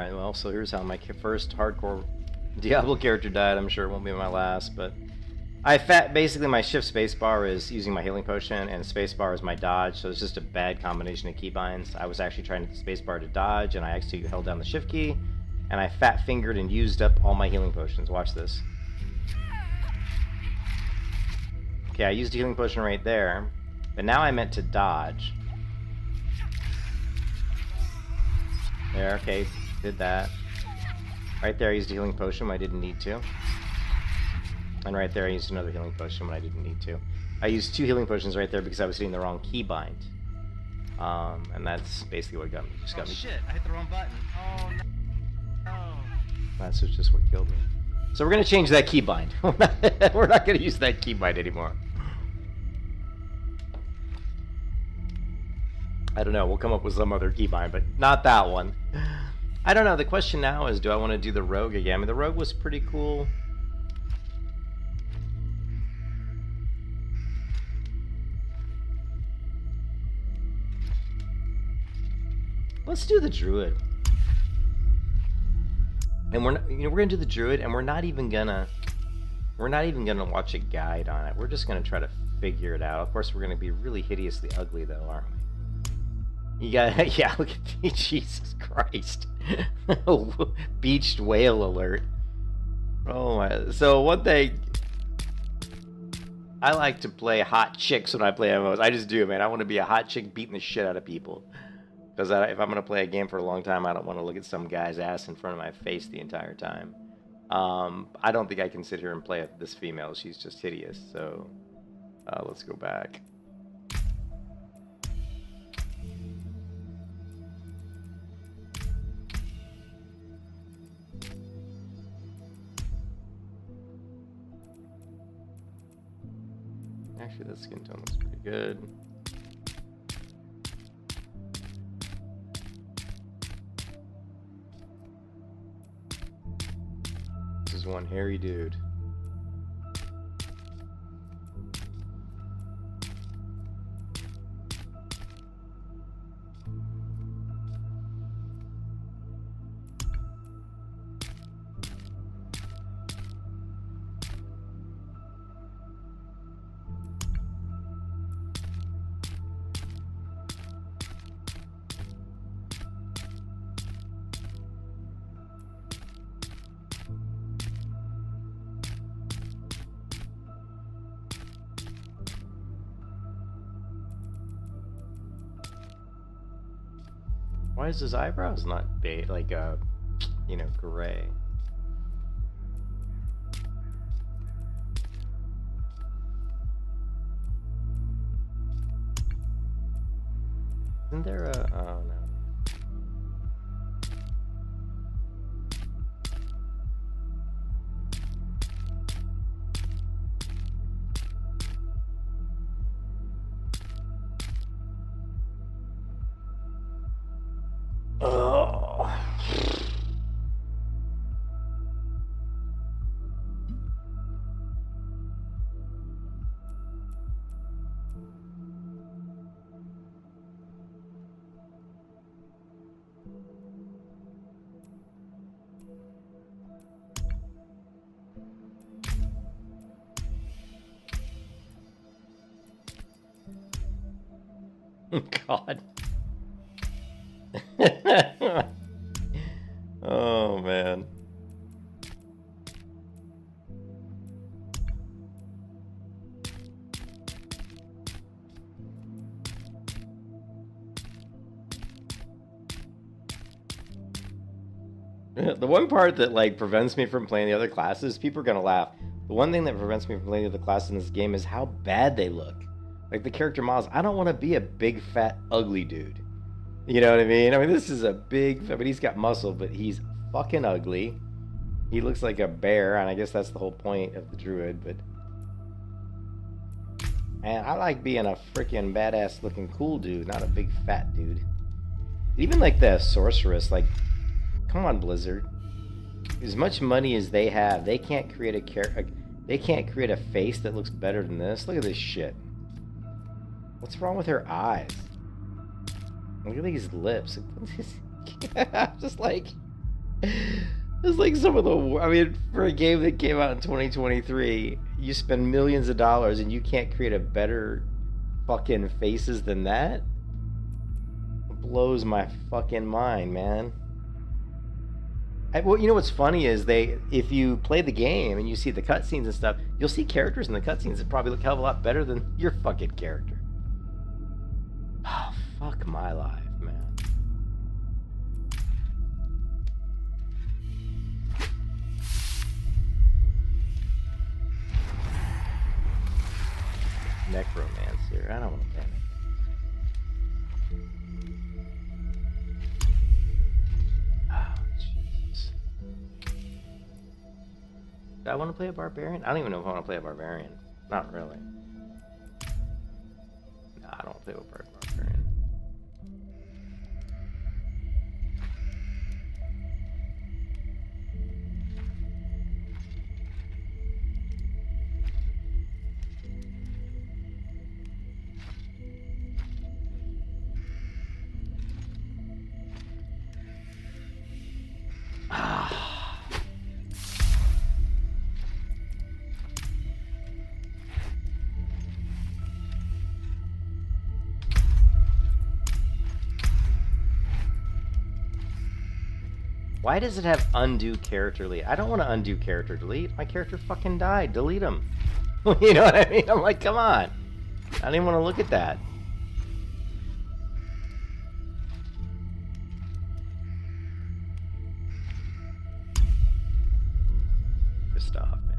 Alright, well, so here's how my first hardcore Diablo character died. I'm sure it won't be my last, but basically my shift spacebar is using my healing potion, and spacebar is my dodge, so it's just a bad combination of keybinds. I was actually trying to spacebar to dodge, and I actually held down the shift key, and I fat-fingered and used up all my healing potions. Watch this. Okay, I used a healing potion right there, but now I meant to dodge. There, okay, did that. Right there I used a healing potion when I didn't need to. And right there I used another healing potion when I didn't need to. I used 2 healing potions right there because I was hitting the wrong keybind. And that's basically what got me. Just got me. Shit, I hit the wrong button. Oh no. That's just what killed me. So we're gonna change that keybind. We're not gonna use that keybind anymore. I don't know, we'll come up with some other keybind, but not that one. I don't know, the question now is, do I want to do the rogue again? I mean, the rogue was pretty cool. Let's do the druid. And we're gonna do the druid, and we're not even gonna watch a guide on it. We're just gonna try to figure it out. Of course, we're gonna be really hideously ugly, though, aren't we? You got, yeah, look at me, Jesus Christ. Beached whale alert. Oh my, so one thing, I like to play hot chicks when I play MMOs. I just do, man. I want to be a hot chick beating the shit out of people. Because if I'm going to play a game for a long time, I don't want to look at some guy's ass in front of my face the entire time. I don't think I can sit here and play this female. She's just hideous, so let's go back. Actually, that skin tone looks pretty good. This is one hairy dude. Why is his eyebrows not like you know, gray? Isn't there a? Oh no. God. Oh man. The one part that like prevents me from playing the other classes, people are gonna laugh. The one thing that prevents me from playing the other classes in this game is how bad they look. Like the character models, I don't want to be a big, fat, ugly dude. You know what I mean? I mean, this is a big, I mean, he's got muscle, but he's fucking ugly. He looks like a bear, and I guess that's the whole point of the druid, but... And I like being a freaking badass looking cool dude, not a big fat dude. Even like the sorceress, like, come on, Blizzard. As much money as they have, they can't create a face that looks better than this. Look at this shit. What's wrong with her eyes? Look at these lips. Just like, It's like some of the. I mean, for a game that came out in 2023, you spend millions of dollars and you can't create a better fucking faces than that? It blows my fucking mind, man. Well, you know what's funny is if you play the game and you see the cutscenes and stuff, you'll see characters in the cutscenes that probably look a hell of a lot better than your fucking character. Oh, fuck my life, man. Necromancer. I don't want to play it. Oh, Jesus. Do I want to play a barbarian? I don't even know if I want to play a barbarian. Not really. No, I don't want to play a barbarian. Why does it have undo character delete? I don't want to undo character delete. My character fucking died. Delete him. You know what I mean? I'm like, come on. I don't even want to look at that. Just stop, man.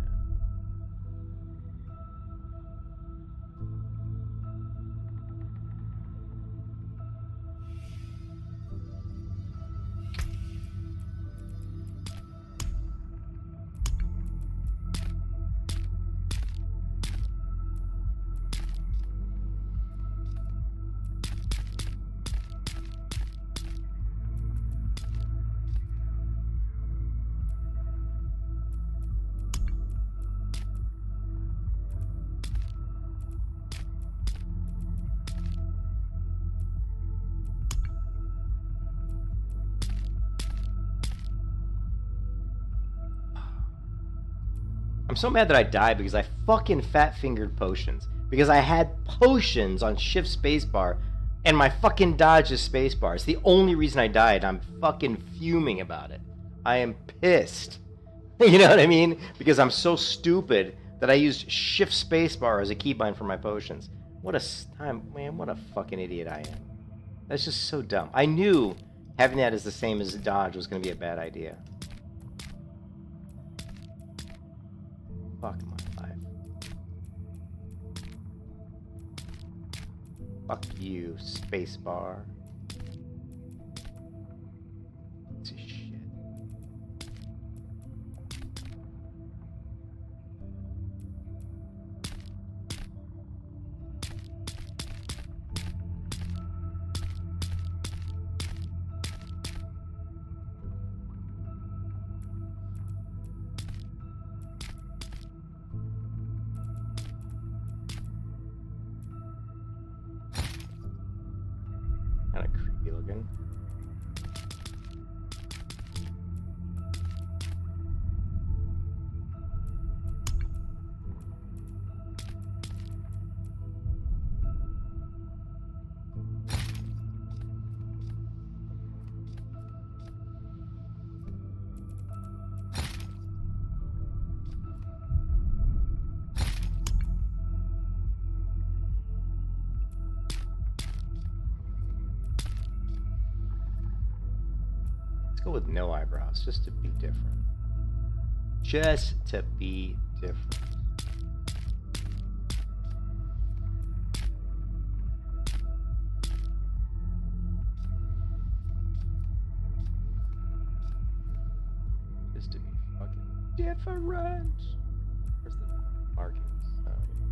I'm so mad that I died because I fucking fat-fingered potions. Because I had potions on shift spacebar, and my fucking dodge is spacebar. It's the only reason I died. I'm fucking fuming about it. I am pissed. You know what I mean? Because I'm so stupid that I used shift spacebar as a keybind for my potions. What a man, what a fucking idiot I am. That's just so dumb. I knew having that as the same as dodge was going to be a bad idea. Fuck my life. Fuck you, spacebar. Piece of shit. Kind of creepy looking. Go with no eyebrows, just to be different. Just to be different. Just to be fucking different. Where's the markings? Oh, yeah.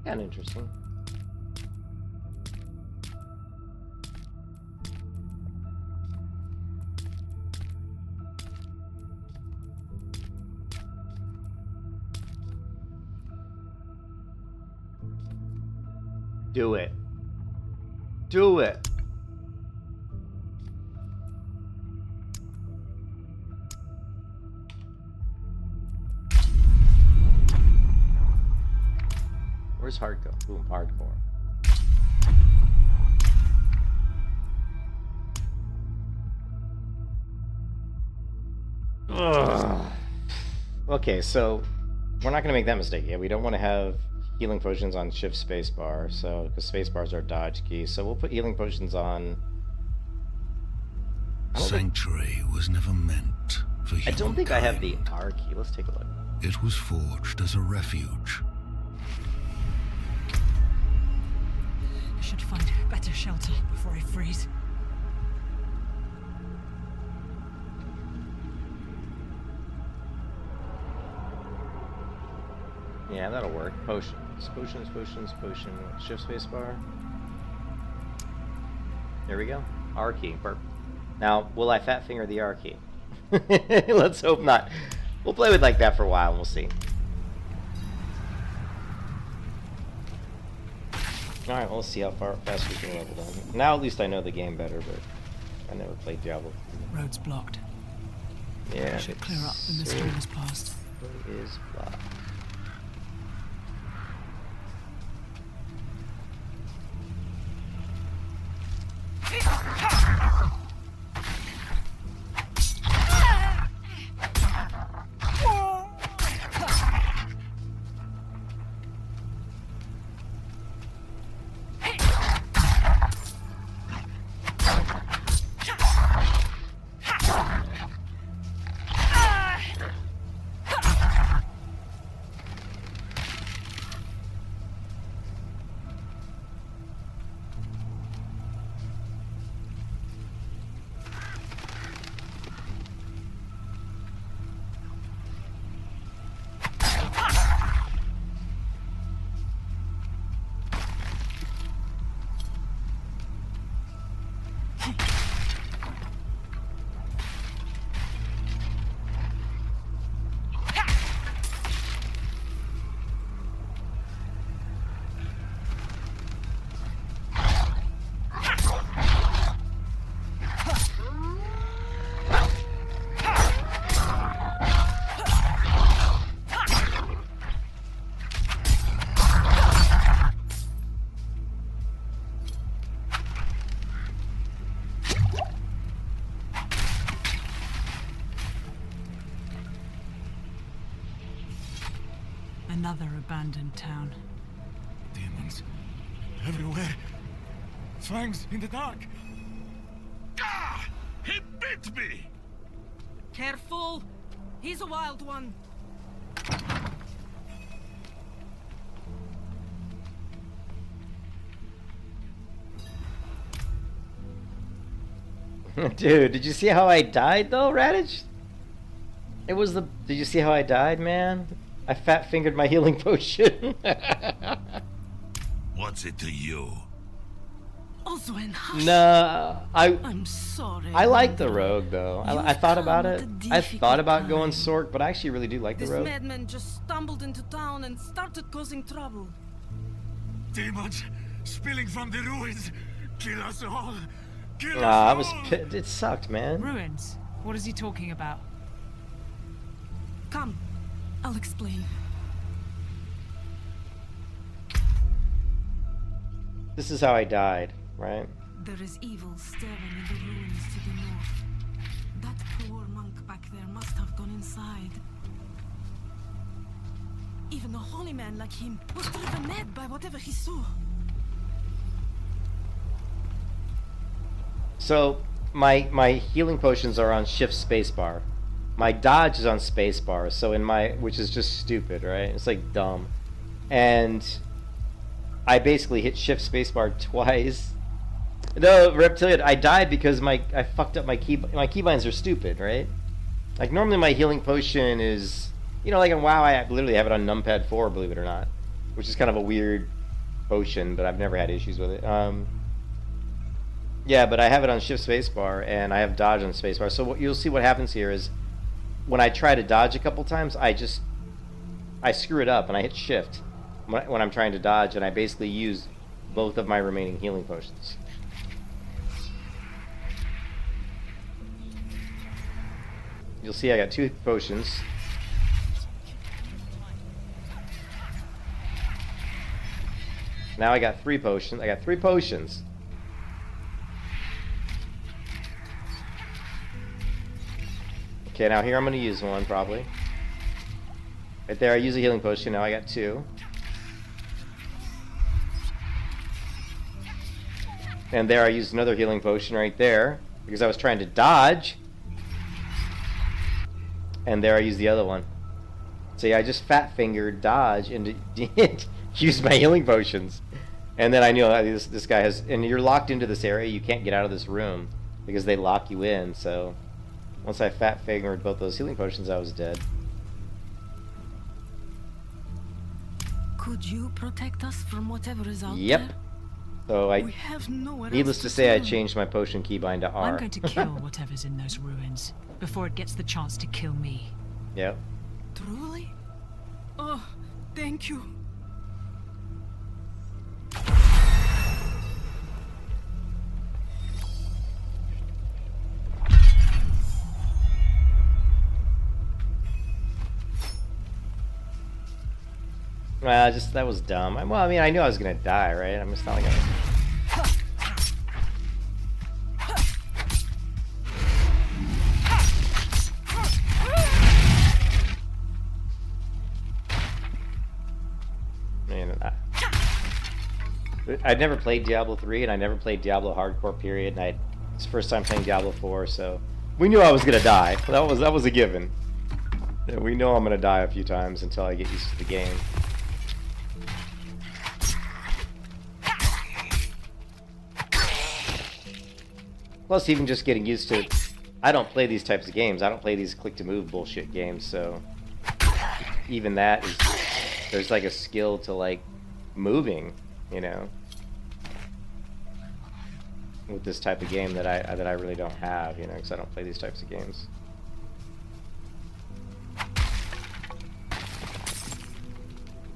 Kind of interesting. Do it. Do it. Where's HardCore? Boom, HardCore. Ugh. Okay, so we're not gonna make that mistake yet. We don't want to have healing potions on shift spacebar, so because spacebar is our dodge key. So we'll put healing potions on. Sanctuary was never meant for humankind. I don't think I have the R key. Let's take a look. It was forged as a refuge. I should find better shelter before I freeze. Yeah, that'll work. Potions. Potions, potions, potion. Shift spacebar. There we go. R key. Perfect. Now, will I fat finger the R key? Let's hope not. We'll play with like that for a while and we'll see. Alright, we'll see how fast we can level them. Now at least I know the game better, but I never played Diablo. Road's blocked. Yeah. Should clear up the mysterious past. It is blocked. Another abandoned town. Demons everywhere. Fangs in the dark. Ah! He bit me! Careful! He's a wild one. Dude, did you see how I died though, Raditch? It was the... Did you see how I died, man? I fat fingered my healing potion. What's it to you? Oswin, hush. Nah, I'm sorry. I like the rogue though. I You've thought about come it. at a I difficult thought about going time. Sork, but I actually really do like the This rogue. madman just stumbled into town and started causing trouble. Demons spilling from the ruins. Kill us all. Kill Nah, I us was all. it sucked, man. Ruins? What is he talking about? Come, I'll explain. This is how I died, right? There is evil staring in the ruins to the north. That poor monk back there must have gone inside. Even a holy man like him was driven mad by whatever he saw. So my healing potions are on shift spacebar. My dodge is on spacebar, so in my, which is just stupid, right? It's like dumb. And I basically hit shift spacebar twice. No, Reptilian, I died because I fucked up my keybinds are stupid, right? Like normally my healing potion is, you know, like in WoW I literally have it on numpad 4, believe it or not, which is kind of a weird potion, but I've never had issues with it. Yeah, but I have it on shift spacebar, and I have dodge on spacebar. So what you'll see what happens here is when I try to dodge a couple times, I screw it up and I hit shift when I'm trying to dodge, and I basically use both of my remaining healing potions. You'll see I got 2 potions. Now I got 3 potions. I got 3 potions. Okay, now here I'm going to use one probably. Right there I use a healing potion. Now I got 2. And there I used another healing potion right there because I was trying to dodge. And there I used the other one. See, I just fat fingered dodge and used my healing potions. And then I knew this guy has, and you're locked into this area. You can't get out of this room because they lock you in. So once I fat fingered both those healing potions, I was dead. Could you protect us from whatever is out Yep. there? So We have nowhere needless else to say, I turn. changed my potion keybind to R. I'm going to kill whatever's in those ruins before it gets the chance to kill me. Yep. Truly? Oh, thank you. Well, just that was dumb. Well, I mean, I knew I was gonna die, right? I'm just not like I'd never played Diablo 3, and I never played Diablo HardCore, period. And it's the first time playing Diablo 4, so we knew I was gonna die. That was a given. Yeah, we know I'm gonna die a few times until I get used to the game. Plus, even just getting used to, I don't play these types of games. I don't play these click-to-move bullshit games, so even that is, there's like a skill to like moving, you know, with this type of game that I really don't have, you know, because I don't play these types of games.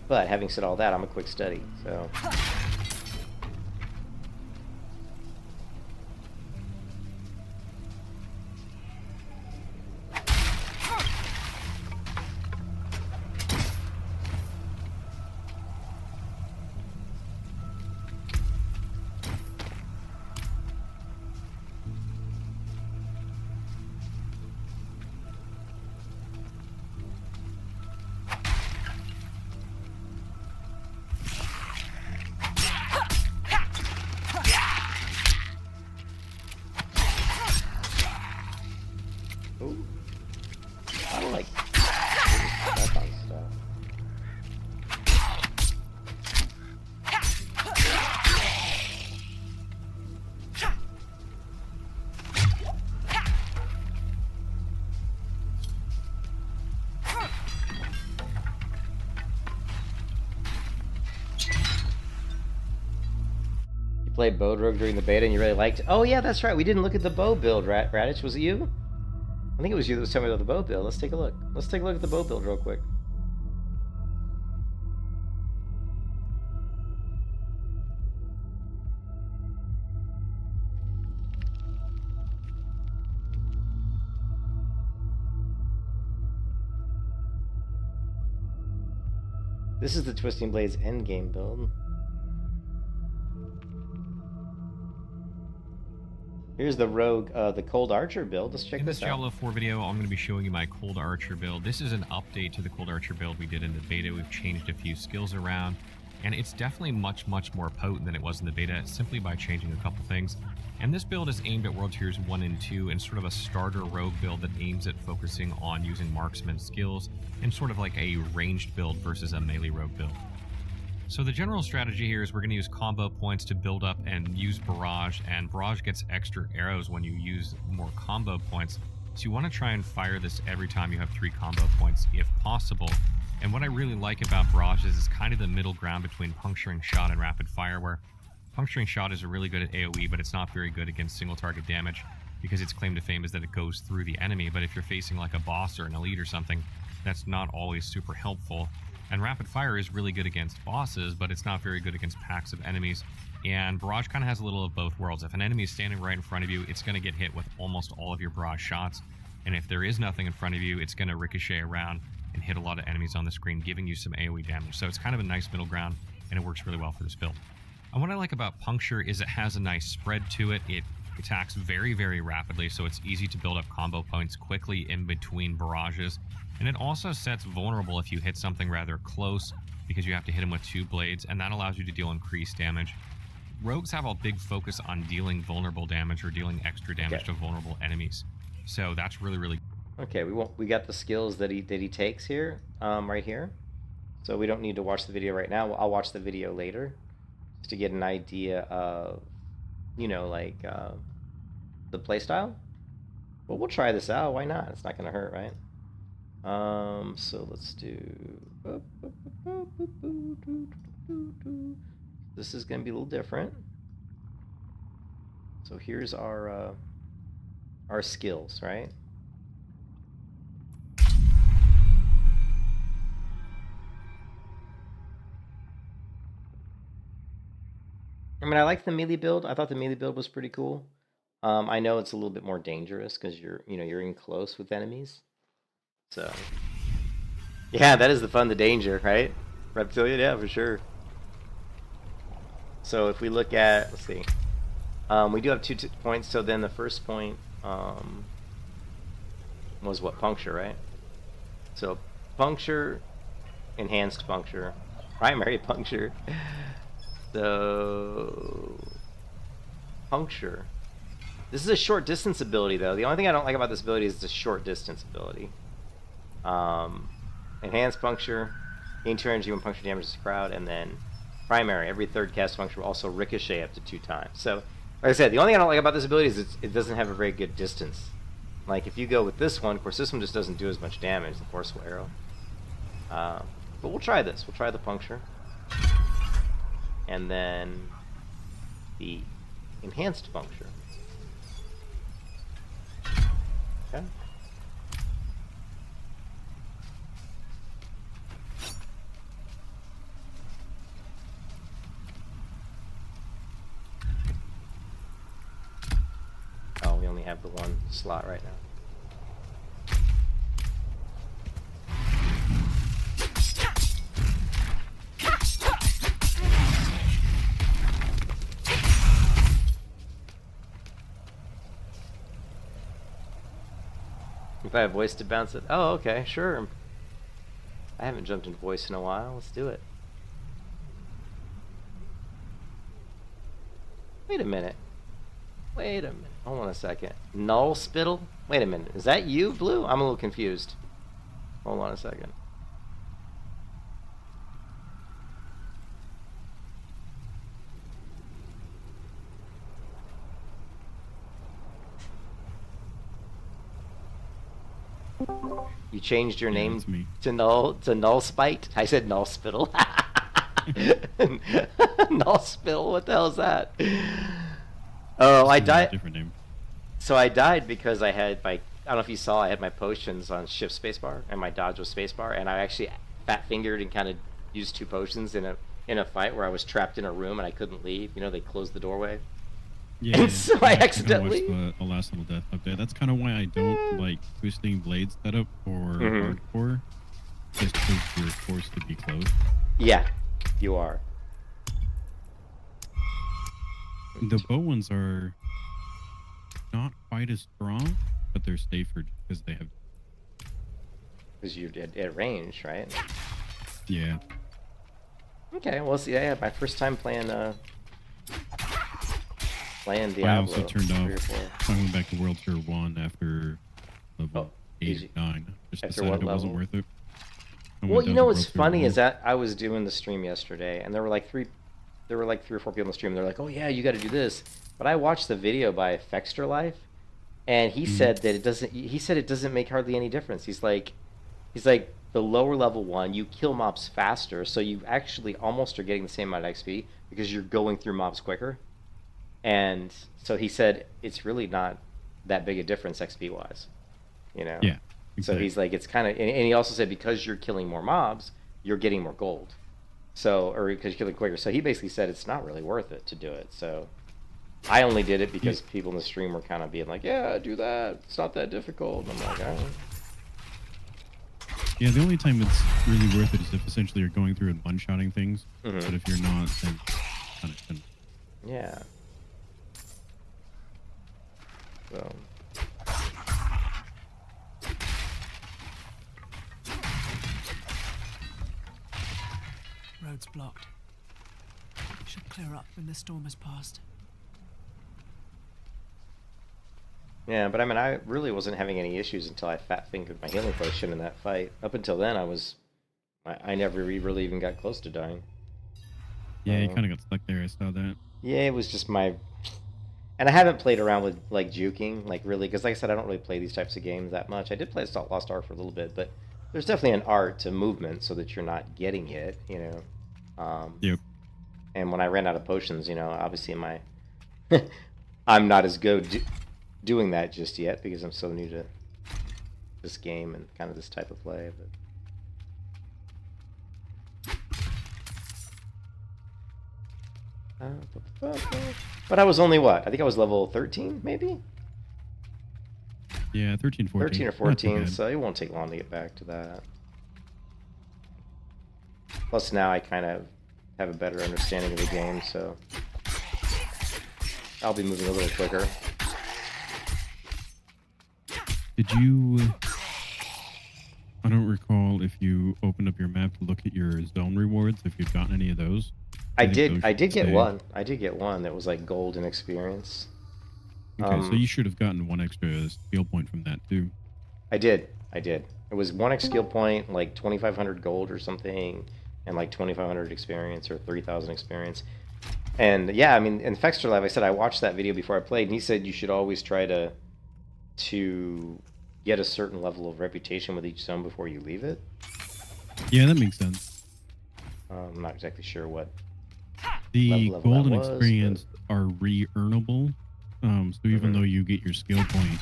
But having said all that, I'm a quick study, so. Ooh. I don't like that kind of stuff. You played Bow Rogue during the beta and you really liked it? Oh yeah, that's right. We didn't look at the bow build, Raditch. Was it you? I think it was you that was telling me about the bow build. Let's take a look. Let's take a look at the bow build real quick. This is the Twisting Blades endgame build. Here's the Rogue, the Cold Archer build. Let's check In this this out. Diablo 4 video, I'm going to be showing you my Cold Archer build. This is an update to the Cold Archer build we did in the beta. We've changed a few skills around, and it's definitely much more potent than it was in the beta, simply by changing a couple things. And this build is aimed at World Tiers 1 and 2, and sort of a starter rogue build that aims at focusing on using marksman skills, and sort of like a ranged build versus a melee rogue build. So the general strategy here is we're going to use combo points to build up and use barrage, and barrage gets extra arrows when you use more combo points. So you want to try and fire this every time you have 3 combo points if possible. And what I really like about Barrage is it's kind of the middle ground between Puncturing Shot and Rapid Fire, where Puncturing Shot is really good at AoE, but it's not very good against single target damage, because its claim to fame is that it goes through the enemy. But if you're facing like a boss or an elite or something, that's not always super helpful. And Rapid Fire is really good against bosses, but it's not very good against packs of enemies. And Barrage kind of has a little of both worlds. If an enemy is standing right in front of you, it's going to get hit with almost all of your Barrage shots. And if there is nothing in front of you, it's going to ricochet around and hit a lot of enemies on the screen, giving you some AoE damage. So it's kind of a nice middle ground, and it works really well for this build. And what I like about Puncture is it has a nice spread to it. It attacks very, very rapidly, so it's easy to build up combo points quickly in between barrages. And it also sets vulnerable if you hit something rather close, because you have to hit them with 2 blades, and that allows you to deal increased damage. Rogues have a big focus on dealing vulnerable damage or dealing extra damage to vulnerable enemies. So that's really, really Okay, we got the skills that he takes here, right here. So we don't need to watch the video right now. I'll watch the video later, just to get an idea of, you know, like the playstyle. But we'll try this out. Why not? It's not gonna hurt, right? So let's do. This is gonna be a little different. So here's our skills, right? I mean, I like the melee build. I thought the melee build was pretty cool. I know it's a little bit more dangerous because you're in close with enemies. So, yeah, that is the fun, the danger, right? Reptilian, yeah, for sure. So if we look at, let's see, we do have 2 points. So then the first point was what? Puncture, right? So puncture, enhanced puncture, primary puncture. So puncture. This is a short distance ability, though. The only thing I don't like about this ability is the short distance ability. Enhanced puncture, gain 2 energy when puncture damages the crowd, and then primary. Every third cast puncture will also ricochet up to 2 times. So, like I said, the only thing I don't like about this ability is it doesn't have a very good distance. Like if you go with this one, of course, this one just doesn't do as much damage, the forceful arrow. But we'll try this. We'll try the puncture. And then the enhanced puncture. Okay. Oh, we only have the one slot right now. If I have voice to bounce it. Oh, okay, sure. I haven't jumped in voice in a while. Let's do it. Wait a minute. Wait a minute. Hold on a second. Null spittle? Wait a minute. Is that you, Blue? I'm a little confused. Hold on a second. You changed your name to Null Spite? I said Null Spittle. Null Spittle? What the hell is that? Oh, I died. Different name. So I died because I had my, I don't know if you saw, I had my potions on shift spacebar and my dodge was spacebar, and I actually fat fingered and kind of used 2 potions in a fight where I was trapped in a room and I couldn't leave. You know, they closed the doorway. Yeah, and so I accidentally watched the last little death update. That's kind of why I don't like boosting blade setup for hardcore, just because you're forced to be close. Yeah, you are. The bow ones are not quite as strong, but they're safer because they have. Because you're at range, right? Yeah. Okay, well, see, I had my first time playing Diablo. I also turned off. I went back to World Tour 1 after level 8 or 9. Just after decided what it level? wasn't worth it. Well, you know what's funny is that I was doing the stream yesterday, and there were like 3 or 4 people on the stream. They're like, "Oh yeah, you got to do this." But I watched the video by Fexter Life, and he said that it doesn't. He said it doesn't make hardly any difference. He's like, the lower level one, you kill mobs faster, so you actually almost are getting the same amount of XP because you're going through mobs quicker. And so he said it's really not that big a difference XP wise, you know. Yeah. So Exactly. he's like, it's kind of, and he also said because you're killing more mobs, you're getting more gold. So, or because you're killing quicker. So he basically said it's not really worth it to do it. So I only did it because people in the stream were kind of being like, yeah, do that. It's not that difficult. And I'm like, all right. Yeah, the only time it's really worth it is if essentially you're going through and one-shotting things. Mhm. But if you're not, then kind of shouldn't. Yeah. So. Road's blocked. Should clear up when the storm has passed. Yeah, but I mean, I really wasn't having any issues until I fat fingered my healing potion in that fight. Up until then, I never really even got close to dying. Yeah, you kind of got stuck there. I saw that. Yeah, it was just my, and I haven't played around with like juking, like really, because like I said, I don't really play these types of games that much. I did play Lost Ark for a little bit, but there's definitely an art to movement so that you're not getting hit, you know. Yep. And when I ran out of potions, you know, obviously my, I'm not as good doing that just yet because I'm so new to this game and kind of this type of play. But I was only what? I think I was level 13, maybe? Yeah, 13, 14. 13 or Not too 14, bad. so it won't take long to get back to that. Plus now I kind of have a better understanding of the game, so I'll be moving a little quicker. Did you... I don't recall if you opened up your map to look at your zone rewards, if you've gotten any of those. I think did those get should stay. one. I did get one that was like gold and experience. Okay, so you should have gotten one extra skill point from that too. I did. It was one skill point, like 2,500 gold or something, and like 2,500 experience or 3,000 experience. And yeah, I mean, in Fexter Live, I said I watched that video before I played, and he said you should always try to get a certain level of reputation with each zone before you leave it. Yeah, that makes sense. I'm not exactly sure what. The level gold that and was, experience are re-earnable. So even though you get your skill point,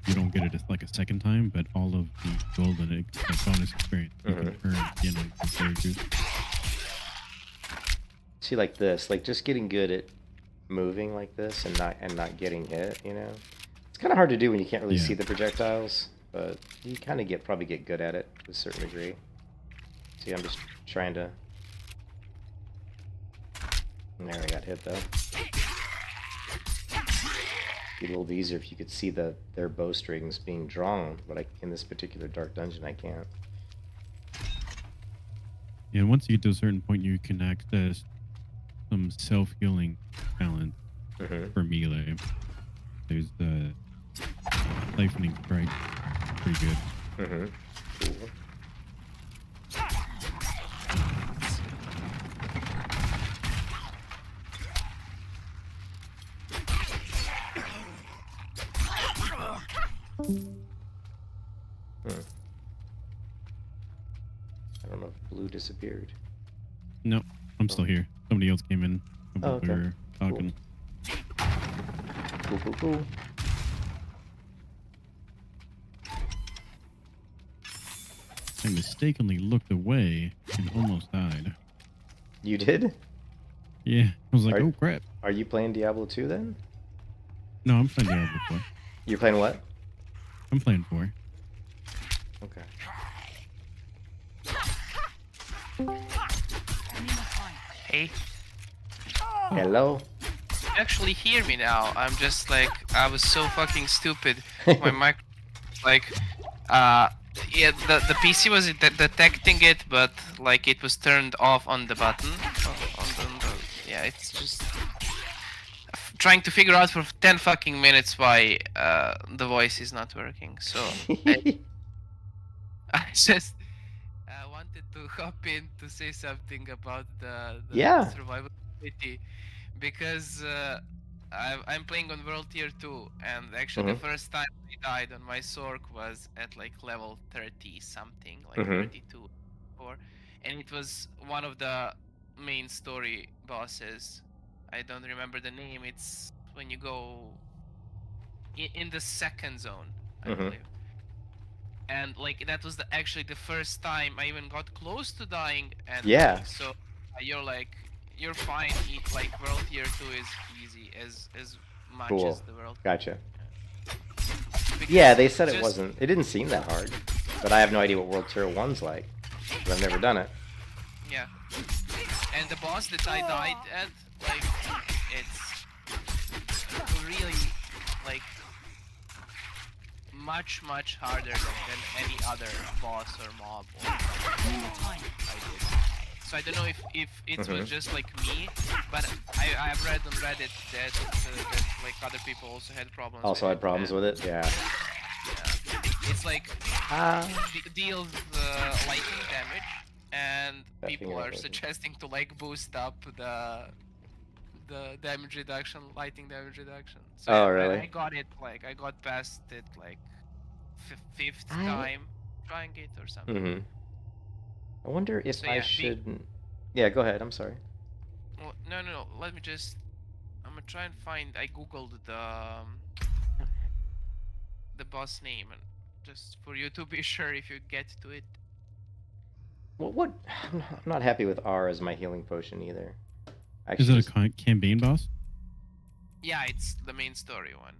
you don't get it like a second time, but all of the gold and bonus experience you can earn again on your characters. See, like this, like just getting good at moving like this and not getting hit, you know. It's kind of hard to do when you can't really see the projectiles, but you kind of probably get good at it to a certain degree. See, I'm just trying to. There, I got hit though. Be a little easier if you could see their bowstrings being drawn, but in this particular dark dungeon, I can't. Yeah, and once you get to a certain point, you can access some self-healing talent for melee. There's the Siphoning Strike, pretty good. Cool. I don't know if blue disappeared. No, I'm still here. Somebody else came in while we were talking. Cool. I mistakenly looked away and almost died. You did? Yeah, I was like, oh crap. Are you playing Diablo 2 then? No, I'm playing Diablo 4. You're playing what? I'm playing 4. Okay. Hey, Hello? you actually hear me now. I'm just like, I was so fucking stupid. My mic, like, yeah, the PC was detecting it, but like it was turned off on the button. Yeah, it's just trying to figure out for 10 fucking minutes why the voice is not working. So I just wanted to hop in to say something about the survivability, because I'm playing on World Tier 2, and actually the Mhm. first time I died on my Sork was at like level 30 something, like Mhm. 32 or, and it was one of the main story bosses. I don't remember the name. It's when you go in the second zone, I Mhm. believe. And like that was actually the first time I even got close to dying, and Yeah. like so you're like you're fine. Like World Tier 2 is easy as much Cool. as the world. Gotcha. Because Yeah, they said it just wasn't. It didn't seem that hard, but I have no idea what World Tier 1's like. 'Cause I've never done it. yeah. And the boss that I died at, like it's really like much harder than any other boss or mob or something I did. So I don't know if it was Mhm. just like me, but I've read on Reddit that like other people also had problems Also with had it. problems And, with it. Yeah. it's like Ah. deals lightning damage, and That people finger are button. suggesting to like boost up the damage reduction, lighting damage reduction. So Oh, and really? I got it like I got past it like fifth I. time trying it or something. Mhm. I wonder if So I yeah, should. Yeah, go ahead. I'm sorry. well, no. Let me just. I'm gonna try and find. I googled the boss name, and just for you to be sure if you get to it. Well, what? I'm not happy with R as my healing potion either. Is Actually, it just a campaign boss? Yeah, it's the main story one.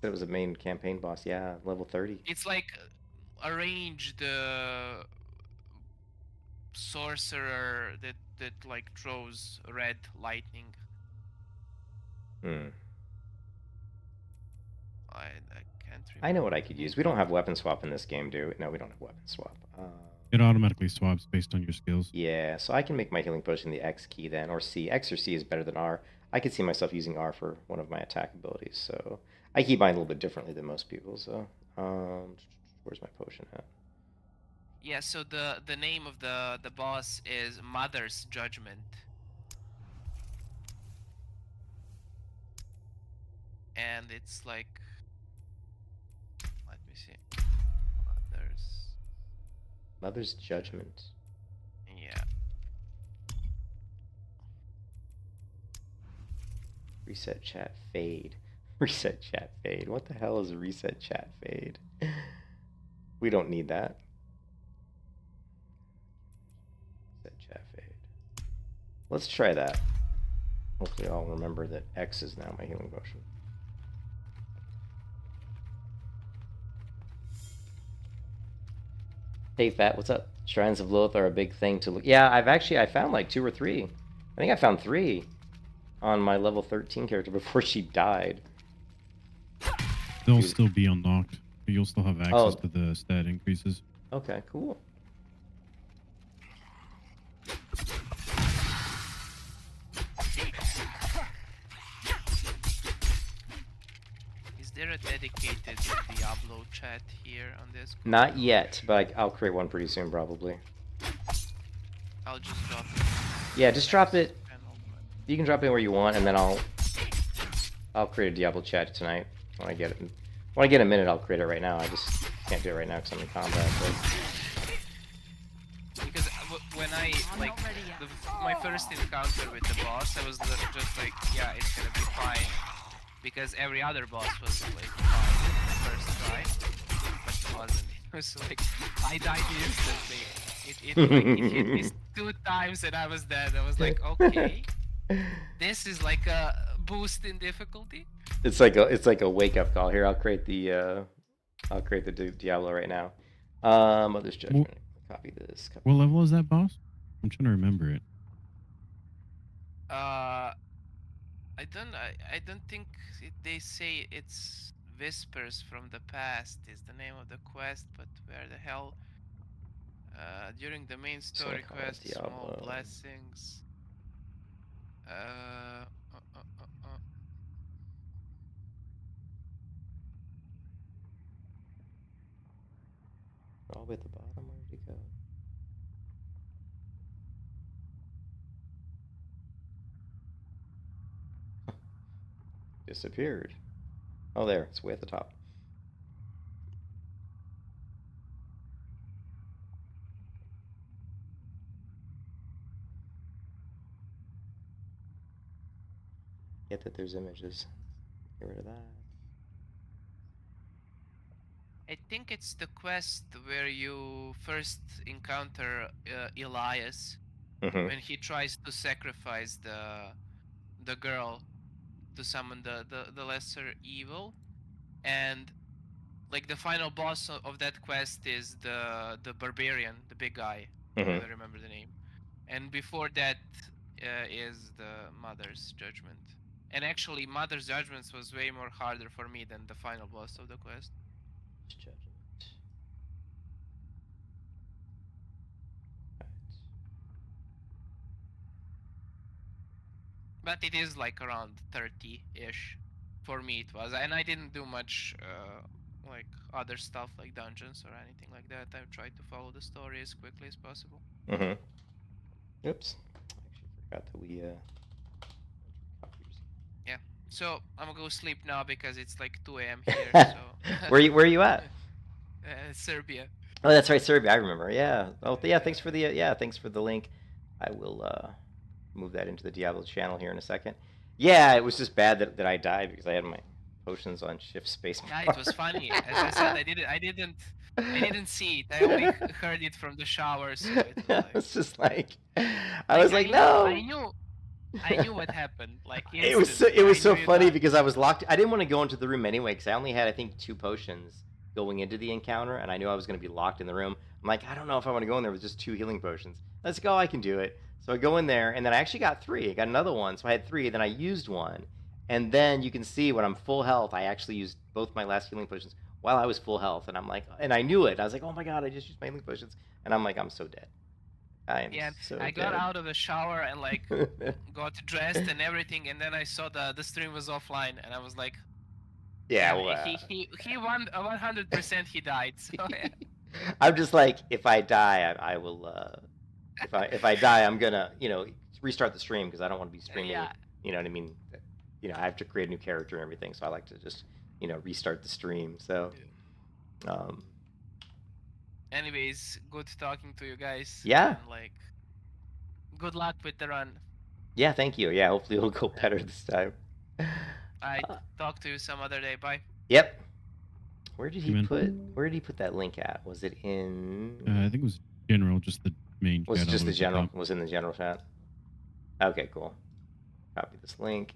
said it was a main campaign boss. Yeah, level 30. It's like a ranged sorcerer that like throws red lightning. Hmm. I can't I know remember what I the could name. use. We don't have weapon swap in this game, do we? No, we don't have weapon swap. It automatically swaps based on your skills. Yeah, so I can make my healing potion the X key then, or C. X or C is better than R. I could see myself using R for one of my attack abilities, so I keep mine a little bit differently than most people. So, where's my potion at? Yeah, so the name of the boss is Mother's Judgment. And it's like, let me see. Mother's Judgment. Yeah. Reset chat fade. Reset chat fade. What the hell is a reset chat fade? We don't need that. Reset chat fade. Let's try that. Hopefully I'll remember that X is now my healing potion. Hey Fat, what's up? Shrines of Lilith are a big thing to look. Yeah, I found like 2 or 3. I think I found 3 on my level 13 character before she died. They'll still be unlocked, but you'll still have access Oh. to the stat increases. Okay, cool. Is there a dedicated Diablo chat here on this? Not yet, but I'll create one pretty soon probably. I'll just drop it. Yeah, just drop it. Channel. You can drop it where you want, and then I'll create a Diablo chat tonight when I get it. When I get a minute, I'll create it right now. I just can't do it right now because I'm in combat. But... Because when I like my first encounter with the boss, I was just like, yeah, it's gonna be fine, because every other boss was like fine first try, but it wasn't. It was like I died instantly. It hit me 2 times and I was dead. I was like, okay, this is like a boost in difficulty. It's like a wake up call. Here, I'll create the Diablo right now. Mother's Judgment. Copy this. What level is that boss? I'm trying to remember it. I don't think they say it's Whispers from the Past is the name of the quest, but where the hell? During the main story quest, small blessings. All the way at the bottom. Where did he go? Disappeared. Oh, there. It's way at the top. Get that there's images. Get rid of that. I think it's the quest where you first encounter Elias when he tries to sacrifice the girl to summon the lesser evil, and like the final boss of that quest is the barbarian, the big guy. I don't remember the name. And before that is the Mother's Judgment. And actually, Mother's Judgments was way more harder for me than the final boss of the quest. Judgment. But it is like around 30-ish. For me it was. And I didn't do much like other stuff like dungeons or anything like that. I tried to follow the story as quickly as possible. Oops. I actually forgot that we Yeah. So I'm gonna go sleep now because it's like 2 a.m. here. So where are you at? Serbia. Oh, that's right, Serbia. I remember. Yeah. Oh, yeah. Thanks for the thanks for the link. I will move that into the Diablo channel here in a second. Yeah, it was just bad that I died because I had my potions on shift space. Yeah, it was funny. As I said, I didn't see it. I only heard it from the shower. So it was just like, I was like, no. I knew what happened. Like it was so funny because I was locked. I didn't want to go into the room anyway because I only had, I think, 2 potions going into the encounter, and I knew I was going to be locked in the room. I'm like, I don't know if I want to go in there with just 2 healing potions. Let's go. I can do it. So I go in there, and then I actually got 3. I got another one, so I had 3. Then I used 1, and then you can see when I'm full health, I actually used both my last healing potions while I was full health, and I'm like, and I knew it. I was like, oh my god, I just used my healing potions, and I'm like, I'm so dead. I am so dead. I got out of the shower and like got dressed and everything, and then I saw the stream was offline, and I was like, yeah, well, he won 100%. He died. So yeah. I'm just like, if I die, I will. If I die, I'm gonna, restart the stream because I don't want to be streaming. Yeah. You know what I mean? I have to create a new character and everything, so I like to just, restart the stream. So, anyways, good talking to you guys. Yeah. And, like, good luck with the run. Yeah, thank you. Yeah, hopefully it'll go better this time. I talk to you some other day. Bye. Yep. Where did he put that link at? Was it in? I think it was general, just the main. Was it just the general? Was in the general chat? Okay, cool. Copy this link.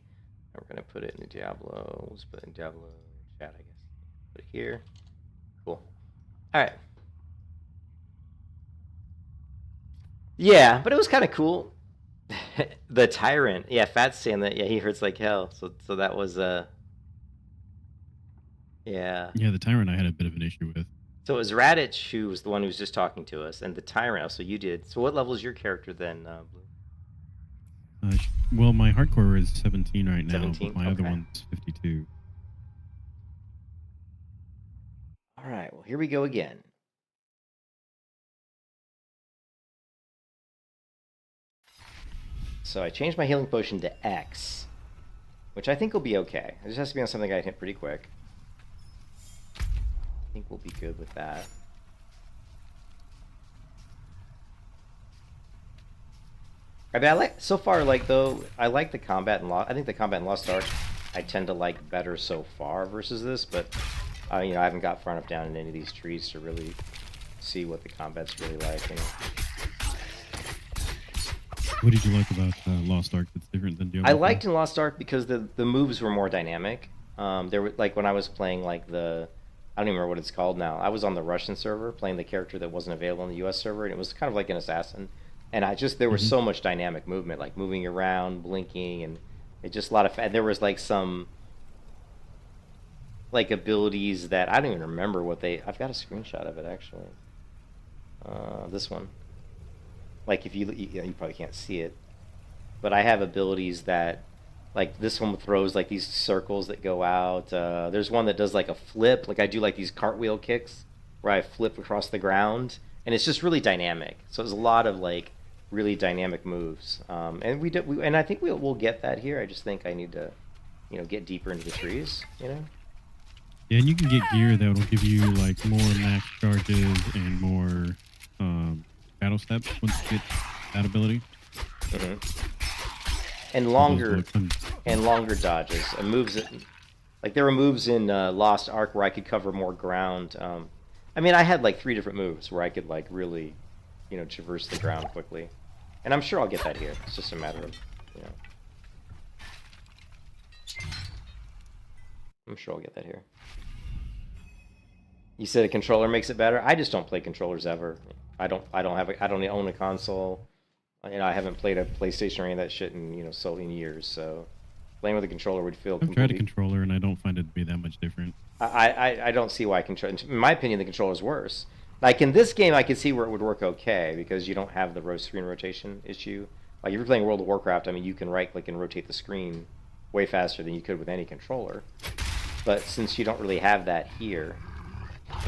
And we're gonna put it in the Diablo. We'll just put it in Diablo chat, I guess. Put it here. Cool. All right. Yeah, but it was kind of cool. The Tyrant. Yeah, Fat's saying that. Yeah, he hurts like hell. So that was yeah. Yeah, the Tyrant I had a bit of an issue with. So it was Raditch who was the one who was just talking to us, and the Tyrant. So you did. So what level is your character then, Blue? Well, my hardcore is 17 right now. 17? But my other one's 52. All right. Well, here we go again. So I changed my healing potion to X, which I think will be okay. It just has to be on something I can hit pretty quick. I think we'll be good with that. I mean, I like so far. Like though, I like the combat and Lost. I think the combat in Lost Ark I tend to like better so far versus this. But I haven't got far enough down in any of these trees to really see what the combat's really like. What did you like about Lost Ark that's different than Diablo? I liked in Lost Ark because the moves were more dynamic. There were like when I was playing like I don't even remember what it's called now. I was on the Russian server playing the character that wasn't available on the US server, and it was kind of like an assassin. And there was so much dynamic movement, like moving around, blinking, and it just a lot of. And there was like some like abilities that I don't even remember what they. I've got a screenshot of it actually. This one. Like if you probably can't see it, but I have abilities that, like this one throws like these circles that go out. There's one that does like a flip, like I do like these cartwheel kicks where I flip across the ground, and it's just really dynamic. So there's a lot of like really dynamic moves, and and I think we'll get that here. I just think I need to, you know, get deeper into the trees, you know? Yeah, and you can get gear that will give you like more max charges and more battle steps once you get that ability. And longer dodges and moves that, like there were moves in Lost Ark where I could cover more ground. I mean, I had like 3 different moves where I could like really, you know, traverse the ground quickly, and I'm sure I'll get that here. It's just a matter of, you know, I'm sure I'll get that here. You said a controller makes it better. I just don't play controllers ever. I don't own a console. You know, I haven't played a PlayStation or any of that shit in, you know, so many years. So playing with a controller would feel. I've tried a controller and I don't find it to be that much different. I don't see why control. In my opinion, the controller's worse. Like in this game, I could see where it would work okay because you don't have the screen rotation issue. Like if you're playing World of Warcraft, I mean, you can right-click and rotate the screen way faster than you could with any controller. But since you don't really have that here,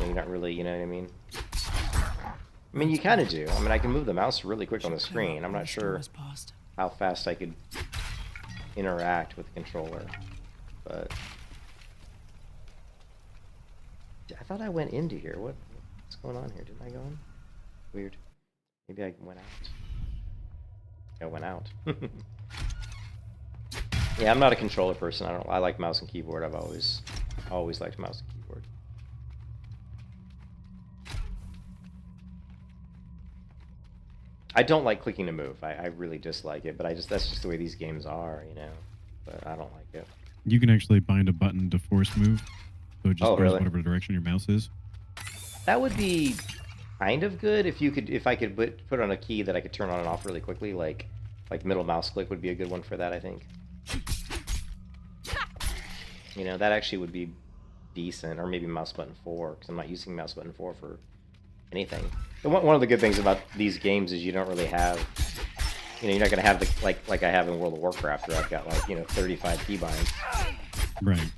you're not really, you know what I mean? I mean, you kind of do. I mean, I can move the mouse really quick on the screen. I'm not sure how fast I could interact with the controller, but I thought I went into here. What's going on here? Didn't I go in? Weird. Maybe I went out. I went out. Yeah, I'm not a controller person. I like mouse and keyboard. I've always liked mouse and keyboard. I don't like clicking to move. I really dislike it, but that's just the way these games are, you know. But I don't like it. You can actually bind a button to force move, so it just goes really? whatever direction your mouse is. That would be kind of good if I could put on a key that I could turn on and off really quickly, like middle mouse click would be a good one for that, I think. You know, that actually would be decent, or maybe mouse button 4, because I'm not using mouse button 4 for anything. One of the good things about these games is you don't really have, you know, you're not going to have the like I have in World of Warcraft, where I've got like, you know, 35 keybinds. Right.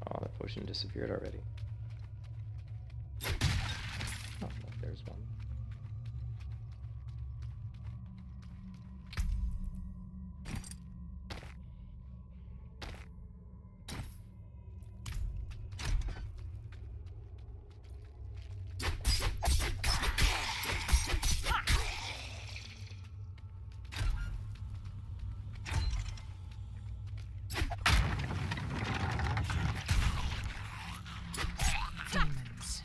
Oh, that potion disappeared already. Oh, there's one. Demons.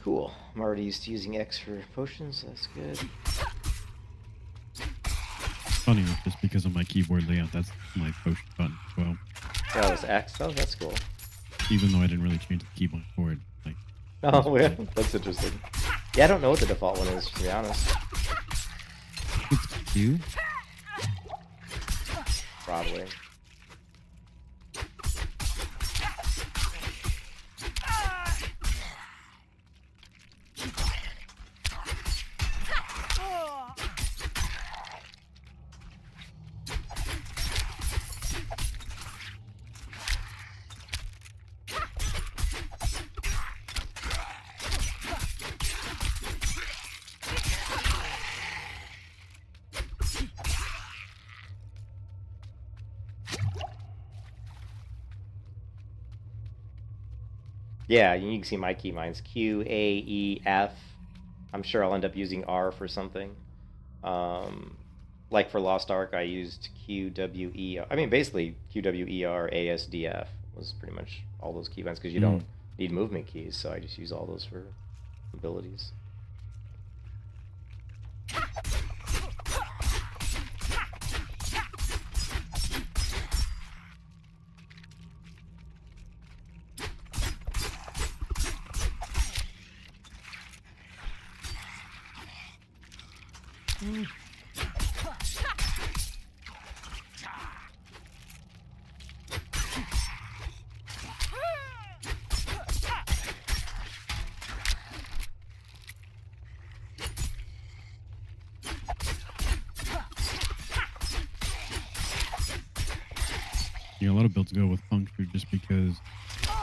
Cool. I'm already used to using X for potions. That's good. Funny enough, just because of my keyboard layout, that's my potion button as well. That was X. Oh, that's cool. Even though I didn't really change the keyboard for it. Like, Oh, yeah. That's interesting. Yeah, I don't know what the default one is, to be honest. it's Q. Probably. Yeah, you can see my keybinds. Q, A, E, F. I'm sure I'll end up using R for something. Like for Lost Ark, I used Q, W, E. I mean, basically Q, W, E, R, A, S, D, F was pretty much all those keybinds because you don't need movement keys, so I just use all those for abilities. Yeah, a lot of builds go with puncture just because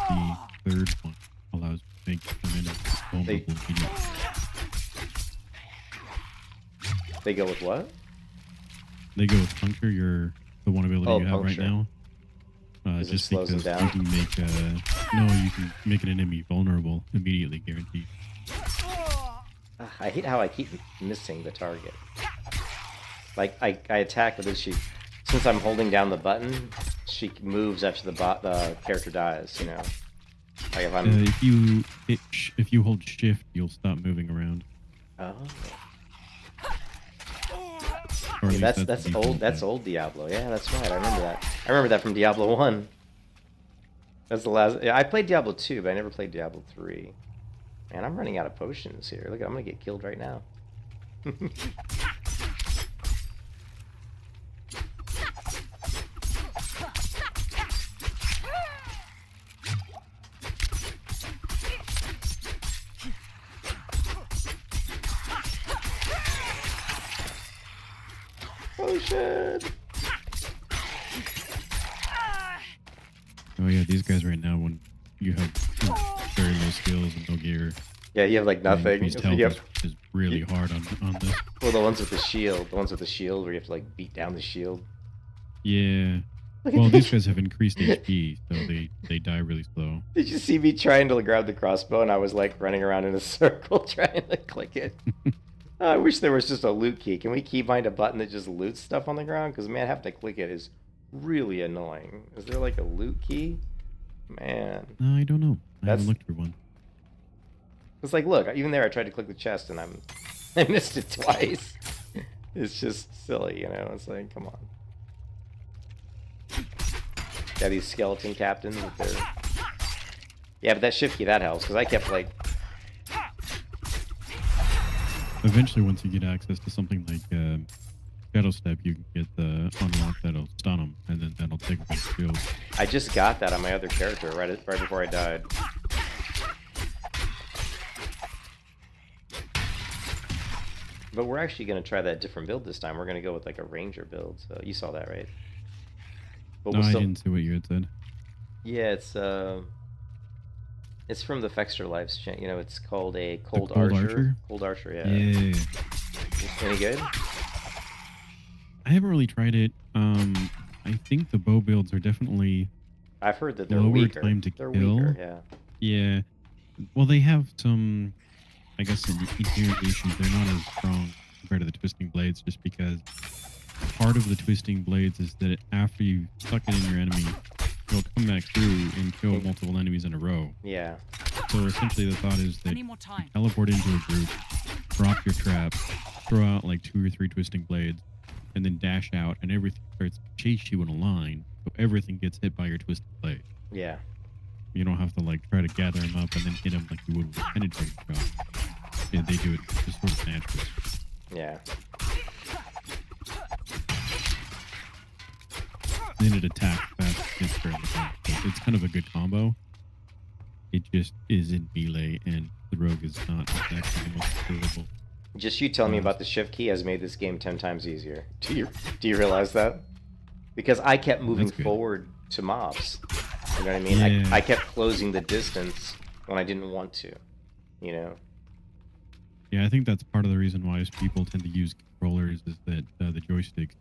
the third one allows you to make them vulnerable immediately. They go with what? They go with puncture, the one ability Oh, you have puncture. right now. 'Cause it Just slows them because down? you can make you can make an enemy vulnerable immediately, guaranteed. I hate how I keep missing the target. Like, I attack, but then since I'm holding down the button, she moves after the character dies, you know? Like if I'm... If you hold shift, you'll stop moving around. Oh. Or at Yeah, least that's the old. default That's thing. old Diablo. Yeah, that's right. I remember that. I remember that from Diablo 1. That's the last... Yeah, I played Diablo 2, but I never played Diablo 3. Man, I'm running out of potions here. Look, I'm gonna get killed right now. Potion! Oh yeah, these guys right now, when you have very low skills and no gear, Yeah, you have like nothing. increased If health you have, is really hard on this. well, the ones with the shield. The ones with the shield where you have to like beat down the shield. Yeah. Look at Well, that. these guys have increased HP, so they die really slow. Did you see me trying to grab the crossbow and I was like running around in a circle trying to click it? Oh, I wish there was just a loot key. Can we keybind a button that just loots stuff on the ground? Because man, having to click it is really annoying. Is there like a loot key? Man. No, I don't know. I That's- haven't looked for one. It's like, look, even there I tried to click the chest and I missed it twice. It's just silly, you know? It's like, come on. Yeah, these skeleton captains with their... Yeah, but that shift key, that helps, because I kept like... Eventually, once you get access to something like Shadow Step, you can get the unlock that'll stun them, and then that'll take away skills. I just got that on my other character right before I died. But we're actually going to try that different build this time. We're going to go with like a ranger build. So you saw that, right? But No, we'll I still... didn't see what you had said. Yeah, it's from the Fexter Lives channel. You know, it's called a Cold Cold Archer. Archer? Cold Archer, yeah. Yeah. Any good? I haven't really tried it. I think the bow builds are definitely I've heard that they're lower weaker. time to They're kill. weaker, yeah. Yeah. Well, they have some, I guess, inherent issues. They're not as strong compared to the twisting blades, just because part of the twisting blades is that after you suck it in your enemy, it'll come back through and kill multiple enemies in a row. Yeah. So essentially, the thought is that Any more you time? teleport into a group, drop your trap, throw out like 2 or 3 twisting blades, and then dash out, and everything starts to chase you in a line. So everything gets hit by your twisting blade. Yeah. You don't have to like try to gather them up and then hit them like you would with a penetrating shot. Yeah, they do it just sort of naturally. Yeah. Then it attacks fast and gets fairly fast. So it's kind of a good combo. It just is in melee, and the rogue is not exactly the most durable. Just you telling me about the shift key has made this game 10 times easier. Do you realize that? Because I kept moving That's good. forward to mobs. You know what I mean? Yeah. I kept closing the distance when I didn't want to. You know? Yeah, I think that's part of the reason why people tend to use controllers is that the joysticks,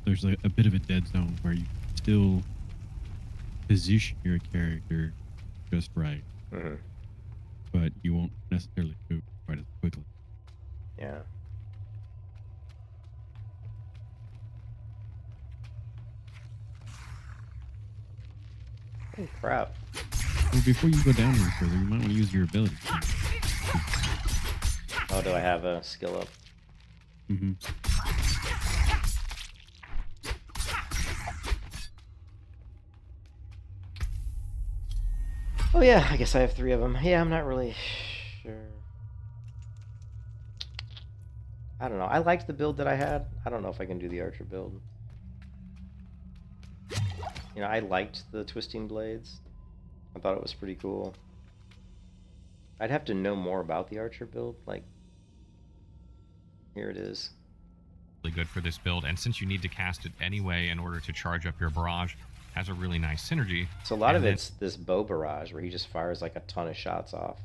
there's like a bit of a dead zone where you can still position your character just right, Mm-hmm. but you won't necessarily move quite as quickly. Yeah. Oh, crap. Well, before you go down any further, you might want to use your ability. Oh, do I have a skill up? Mm-hmm. Oh yeah, I guess I have 3 of them. Yeah, I'm not really sure. I don't know. I liked the build that I had. I don't know if I can do the archer build. You know, I liked the twisting blades. I thought it was pretty cool. I'd have to know more about the archer build. Like, here it is. Really good for this build, and since you need to cast it anyway in order to charge up your barrage, has a really nice synergy. So a lot of it's this bow barrage where he just fires like a ton of shots off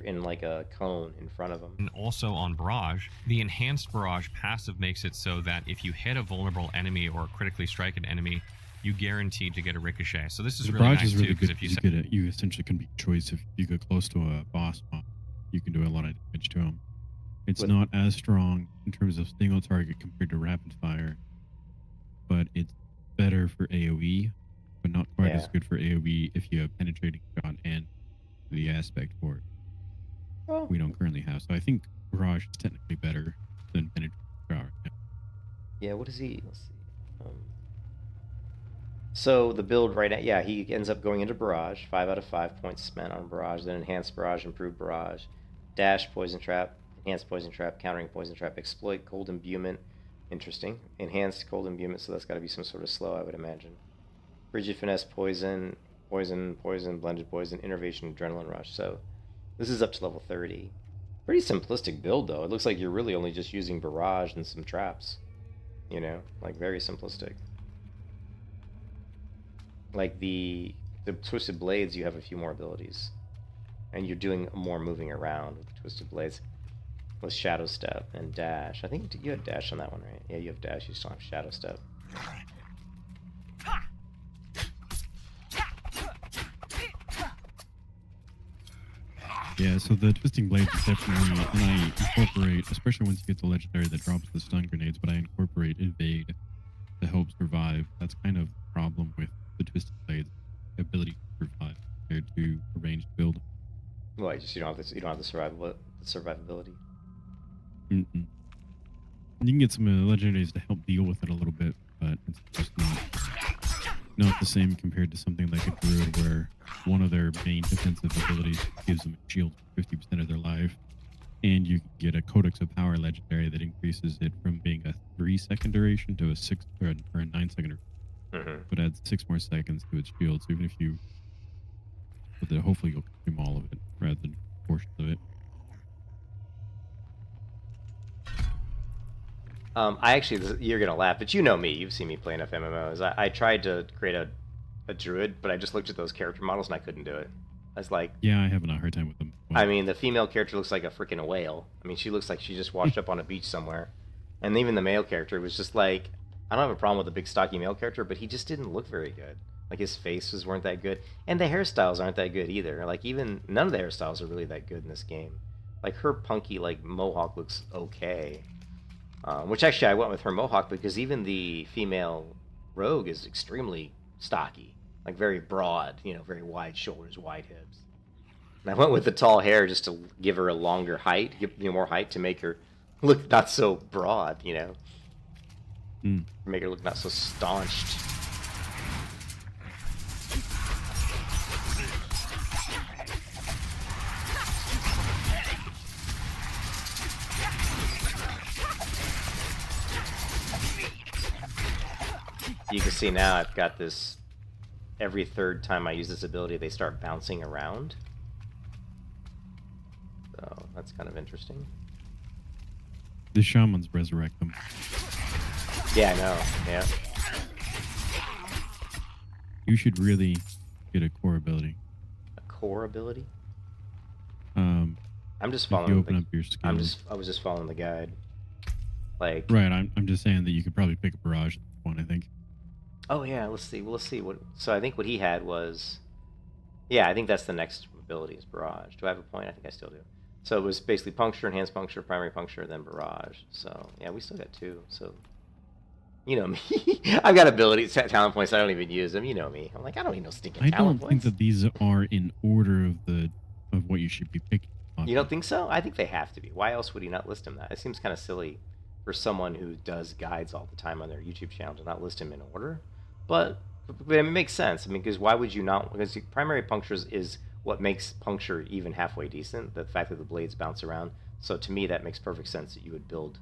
in like a cone in front of him. And also on barrage, the enhanced barrage passive makes it so that if you hit a vulnerable enemy or critically strike an enemy, you guaranteed to get a ricochet. So this is The really barrage nice is really too, because good. if you You essentially can be choice if you get close to a boss, you can do a lot of damage to him. It's not as strong in terms of single target compared to rapid fire, but it's better for AoE, but not quite as good for AoE if you have penetrating shot and the aspect for it. Well, We don't currently have, so I think barrage is technically better than penetrating shot. yeah, what is he? Let's see. So the build right now, yeah, he ends up going into barrage. 5 out of 5 points spent on barrage. Then enhanced barrage, improved barrage, dash, poison trap, enhanced poison trap, countering poison trap, exploit, cold imbuement. Interesting. Enhanced cold imbuement, so that's got to be some sort of slow, I would imagine. Frigid finesse, poison, blended poison, innervation, adrenaline rush. So this is up to level 30. Pretty simplistic build though. It looks like you're really only just using barrage and some traps. You know, like very simplistic. Like the twisted blades, you have a few more abilities, and you're doing more moving around with the twisted blades, with shadow step and dash. I think you had dash on that one, right? Yeah, you have dash. You still have shadow step. Yeah, so the twisting blades is definitely, and I incorporate, especially once you get the legendary that drops the stun grenades, but I incorporate invade to help survive. That's kind of the problem with the twisted blades ability to survive compared to a ranged build. Well, you don't have this. You don't have the survivability. Mm-mm. You can get some legendaries to help deal with it a little bit, but it's just not the same compared to something like a druid where one of their main defensive abilities gives them a shield for 50% of their life, and you can get a Codex of Power legendary that increases it from being a 3-second duration to a 6 or a 9-second, but adds 6 more seconds to its shield. So even if you, but then hopefully you'll consume all of it rather than portions of it. I actually, you're gonna laugh, but you know me. You've seen me play enough MMOs. I tried to create a druid, but I just looked at those character models and I couldn't do it. I was like, yeah, I have a hard time with them. Well, I mean, the female character looks like a freaking whale. I mean, she looks like she just washed up on a beach somewhere. And even the male character was just like, I don't have a problem with the big stocky male character, but he just didn't look very good. Like his faces weren't that good, and the hairstyles aren't that good either. Like even none of the hairstyles are really that good in this game. Like her punky like mohawk looks okay. Which actually I went with her mohawk because even the female rogue is extremely stocky, like very broad, you know, very wide shoulders, wide hips. And I went with the tall hair just to give her a longer height, give more height to make her look not so broad, you know, make her look not so staunched. You can see now I've got this, every third time I use this ability they start bouncing around. So that's kind of interesting. The shamans resurrect them. Yeah, I know, yeah. You should really get a core ability. A core ability? I'm just if following you open up your skills. I was just following the guide. Like Right, I'm just saying that you could probably pick a barrage one, I think. Oh yeah, let's see what. So I think what he had was, yeah, I think that's the next ability is barrage. Do I have a point? I think I still do. So it was basically puncture, enhanced puncture, primary puncture, then barrage. So yeah, we still got 2. So You know me. I've got abilities, talent points. I don't even use them. You know me. I'm like, I don't need no stinking I talent don't points. think that these are in order of what you should be picking. You don't think so? I think they have to be. Why else would he not list them that? It seems kind of silly for someone who does guides all the time on their YouTube channel to not list them in order. But it makes sense. I mean, because why would you not? Because primary punctures is what makes puncture even halfway decent. The fact that the blades bounce around. So to me, that makes perfect sense that you would build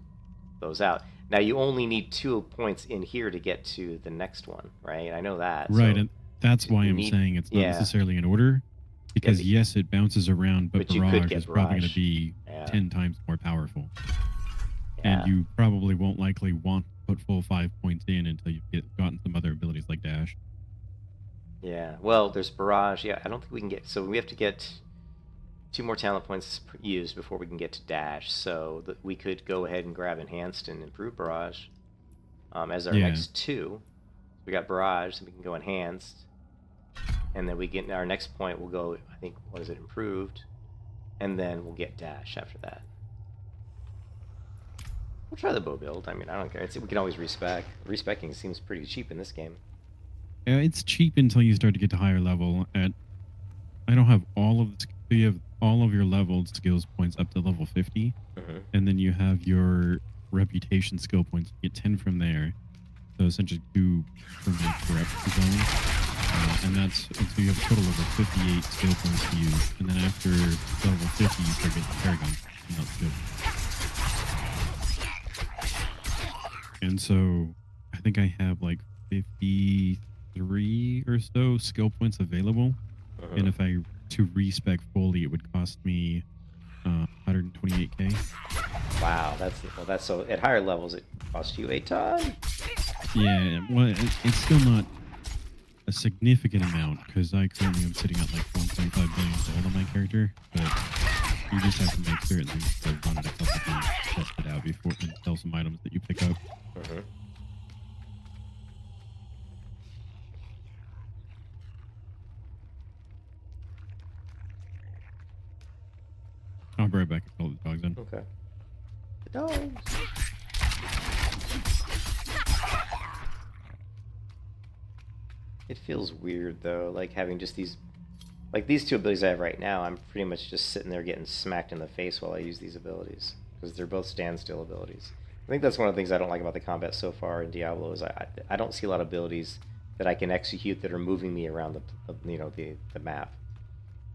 those out. Now you only need 2 points in here to get to the next one, right? I know that. Right, so and that's why I'm saying it's not necessarily in order. Because yes, it bounces around, but you could Barrage get is probably going Barrage. to be Yeah. 10 times more powerful. Yeah. And you probably won't likely want to put full 5 points in until you've gotten some other abilities like Dash. Yeah, well, there's Barrage. Yeah, I don't think we can get... So we have to get 2 more talent points used before we can get to Dash. So we could go ahead and grab Enhanced and improve Barrage as our next 2. We got Barrage, so we can go Enhanced. And then we get our next point, we'll go, I think, what is it, Improved? And then we'll get Dash after that. We'll try the bow build. I mean, I don't care. We can always respec. Respecking seems pretty cheap in this game. Yeah, it's cheap until you start to get to higher level. I don't have all of the... You have all of your leveled skills points up to level 50. And then you have your reputation skill points. You get 10 from there. So essentially 2 from each rep zone. And so you have a total of 58 skill points to use. And then after level 50, you start getting Paragon. And that's good. And so I think I have like 53 or so skill points available. And if I to respec fully, it would cost me 128k. Wow, that's so at higher levels it costs you a ton. Yeah, well, it's still not a significant amount because I currently am sitting at like 1.5 billion gold on my character, but you just have to make certain things to run it a couple times, test it out before and sell some items that you pick up. I'll be right back and call the dogs in. Okay. The dogs. It feels weird though, like having just these, like these 2 abilities I have right now. I'm pretty much just sitting there getting smacked in the face while I use these abilities because they're both standstill abilities. I think that's one of the things I don't like about the combat so far in Diablo is I don't see a lot of abilities that I can execute that are moving me around the map.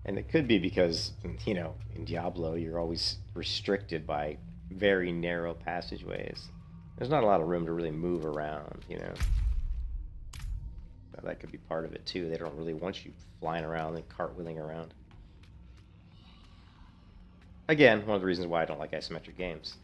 And it could be because, you know, in Diablo, you're always restricted by very narrow passageways. There's not a lot of room to really move around, you know. So that could be part of it, too. They don't really want you flying around and cartwheeling around. Again, one of the reasons why I don't like isometric games.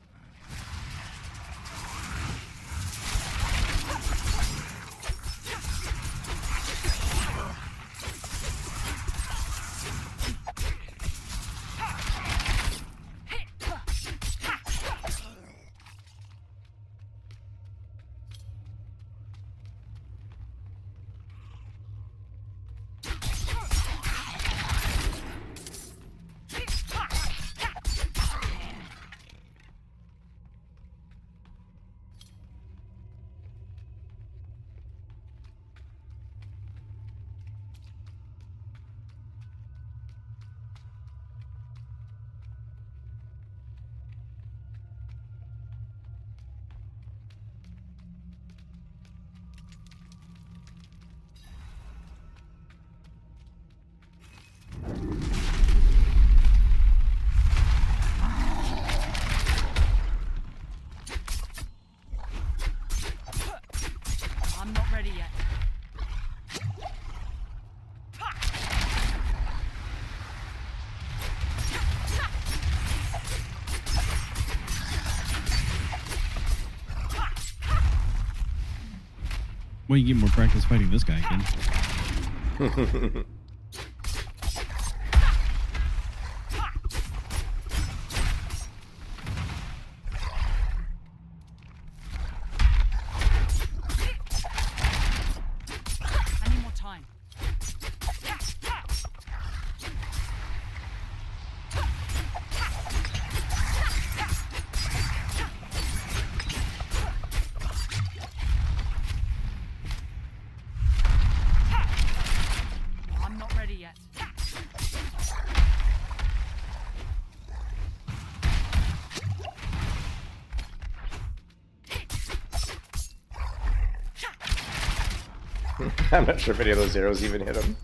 I'm not ready yet. Well, you get more practice fighting this guy again. I need more time. I'm not sure if any of those arrows even hit him.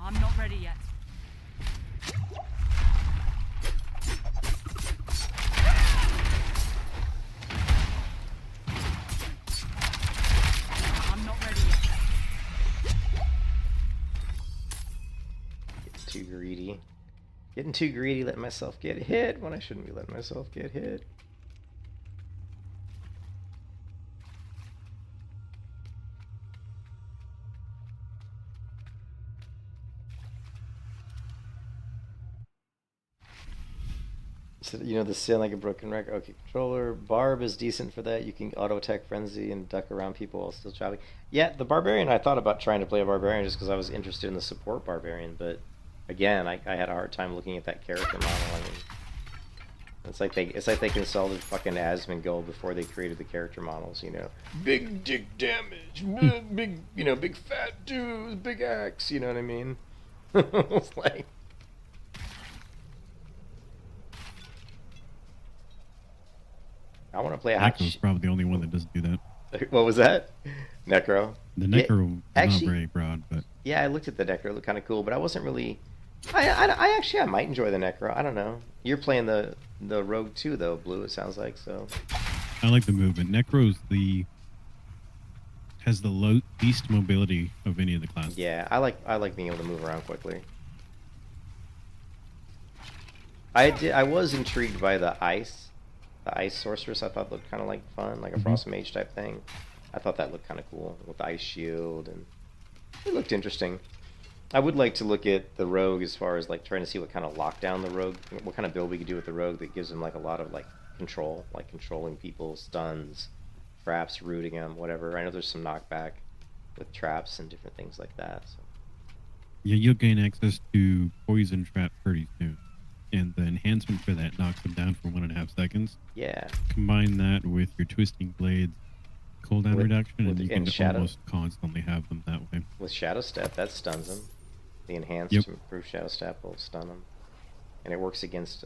I'm not ready yet. I'm not ready yet. Getting too greedy. Getting too greedy, letting myself get hit when I shouldn't be letting myself get hit. So, you know, the sin like a broken record. Okay, controller. Barb is decent for that. You can auto attack frenzy and duck around people while still chopping. Yeah, the barbarian, I thought about trying to play a barbarian just because I was interested in the support barbarian, but again, I had a hard time looking at that character model. I mean, it's like they consulted fucking Asmongold before they created the character models, you know. Big dick damage, big, you know, big fat dudes, big axe, you know what I mean? It's like, I want to play a hot Necro's probably the only one that doesn't do that. What was that? Necro. The Necro is actually- not very broad, but Yeah, I looked at the Necro. It looked kind of cool, but I wasn't really. I actually I might enjoy the Necro. I don't know. You're playing the Rogue too, though, Blue. It sounds like so. I like the movement. Necro's has the least mobility of any of the classes. Yeah, I like being able to move around quickly. I was intrigued by the ice sorceress. I thought looked kind of like fun, like a frost mage type thing. I thought that looked kind of cool with the ice shield, and it looked interesting. I would like to look at the rogue as far as like trying to see what kind of lockdown the rogue, what kind of build we could do with the rogue that gives him like a lot of like control, like controlling people, stuns, traps, rooting them, whatever. I know there's some knockback with traps and different things like that. So. Yeah, you'll gain access to poison trap pretty soon, and the enhancement for that knocks them down for 1.5 seconds. Yeah. Combine that with your twisting blades cooldown reduction, and you can almost constantly have them that way. With Shadow Step, that stuns them. The enhanced improved Shadow Step will stun them, and it works against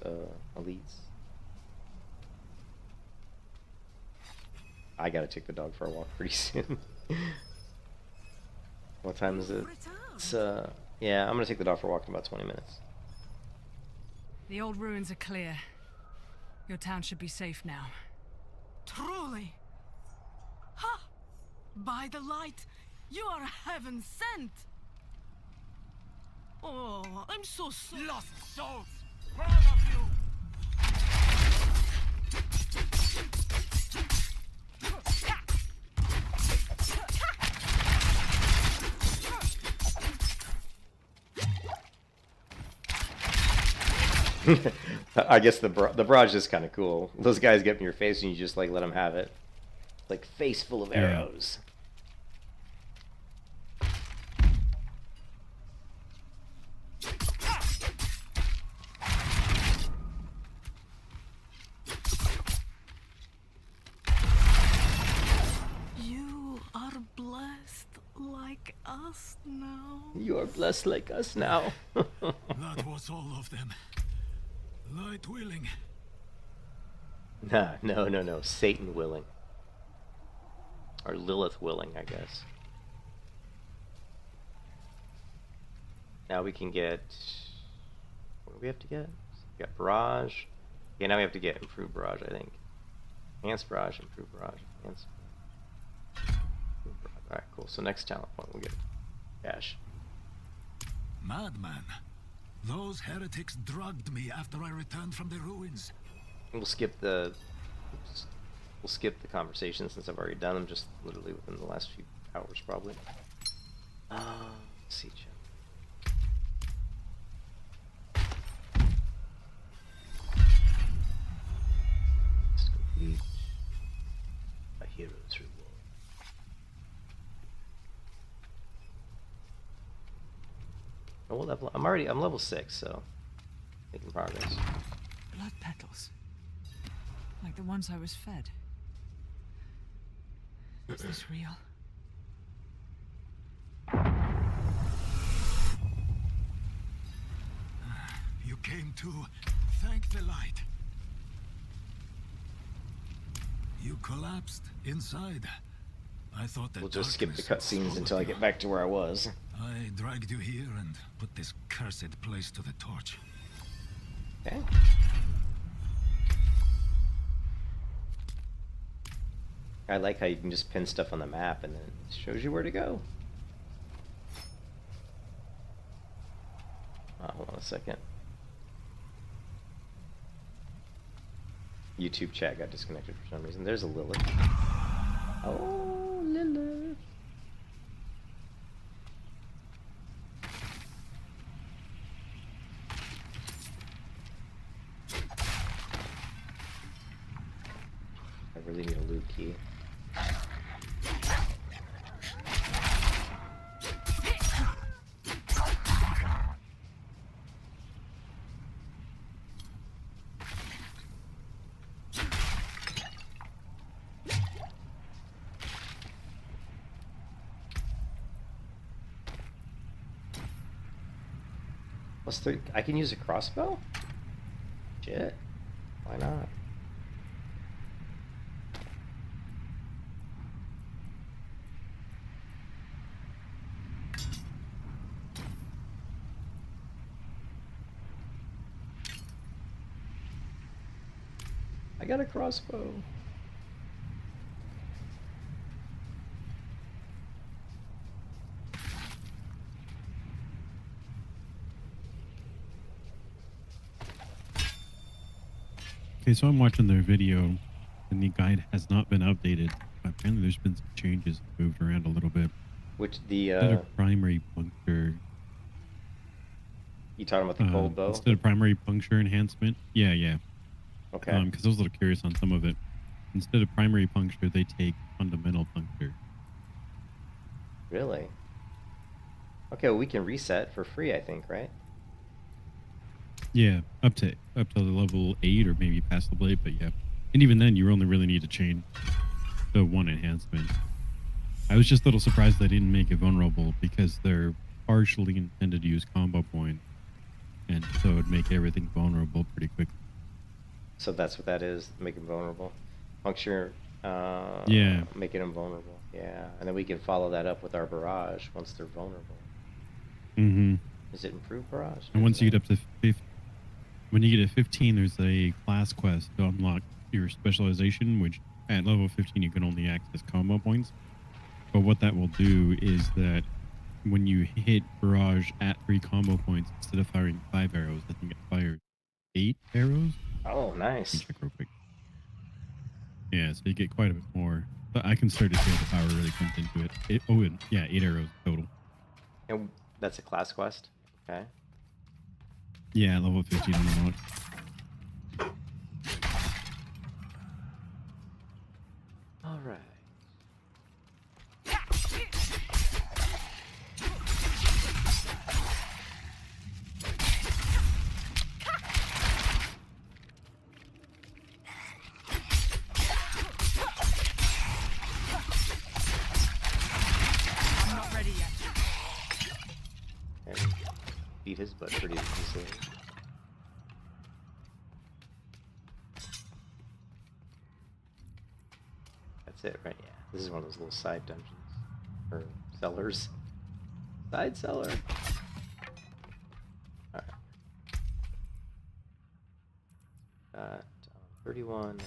elites. I gotta take the dog for a walk pretty soon. What time is it? It's yeah, I'm gonna take the dog for a walk in about 20 minutes. The old ruins are clear. Your town should be safe now. Truly. Ha! By the light, you are heaven sent. Oh, I'm so sorry. Lost souls! Proud of you! I guess the barrage is kind of cool. Those guys get in your face and you just like let them have it. Like face full of arrows. You are blessed like us now. You are blessed like us now. That was all of them. Light willing. Nah, no. Satan willing. Or Lilith willing, I guess. Now we can get. What do we have to get? We got barrage. Okay, now we have to get improved barrage, I think. Enhanced barrage, improved barrage, enhanced. Improved barrage. All right, cool. So next talent point, we'll get cash. Madman. Those heretics drugged me after I returned from the ruins. We'll skip the. Oops. We'll skip the conversation since I've already done them, just literally within the last few hours, probably. Let's see, chat. Let's complete a hero's reward. Oh, what level? I'm level 6, so making progress. Blood petals. Like the ones I was fed. Is this real? You came to thank the light. You collapsed inside. I thought that We'll just skip the darkness cutscenes swallowed until I you. get back to where I was. I dragged you here and put this cursed place to the torch. Okay. I like how you can just pin stuff on the map and then it shows you where to go. Hold on a second. YouTube chat got disconnected for some reason. There's a Lilith. Oh, Lilith. I really need a loot key. +3. I can use a crossbow? Shit. Why not? I got a crossbow. Okay, so I'm watching their video, and the guide has not been updated. Apparently, there's been some changes moved around a little bit. Which the Instead of primary puncture, you talking about the cold bow? instead of primary puncture enhancement, yeah. Okay. Because I was a little curious on some of it. Instead of primary puncture, they take fundamental puncture. Really? Okay, well, we can reset for free, I think, right? Yeah, up to the level 8 or maybe past level 8, but yeah. And even then, you only really need to chain the one enhancement. I was just a little surprised they didn't make it vulnerable because they're partially intended to use combo points, and so it'd make everything vulnerable pretty quickly. So that's what that is, make them vulnerable. Puncture, Yeah. making them vulnerable. Yeah, and then we can follow that up with our barrage once they're vulnerable. Mm-hmm. Is it improved barrage? And once you get up to 15, when you get to 15, there's a class quest to unlock your specialization, which at level 15 you can only access combo points. But what that will do is that when you hit barrage at 3 combo points, instead of firing 5 arrows, I think it fires 8 arrows. Oh, Let me nice. check real quick. Yeah, so you get quite a bit more. But I can start to see how the power really comes into it. Yeah, 8 arrows total. And that's a class quest? Okay. Yeah, level 15 on the mod. All right. I'm not ready yet. And beat his butt pretty easily. That's it, right? Yeah. This is one of those little side dungeons. Or cellars. Side cellar. 31. And...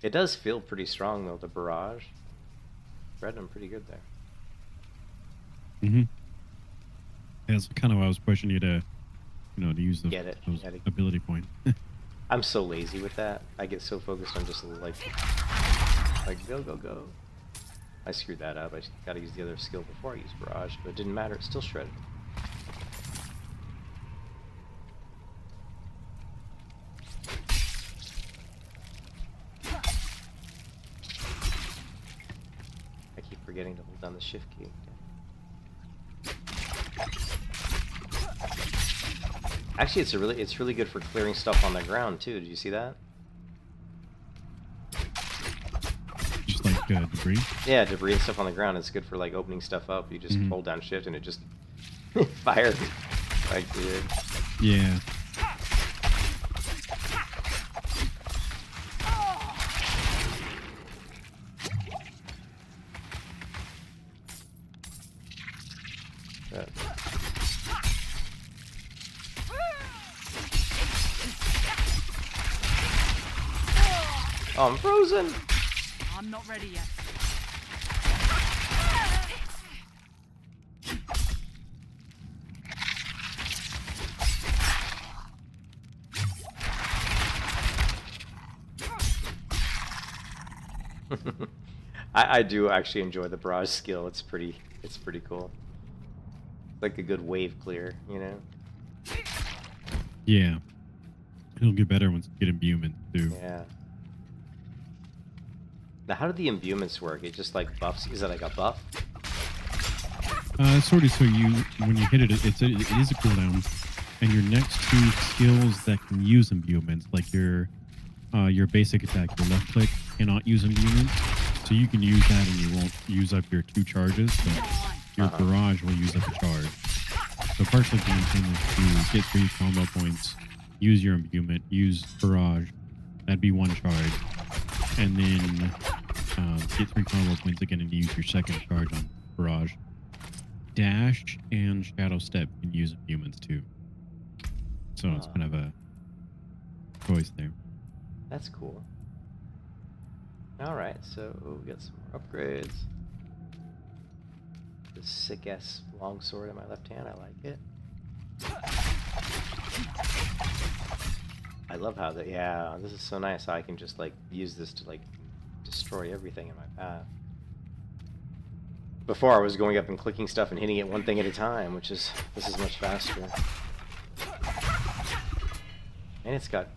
It does feel pretty strong though, the barrage. Read them pretty good there. Mm-hmm. That's kind of why I was pushing you to, to use those, Get it. those ability points. I'm so lazy with that. I get so focused on just like go, go, go. I screwed that up. I gotta use the other skill before I use barrage, but it didn't matter. It still shredded. I keep forgetting to hold down the shift key. Actually, it's really good for clearing stuff on the ground too. Did you see that? Just like debris. Yeah, debris and stuff on the ground. It's good for like opening stuff up. You just hold down shift and it just fires like weird. Yeah. Oh, I'm frozen. I'm not ready yet. I do actually enjoy the barrage skill. It's pretty cool. Like a good wave clear, you know? Yeah. It'll get better once you get imbuement too. Yeah. Now, how do the imbuements work? It just like buffs? Is it like a buff? Sort of. So when you hit it, it is a cooldown, and your next two skills that can use imbuements, like your basic attack, your left click cannot use imbuements, so you can use that and you won't use up your 2 charges. But your barrage will use up a charge. So partially the intent is to get 3 combo points, use your imbuement, use barrage. That'd be 1 charge, and then get 3 combo points again and use your second charge on barrage. Dash and shadow step can use imbuements too. So it's kind of a choice there. That's cool. Alright, so we got some more upgrades. This sick ass longsword in my left hand, I like it. I love how that, yeah, this is so nice how I can just like use this to like destroy everything in my path. Before I was going up and clicking stuff and hitting it one thing at a time, this is much faster. And it's got,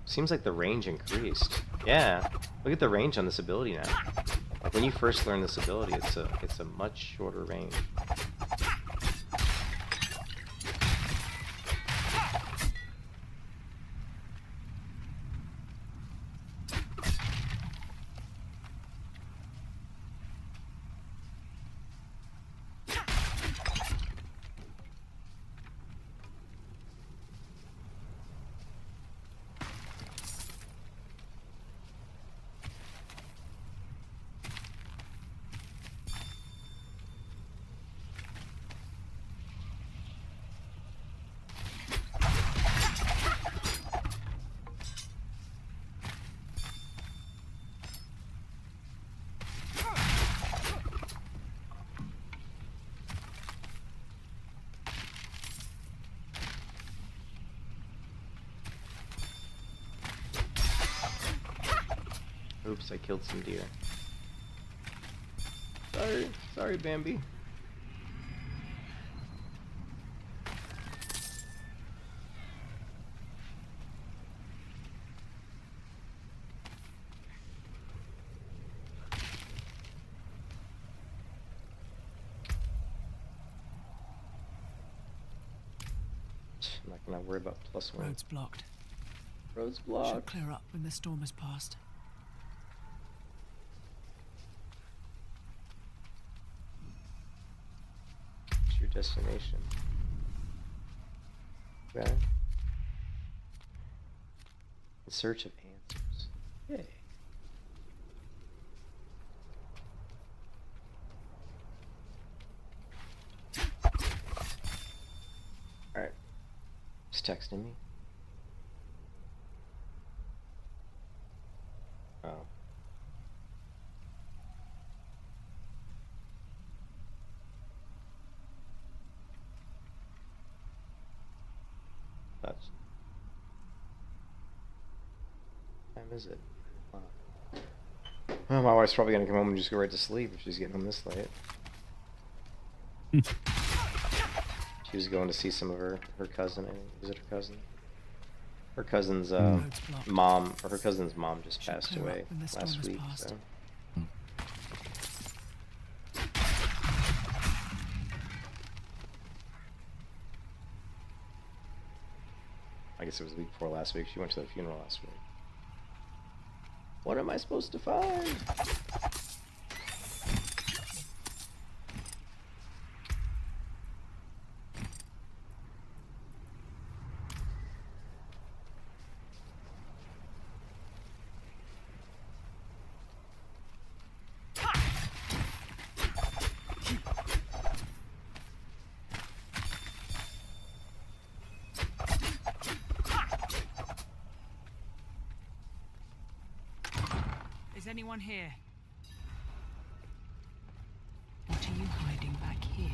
seems like the range increased. Yeah, look at the range on this ability now. Like when you first learn this ability, it's a much shorter range. Oops, I killed some deer. Sorry, Bambi. I'm not gonna worry about +1. Road's blocked. Road's Should blocked. clear up when the storm has passed. What's your destination? Okay. In search of answers. Yay. Alright. Just texting me. Oh. That's. What time is it? Oh, my wife's probably gonna come home and just go right to sleep if she's getting home this late. She was going to see some of her cousin, I think. Is it her cousin? Her cousin's mom, or her cousin's mom just passed away last week, so. I guess it was the week before last week. She went to the funeral last week. What am I supposed to find? Is anyone here? What are you hiding back here?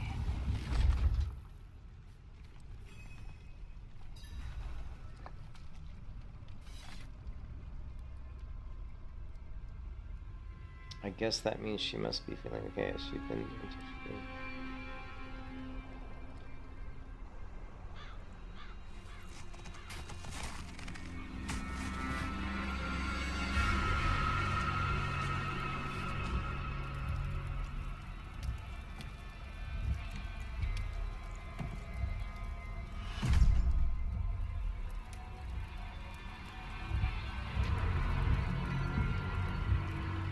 I guess that means she must be feeling okay as she's been intentionally.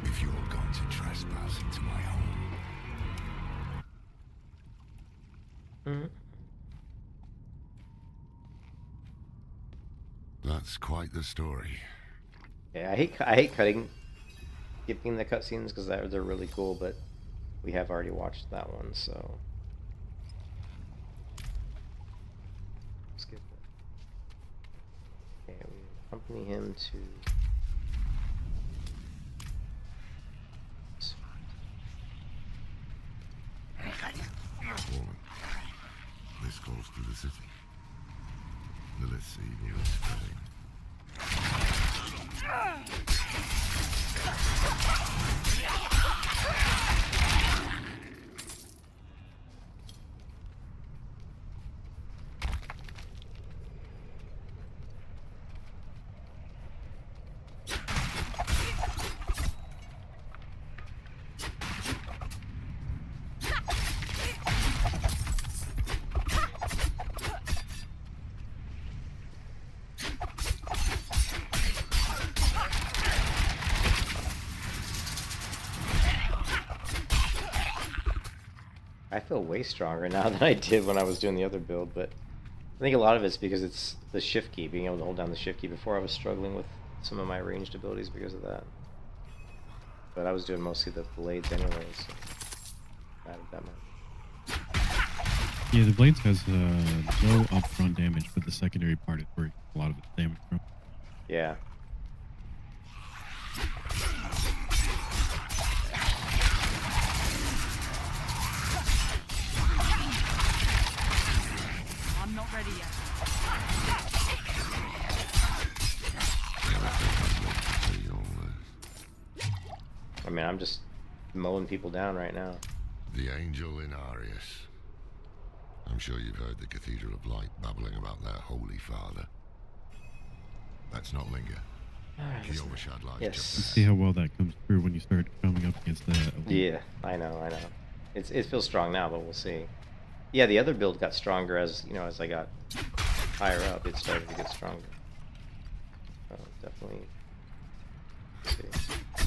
If you're going to trespass into my home, that's quite the story. Yeah, I hate skipping the cutscenes because they're really cool, but we have already watched that one, so skip it. Okay, we accompany him to. Woman, this goes through the city. Lilith's sea is spreading. I feel way stronger now than I did when I was doing the other build, but I think a lot of it's because it's the shift key, being able to hold down the shift key. Before I was struggling with some of my ranged abilities because of that. But I was doing mostly the blades anyways, so not that much. Yeah, the blades has low upfront damage, but the secondary part is where a lot of its damage from. Yeah. I'm not ready yet. I mean, I'm just mowing people down right now. The angel in Arius. I'm sure you've heard the Cathedral of Light babbling about their Holy Father. Let's not linger. He overshadowed life. Yes. See how well that comes through when you start coming up against the. Yeah, I know. It feels strong now, but we'll see. Yeah, the other build got stronger as I got higher up, it started to get stronger. Oh, definitely. Let's see.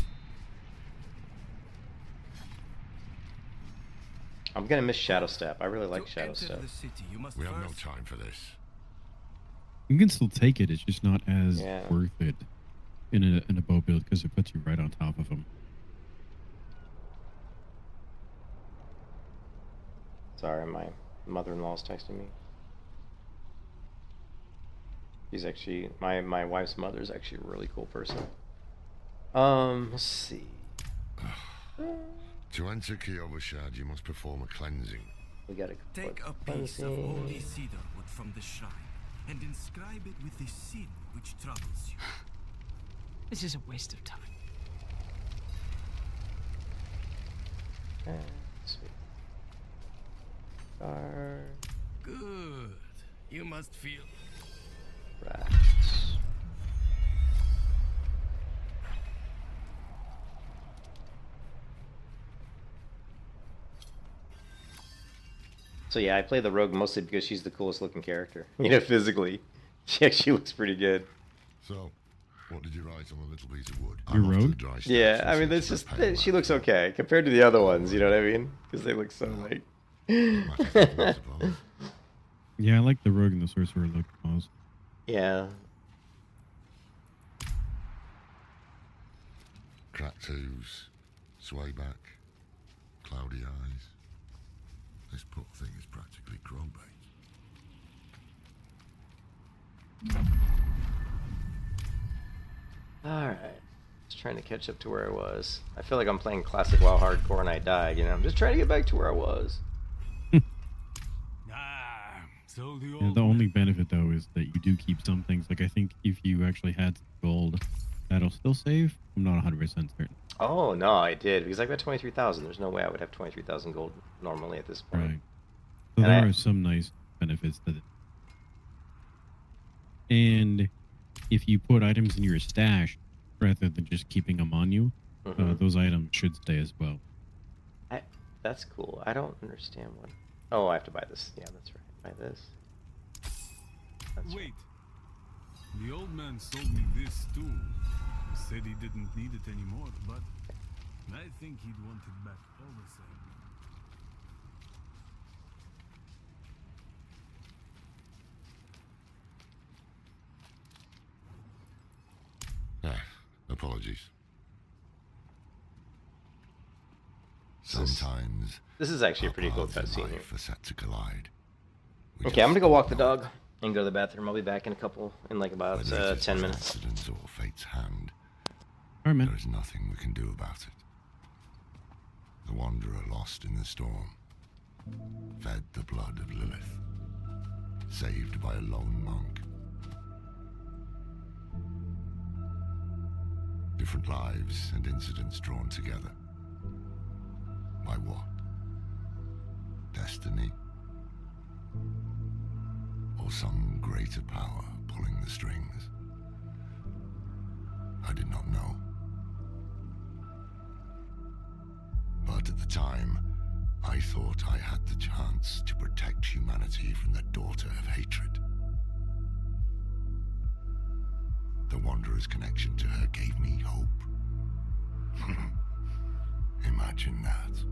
I'm gonna miss Shadow Step. I really like Shadow Step. We have no time for this. You can still take it. It's just not as Yeah. worth it in a bow build because it puts you right on top of them. Sorry, my mother-in-law's texting me. She's actually my wife's mother is actually a really cool person. Let's see. To enter Kyovashad, you must perform a cleansing. We gotta Take a piece of holy cedar wood from the shrine and inscribe it with the sin which troubles you. This is a waste of time. Sweet. Guard. Good. You must feel. Right. So yeah, I play the rogue mostly because she's the coolest looking character. You know, physically, she actually looks pretty good. So, what did you write on a little piece of wood? Your I'm off to rogue? the dry Yeah, steps I mean, and that's search just for pale she looks matter. okay compared to the other ones. You know what I mean? Because they look so like. Matters little, I suppose. Yeah, I like the rogue and the sorcerer look most. Yeah. Cracked hooves, sway back, cloudy eyes. This poor thing is practically crowbait. All right. Just trying to catch up to where I was. I feel like I'm playing classic WoW hardcore and I died. You know, I'm just trying to get back to where I was. So the Yeah, old the only benefit though is that you do keep some things. Like I think if you actually had gold, that'll still save. I'm not 100% certain. Oh no, I did because I've got 23,000. There's no way I would have 23,000 gold normally at this point. Right. So And there I- are some nice benefits to it. And if you put items in your stash rather than just keeping them on you, Mhm. those items should stay as well. That's cool. I don't understand what. Oh, I have to buy this. Yeah, that's right. Buy this. That's right. Wait. The old man sold me this too. Said he didn't need it anymore, but I think he'd want it back all the same. Ah, apologies. Sometimes This is actually a our pretty cool paths in cutscene here. life are set to collide. We Okay, I'm just gonna go walk the don't dog and go to the bathroom. I'll be back in like about whether it is 10 minutes. accident or fate's hand. All right, man. There is nothing we can do about it. The wanderer lost in the storm, fed the blood of Lilith, saved by a lone monk. Different lives and incidents drawn together. By what? Destiny? Or some greater power pulling the strings? I did not know. But at the time, I thought I had the chance to protect humanity from the daughter of hatred. The Wanderer's connection to her gave me hope. Imagine that.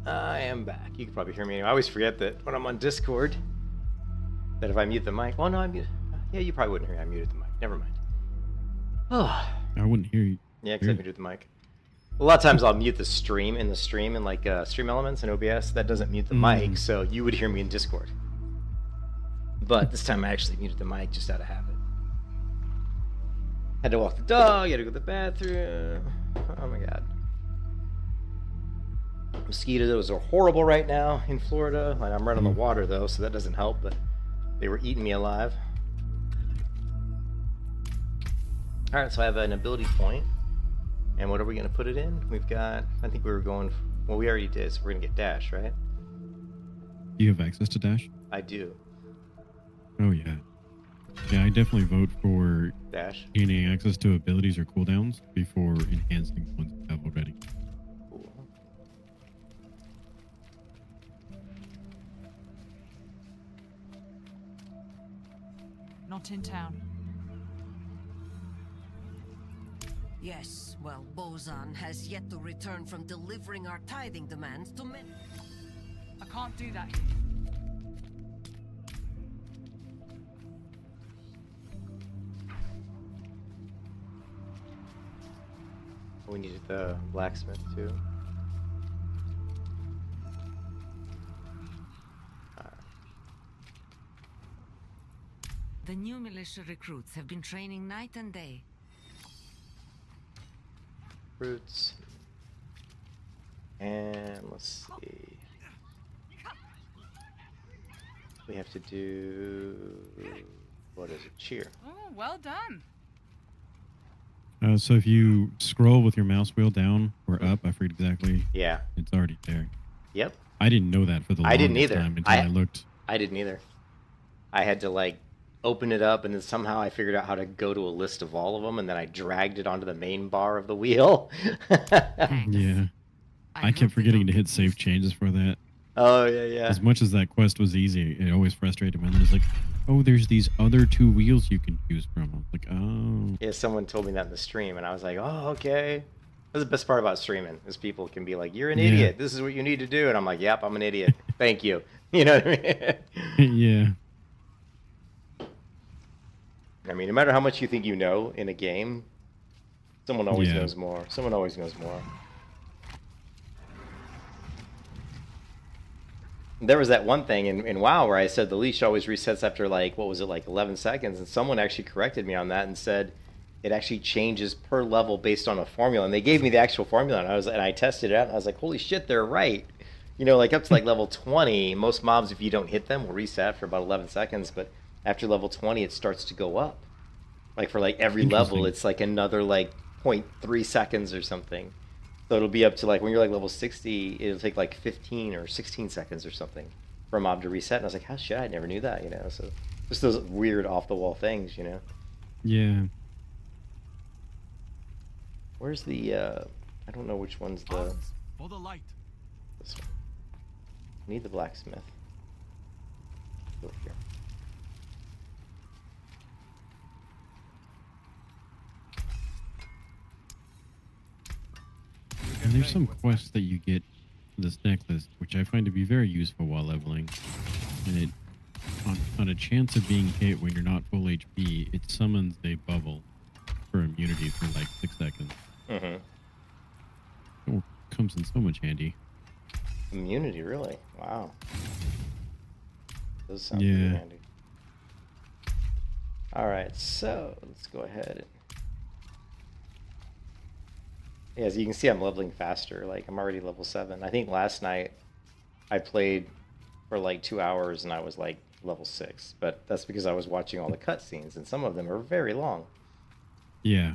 I am back. You can probably hear me. I always forget that when I'm on Discord, that if I mute the mic, well, no, I mute. Yeah, you probably wouldn't hear me. I muted the mic. Never mind. Oh. I wouldn't hear you. Yeah, because I muted the mic. A lot of times I'll mute the stream in like Stream Elements and OBS. That doesn't mute the mic, so you would hear me in Discord. But this time I actually muted the mic just out of habit. Had to walk the dog, had to go to the bathroom. Oh my god. Mosquitoes are horrible right now in Florida. Like, I'm right on the water though, so that doesn't help, but they were eating me alive. Alright, so I have an ability point. And what are we going to put it in? We've got, I think we were going, well, we already did, so we're going to get dash, right? Do you have access to dash? I do. Oh, yeah. Yeah, I definitely vote for Dash. gaining access to abilities or cooldowns before enhancing ones you have already. Cool. Not in town. Yes, well, Bozan has yet to return from delivering our tithing demands to men. I can't do that. We needed the blacksmith too. The new militia recruits have been training night and day. Fruits. And let's see. We have to do, what is it? Cheer. Oh, well done. So if you scroll with your mouse wheel down or up, I forget exactly. Yeah. It's already there. Yep. I didn't know that for the I didn't longest either. time until I looked. I didn't either. I had to like open it up, and then somehow I figured out how to go to a list of all of them, and then I dragged it onto the main bar of the wheel. Yeah. I kept forgetting to hit save changes for that. Oh, yeah, yeah. As much as that quest was easy, it always frustrated me. And then it's like, oh, there's these other 2 wheels you can choose from. I was like, oh. Yeah, someone told me that in the stream, and I was like, oh, okay. That's the best part about streaming, is people can be like, you're an idiot. This is what you need to do. And I'm like, yep, I'm an idiot. Thank you. You know what I mean? Yeah. I mean, no matter how much you think you know in a game, someone always knows more. Someone always knows more. There was that one thing in WoW where I said the leash always resets after like, what was it, like 11 seconds? And someone actually corrected me on that and said it actually changes per level based on a formula. And they gave me the actual formula, and I tested it out, and I was like, holy shit, they're right. You know, like up to like level 20, most mobs, if you don't hit them, will reset for about 11 seconds. But after level 20, it starts to go up. Like for like every level, it's like another like 0.3 seconds or something. So it'll be up to like, when you're like level 60, it'll take like 15 or 16 seconds or something for a mob to reset. And I was like, how shit, I never knew that, you know? So just those weird off the wall things, you know? Yeah. Where's the, I don't know which one's the... For the light. This one. I need the blacksmith. Go here. And there's some quests that you get for this necklace, which I find to be very useful while leveling. And it, on a chance of being hit when you're not full HP, it summons a bubble for immunity for like 6 seconds. Mm-hmm. It comes in so much handy. Immunity, really? Wow. Does sound Yeah. pretty handy. Alright, so let's go ahead. Yeah, as you can see, I'm leveling faster. Like, I'm already level 7. I think last night I played for like 2 hours and I was like level 6. But that's because I was watching all the cutscenes, and some of them are very long. Yeah.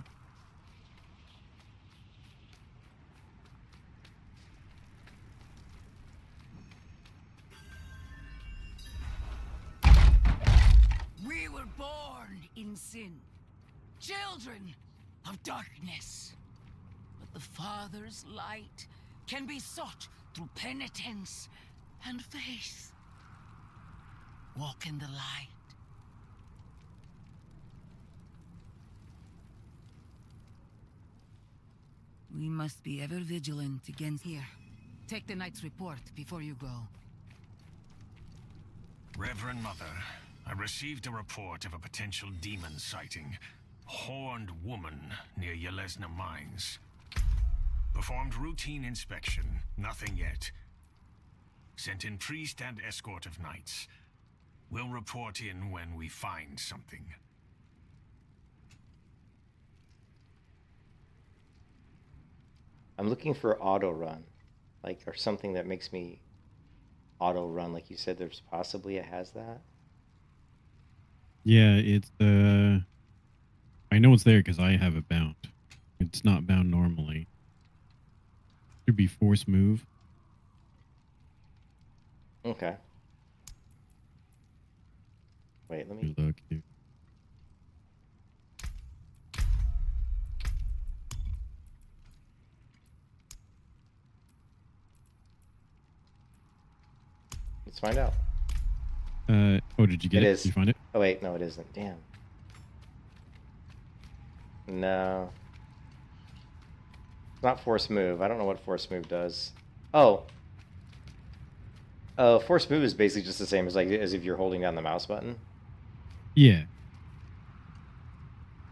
We were born in sin, children of darkness. But the Father's light can be sought through penitence and faith. Walk in the light. We must be ever vigilant against here. Take the knight's report before you go. Reverend Mother, I received a report of a potential demon sighting. Horned woman near Yelesna Mines. Performed routine inspection. Nothing yet. Sent in priest and escort of knights. We'll report in when we find something. I'm looking for auto run, like, or something that makes me auto run. Like you said, there's possibly it has that. Yeah, it's I know it's there because I have it bound. It's not bound normally. Should be force move. Okay. Wait, let me Look here. let's find out. Oh, did you get It it? is. Did you find it? Oh wait, no, it isn't. Damn. No. It's not force move. I don't know what force move does. Oh. Force move is basically just the same as as if you're holding down the mouse button. Yeah.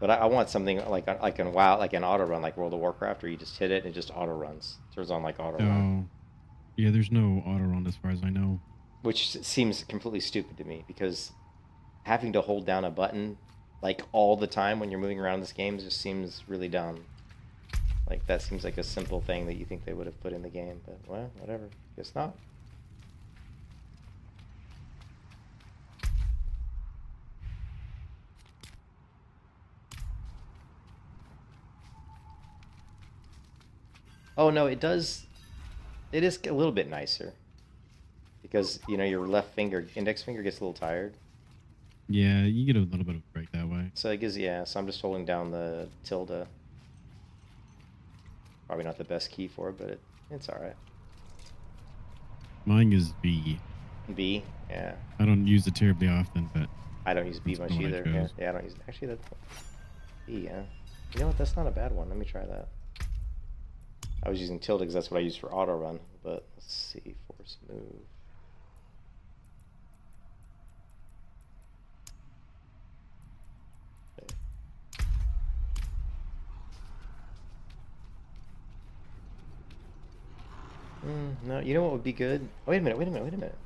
But I want something like in WoW, like an auto run, like World of Warcraft, where you just hit it and it just auto runs. Turns on like auto run. Oh. Yeah, there's no auto run as far as I know. Which seems completely stupid to me because having to hold down a button like all the time when you're moving around this game just seems really dumb. Like that seems like a simple thing that you think they would have put in the game, but well, whatever. Guess not. Oh no, it does. It is a little bit nicer because you know your left finger, index finger, gets a little tired. Yeah, you get a little bit of a break that way. So it gives, yeah. So I'm just holding down the tilde. Probably not the best key for it, but it's all right. Mine is B. B, yeah. I don't use it terribly often, but I don't use B that's much what I either. Yeah, chose. yeah, I don't use. Actually, that's B. Yeah. You know what? That's not a bad one. Let me try that. I was using tilde because that's what I use for auto run. But let's see, force move. Okay. No, you know what would be good? Wait a minute, wait a minute, wait a minute.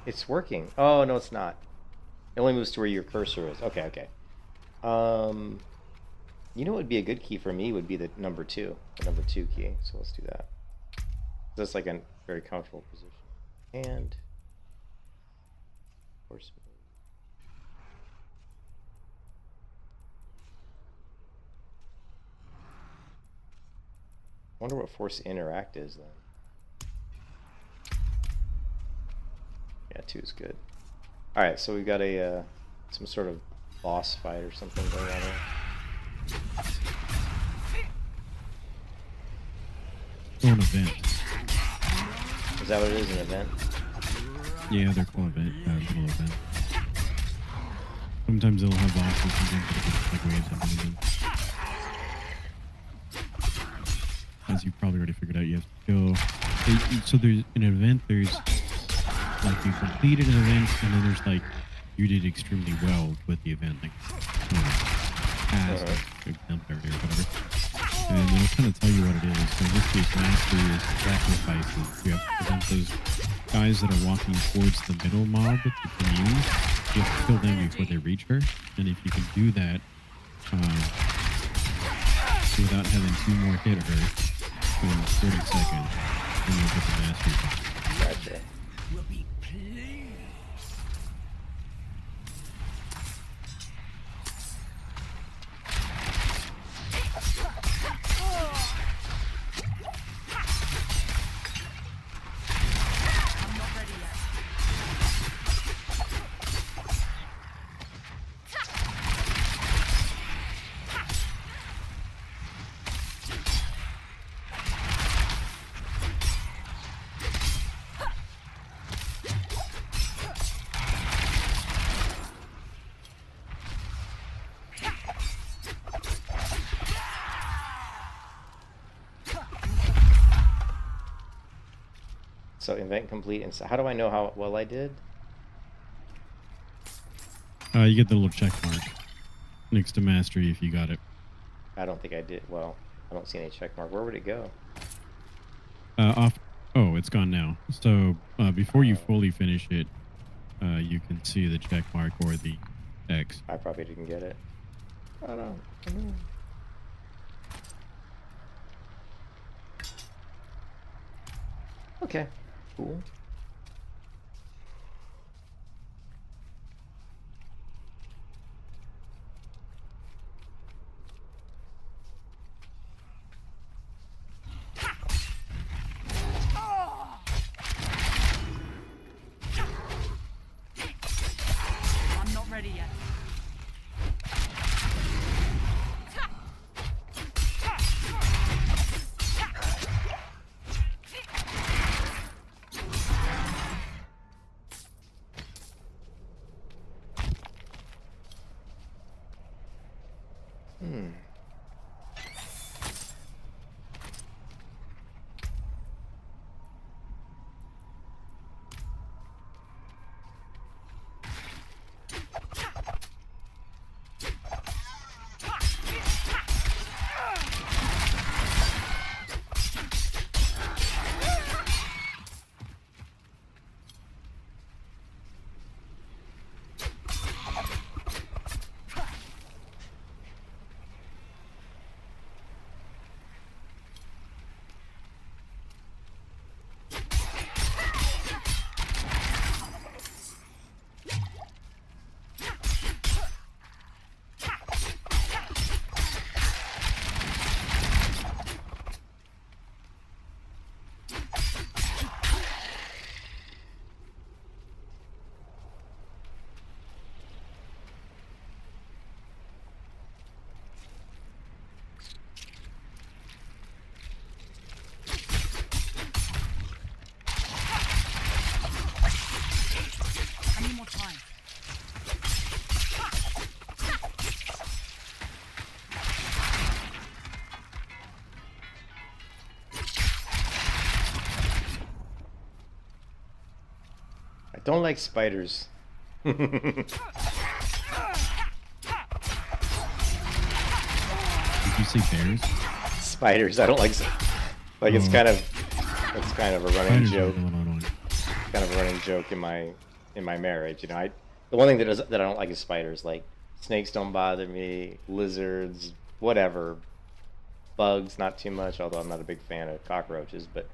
It's working. Oh, no, it's not. It only moves to where your cursor is. Okay, okay. You know what would be a good key for me would be the number 2. The number 2 key. So let's do that. That's like a very comfortable position. And force move. I wonder what force interact is then. Yeah, 2 is good. Alright, so we've got a some sort of boss fight or something going on here. Oh, an event. Is that what it is, an event? Yeah, they're called event. Little event. Sometimes they'll have bosses, sometimes like waves of enemies. As you've probably already figured out, you have to go. So there's an event. There's like you completed an event, and then there's like you did extremely well with the event, like you know, passed, exemplary or whatever. And it'll kind of tell you what it is. So in this case, mastery is sacrifices. You have to prevent those guys that are walking towards the middle mob that you can use. You have to kill them before they reach her. And if you can do that without having 2 more hit her in 40 seconds, then you'll get the mastery. Gotcha. So event complete. And so how do I know how well I did? You get the little check mark next to mastery if you got it. I don't think I did. Well, I don't see any check mark. Where would it go? Off. Oh, it's gone now. So before you fully finish it, you can see the check mark or the X. I probably didn't get it. I don't know. Okay, cool. I'm not ready yet. I need more time. I don't like spiders. Did you say bears? Spiders. I don't like. Like it's kind of a running Spiders are joke. the one I don't. Kind of a running joke in my marriage. You know, the one thing that I don't like is spiders. Like snakes don't bother me. Lizards, whatever. Bugs, not too much. Although I'm not a big fan of cockroaches, but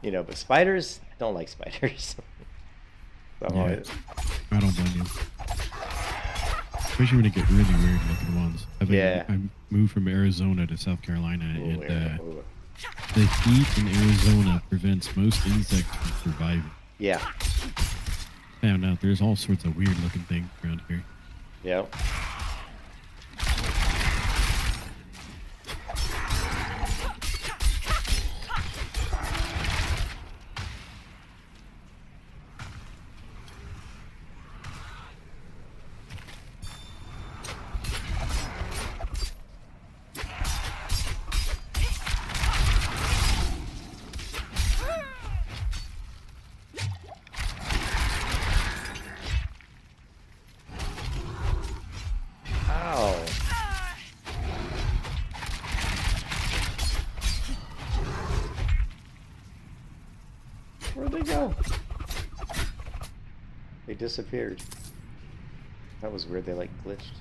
you know, but spiders, I don't like spiders. So I'm Yeah. always- I don't blame you. Especially when they get really weird looking ones. Yeah. I moved from Arizona to South Carolina, and Ooh. the heat in Arizona prevents most insects from surviving. Yeah. Found out there's all sorts of weird looking things around here. Yep. Ow. Where'd they go? They disappeared. That was weird. They like glitched.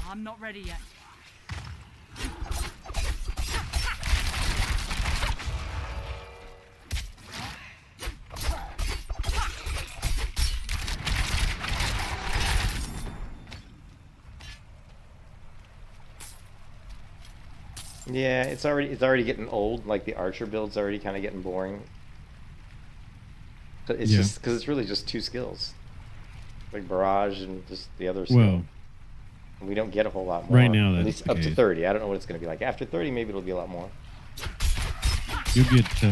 I'm not ready yet. Yeah, it's already getting old. Like the archer build's already kind of getting boring. But it's just because it's really just 2 skills, like barrage and just the other skill. Well, and we don't get a whole lot more. Right now, at that's least the up to case. 30. I don't know what it's going to be like after 30. Maybe it'll be a lot more. You get the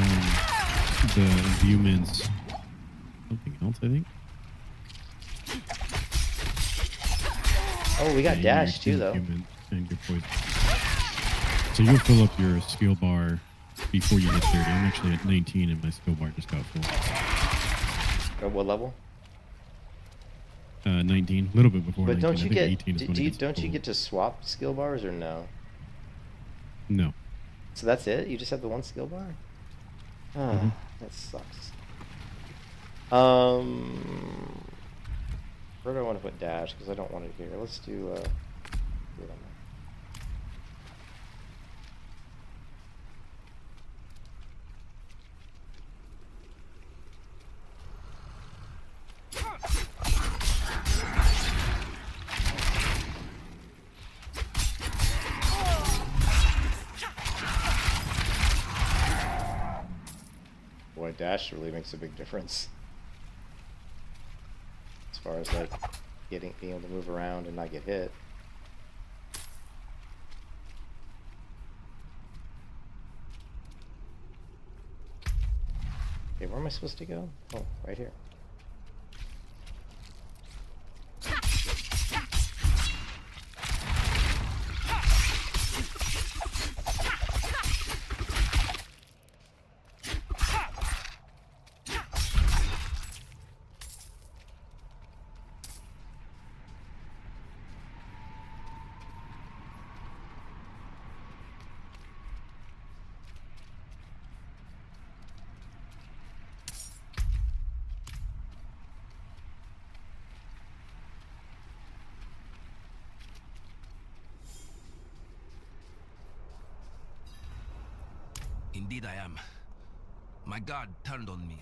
viewments. Something else, I think. Oh, we got Yeah, dash too, though. And your poison. So you'll fill up your skill bar before you hit 30. I'm actually at 19 and my skill bar just got full. At what level? 19, a little bit before. But 19. don't I you think get 18 is when it gets don't you full. get to swap skill bars or no? No. So that's it? You just have the 1 skill bar? Ah, that sucks. Where do I want to put dash? Because I don't want it here. Let's do it on there. Boy, dash really makes a big difference. As far as like being able to move around and not get hit. Okay, where am I supposed to go? Oh, right here. Indeed I am. My god turned on me.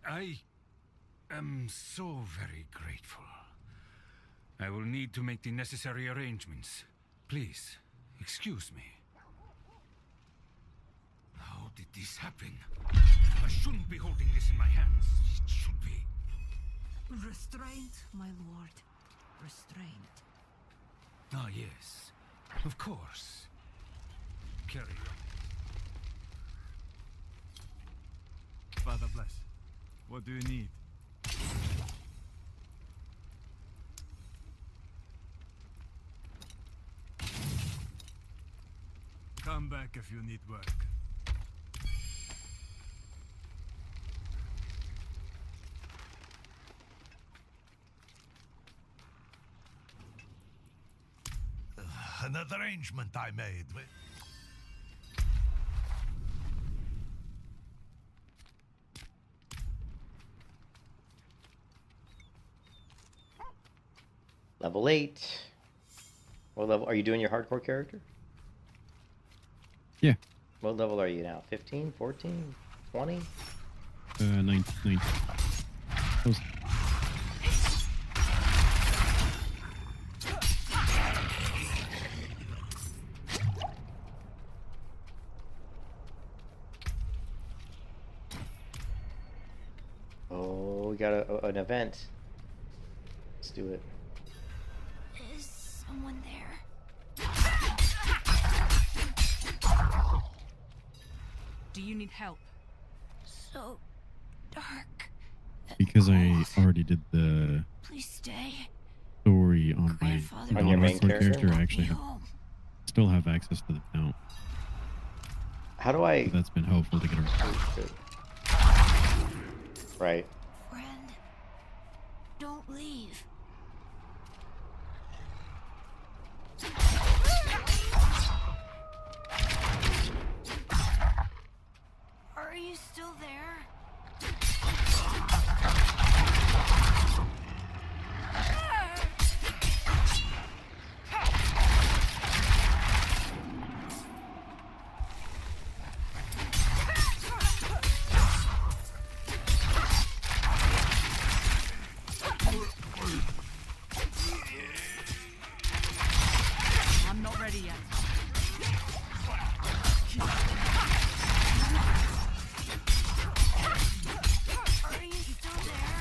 I am so very grateful. I will need to make the necessary arrangements. Please, excuse me. How did this happen? I shouldn't be holding this in my hands. It should be. Restraint, my lord. Restraint. Ah, yes. Of course. Carry on. Father bless. What do you need? Come back if you need work. An arrangement I made with... Level 8. What level are you doing your hardcore character? Yeah. What level are you now? 15, 14, 20? 19. Close. got an event. Let's do it. Is someone there? Do you need help? So dark. Because I already did the Please stay. story on my On your main character, I actually still have access to the mount. How do I? So that's been helpful to get around. Right. Friend, don't leave. Are you still there? I'm not ready yet. Are you still there?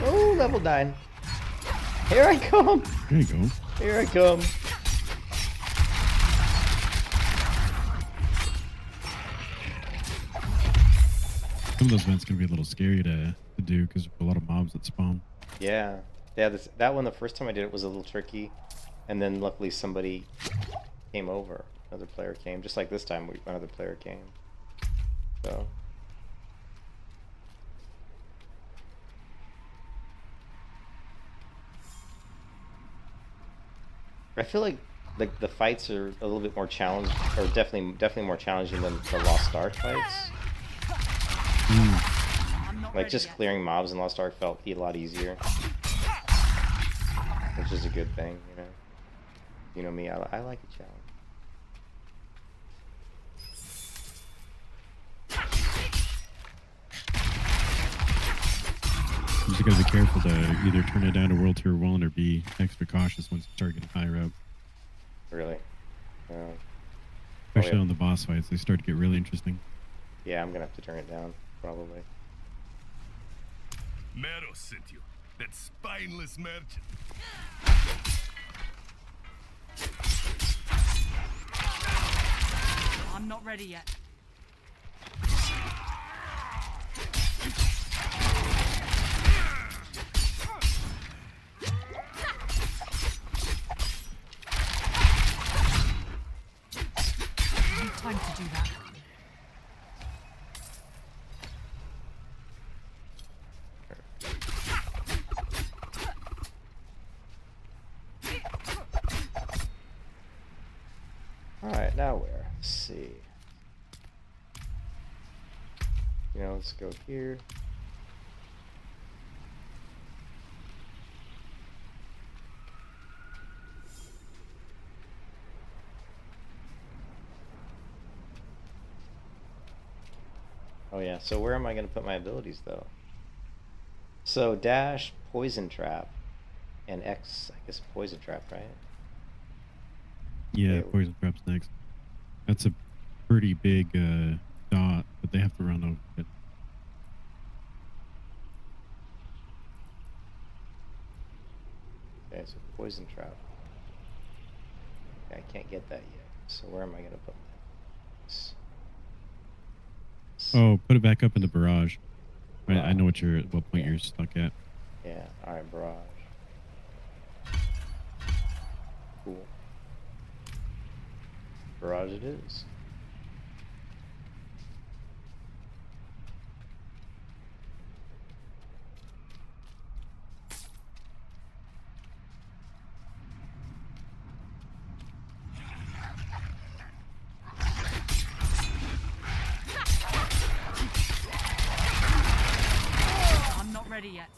Oh, level 9. Here I come. There you go. Here I come. Some of those events can be a little scary to do because there's a lot of mobs that spawn. Yeah. Yeah, that one, the first time I did it was a little tricky. And then luckily somebody came over. Another player came. Just like this time, another player came. So. I feel like the fights are a little bit more challenging, or definitely more challenging than the Lost Ark fights. Like just clearing mobs in Lost Ark felt a lot easier, which is a good thing, you know. You know me, I like a challenge. You just gotta be careful to either turn it down to World Tier 1 or be extra cautious once you start getting higher up. Really? Especially on the boss fights, they start to get really interesting. Yeah, I'm gonna have to turn it down, probably. Mero sent you. That spineless merchant. I'm not ready yet. Time to do that. Alright, now where? Let's see. You know, let's go here. Oh yeah, so where am I going to put my abilities though? So dash, poison trap, and X, I guess poison trap, right? Yeah, Okay. poison trap's next. That's a pretty big dot, but they have to run over it. Okay, so poison trap. Okay, I can't get that yet. So where am I going to put this? Oh, put it back up in the barrage. I know what point you're stuck at. Yeah. All right, barrage. Cool. Barrage it is. I'm not ready yet.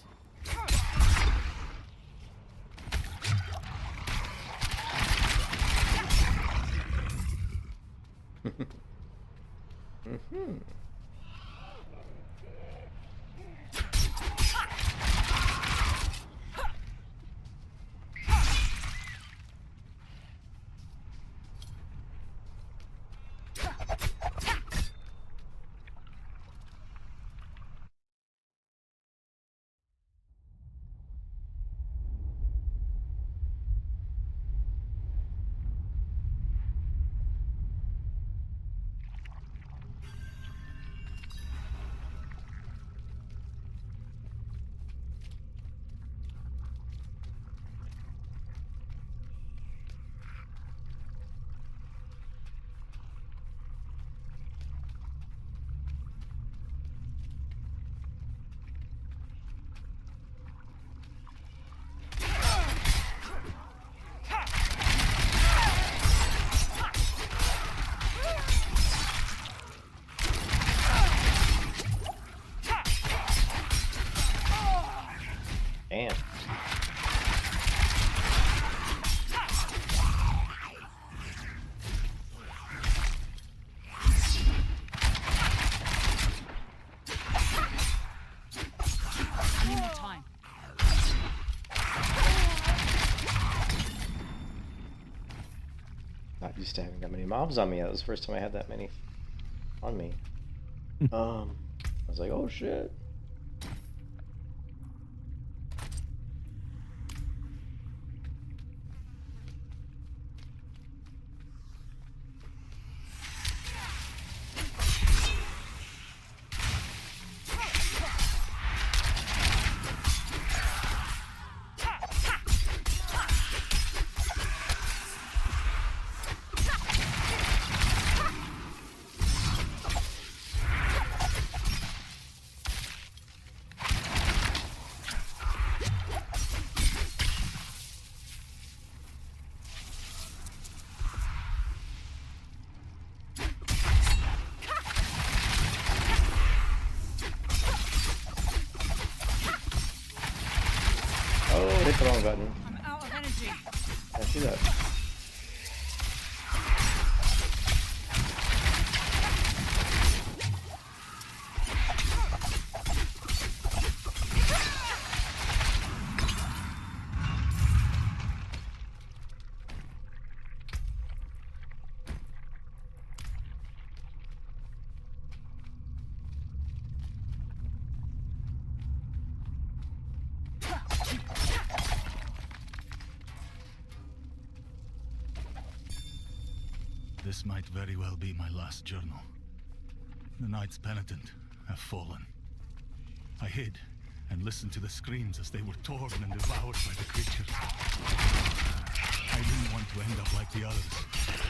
Damn. I need more time. Not used to having that many mobs on me. That was the first time I had that many on me. I was like, oh shit. Oh, hit the wrong button. I'm out of energy. I see that. This might very well be my last journal. The Knights Penitent have fallen. I hid and listened to the screams as they were torn and devoured by the creatures. I didn't want to end up like the others.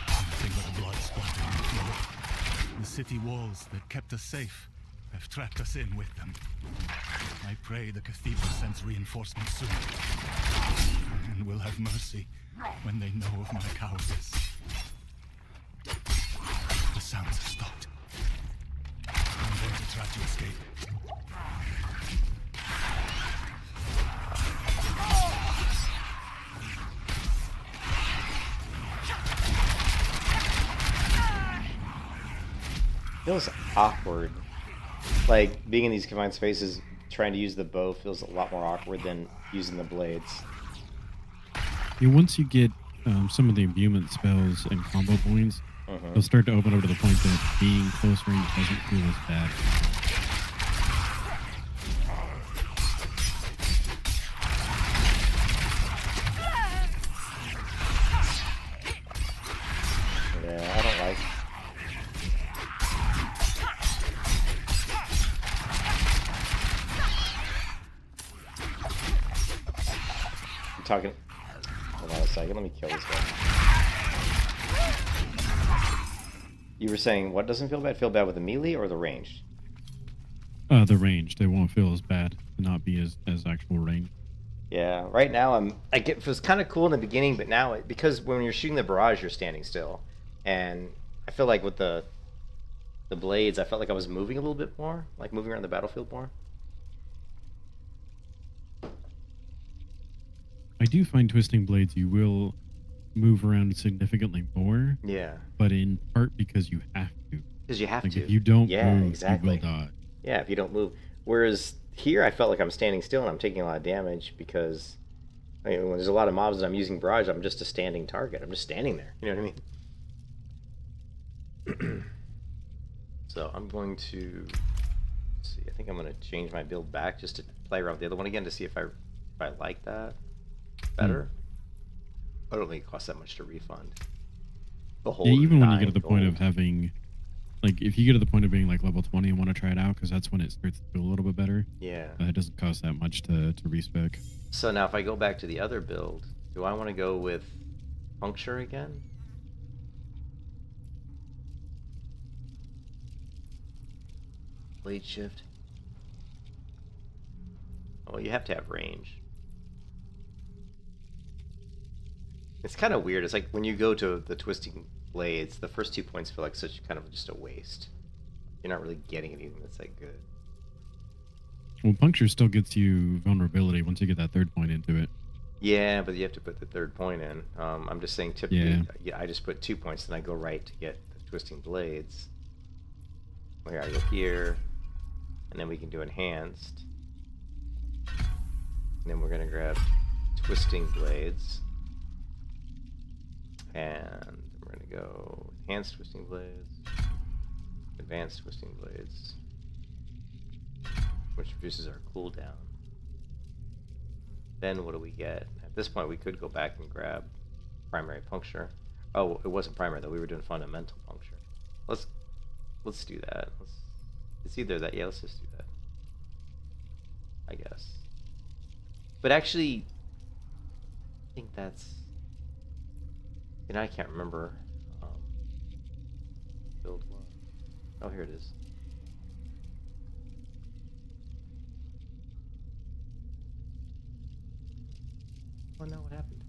Nothing but the blood splattering on the floor. The city walls that kept us safe have trapped us in with them. I pray the cathedral sends reinforcements soon. And will have mercy when they know of my cowardice. The sounds have stopped. I'm going to try to escape. Feels awkward. Like, being in these confined spaces, trying to use the bow feels a lot more awkward than using the blades. Yeah, once you get some of the imbuement spells and combo points, they'll start to open up to the point that being close range doesn't feel as bad. Yeah, I don't like. talking. Hold on a second. Let me kill this guy. You were saying what doesn't feel bad? Feel bad with the melee or the ranged? The range. They won't feel as bad to not be as actual range. Yeah, right now it was kind of cool in the beginning, but now because when you're shooting the barrage, you're standing still, and I feel like with the blades, I felt like I was moving a little bit more, like moving around the battlefield more. I do find twisting blades, you will move around significantly more. Yeah. But in part because you have to. Because you have like to. If you don't move, exactly. you will die. Yeah, if you don't move. Whereas here, I felt like I'm standing still and I'm taking a lot of damage because when there's a lot of mobs and I'm using barrage, I'm just a standing target. I'm just standing there. You know what I mean? So I'm going to see. I think I'm going to change my build back just to play around with the other one again to see if I like that better. I don't think it costs that much to refund. The whole even when you get to the point of having, like, if you get to the point of being like level 20 and want to try it out, because that's when it starts to feel a little bit better. Yeah. It doesn't cost that much to respec. So now if I go back to the other build, do I want to go with puncture again? Blade shift. Oh, you have to have range. It's kind of weird. It's like when you go to the twisting blades, the first 2 points feel like such kind of just a waste. You're not really getting anything that's that good. Well, puncture still gets you vulnerability once you get that third point into it. Yeah, but you have to put the third point in. I'm just saying typically, I just put 2 points, then I go right to get the twisting blades. We gotta go here, and then we can do enhanced. And then we're gonna grab twisting blades. And we're going to go enhanced twisting blades, advanced twisting blades, which reduces our cooldown. Then what do we get? At this point, we could go back and grab primary puncture. Oh, it wasn't primary though. We were doing fundamental puncture. Let's do that. It's either that. Yeah, let's just do that. I guess. But actually, I think that's. And I can't remember. Build one. Oh, here it is. Oh no, what happened?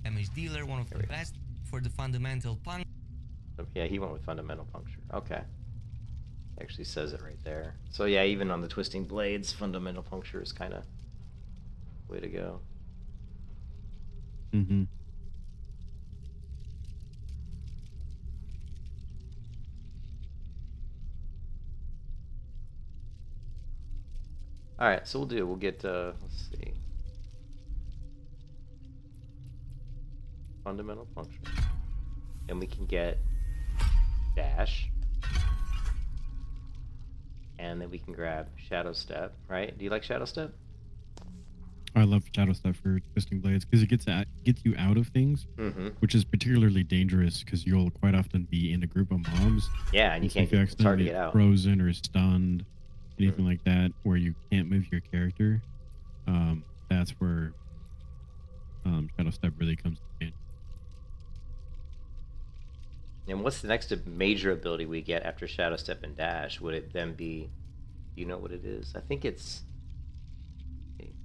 Damage dealer, one of the best for the fundamental puncture. Oh, yeah, he went with fundamental puncture. Okay. Actually says it right there. So yeah, even on the twisting blades, fundamental puncture is kind of way to go. Mm-hmm. All right, so we'll get let's see, fundamental puncture, and we can get dash, and then we can grab shadow step. Right? Do you like shadow step? I love shadow step for twisting blades because it gets you out of things, which is particularly dangerous because you'll quite often be in a group of mobs. Yeah, and you can't. It's hard to get out. Frozen or stunned. Anything like that where you can't move your character, that's where shadow step really comes in. And what's the next major ability we get after shadow step and dash? Would it then be, do you know what it is? I think it's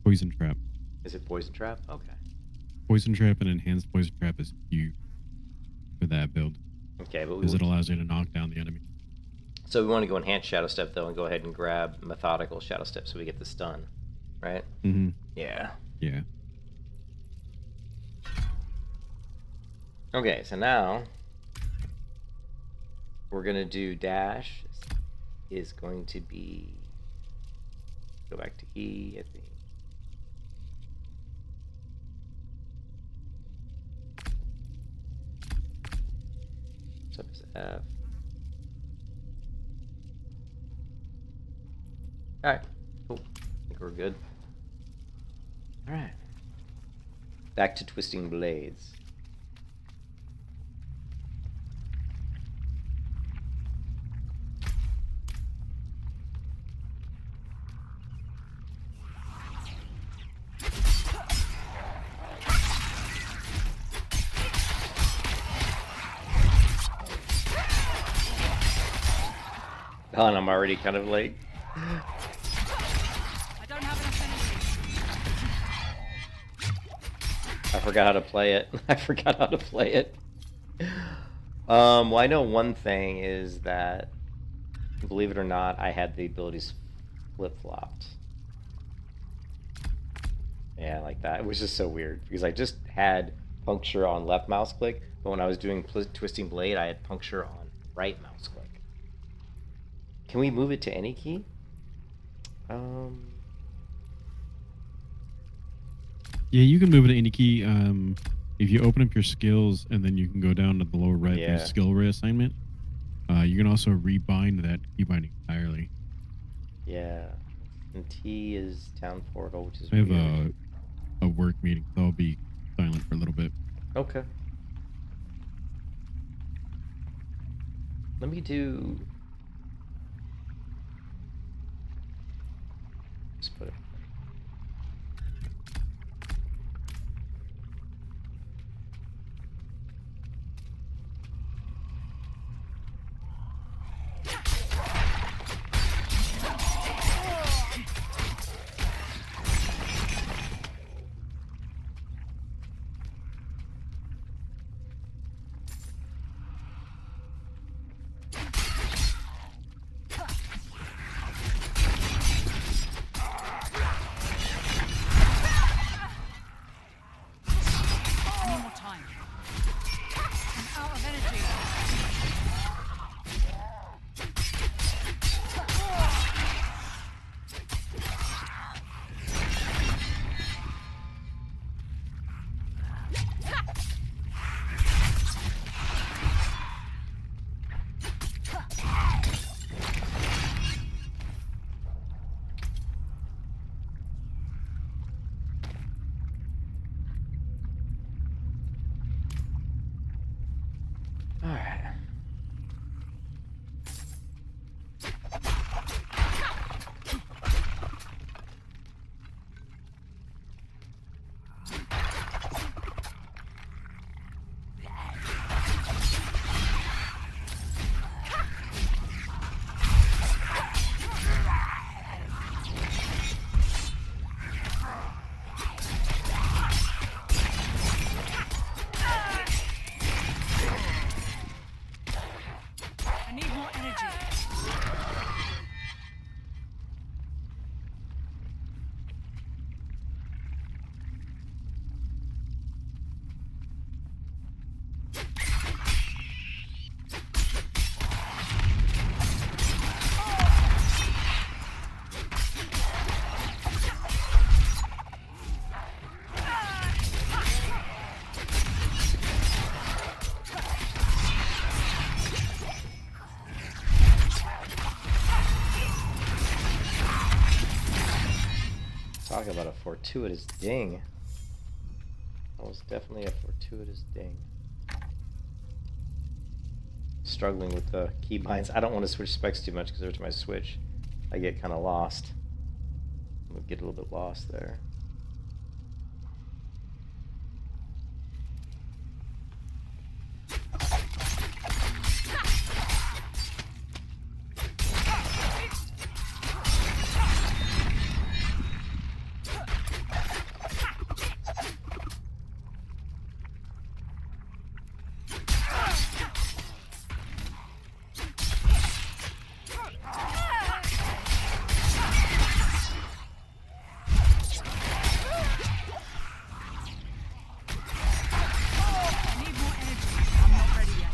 poison trap. Is it poison trap? Okay. Poison trap and enhanced poison trap is huge for that build. Okay, but because it allows you to knock down the enemy. So we want to go enhance shadow step though, and go ahead and grab methodical shadow step so we get the stun, right? Mm-hmm. Yeah. Yeah. Okay, so now we're gonna do dash. Is going to be go back to E, I think. Step is F. Alright, cool. I think we're good. Alright. Back to twisting blades. Oh, and I'm already kind of like... I don't have enough energy. I forgot how to play it. I forgot how to play it. Well, I know one thing is that, believe it or not, I had the abilities flip-flopped. Yeah, like that. It was just so weird because I just had puncture on left mouse click, but when I was doing twisting blade, I had puncture on right mouse click. Can we move it to any key? Yeah, you can move it to any key. If you open up your skills and then you can go down to the lower right, Yeah. there's skill reassignment. You can also rebind that key binding entirely. Yeah. And T is town portal, which is I have weird. a work meeting, so I'll be silent for a little bit. Okay. Let me do... Just put it... One more time. I'm out of energy. Alright. I need more energy. Talk about a fortuitous ding. That was definitely a fortuitous ding. Struggling with the keybinds. I don't want to switch specs too much because every time I switch, I get kind of lost. I'm gonna get a little bit lost there. I need more energy. I'm not ready yet.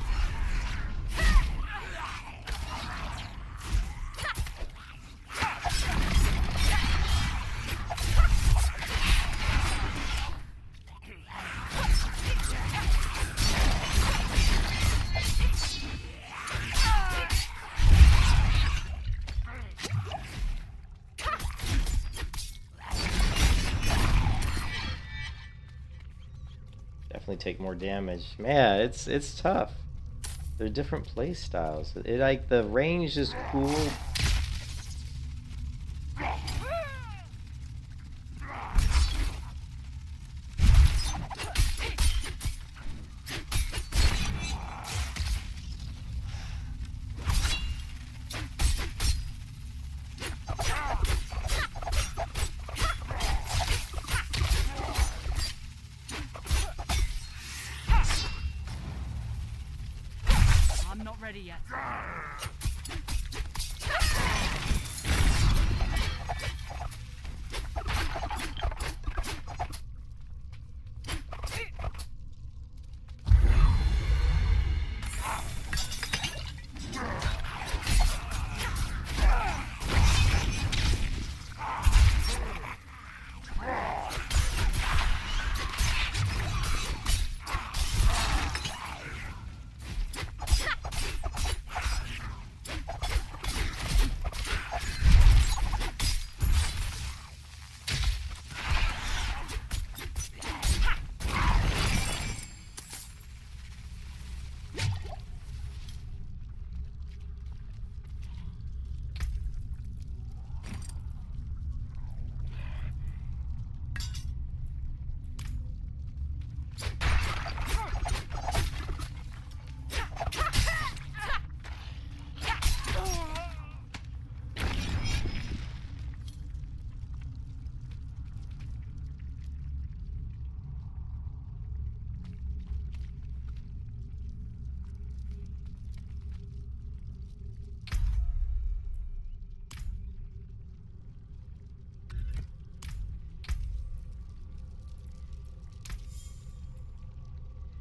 Definitely take more damage. Man, it's tough. They're different play styles. It like the range is cool. ready yet.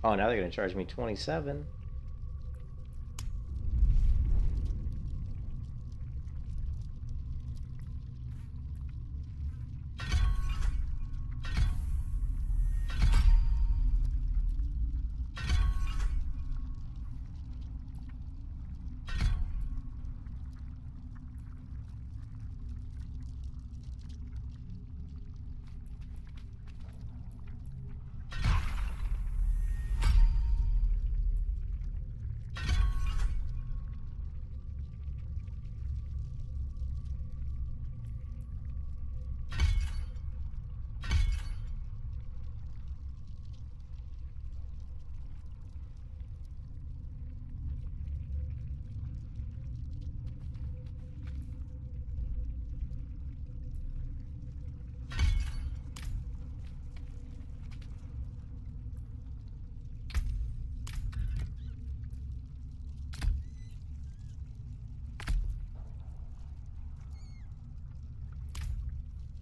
Oh, now they're gonna charge me 27.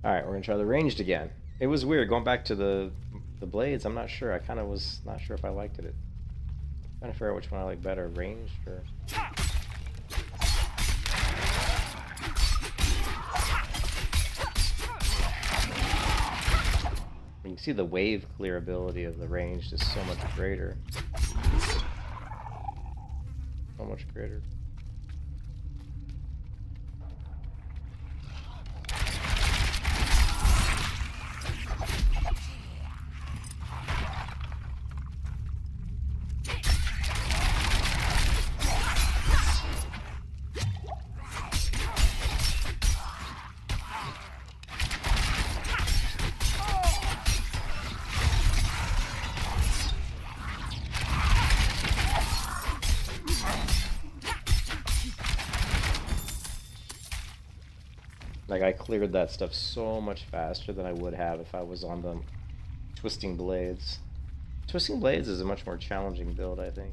Alright, we're gonna try the ranged again. It was weird going back to the blades. I'm not sure. I kind of was not sure if I liked it. Trying to figure out which one I like better, ranged or. You can see the wave clear ability of the ranged is so much greater. So much greater. Like, I cleared that stuff so much faster than I would have if I was on the Twisting Blades. Twisting Blades is a much more challenging build, I think.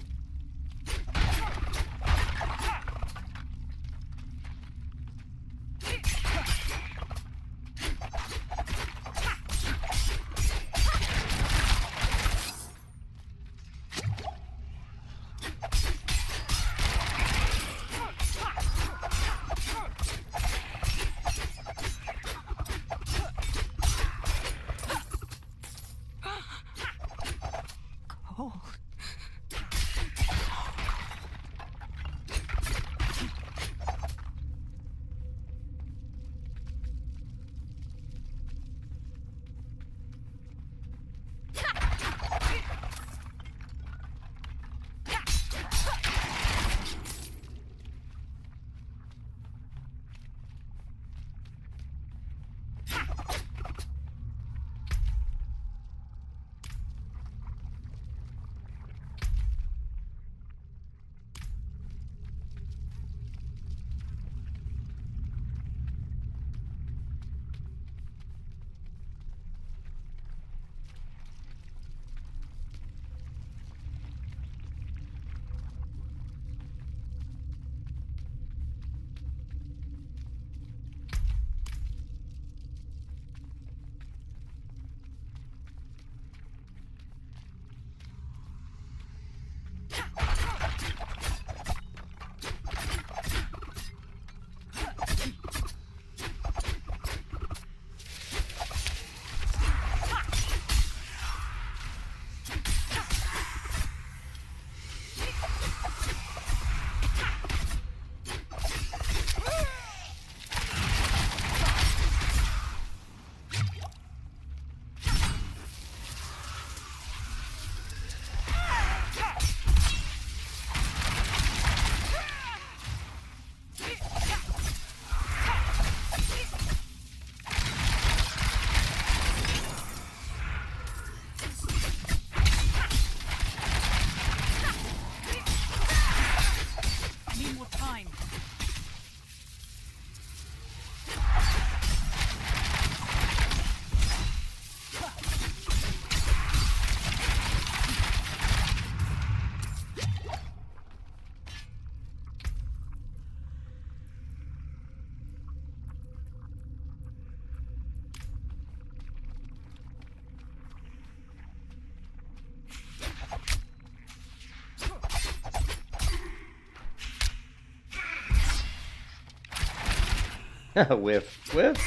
Whiff. Whiff.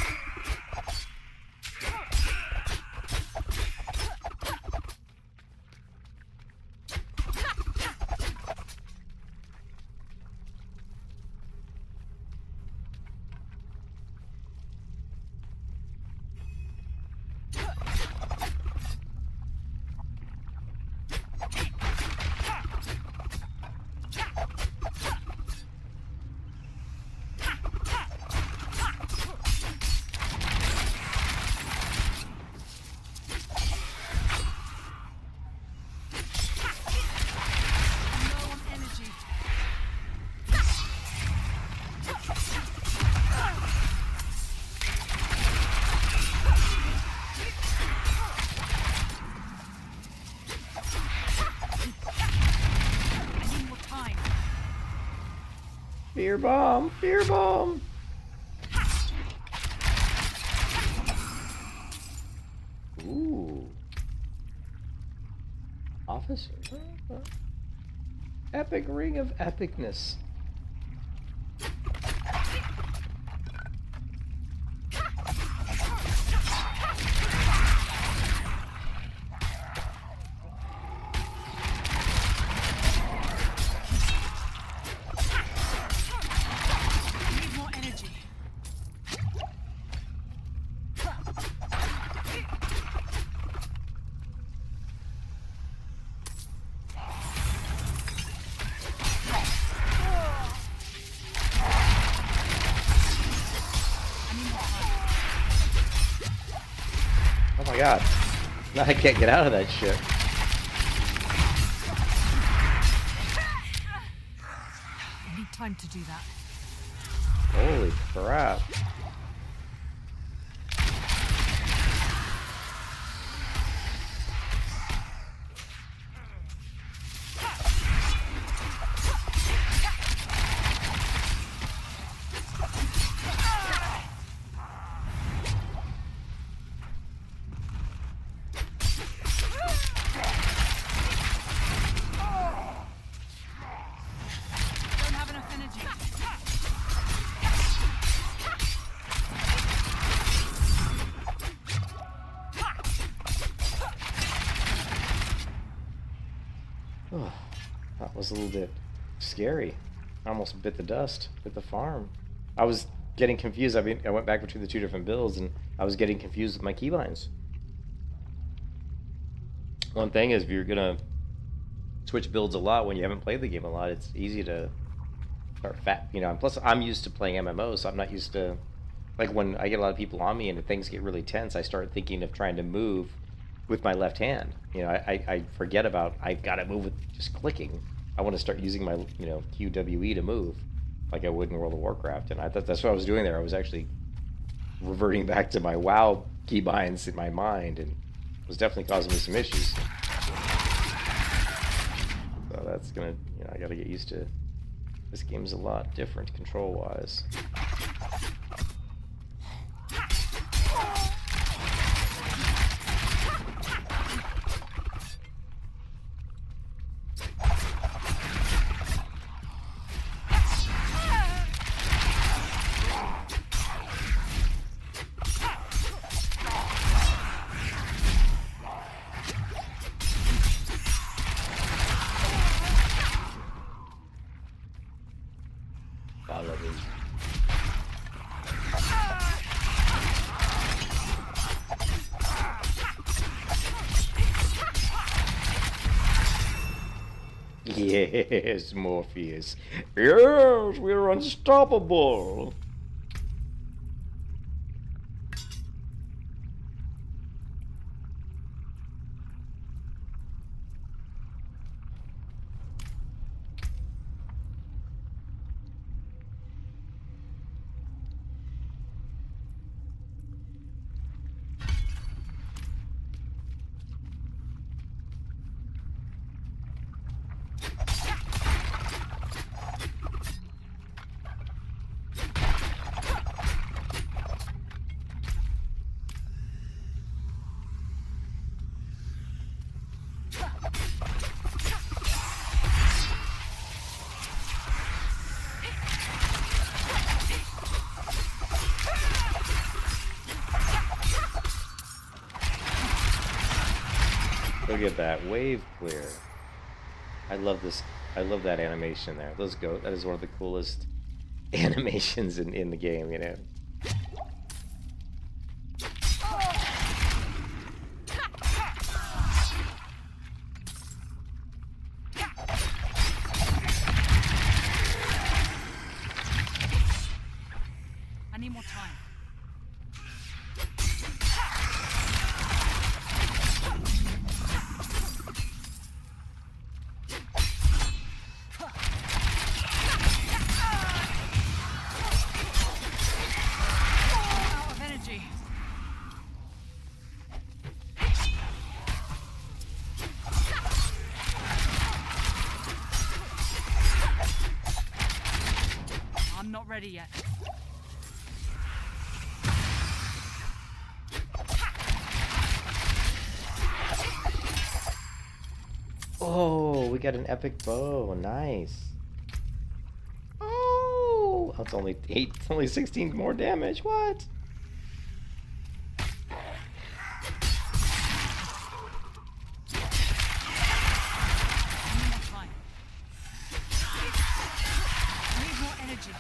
Fear bomb! Fear bomb! Ooh. Officer. Epic ring of epicness. Oh my god. Now I can't get out of that shit. I need time to do that. Holy crap. Don't have enough energy. Oh, that was a little bit scary. I almost bit the dust, bit the farm. I was getting confused. I mean, I went back between the two different builds, and I was getting confused with my keybinds. One thing is, if you're gonna switch builds a lot when you haven't played the game a lot, it's easy to start fat. You know, and plus I'm used to playing MMOs, so I'm not used to, like, when I get a lot of people on me and things get really tense, I start thinking of trying to move with my left hand. You know, I forget about I've got to move with just clicking. I want to start using my, you know, QWE to move, like I would in World of Warcraft. And I thought that's what I was doing there. I was actually reverting back to my WoW keybinds in my mind, and it was definitely causing me some issues. So that's gonna, you know, I got to get used to. This game's a lot different control-wise. Follow me. Yes, Morpheus. Yes, we're unstoppable. Look at that wave clear. I love this. I love that animation there. That is one of the coolest animations in the game, you know. I need more time. Out of energy. I'm not ready yet. Oh, we got an epic bow. Nice. Oh, it's only 8. It's only 16 more damage. What? I need more energy.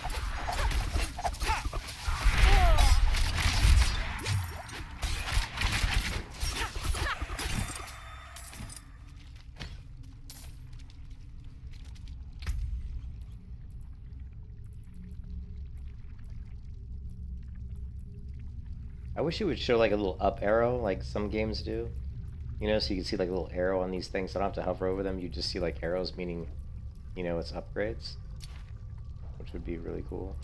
I wish it would show like a little up arrow like some games do. You know, so you can see like a little arrow on these things. I don't have to hover over them. You just see like arrows meaning, you know, it's upgrades. Which would be really cool.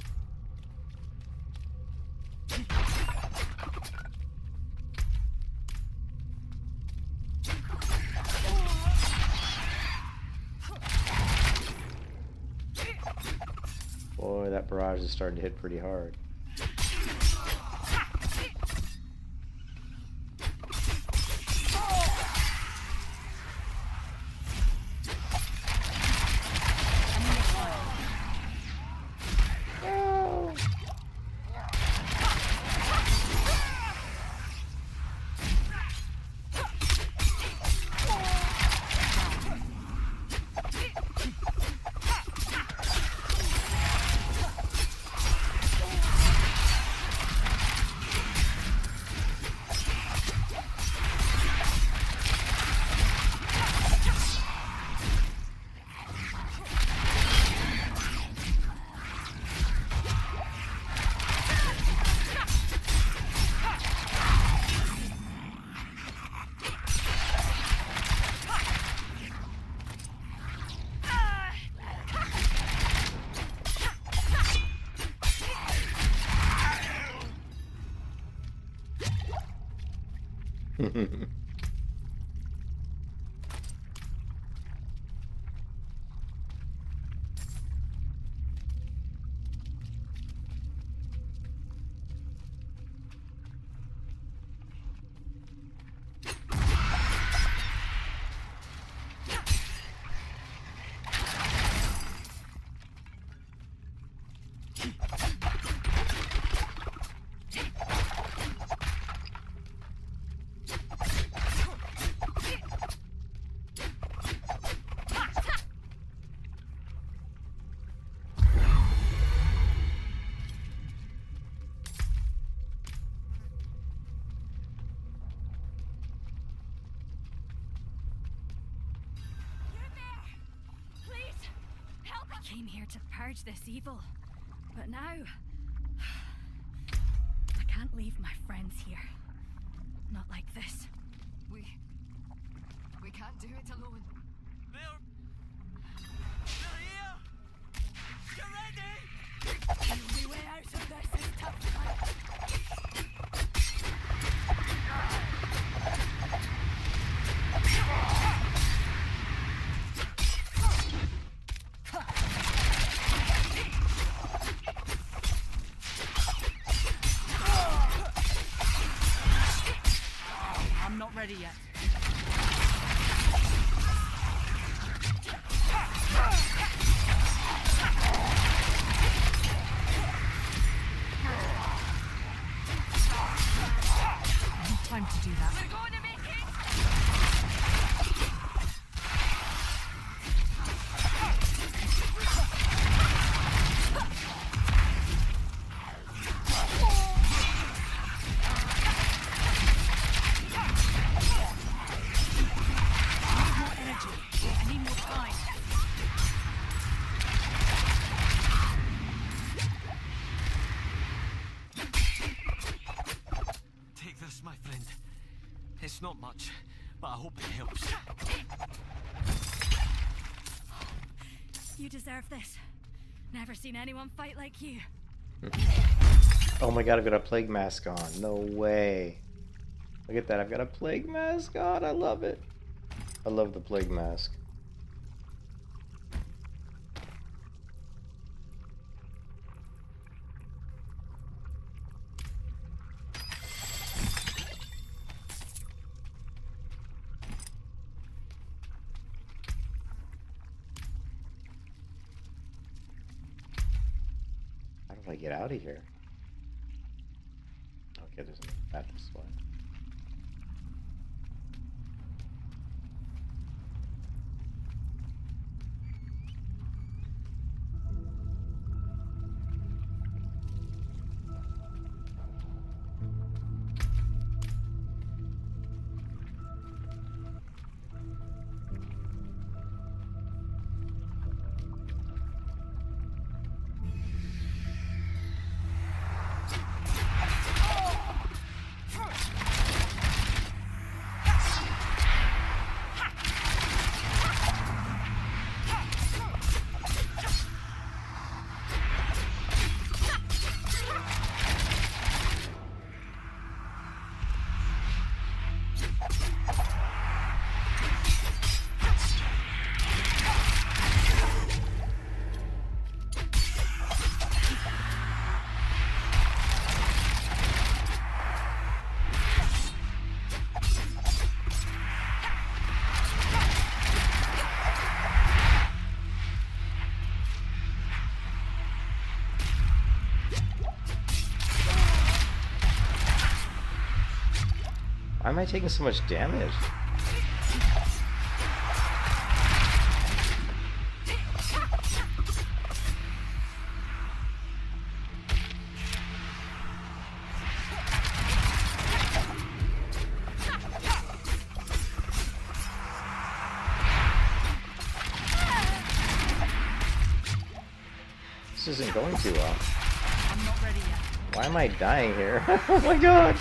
Boy, that barrage is starting to hit pretty hard. I came here to purge this evil, but now I can't leave my friends here. Not like this. We can't do it alone. They're here! Get ready! The only way out of this is tough fight. I'm not ready yet. Time to do that. We're going to make it! It's not much, but I hope it helps. You deserve this. Never seen anyone fight like you. Oh my god, I've got a plague mask on. No way. Look at that, I've got a plague mask on. I love it. I love the plague mask. How do I get out of here? Okay, there's a back this way. Why am I taking so much damage? This isn't going too well. I'm not ready yet. Why am I dying here? Oh my god!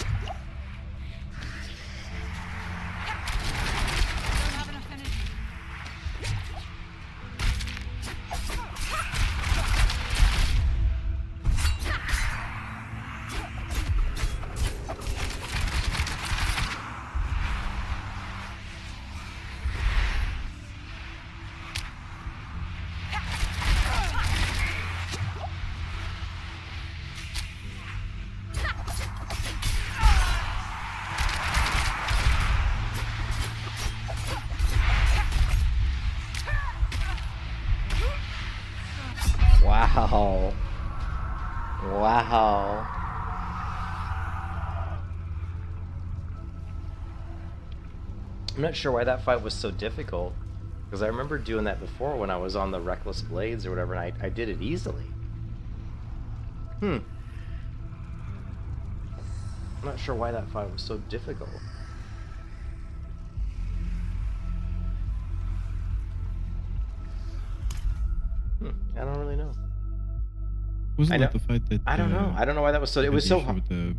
Wow. Wow. I'm not sure why that fight was so difficult, because I remember doing that before when I was on the Reckless Blades or whatever, and I did it easily. I'm not sure why that fight was so difficult. I don't really know. Wasn't that the fight that? I don't know. I don't know why that was so. It was so. With the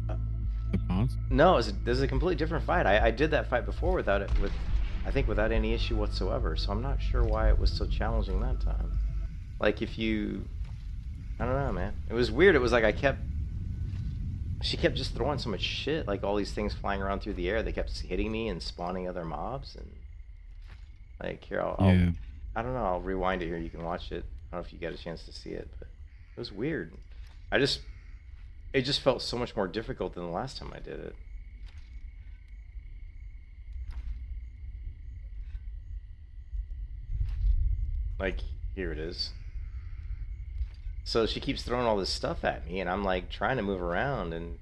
boss? No, there's a completely different fight. I did that fight before without it, I think without any issue whatsoever. So I'm not sure why it was so challenging that time. Like if you, I don't know, man. It was weird. It was like she kept just throwing so much shit, like all these things flying around through the air. They kept hitting me and spawning other mobs, and like here, I don't know. I'll rewind it here. You can watch it. I don't know if you got a chance to see it, but it was weird. It just felt so much more difficult than the last time I did it. Like, here it is. So she keeps throwing all this stuff at me, and I'm like trying to move around, and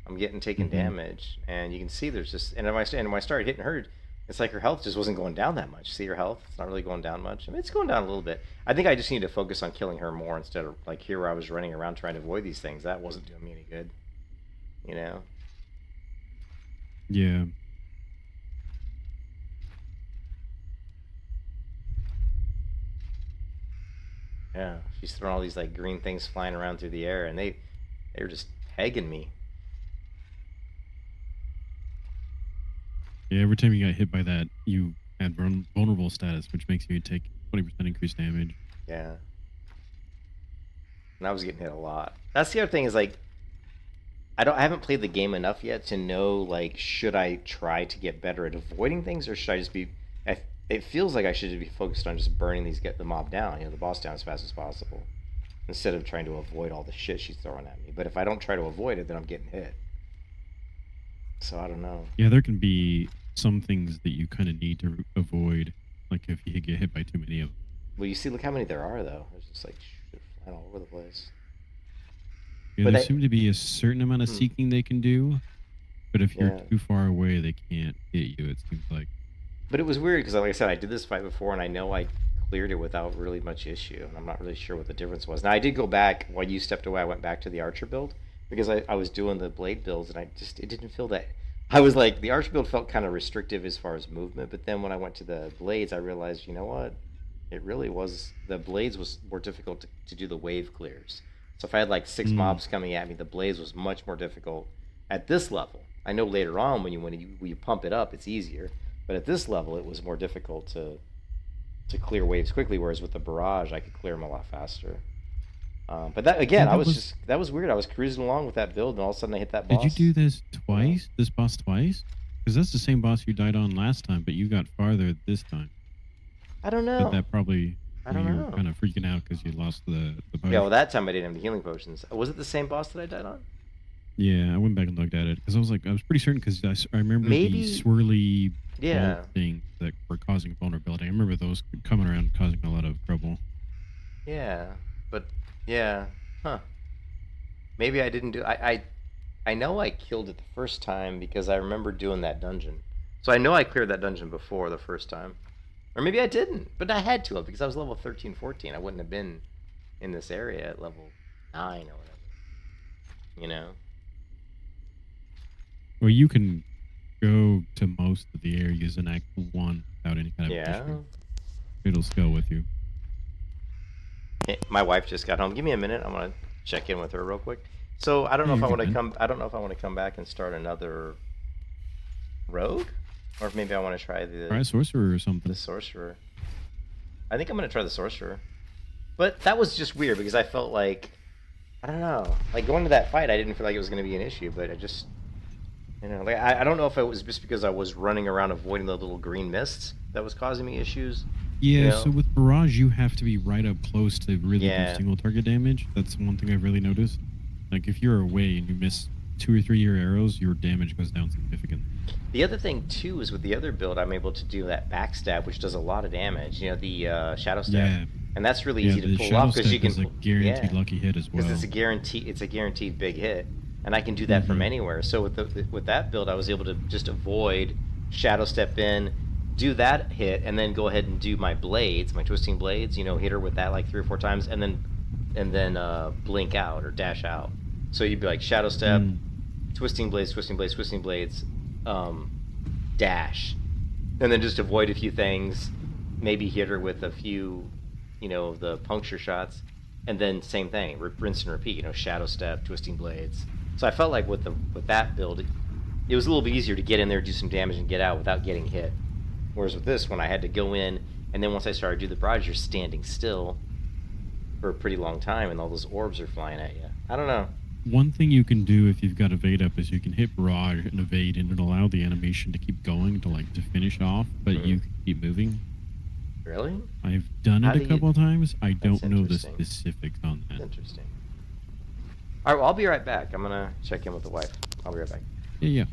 I'm getting taken damage. And you can see there's just, and when I started hitting her, it's like her health just wasn't going down that much. See her health? It's not really going down much. I mean, it's going down a little bit. I think I just need to focus on killing her more instead of like here where I was running around trying to avoid these things. That wasn't doing me any good. You know? Yeah. Yeah. She's throwing all these like green things flying around through the air, and they're just pegging me. Yeah, every time you got hit by that, you had vulnerable status, which makes you take 20% increased damage. Yeah. And I was getting hit a lot. That's the other thing is like, I haven't played the game enough yet to know like, should I try to get better at avoiding things, or should I just be? It feels like I should be focused on just burning get the mob down, the boss down as fast as possible, instead of trying to avoid all the shit she's throwing at me. But if I don't try to avoid it, then I'm getting hit. So I don't know. Yeah, there can be some things that you kind of need to avoid, like if you get hit by too many of them. Well, you see, look how many there are, though. There's just like shit flying all over the place. Yeah, there seems to be a certain amount of seeking they can do, but if you're too far away, they can't hit you, it seems like. But it was weird because, like I said, I did this fight before, and I know I cleared it without really much issue, and I'm not really sure what the difference was. Now, I did go back, while you stepped away, I went back to the Archer build, because I was doing the Blade builds, and it didn't feel that... I was like, the Archer build felt kind of restrictive as far as movement, but then when I went to the Blades, I realized, you know what? It really was... The Blades was more difficult to do the wave clears. So if I had like 6 mobs coming at me, the Blades was much more difficult at this level. I know later on when you pump it up, it's easier, but at this level, it was more difficult to clear waves quickly. Whereas with the Barrage, I could clear them a lot faster. But that again, that was weird. I was cruising along with that build, and all of a sudden I hit that boss. Did you do this twice? This boss twice? Because that's the same boss you died on last time, but you got farther this time. I don't know. But that probably... I don't know. You were kind of freaking out because you lost the potion. Yeah, well, that time I didn't have the healing potions. Was it the same boss that I died on? Yeah, I went back and looked at it because I was pretty certain because I remember the swirly things that were causing vulnerability. I remember those coming around causing a lot of trouble. Yeah, but yeah, huh? Maybe I didn't do. I know I killed it the first time because I remember doing that dungeon. So I know I cleared that dungeon before the first time. Or maybe I didn't, but I had to have because I was level 13, 14. I wouldn't have been in this area at level 9 or whatever. You know? Well, you can go to most of the areas in Act 1 without any kind of issue. It'll scale with you. Hey, my wife just got home. Give me a minute. I'm gonna check in with her real quick. So I don't know if I want to come. I don't know if I want to come back and start another rogue. Or if maybe I want to try the sorcerer or something. The sorcerer. I think I'm gonna try the sorcerer. But that was just weird because I felt like I don't know. Like going to that fight, I didn't feel like it was gonna be an issue, but I just like I don't know if it was just because I was running around avoiding the little green mists that was causing me issues. Yeah, so with Barrage you have to be right up close to really do single target damage. That's one thing I've really noticed. Like if you're away and you miss 2 or 3 of your arrows, your damage goes down significantly. The other thing too is with the other build, I'm able to do that backstab, which does a lot of damage. You know, the shadow stab, and that's really easy to pull off because you can. Is a guaranteed lucky hit as well. Because it's a guaranteed big hit, and I can do that from anywhere. So with that build, I was able to just avoid shadow step in, do that hit, and then go ahead and do my blades, my twisting blades. You know, hit her with that like 3 or 4 times, and then blink out or dash out. So you'd be like shadow step, twisting blades, twisting blades, twisting blades. Dash, and then just avoid a few things, maybe hit her with a few, the puncture shots, and then same thing, rinse and repeat. Shadow step, twisting blades. So I felt like with that build, it was a little bit easier to get in there, do some damage, and get out without getting hit. Whereas with this one, I had to go in, and then once I started to do the barrage, you're standing still for a pretty long time, and all those orbs are flying at you. I don't know. One thing you can do if you've got evade up is you can hit barrage and evade, and it'll allow the animation to keep going to finish off, but you can keep moving. Really? I've done it a couple of times. I don't know the specifics on that. Interesting. All right, well, I'll be right back. I'm gonna check in with the wife. I'll be right back. Yeah.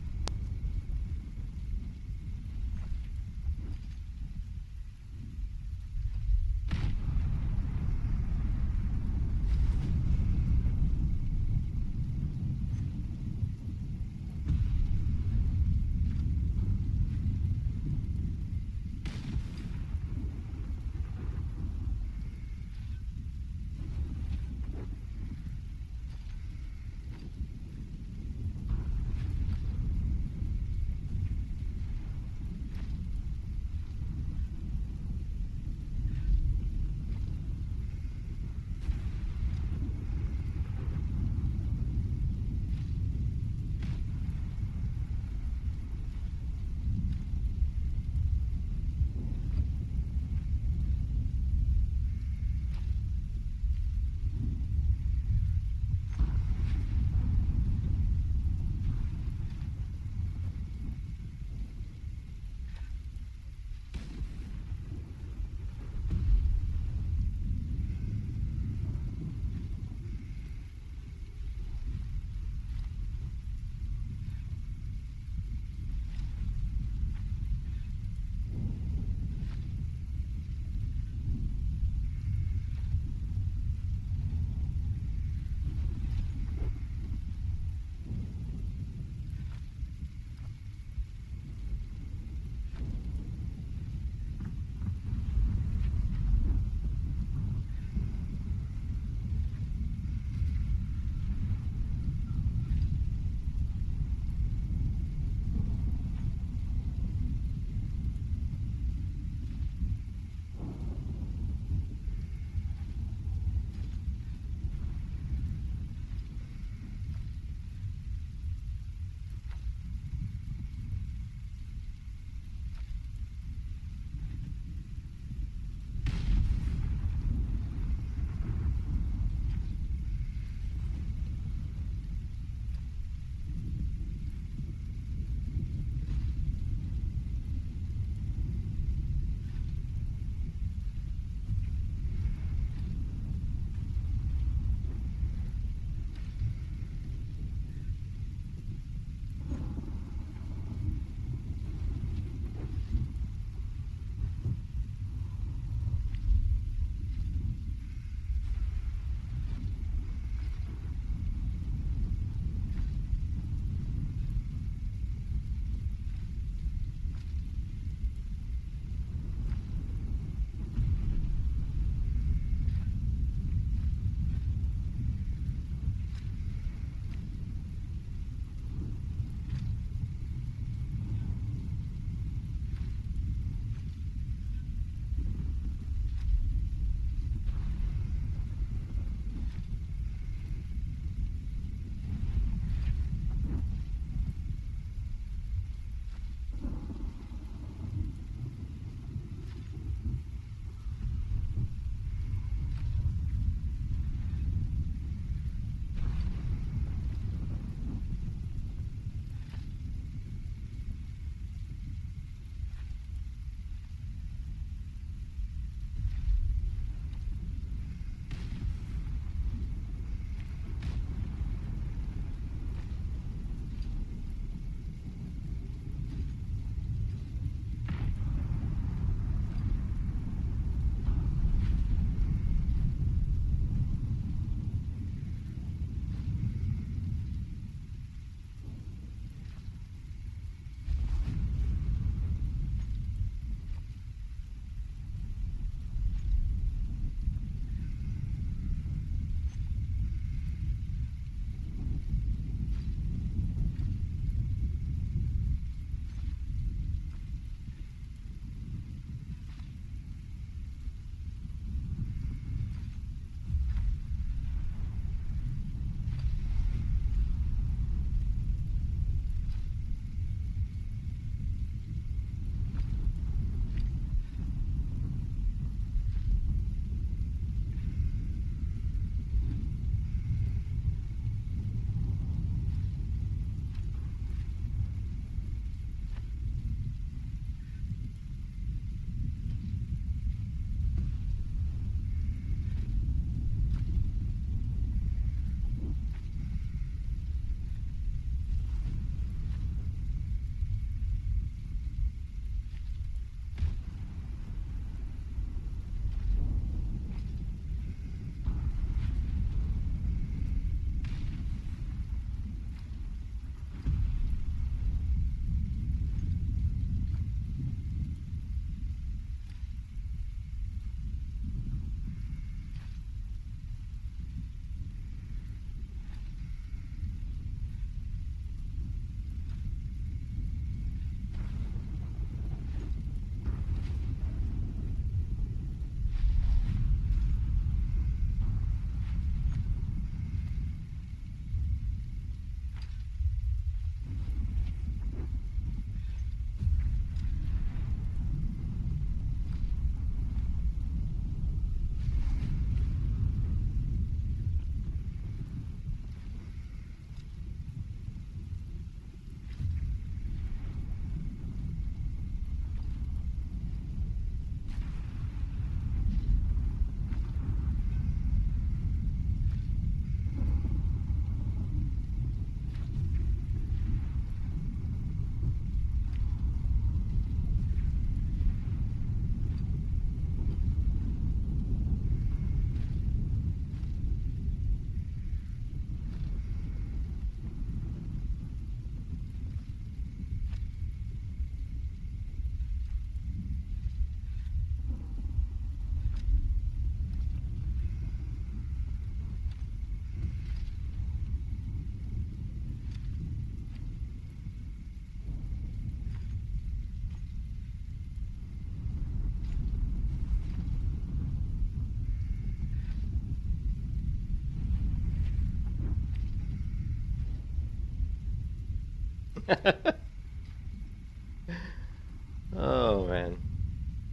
Oh man,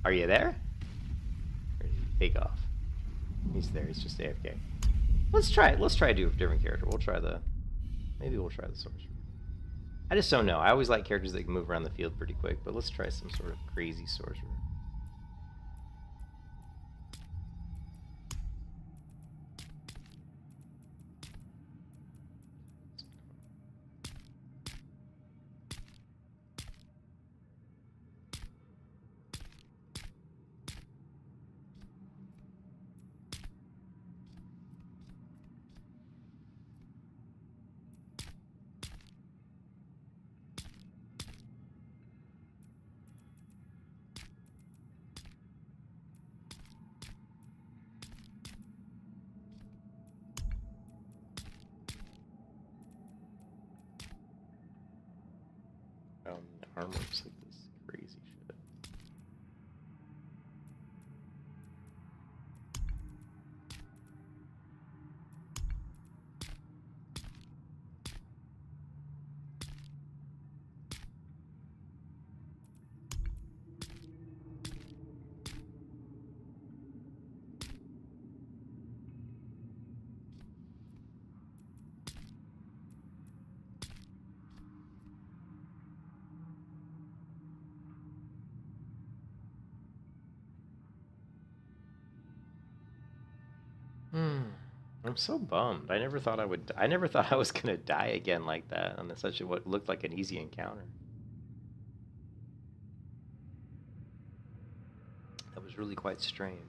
are you there? Or did he take off? He's there. He's just AFK. Let's try it. Let's try to do a different character. Maybe we'll try the sorcerer. I just don't know. I always like characters that can move around the field pretty quick, but let's try some sort of crazy sorcerer. Armor looks like this crazy shit. I'm so bummed. I never thought I was gonna die again like that on such what looked like an easy encounter. That was really quite strange.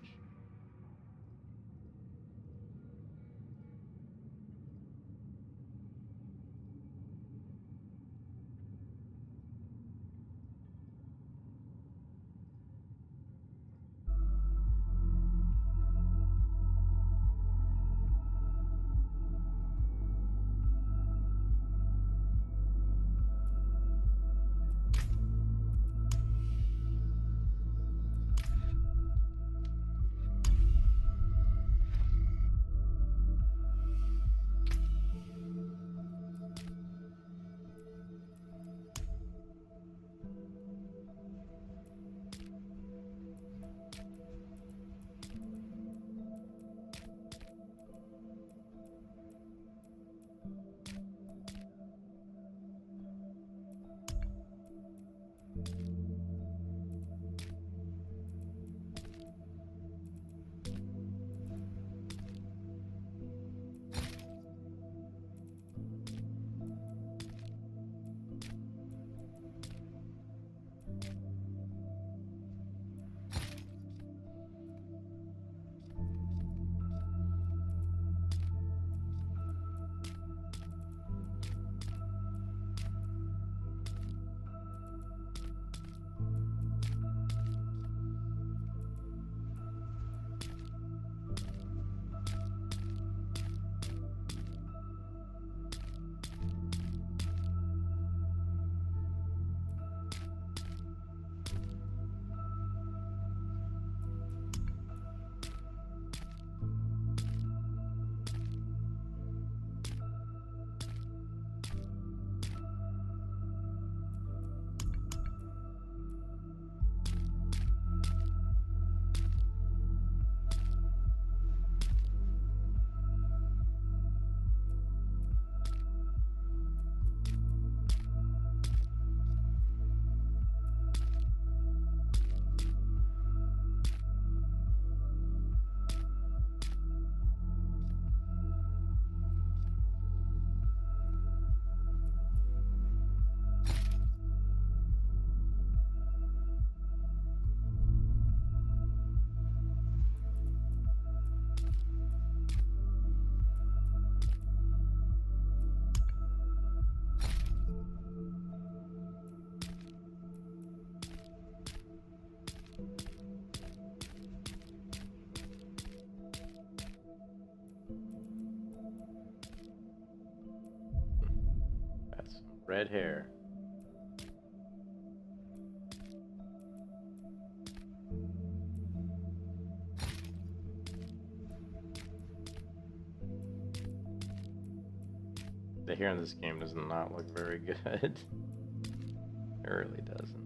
Red hair. The here in this game does not look very good. It really doesn't.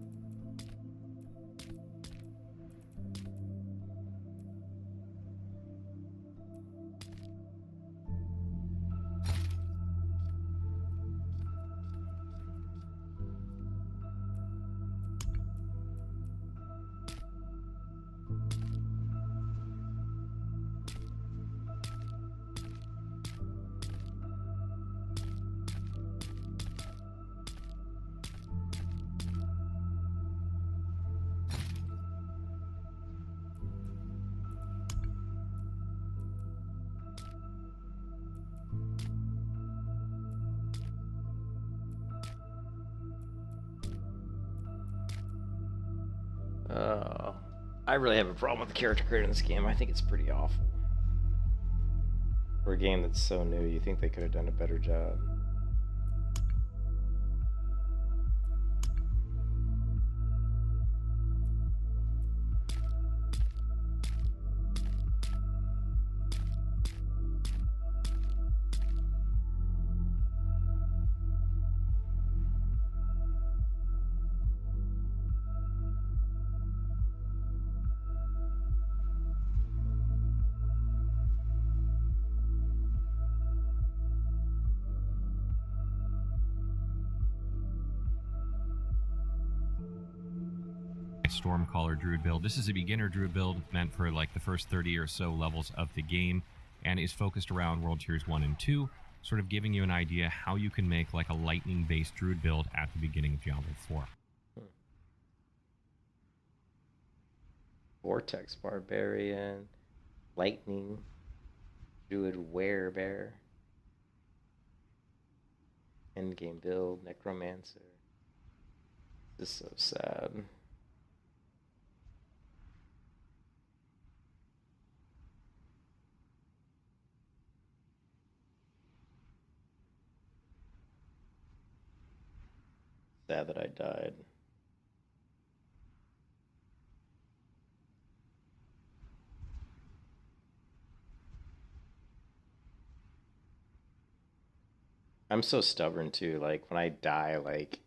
I really have a problem with the character creator in this game. I think it's pretty awful. For a game that's so new, you think they could have done a better job. Stormcaller Druid build. This is a beginner Druid build meant for like the first 30 or so levels of the game, and is focused around World Tiers 1 and 2, sort of giving you an idea how you can make like a lightning-based Druid build at the beginning of Diablo 4. Vortex Barbarian, Lightning, Druid Werebear, Endgame build, Necromancer. This is so sad. Sad that I died. I'm so stubborn too. Like when I die, like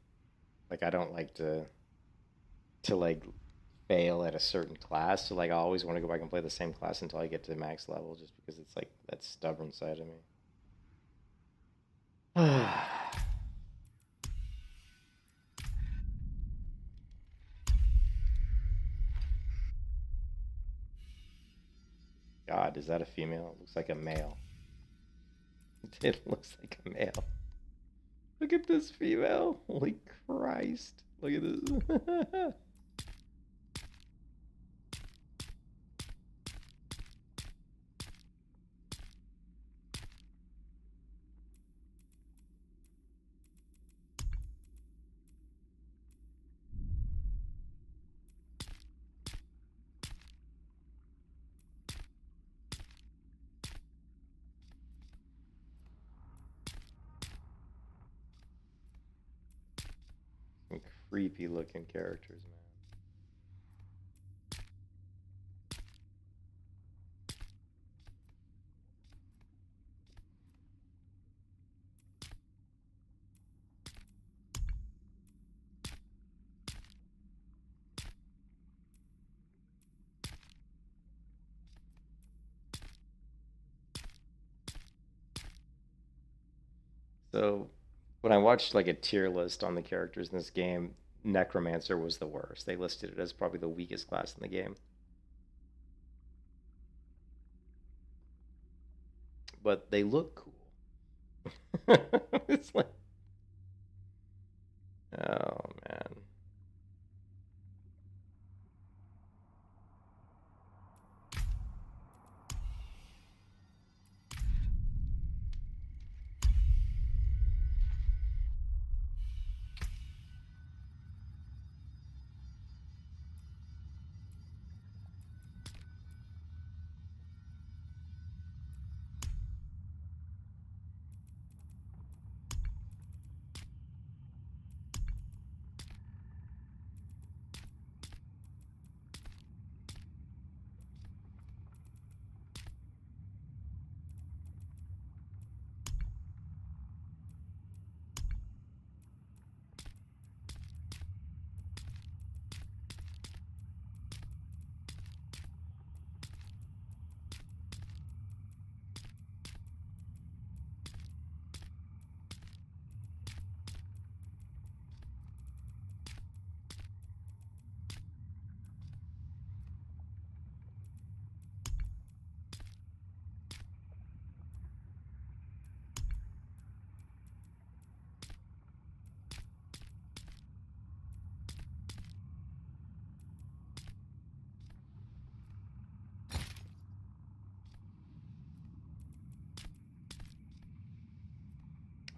I don't like to like fail at a certain class. So like I always want to go back and play the same class until I get to max level, just because it's like that stubborn side of me. God, is that a female? It looks like a male. It looks like a male. Look at this female. Holy Christ. Look at this. Some creepy looking characters, man. So when I watched like a tier list on the characters in this game, Necromancer was the worst. They listed it as probably the weakest class in the game. But they look cool. It's like, oh man.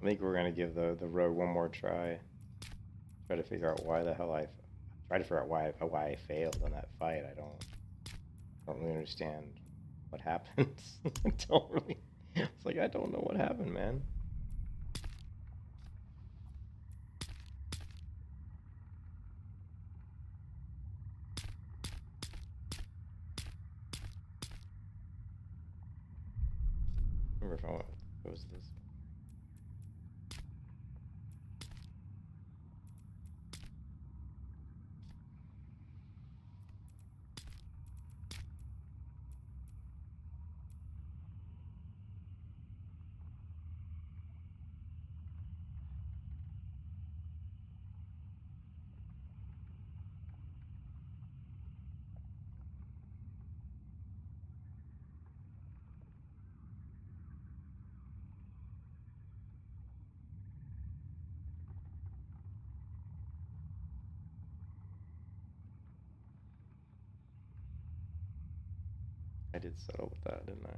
I think we're gonna give the rogue one more try. Try to figure out why the hell I why I failed in that fight. I don't really understand what happens. I don't really. It's like I don't know what happened, man. Remember if I went, what was this? I did settle with that, didn't I?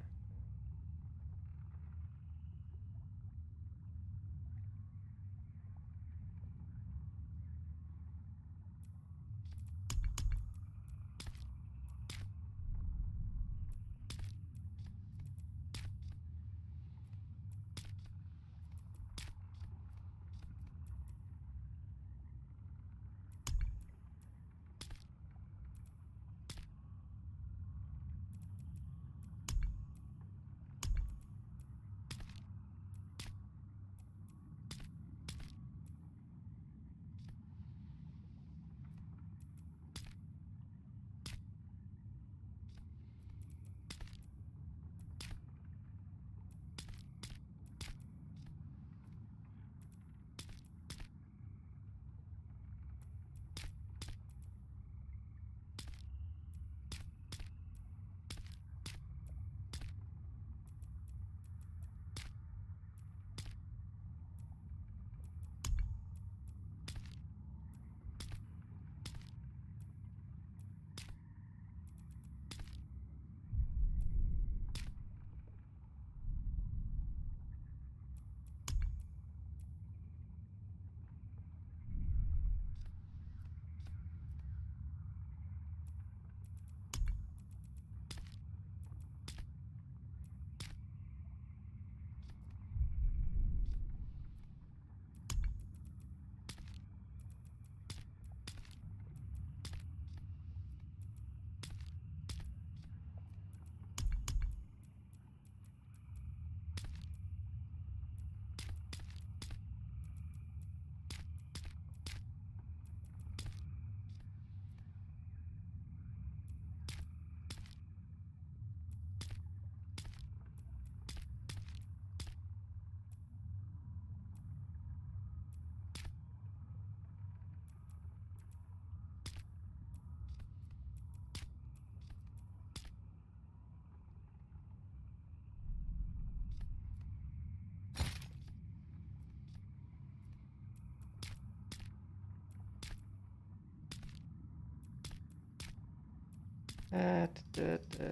Da, da, da.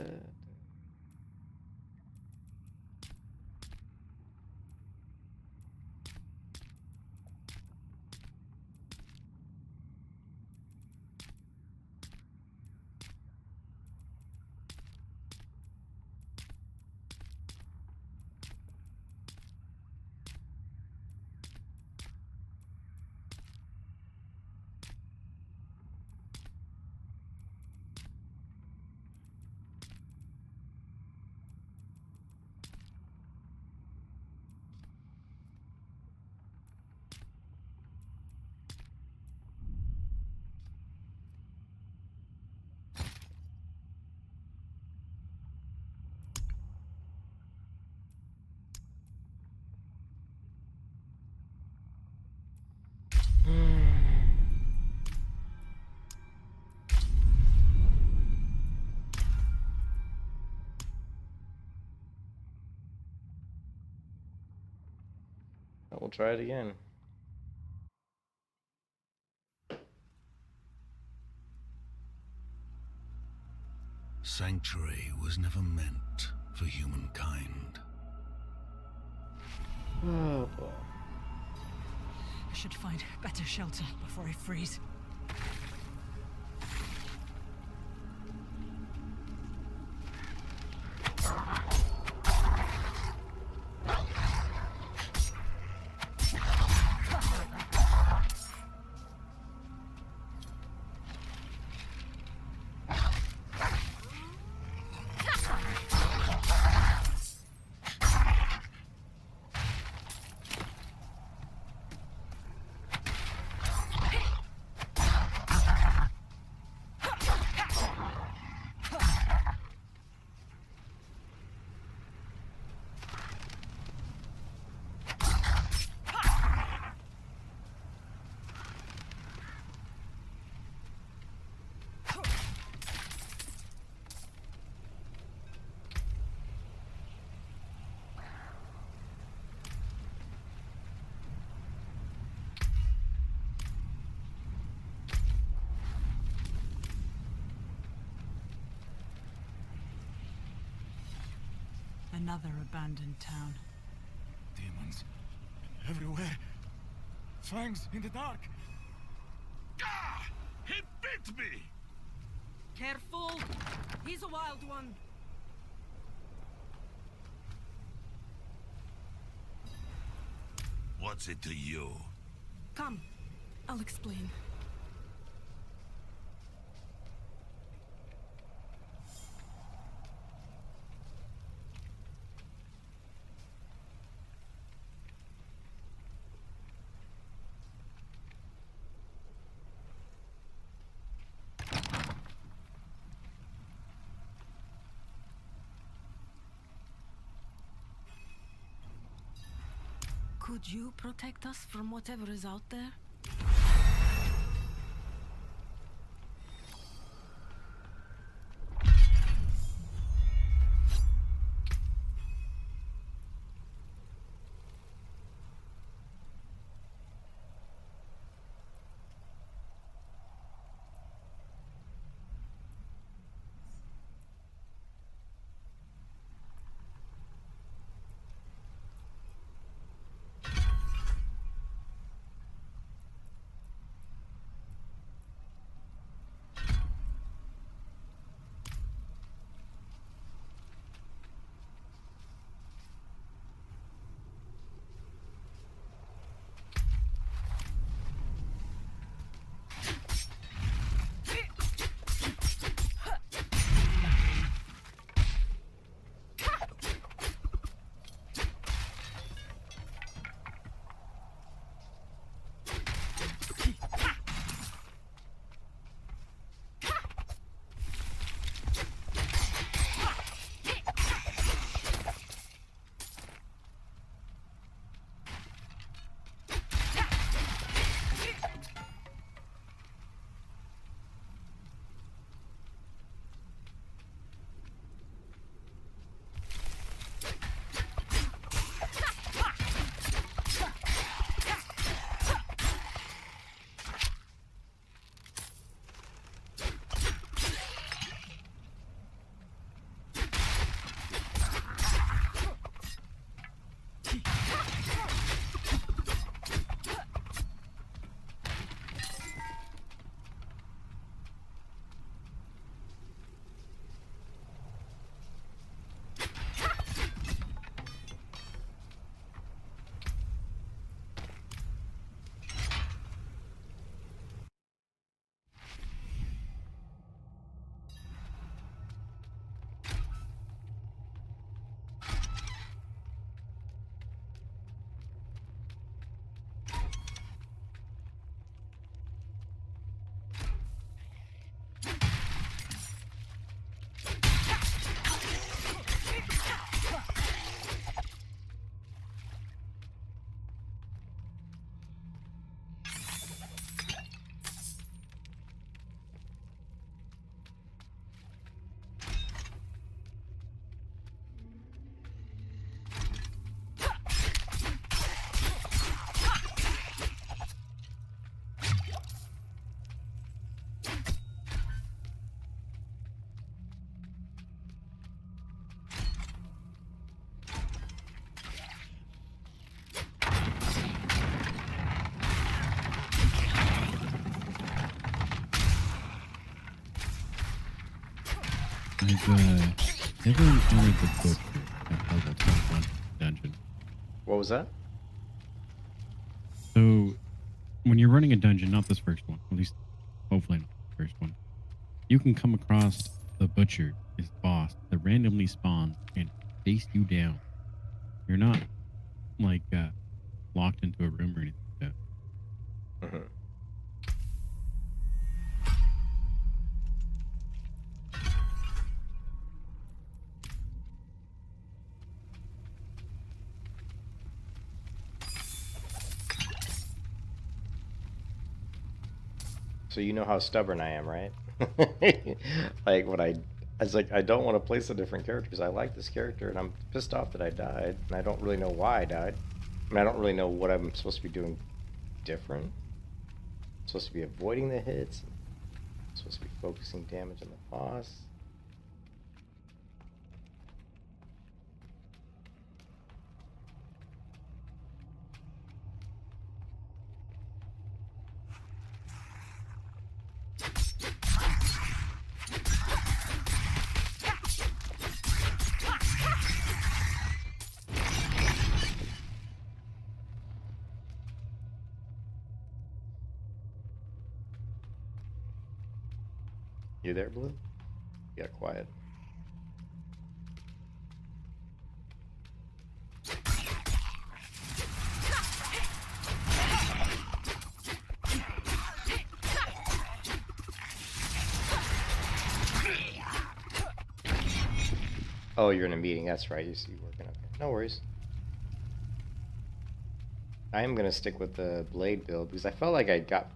We'll try it again. Sanctuary was never meant for humankind. Oh boy. I should find better shelter before I freeze. Another abandoned town. Demons. Everywhere. Fangs in the dark. Ah! He bit me! Careful! He's a wild one. What's it to you? Come, I'll explain. Could you protect us from whatever is out there? I've never encountered the butcher at level 21 dungeon. What was that? So, when you're running a dungeon, not this first one, at least hopefully not the first one, you can come across the butcher, his boss, that randomly spawns and chase you down. You're not like locked into a room or anything like that. Mm-hmm. So you know how stubborn I am, right? Like when I was like, I don't want to place a different character because I like this character and I'm pissed off that I died and I don't really know why I died. I mean, I don't really know what I'm supposed to be doing different. I'm supposed to be avoiding the hits. I'm supposed to be focusing damage on the boss. You there, Blue? You got quiet. Oh, you're in a meeting. That's right. You see, working. Okay. No worries. I am gonna stick with the blade build because I felt like I got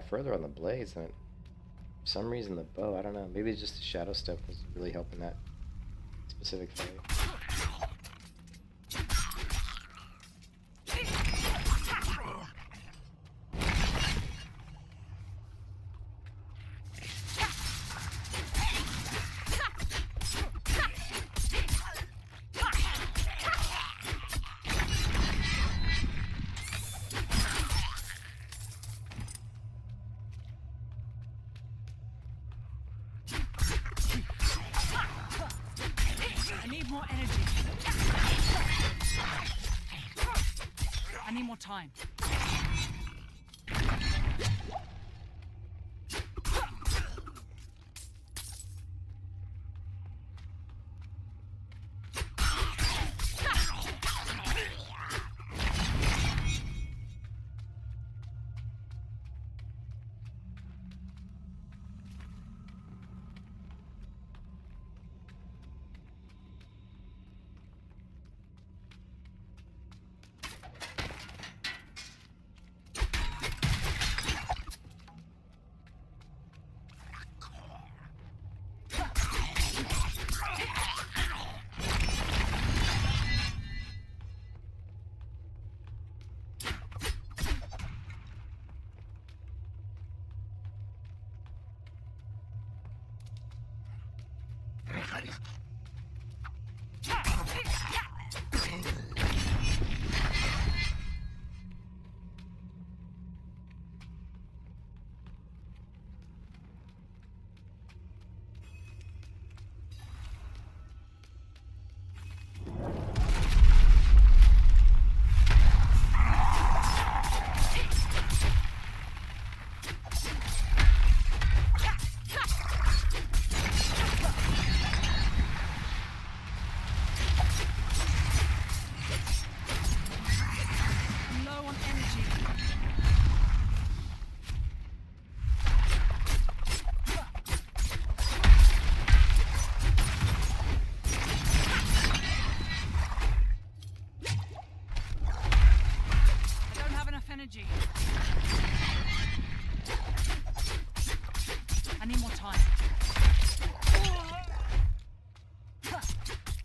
further on the blades than for some reason the bow. I don't know. Maybe it's just the shadow step was really helping that specific fight. I need more energy. I need more time. Energy. I need more time.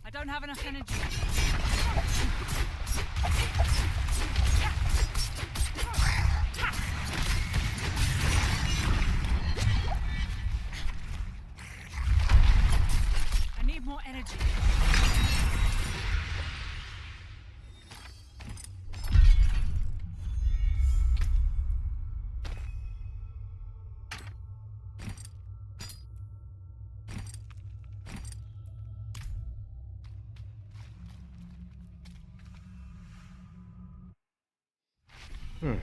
I don't have enough energy. I need more energy. Hmm.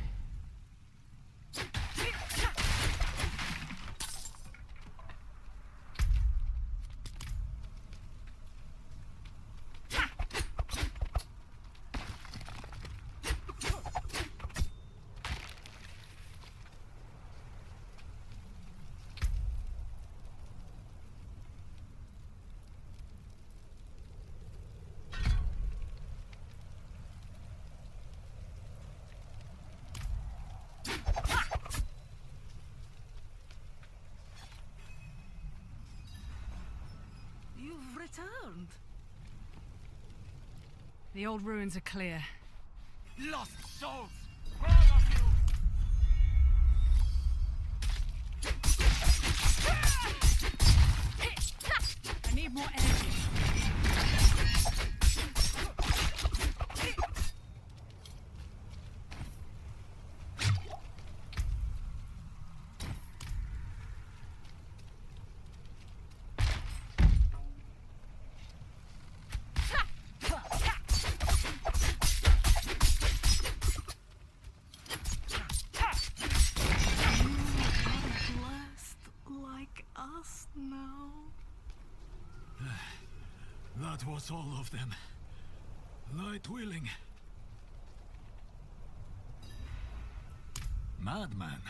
You've returned. The old ruins are clear. Lost souls! All of you! I need more energy. Like us now. That was all of them. Light willing. Madman.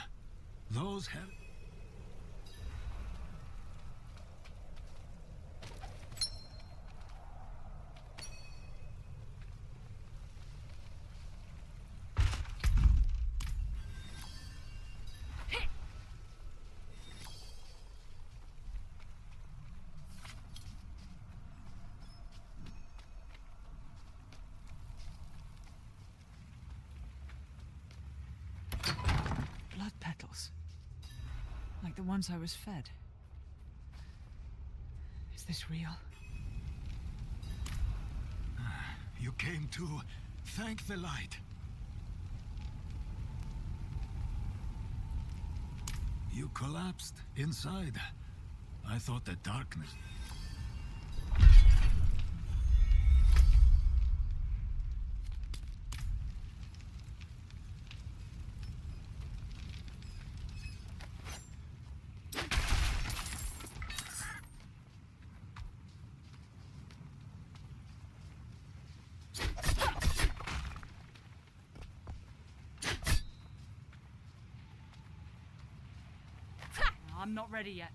Those have... Blood petals. Like the ones I was fed. Is this real? You came to thank the light. You collapsed inside. I thought the darkness... I'm not ready yet.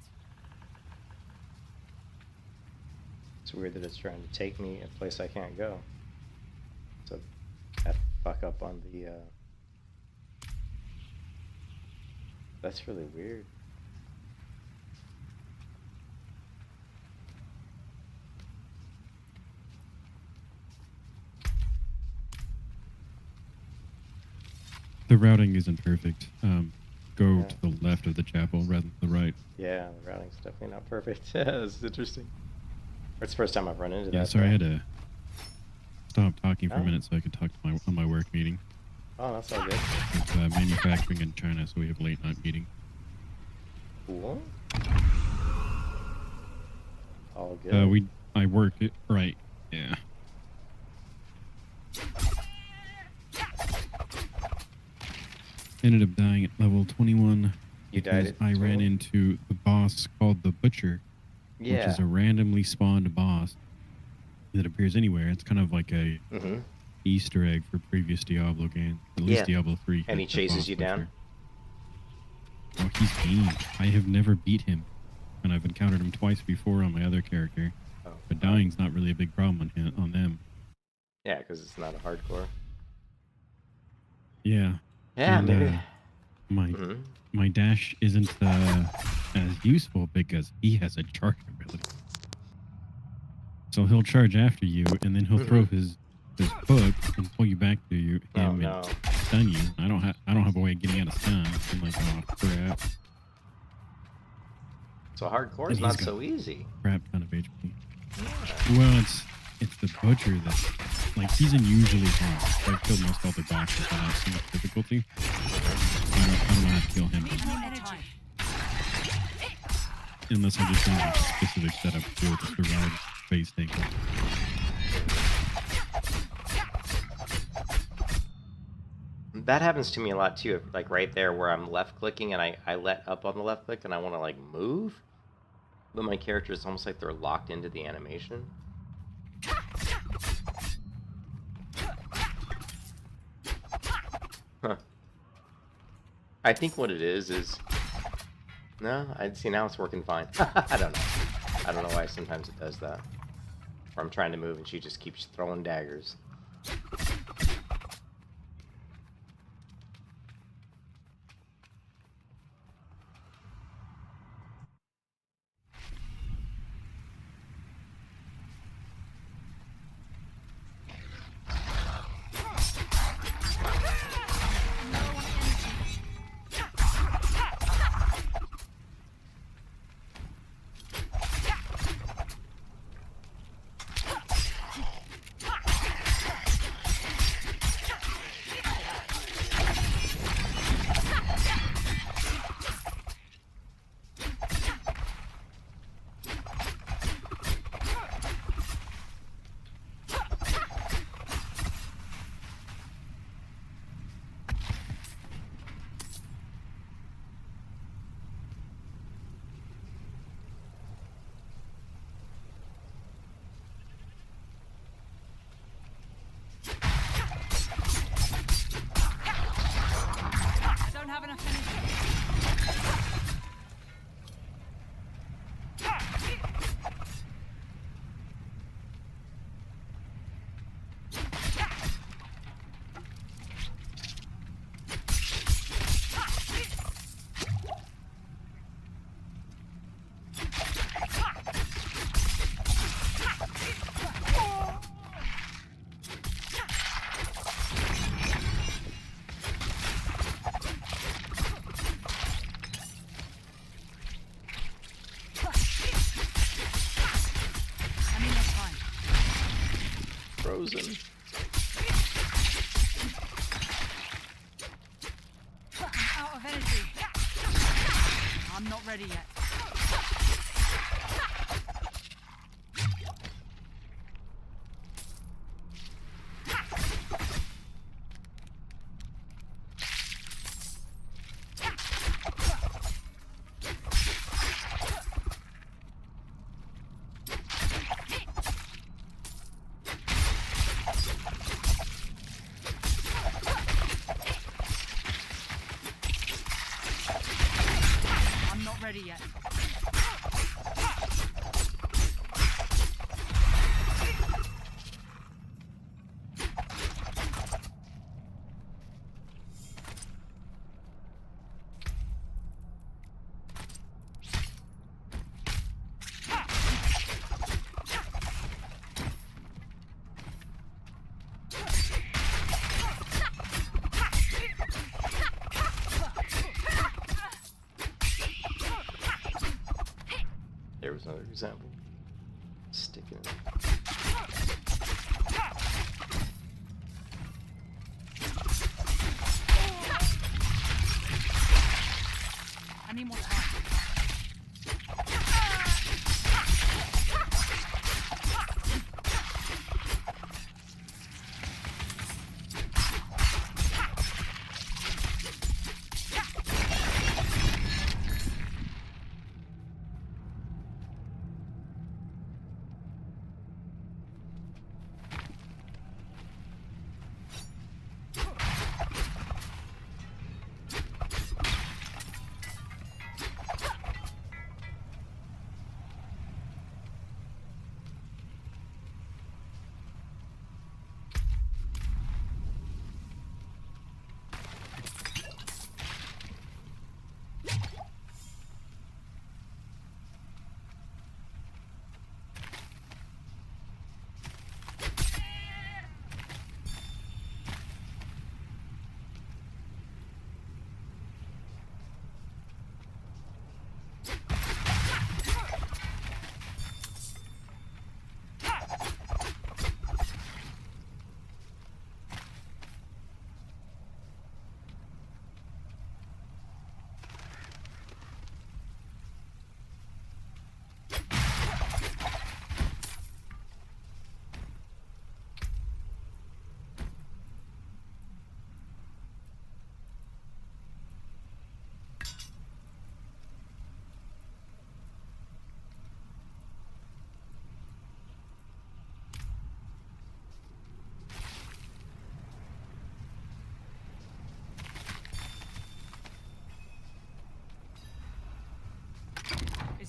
It's weird that it's trying to take me a place I can't go. So that fuck up on the that's really weird. The routing isn't perfect. Go to the left of the chapel rather than the right. Yeah, the routing's definitely not perfect. This is interesting. It's the first time I've run into that. Yeah, sorry, I had to stop talking for Oh. a minute so I could talk to on my work meeting. Oh, that's all good. It's manufacturing in China, so we have a late night meeting. Cool. All good. I work it right. Yeah. Ended up dying at level 21. You died at I ran 21? into the boss called the Butcher, which Yeah. is a randomly spawned boss that appears anywhere. It's kind of like a Easter egg for previous Diablo games. At least Yeah. Diablo 3. And he has the chases boss you down? Butcher. Oh, he's mean. I have never beat him, and I've encountered him twice before on my other character. Oh. But dying's not really a big problem on them. Yeah, because it's not a hardcore. Yeah. Yeah, And, maybe. My dash isn't as useful because he has a charge ability. So he'll charge after you, and then he'll throw his hook and pull you back to you and stun you. I don't have a way of getting out of stun. I'm like, oh crap. So hardcore is And not he's got so easy. Crap ton of HP. Well, it's the Butcher that's like he's unusually hard. I've killed most other bosses without too much difficulty. I don't know how to kill him unless I just use a specific setup to survive phase taking. That happens to me a lot too. Like right there where I'm left clicking and I let up on the left click and I want to like move, but my character is almost like they're locked into the animation. Huh. I think what it is no, I see now it's working fine. I don't know. I don't know why sometimes it does that. Or I'm trying to move and she just keeps throwing daggers. Frozen. I'm out of energy. I'm not ready yet. Ready yet. There was another example. Sticking it. I need more time.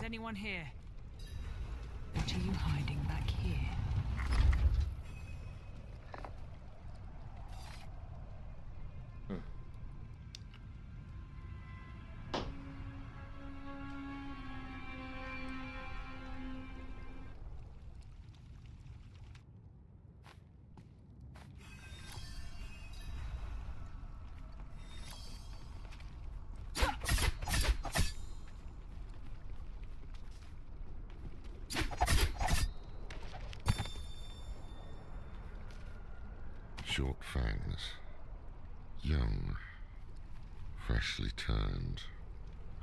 anyone here? What are you hiding back here? Short fangs, young, freshly turned,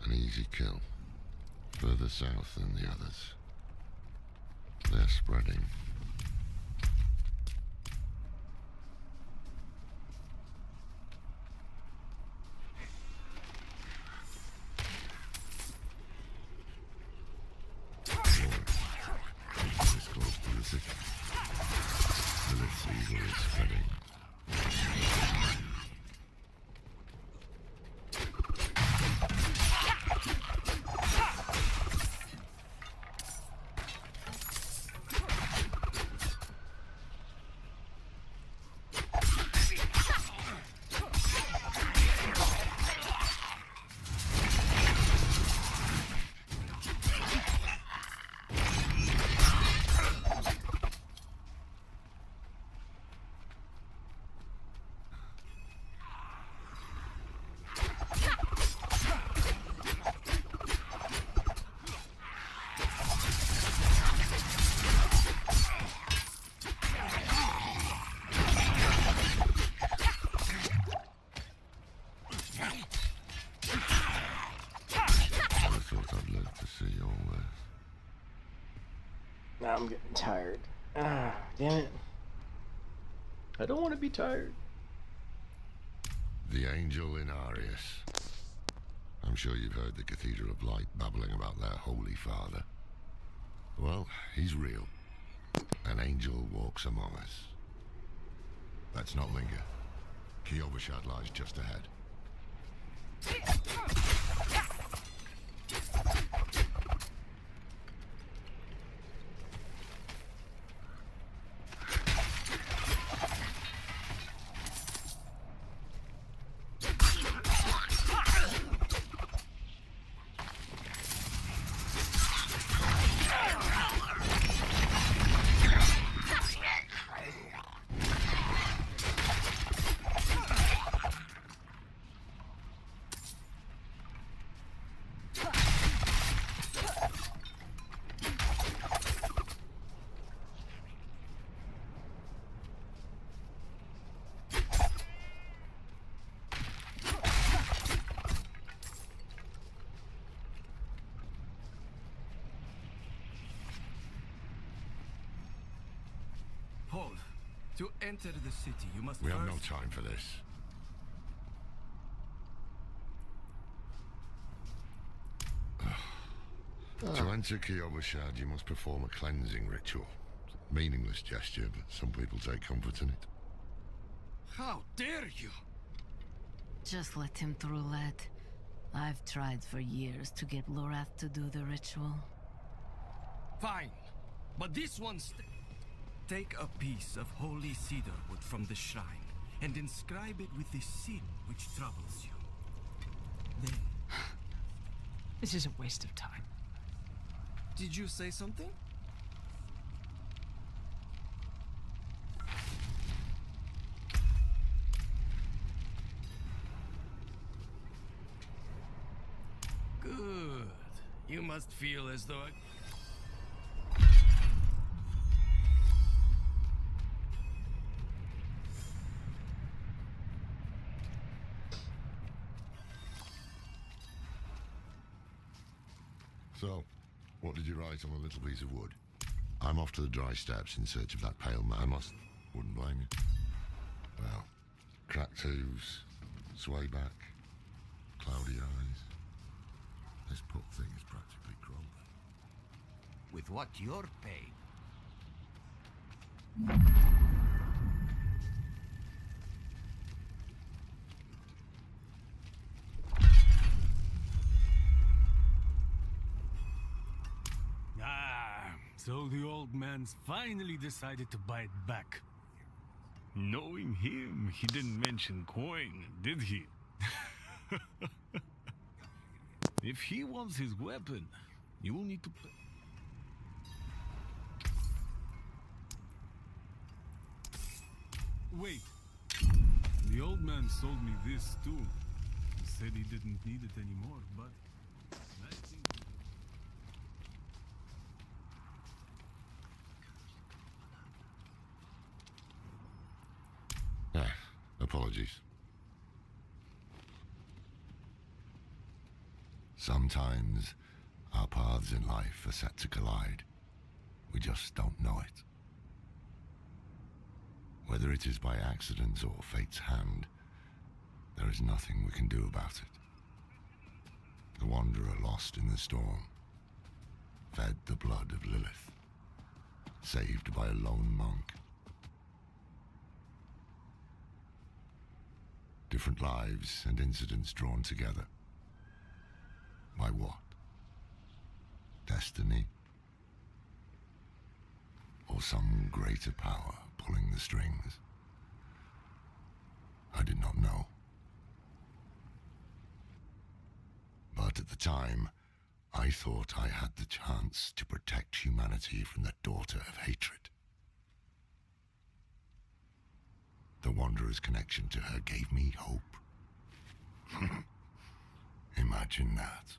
an easy kill. Further south than the others. They're spreading. This close to the city. Lilith's evil is spreading. Now I'm getting tired. Ah, damn it. I don't want to be tired. The angel in Arius. I'm sure you've heard the Cathedral of Light babbling about their Holy Father. Well, he's real. An angel walks among us. Let's not linger. Kiobashad lies just ahead. Hold. To enter the city, you must We first... have no time for this. To enter Kiobashad, you must perform a cleansing ritual. Meaningless gesture, but some people take comfort in it. How dare you! Just let him through, lad. I've tried for years to get Lorath to do the ritual. Fine. But this one's... Take a piece of holy cedar wood from the shrine and inscribe it with the sin which troubles you. Then... This is a waste of time. Did you say something? Good. You must feel as though So, what did you write on a little piece of wood? I'm off to the dry steps in search of that pale man. Wouldn't blame you. Well, cracked hooves, sway back, cloudy eyes. This poor thing is practically crumbling. with what you're paid. So the old man's finally decided to buy it back. Knowing him, he didn't mention coin, did he? If he wants his weapon, you will need to pay. Wait. The old man sold me this too. He said he didn't need it anymore, but I think... Apologies. Sometimes our paths in life are set to collide. We just don't know it. Whether it is by accident or fate's hand, there is nothing we can do about it. The wanderer lost in the storm, fed the blood of Lilith, saved by a lone monk. Different lives and incidents drawn together. By what? Destiny? Or some greater power pulling the strings? I did not know. But at the time, I thought I had the chance to protect humanity from the daughter of hatred. The Wanderer's connection to her gave me hope. Imagine that.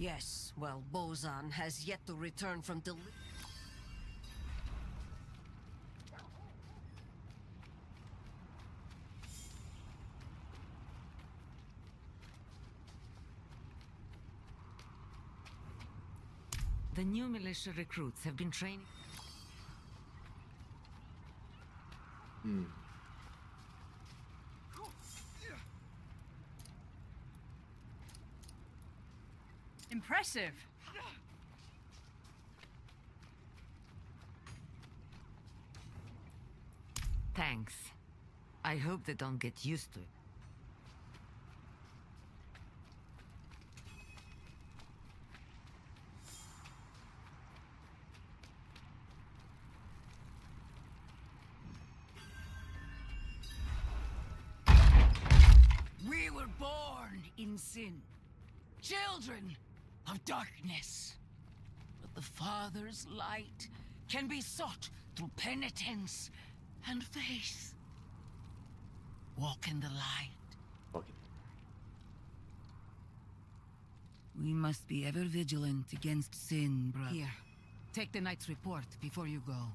Yes, well, Bozan has yet to return from The new militia recruits have been training. Impressive. Thanks. I hope they don't get used to it. We were born in sin, children of darkness. But the Father's light can be sought through penitence and faith. Walk in the light. Okay. We must be ever vigilant against sin, brother. Here, take the knight's report before you go.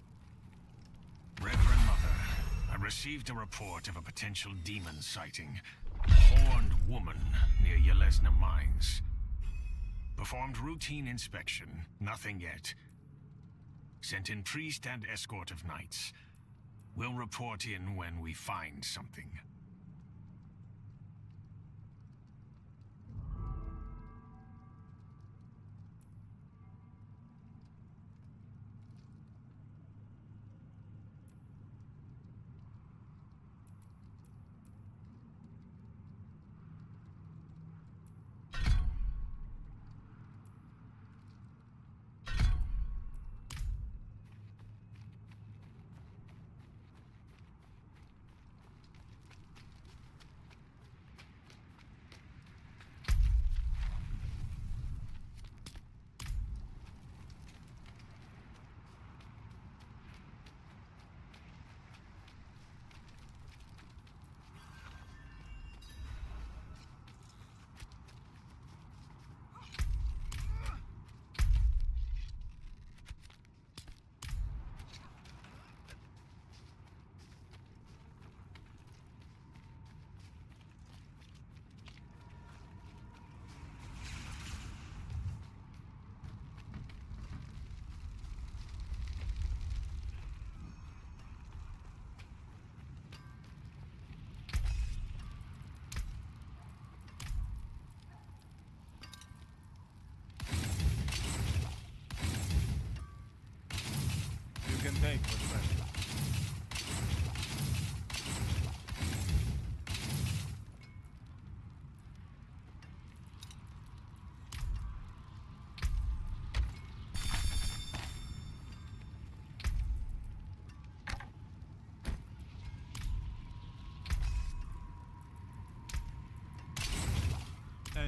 Reverend Mother, I received a report of a potential demon sighting. Horned woman near Yelesna Mines. Performed routine inspection, nothing yet. Sent in priest and escort of knights. We'll report in when we find something.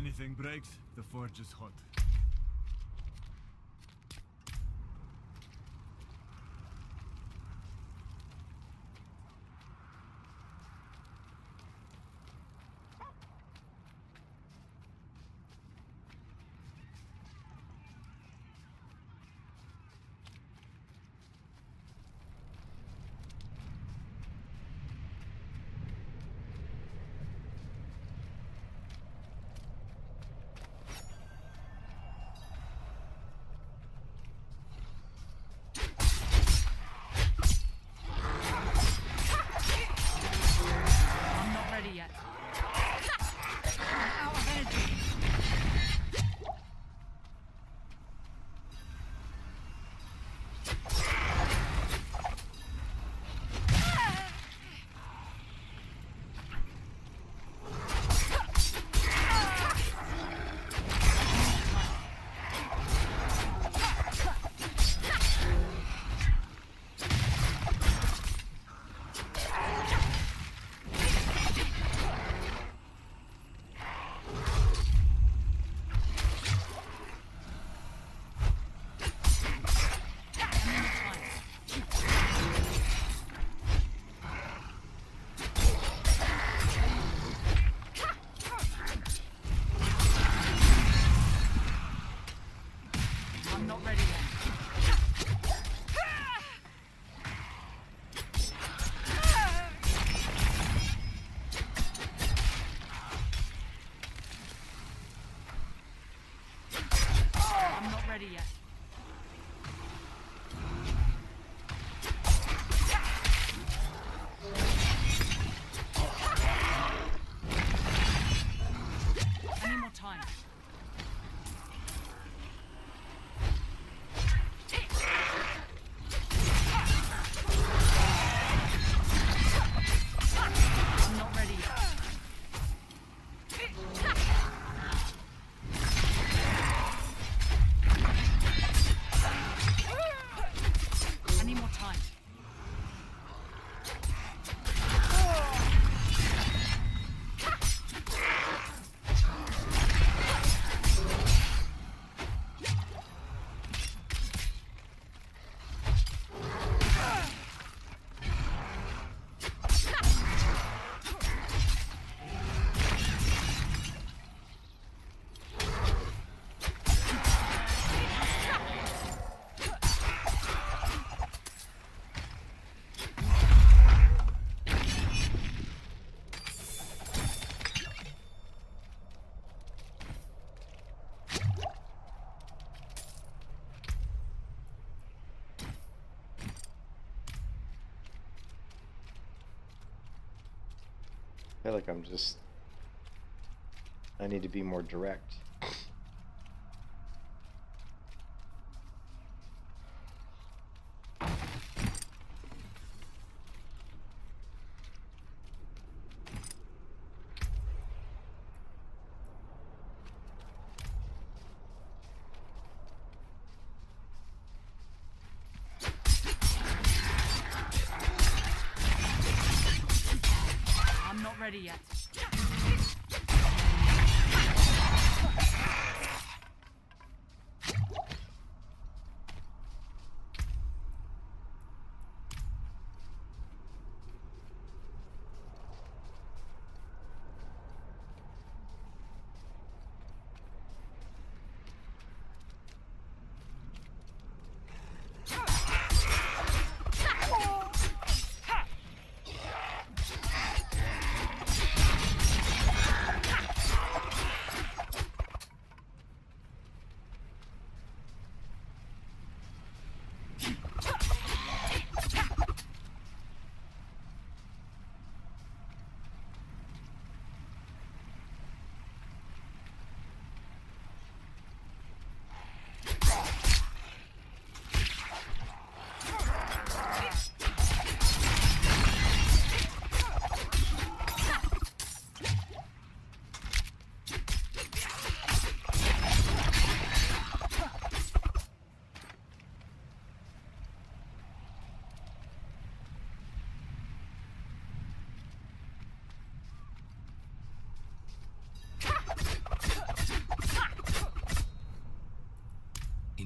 anything breaks, the forge is hot. I'm not ready yet. I'm out of energy. I'm not ready yet. I'm not ready yet. I need more time. I'm not ready yet. I need more time. I feel like I need to be more direct. I'm not ready yet.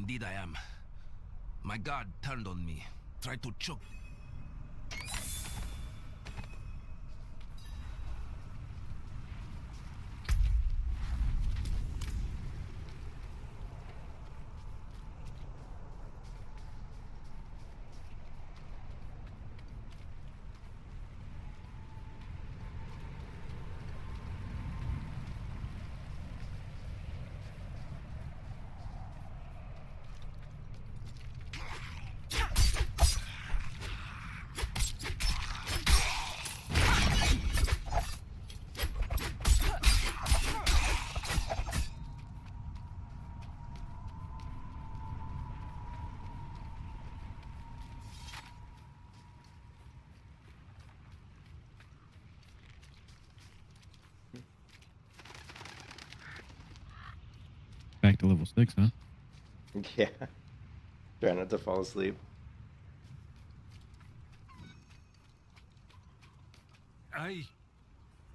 Indeed I am. My god turned on me, tried to choke. Back to level 6, huh? Yeah. Try not to fall asleep. I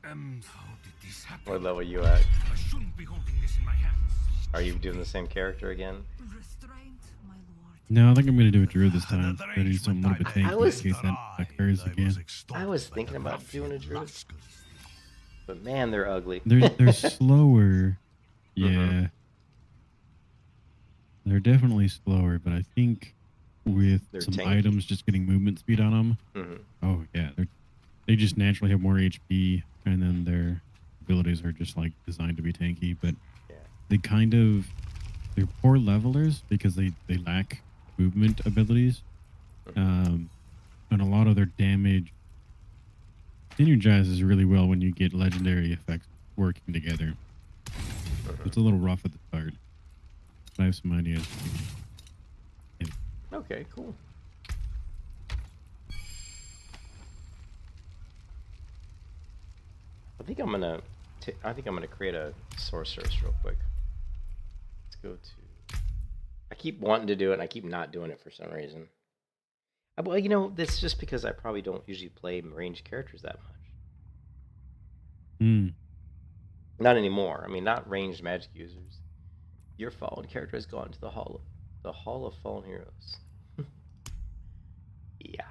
am. How did this happen? What level are you at? I shouldn't be holding this in my hands. Are you doing the same character again? No, I think I'm going to do a druid this time. Try to do something a little bit tanky in case that occurs again. I was thinking about doing a druid. But man, they're ugly. They're slower. Yeah. They're definitely slower, but I think with some tanky. items just getting movement speed on them. Oh, yeah. They just naturally have more HP, and then their abilities are just like designed to be tanky, but they they're poor levelers because they lack movement abilities. And a lot of their damage synergizes really well when you get legendary effects working together. It's a little rough at the start. But I have some ideas. Yeah. Okay, cool. I think I'm gonna create a sorceress real quick. Let's go to. I keep wanting to do it, and I keep not doing it for some reason. Well, you know, that's just because I probably don't usually play ranged characters that much. Not anymore. I mean, not ranged magic users. Your fallen character has gone to the Hall of Fallen Heroes. Yeah.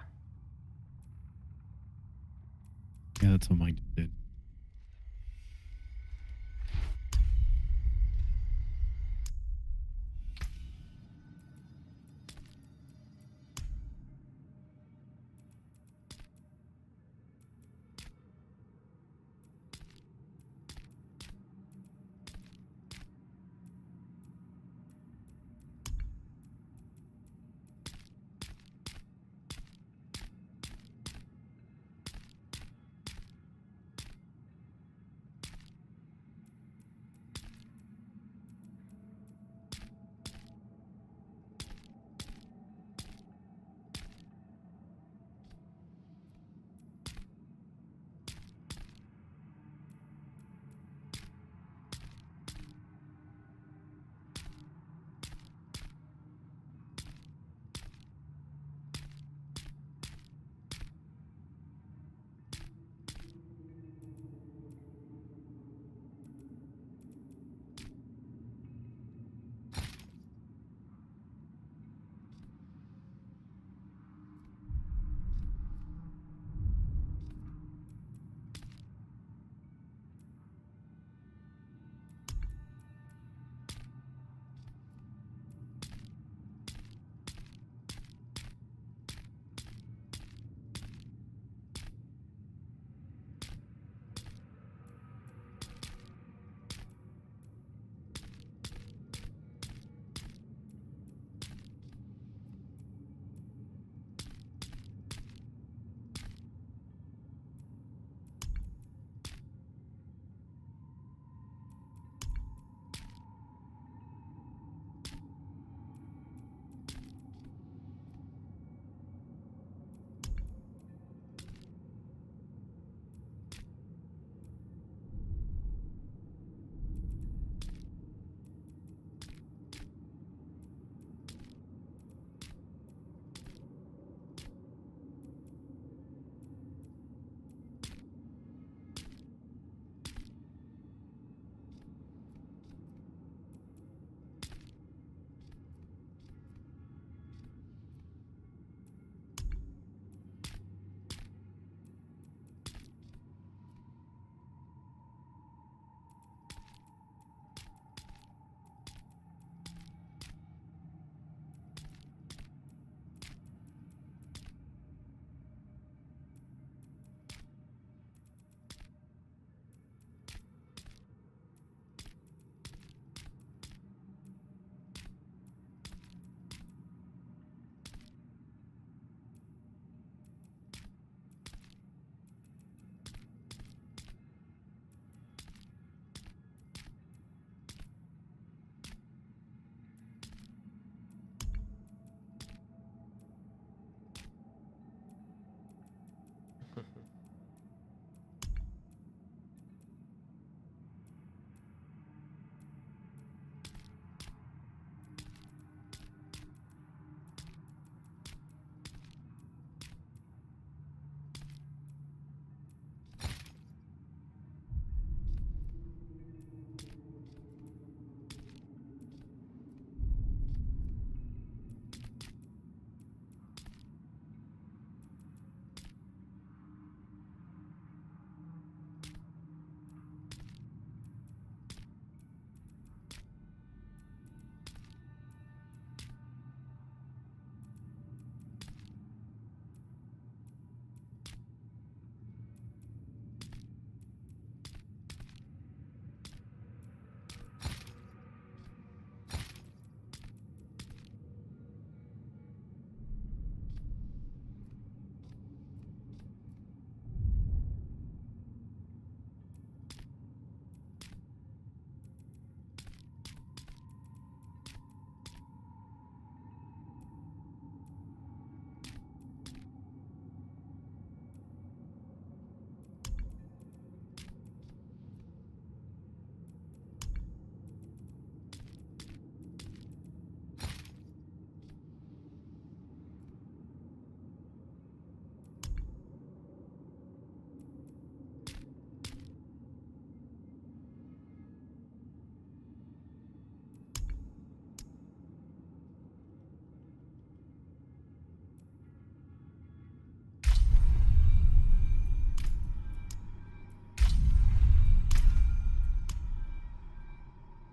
Yeah, that's what mine did.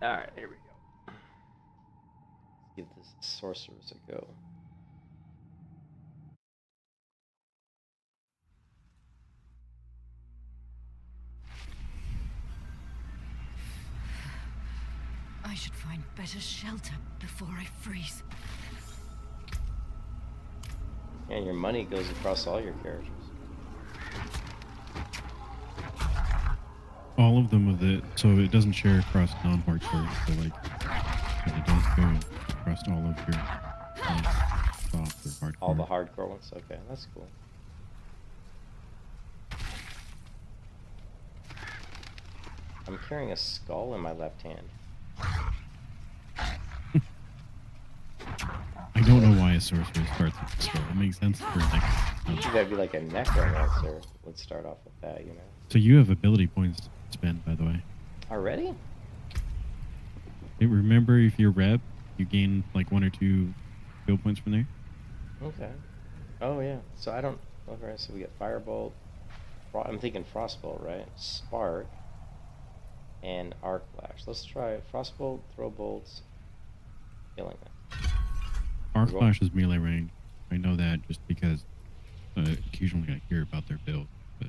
Alright, here we go. Let's give this sorcerers a go. I should find better shelter before I freeze. And your money goes across all your characters. All of them with it, so it doesn't share across non-hardcore. So like, but it does go across all of your soft or hardcore. All the hardcore ones? Okay, that's cool. I'm carrying a skull in my left hand. I don't know why a sorcerer starts with a skull. It makes sense for neck. You gotta be like a necromancer. Let's start off with that, you know. So you have ability points to spend, by the way. Already? Hey, remember, if you're rep, you gain like 1 or 2 skill points from there. Okay. Oh yeah. So I don't. Okay. So we got firebolt. I'm thinking frostbolt, right? Spark. And arc flash. Let's try it. Frostbolt, throw bolts, killing it. Arc flash is melee range. I know that just because occasionally I hear about their build. But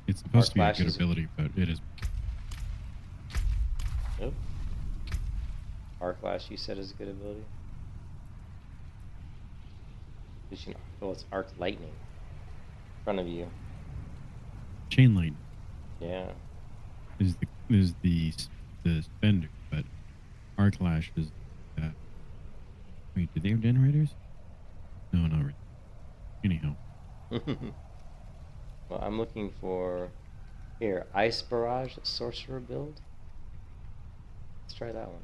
it's supposed to be a good ability, but it is. Nope. Arc flash, you said, is a good ability. Oh, it's arc lightning. In front of you. Chain lightning. Yeah. Is the spender, but arc flash is. Wait, do they have generators? No, not really. Anyhow. Well, I'm looking for here ice barrage sorcerer build. Let's try that one.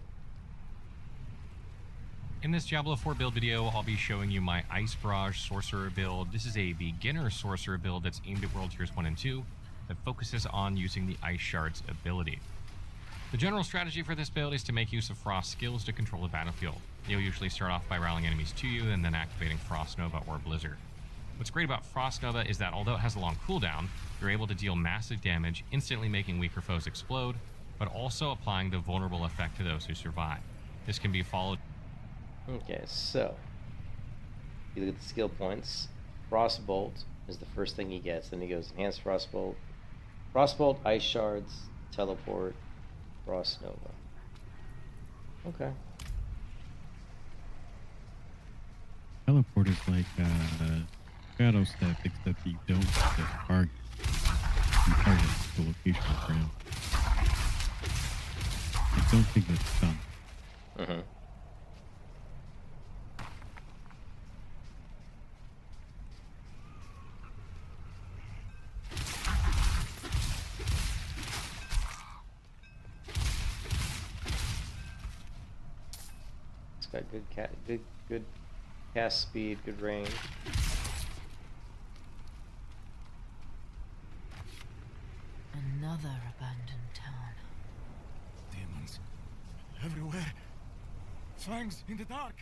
In this Diablo 4 build video, I'll be showing you my Ice Barrage Sorcerer build. This is a beginner sorcerer build that's aimed at World Tiers 1 and 2 that focuses on using the Ice Shards ability. The general strategy for this build is to make use of Frost skills to control the battlefield. You'll usually start off by rallying enemies to you and then activating Frost Nova or Blizzard. What's great about Frost Nova is that although it has a long cooldown, you're able to deal massive damage, instantly making weaker foes explode, but also applying the vulnerable effect to those who survive. This can be followed. Okay, so you look at the skill points. Frostbolt is the first thing he gets. Then he goes Enhanced Frostbolt, Frostbolt, Ice Shards, Teleport, Frost Nova. Okay. Teleport is like Shadow Step, except you don't target. You target the location of ground. I don't think that's done. Mm-hmm. It's got good cast speed, good range. Another abandoned town. Demons. Everywhere. Fangs in the dark.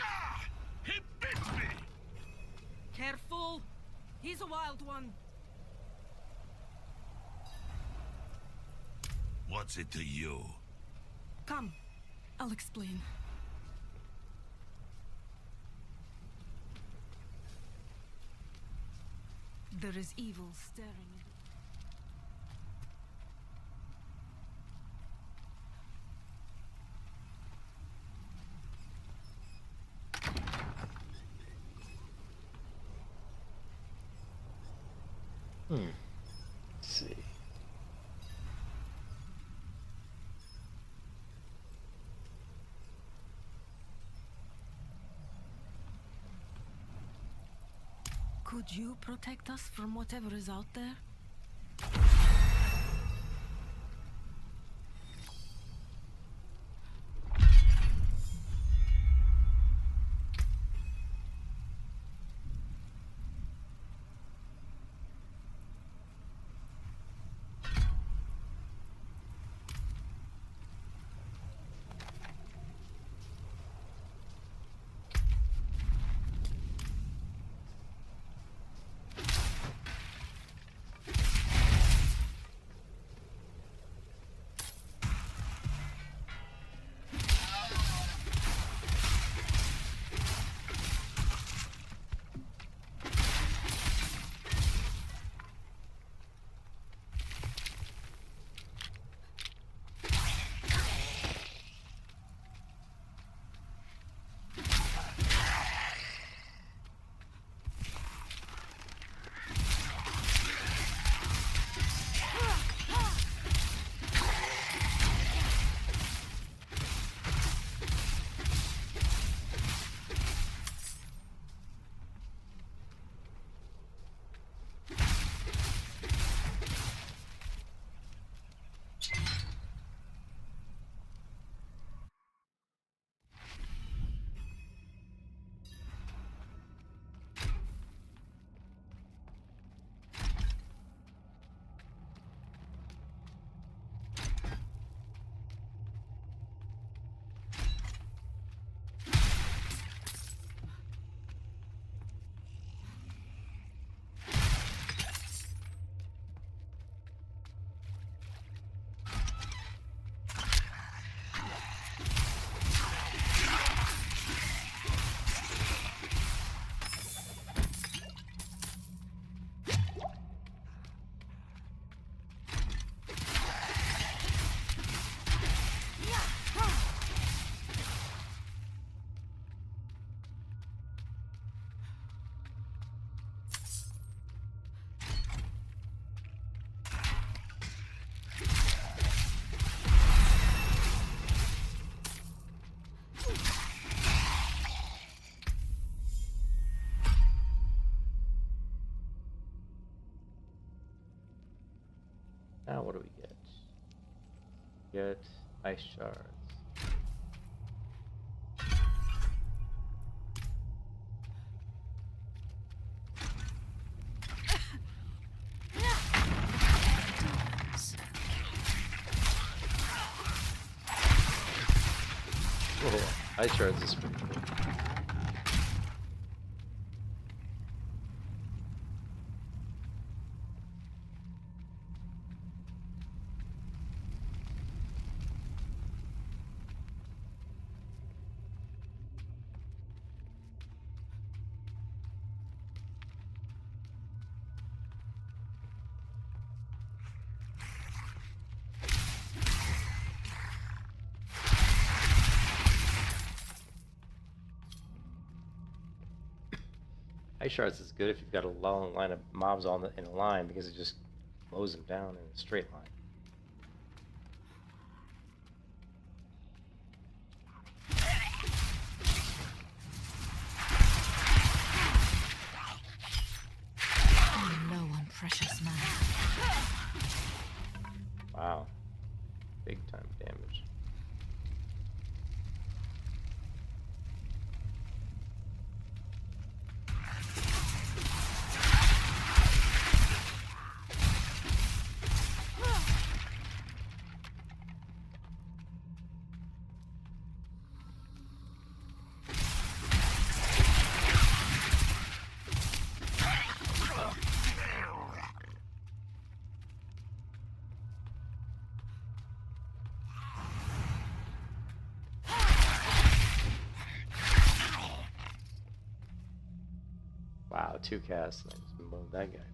Ah! He bit me! Careful! He's a wild one. What's it to you? Come, I'll explain. There is evil staring Let's see. Could you protect us from whatever is out there? Now what do we get? Get ice shards. Oh, ice shards is pretty cool. Ice shards is good if you've got a long line of mobs in a line because it just mows them down in a straight line. I'm low on precious mana. Wow. Big time damage. Wow, 2 casts, and I just mowed that guy down.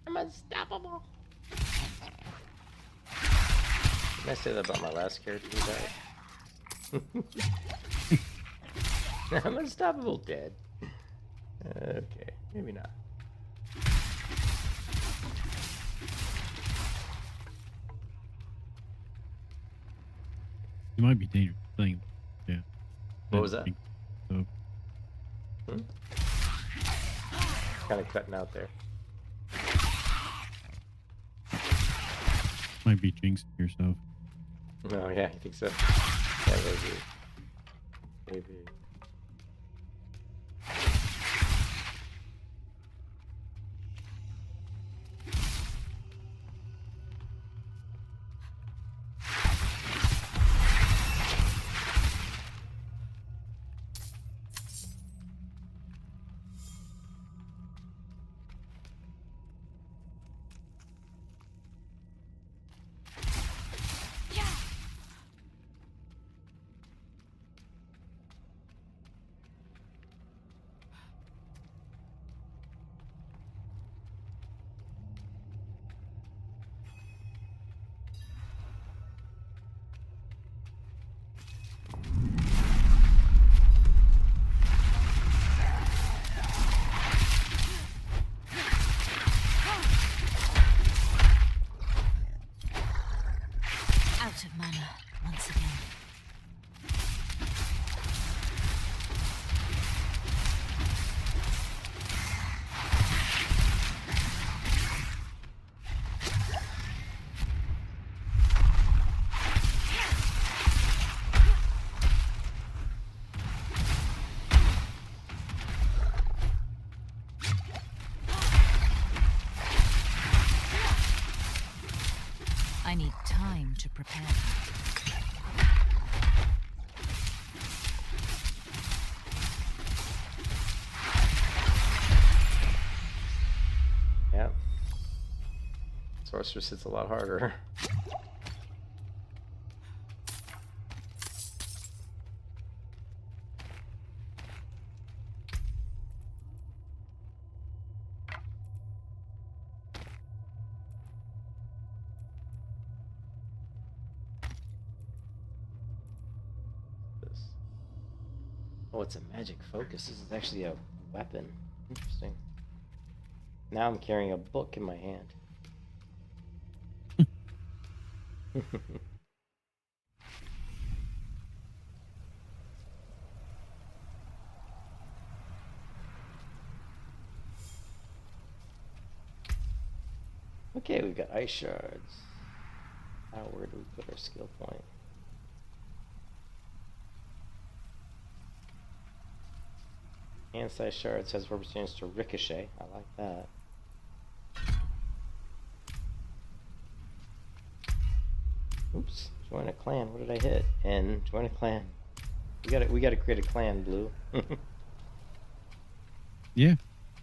I'm unstoppable! Didn't I say that about my last character who died? I'm unstoppable, dead. Okay, maybe not. It might be dangerous playing. Yeah. What was that? So. Kind of cutting out there. Might be jinxing yourself. Oh yeah, you think so? Yeah, maybe. Maybe. Out of mana once again. I need time to prepare. Yeah. Sorceress hits a lot harder. Oh, it's a magic focus. This is actually a weapon. Interesting. Now I'm carrying a book in my hand. Okay, we've got ice shards. Now where do we put our skill point? Hand-sized shards has 4% chance to ricochet. I like that. Oops, join a clan. What did I hit? And join a clan. We gotta create a clan, Blue. Yeah.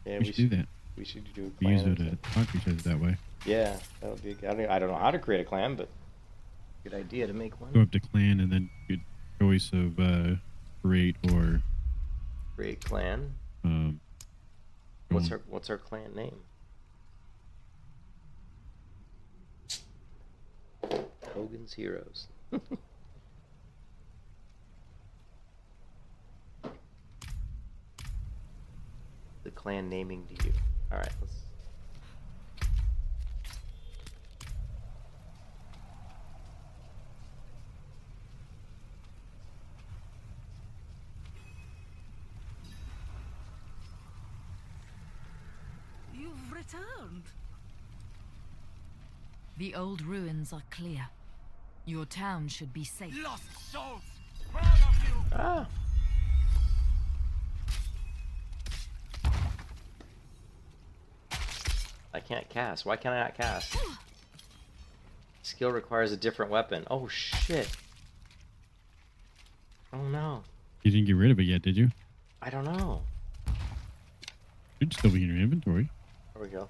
Yeah, we should do that. We should do a We clan. use it to talk to each other that way. Yeah, that would be good. I don't know how to create a clan, but good idea to make one. Go up to clan and then good choice of create or Create clan. What's our clan name? Hogan's Heroes. The clan naming to you. Alright, let's... You've returned. The old ruins are clear. Your town should be safe. Lost souls! All of you! Ah! I can't cast. Why can't I not cast? Skill requires a different weapon. Oh shit. Oh no. You didn't get rid of it yet, did you? I don't know. Should still be in your inventory. There we go.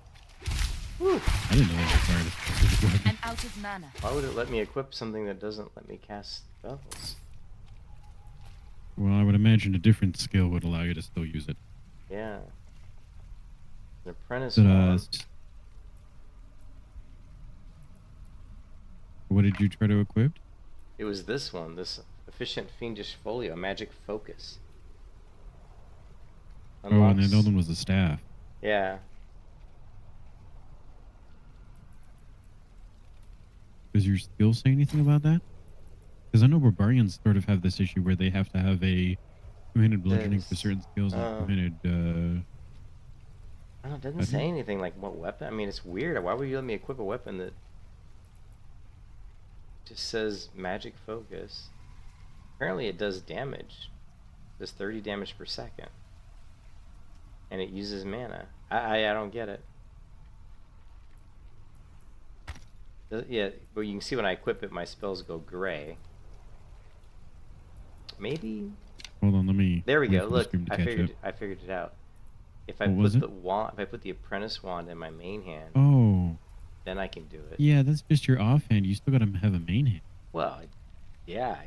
Whew. I didn't know that required a specific weapon. And out of mana. Why would it let me equip something that doesn't let me cast spells? Well, I would imagine a different skill would allow you to still use it. Yeah. An apprentice But, wand. what did you try to equip? It was this one, this efficient fiendish folio, magic focus. Oh, and the other one was the staff. Yeah. Does your skill say anything about that? Because I know barbarians sort of have this issue where they have to have a two-handed bludgeoning for certain skills and two-handed. Oh, it doesn't say anything like what weapon. I mean, it's weird. Why would you let me equip a weapon that just says magic focus? Apparently, it does damage. It does 30 damage per second, and it uses mana. I don't get it. Yeah, but you can see when I equip it, my spells go gray. Maybe. Hold on, let me. There we go. Look, I figured it out. If I What put was the wand, if I put the apprentice wand in my main hand, Oh. then I can do it. Yeah, that's just your offhand. You still got to have a main hand. Well, yeah.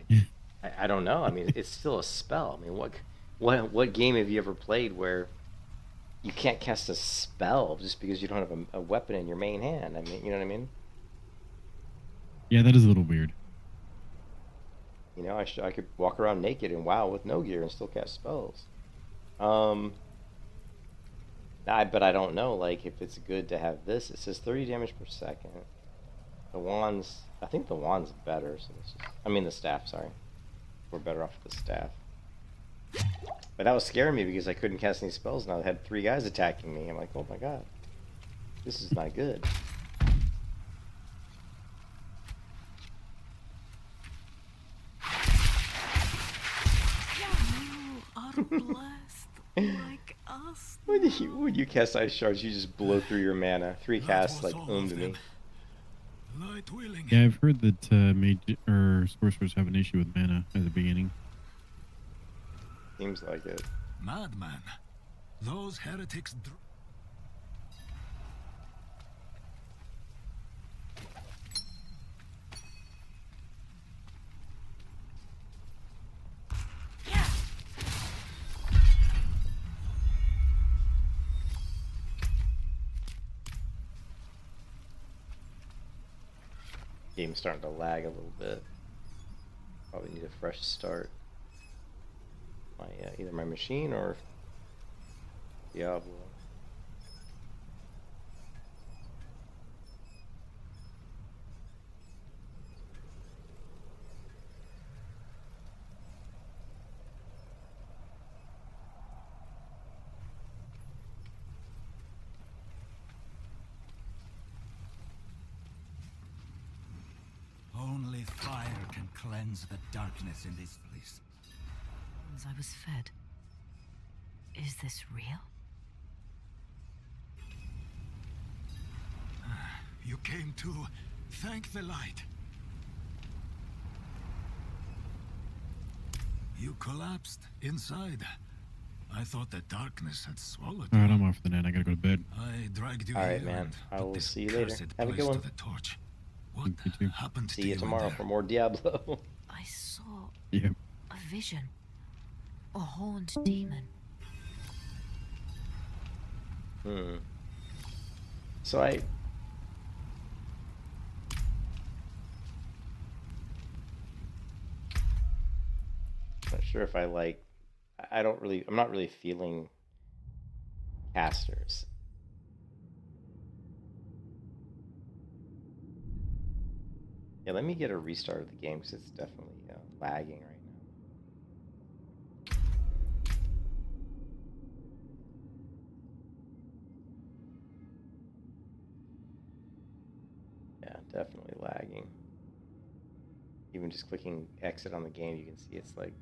I don't know. I mean, it's still a spell. I mean, what game have you ever played where you can't cast a spell just because you don't have a weapon in your main hand? I mean, you know what I mean? Yeah, that is a little weird. You know, I could walk around naked and WoW with no gear and still cast spells. But I don't know, like, if it's good to have this. It says 30 damage per second. The wands, I think the wand's better. So this is, I mean the staff, sorry. We're better off with the staff. But that was scaring me because I couldn't cast any spells now. I had 3 guys attacking me. I'm like, oh my god. This is not good. You are blessed like us. When you cast ice shards, you just blow through your mana. 3 casts like to me. Yeah, I've heard that mage or sorcerers have an issue with mana at the beginning. Seems like it. Madman. Those heretics. Game's starting to lag a little bit. Probably need a fresh start. My either my machine or Diablo. cleanse the darkness in this place. As I was fed. Is this real? You came to thank the light. You collapsed inside. I thought the darkness had swallowed you. Alright, I'm off the net. I gotta go to bed. I dragged you Alright, here man. and I put will this see you later. cursed Have a good place one. to the torch. What happened See to you in tomorrow there? for more Diablo. I saw Yep. a vision. A horned demon. So not sure if I like. I'm not really feeling casters. Yeah, let me get a restart of the game because it's definitely lagging right now. Yeah, definitely lagging. Even just clicking exit on the game, you can see it's like.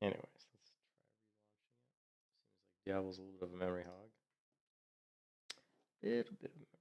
Anyways, let's try relaunching it. Seems like Diablo's a little bit of a memory hog. Little bit of a memory.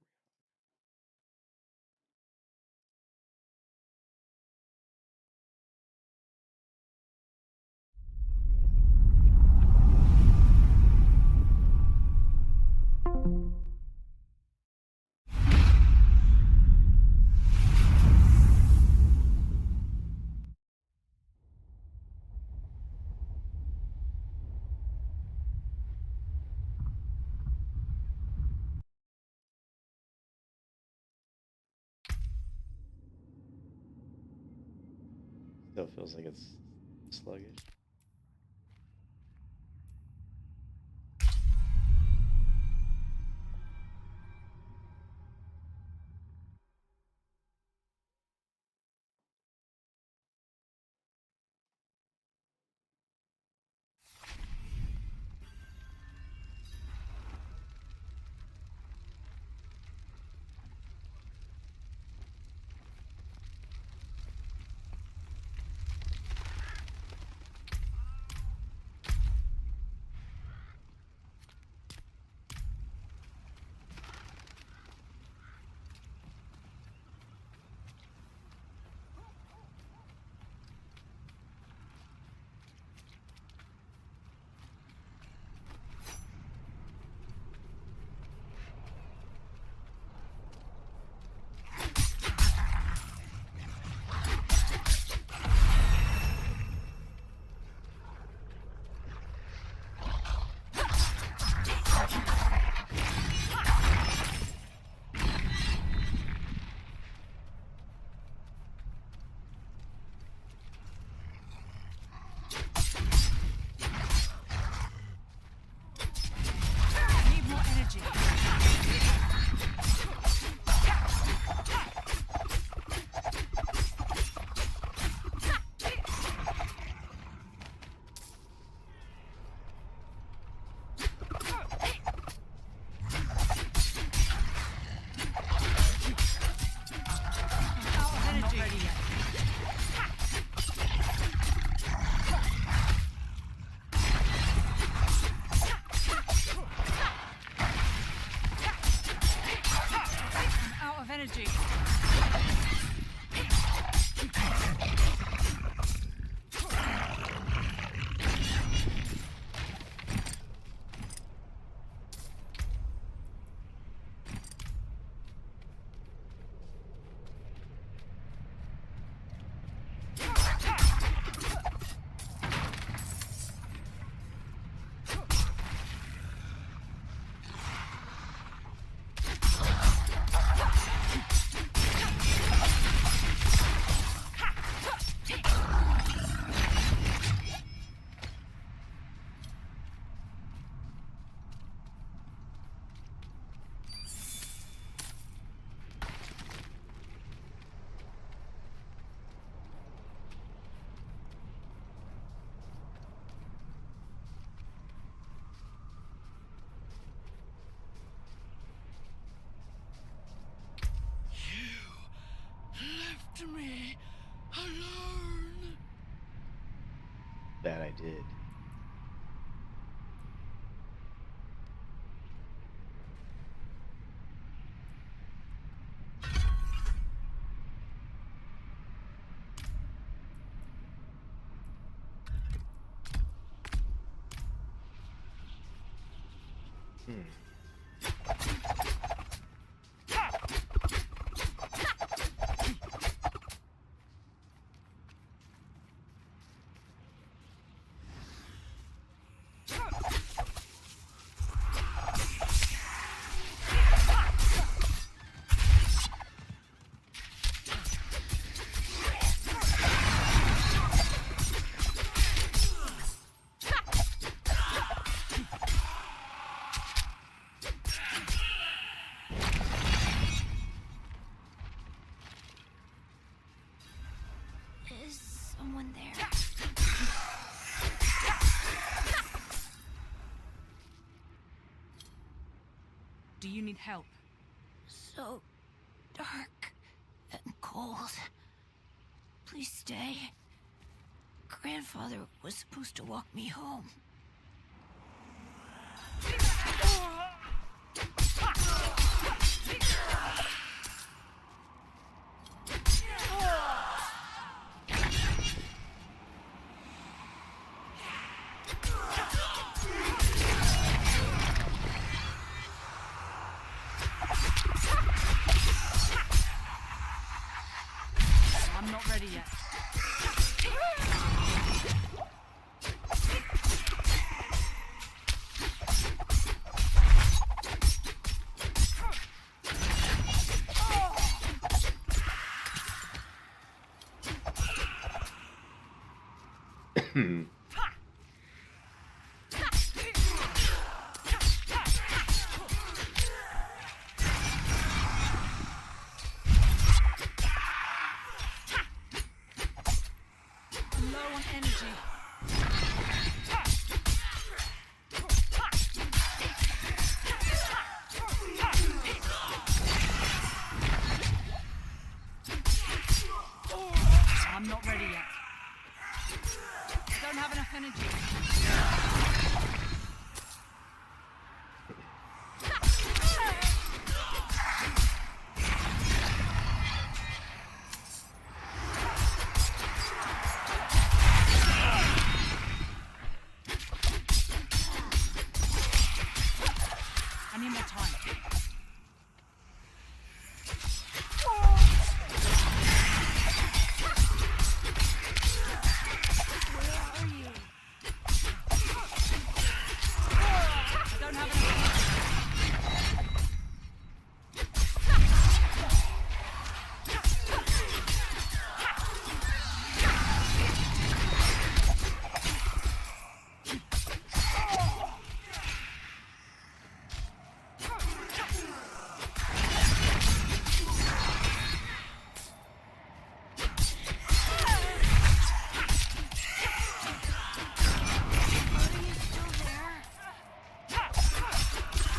Still feels like it's sluggish. I did. Is someone there? Do you need help? So dark and cold. Please stay. Grandfather was supposed to walk me home. I'm not ready yet. I'm low on energy. I'm not ready yet. I don't have enough energy. I need more time. I don't have enough.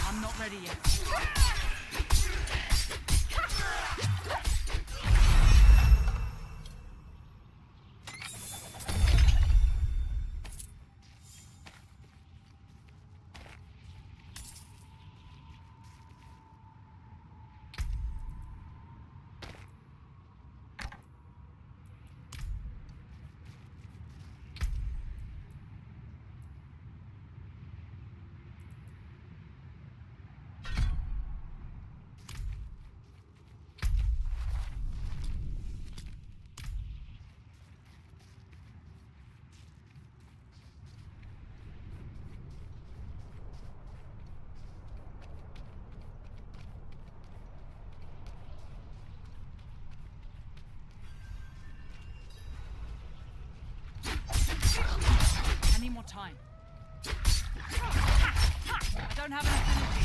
I'm not ready yet. I need more time. I don't have enough energy.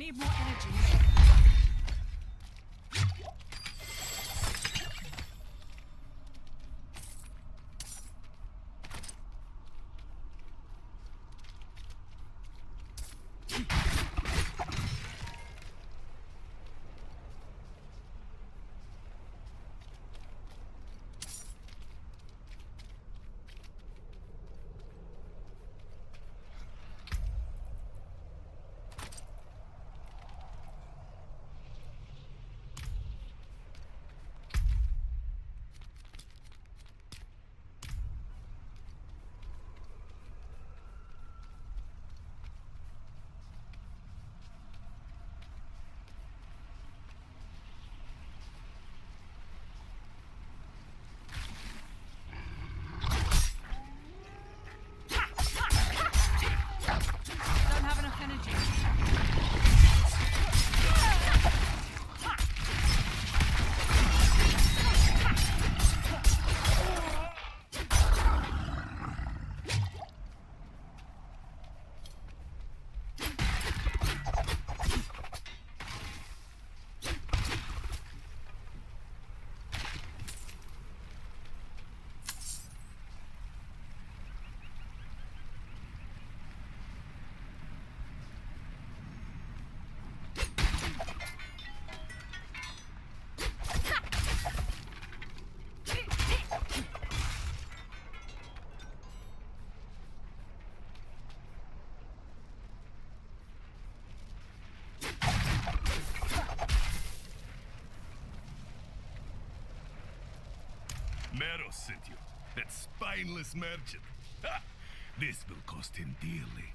Need more energy. Don't have enough energy. Meros sent you. That spineless merchant. Ha! This will cost him dearly.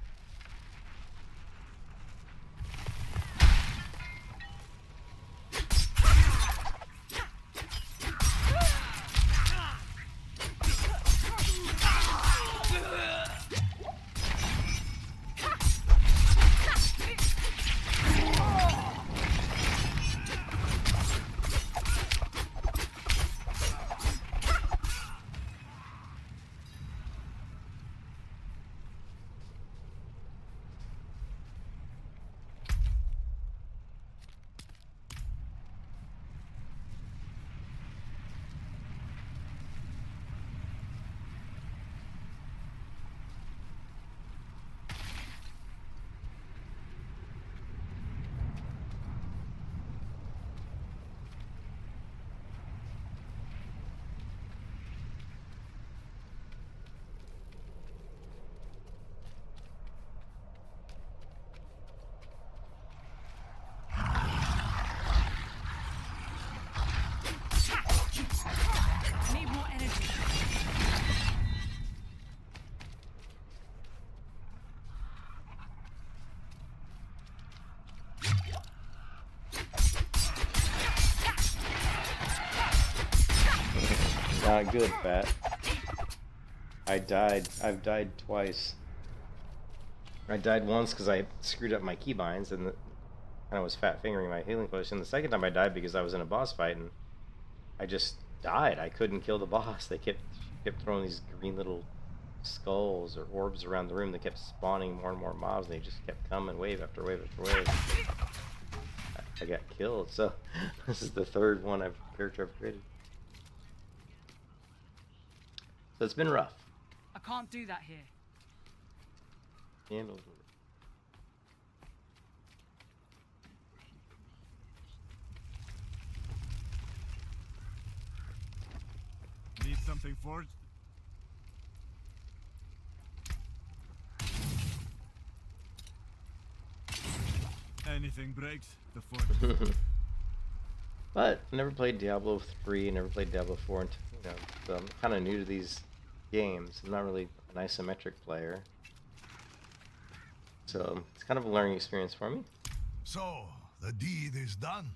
Need more energy. Not good, Fat. I died. I've died twice. I died once because I screwed up my keybinds and I was fat fingering my healing potion. The second time I died because I was in a boss fight and I just died. I couldn't kill the boss. They kept throwing these green little skulls or orbs around the room. They kept spawning more and more mobs. And they just kept coming wave after wave after wave. I got killed. So this is the third character I've created. So it's been rough. I can't do that here. And over. Need something forged? Anything breaks, the forge. But I never played Diablo 3, never played Diablo 4, and so I'm kind of new to these games. I'm not really an isometric player. So it's kind of a learning experience for me. So, the deed is done.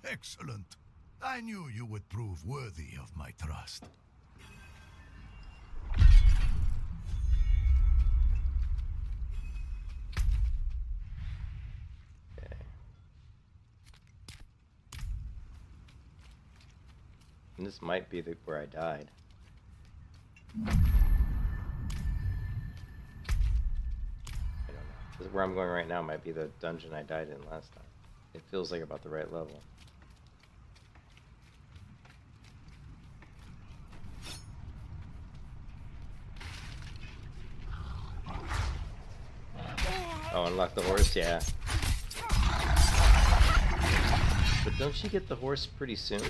Excellent. I knew you would prove worthy of my trust. Okay. And this might be where I died. where I'm going right now might be the dungeon I died in last time. It feels like about the right level. Oh, unlock the horse, yeah. But don't you get the horse pretty soon?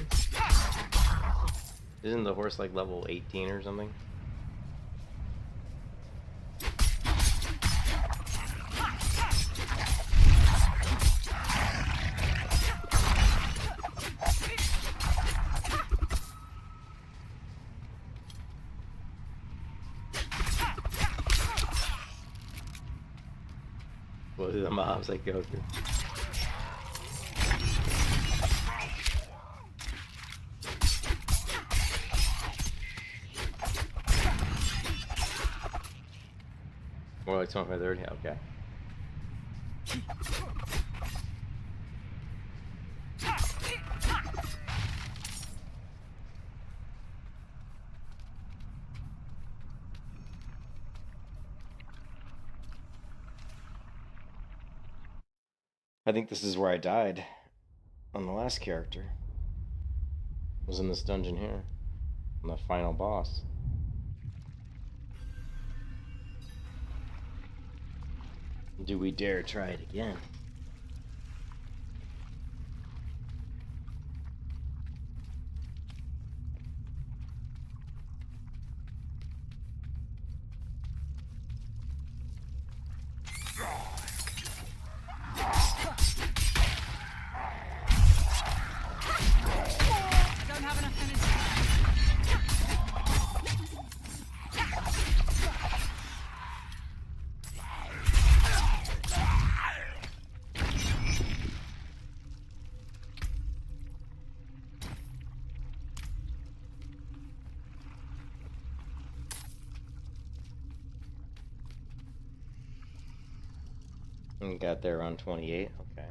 Isn't the horse like level 18 or something? What are the mobs I go through? More like 25, 30? Okay. I think this is where I died on the last character. Was in this dungeon here. On the final boss. Do we dare try it again? And got there around 28, okay.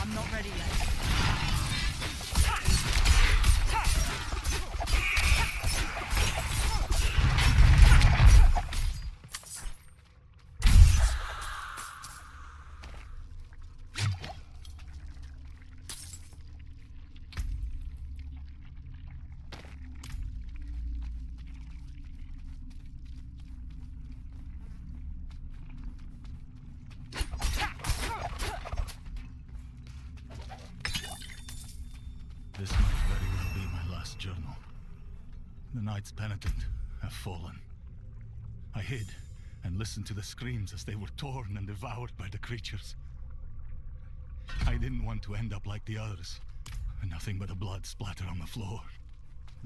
I'm not ready yet. This might very well be my last journal. The Knights Penitent have fallen. I hid and listened to the screams as they were torn and devoured by the creatures. I didn't want to end up like the others, and nothing but a blood splatter on the floor.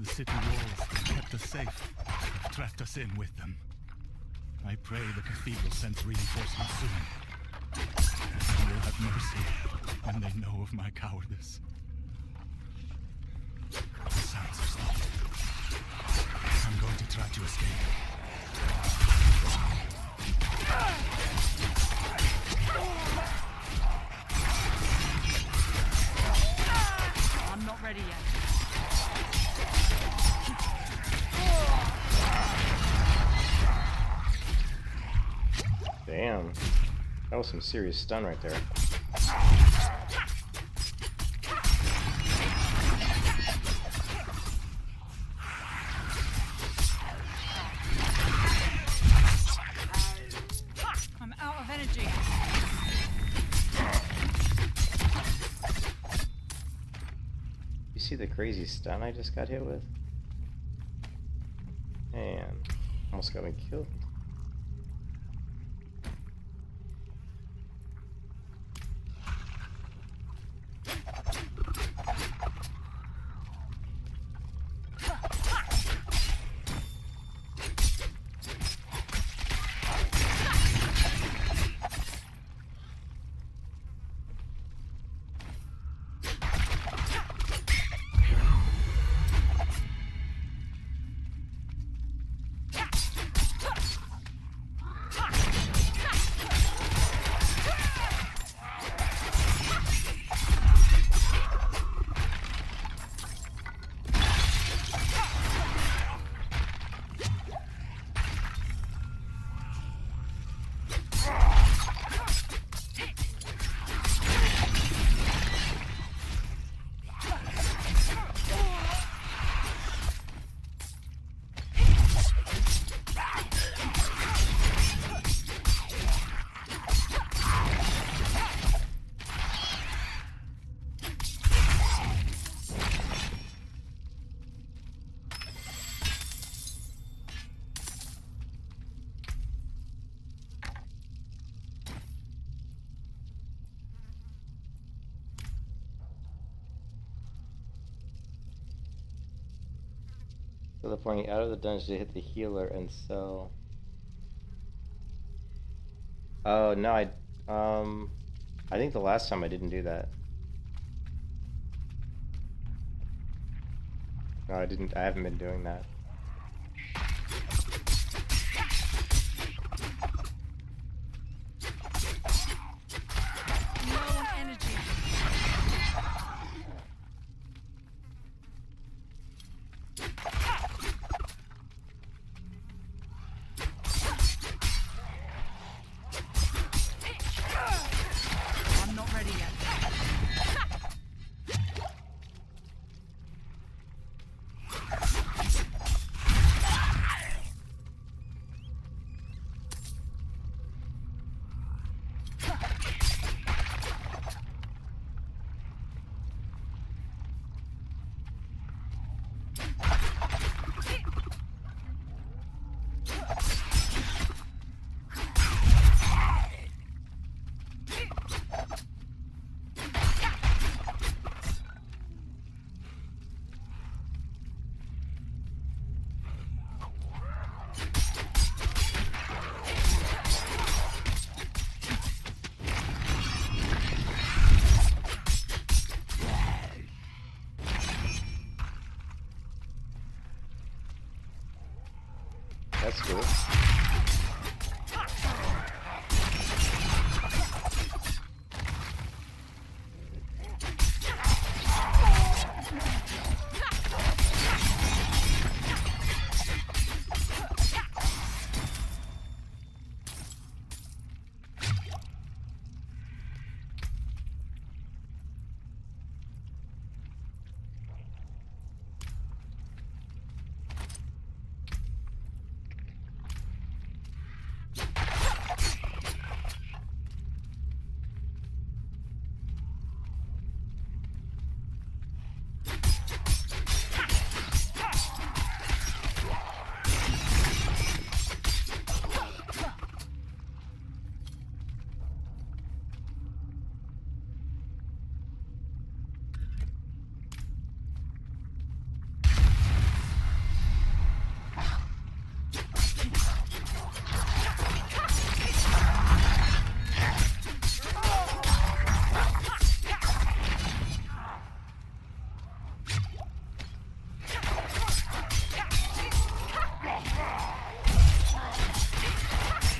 The city walls that kept us safe have tracked us in with them. I pray the cathedral sends reinforcements soon. And will have mercy when they know of my cowardice. The sounds have stopped. I'm going to try to escape. I'm not ready yet. Damn. That was some serious stun right there. I'm out of energy. You see the crazy stun I just got hit with? Man, almost got me killed. Teleporting out of the dungeon to hit the healer and sell. Oh no, I think the last time I didn't do that. No, I didn't. I haven't been doing that. Low on energy. I'm not ready yet. That's cool.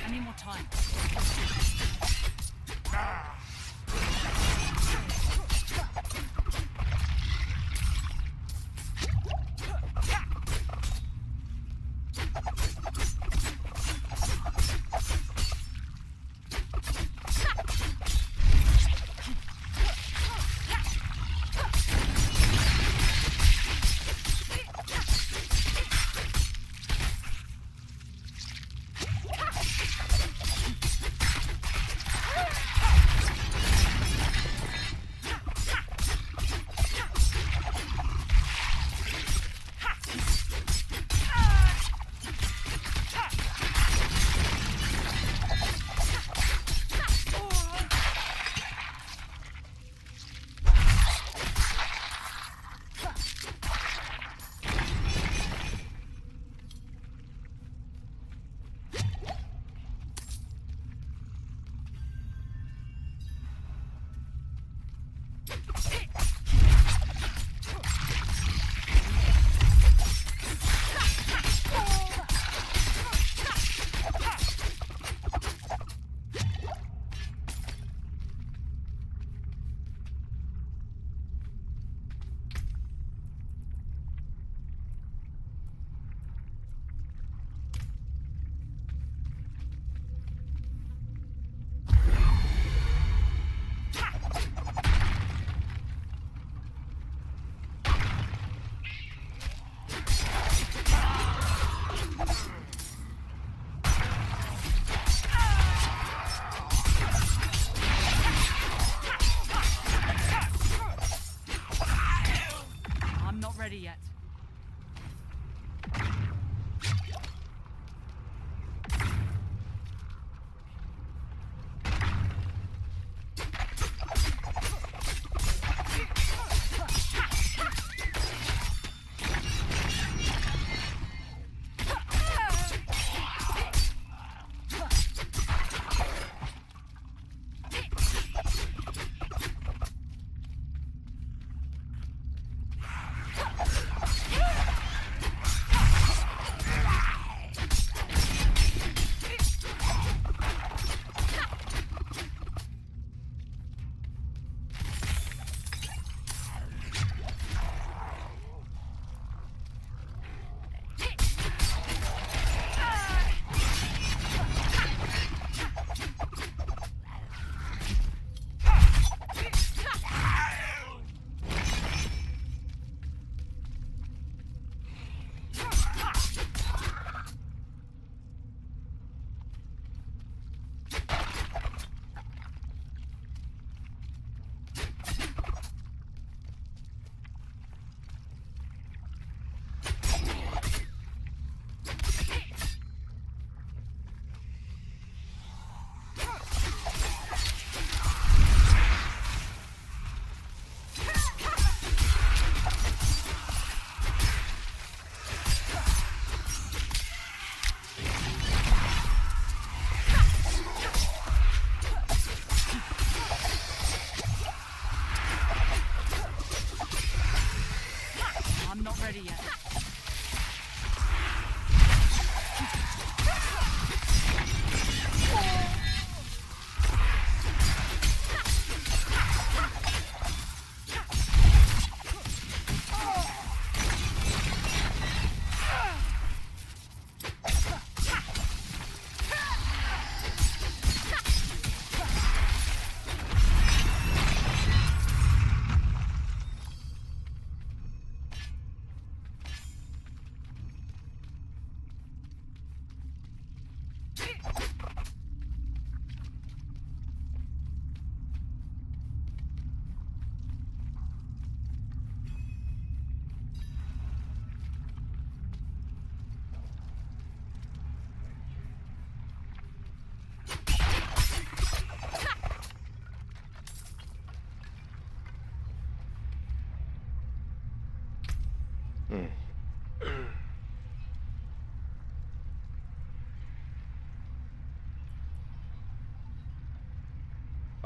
I need more time.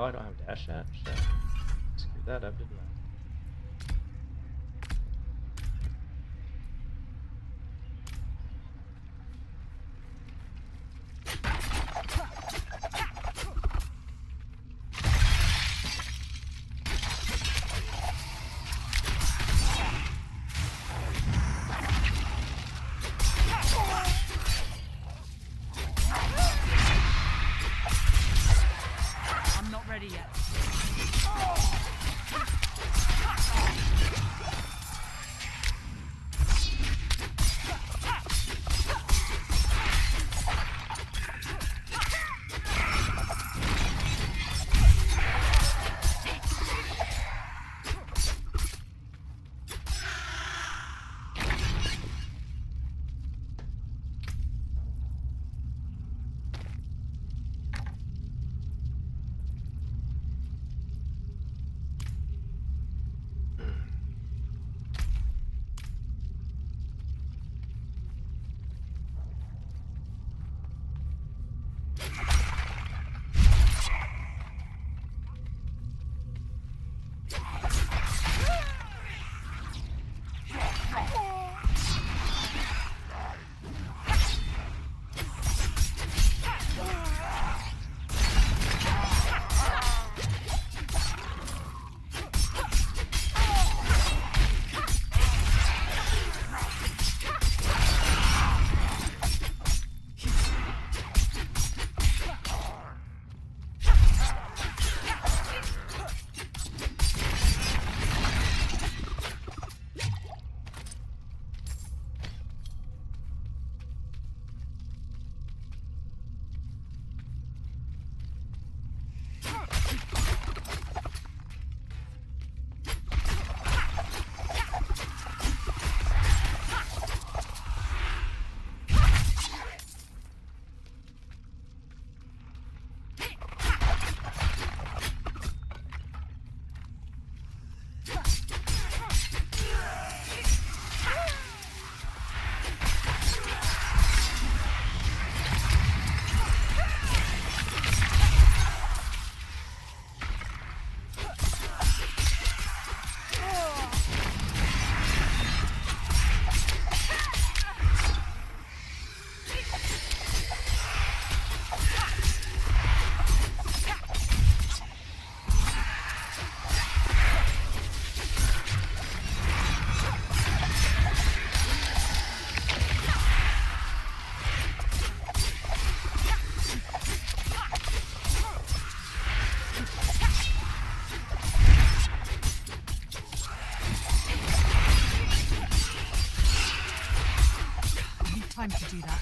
Oh, I don't have dash yet. Shit. Screwed that up, didn't I? I'm not ready yet. Time to do that.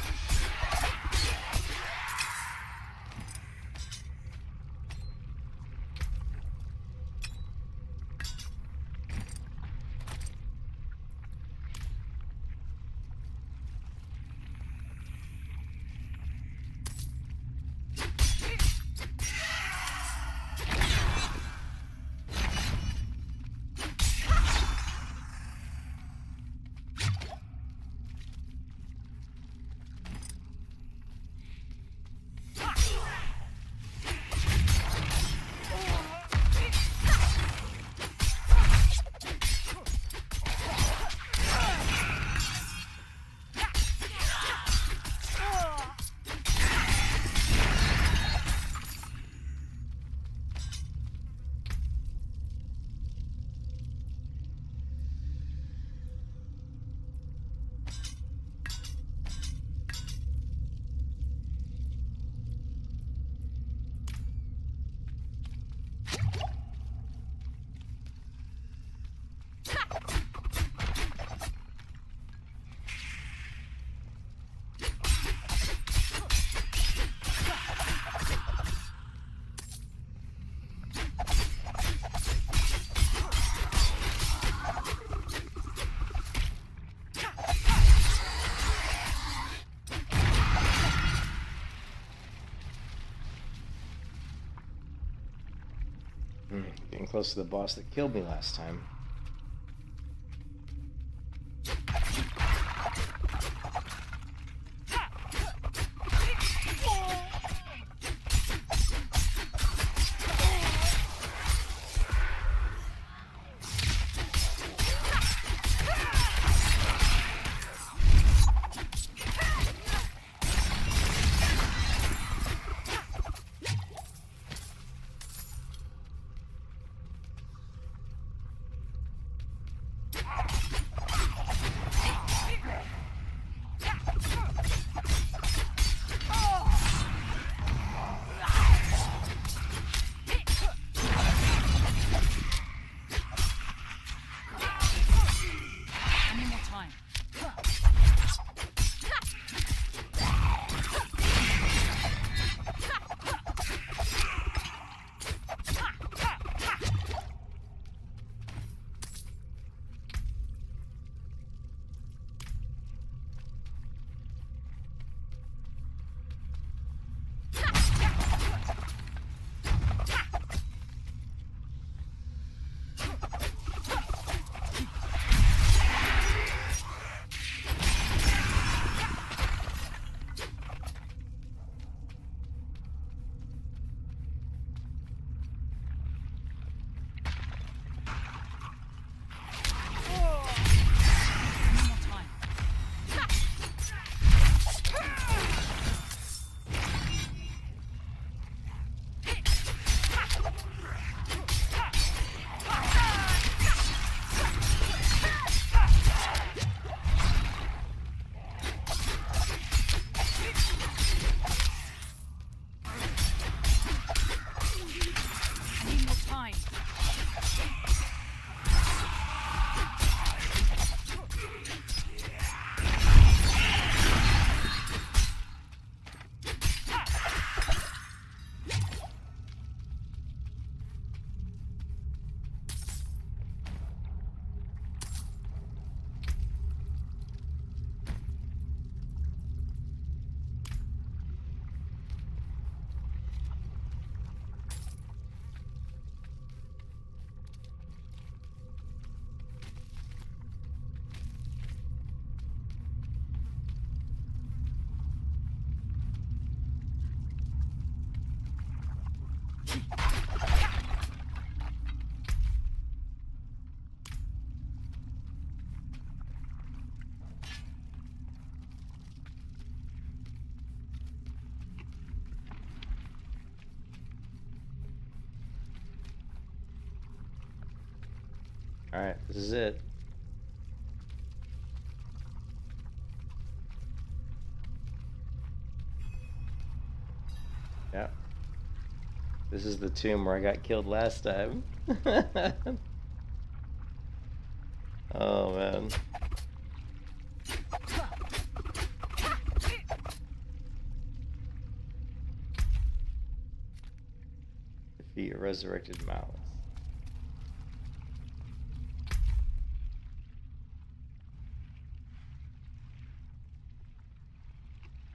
Getting close to the boss that killed me last time. Alright, this is it. Yeah. This is the tomb where I got killed last time. Oh man. Defeat a resurrected mouse.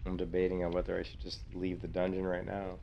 I'm debating on whether I should just leave the dungeon right now.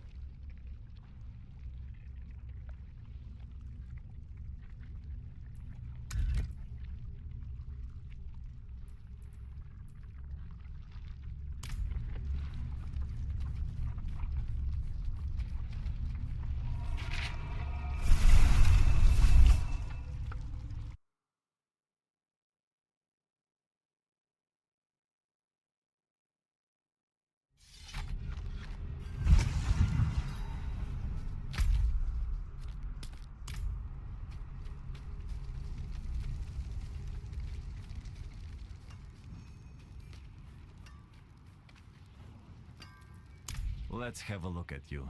Let's have a look at you,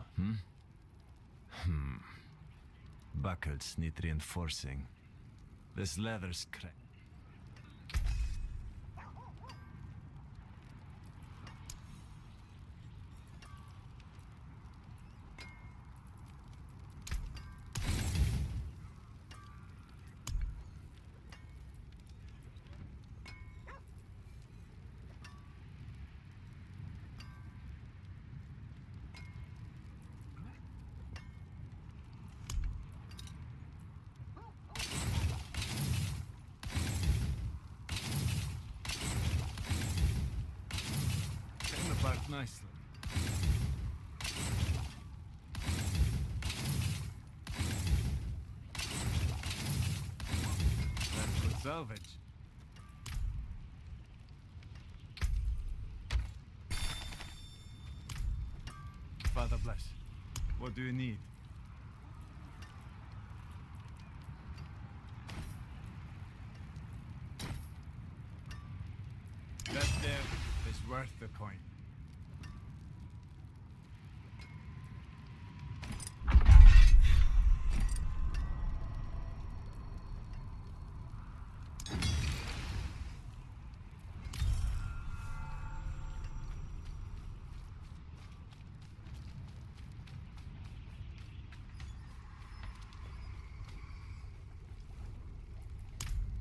Buckles need reinforcing. This leather's cracked. Nicely. That's good salvage. Father bless. What do you need? That there is worth the coin.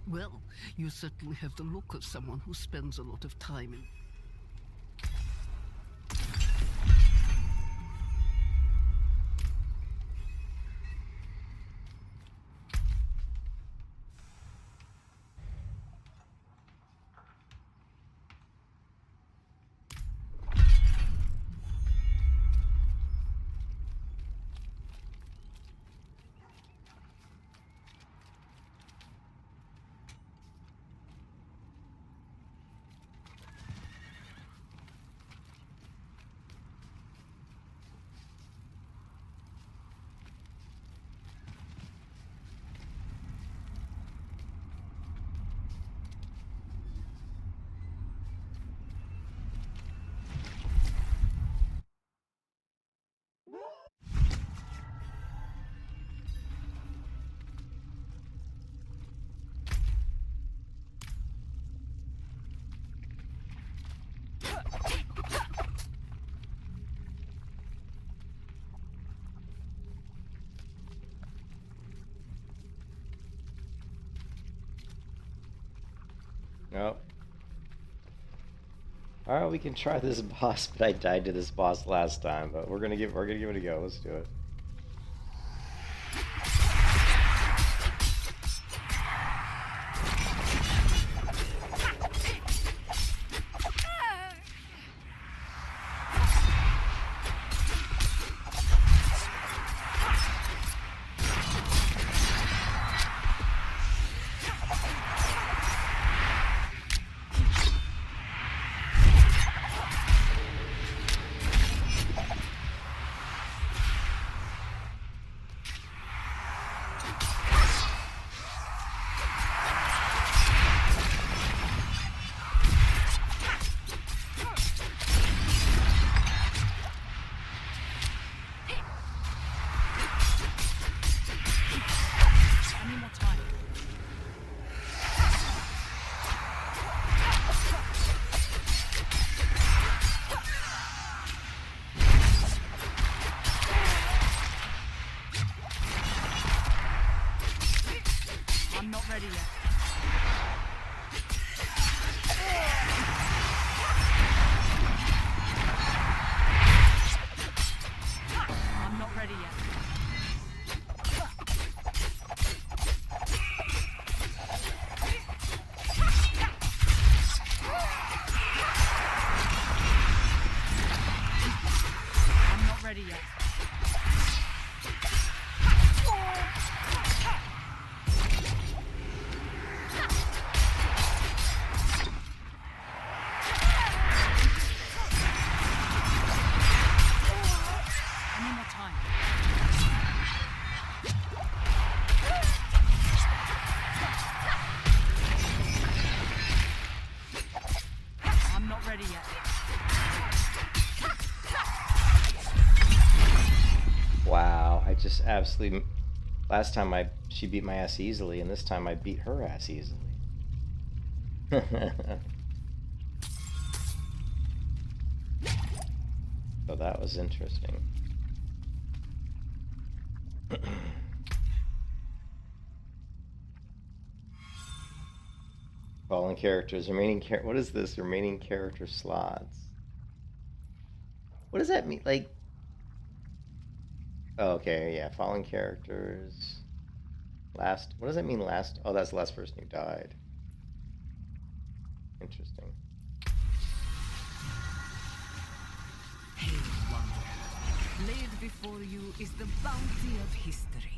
Well, you certainly have the look of someone who spends a lot of time in... Nope. Alright, we can try this boss, but I died to this boss last time, but we're gonna give it a go. Let's do it. yet. Wow, I just absolutely... Last time she beat my ass easily, and this time I beat her ass easily. So that was interesting. Fallen characters, what is this? Remaining character slots. What does that mean? Like, oh, okay, yeah, fallen characters. Last, what does that mean last? Oh, that's the last person who died. Interesting. Hail, wanderer. Laid before you is the bounty of history.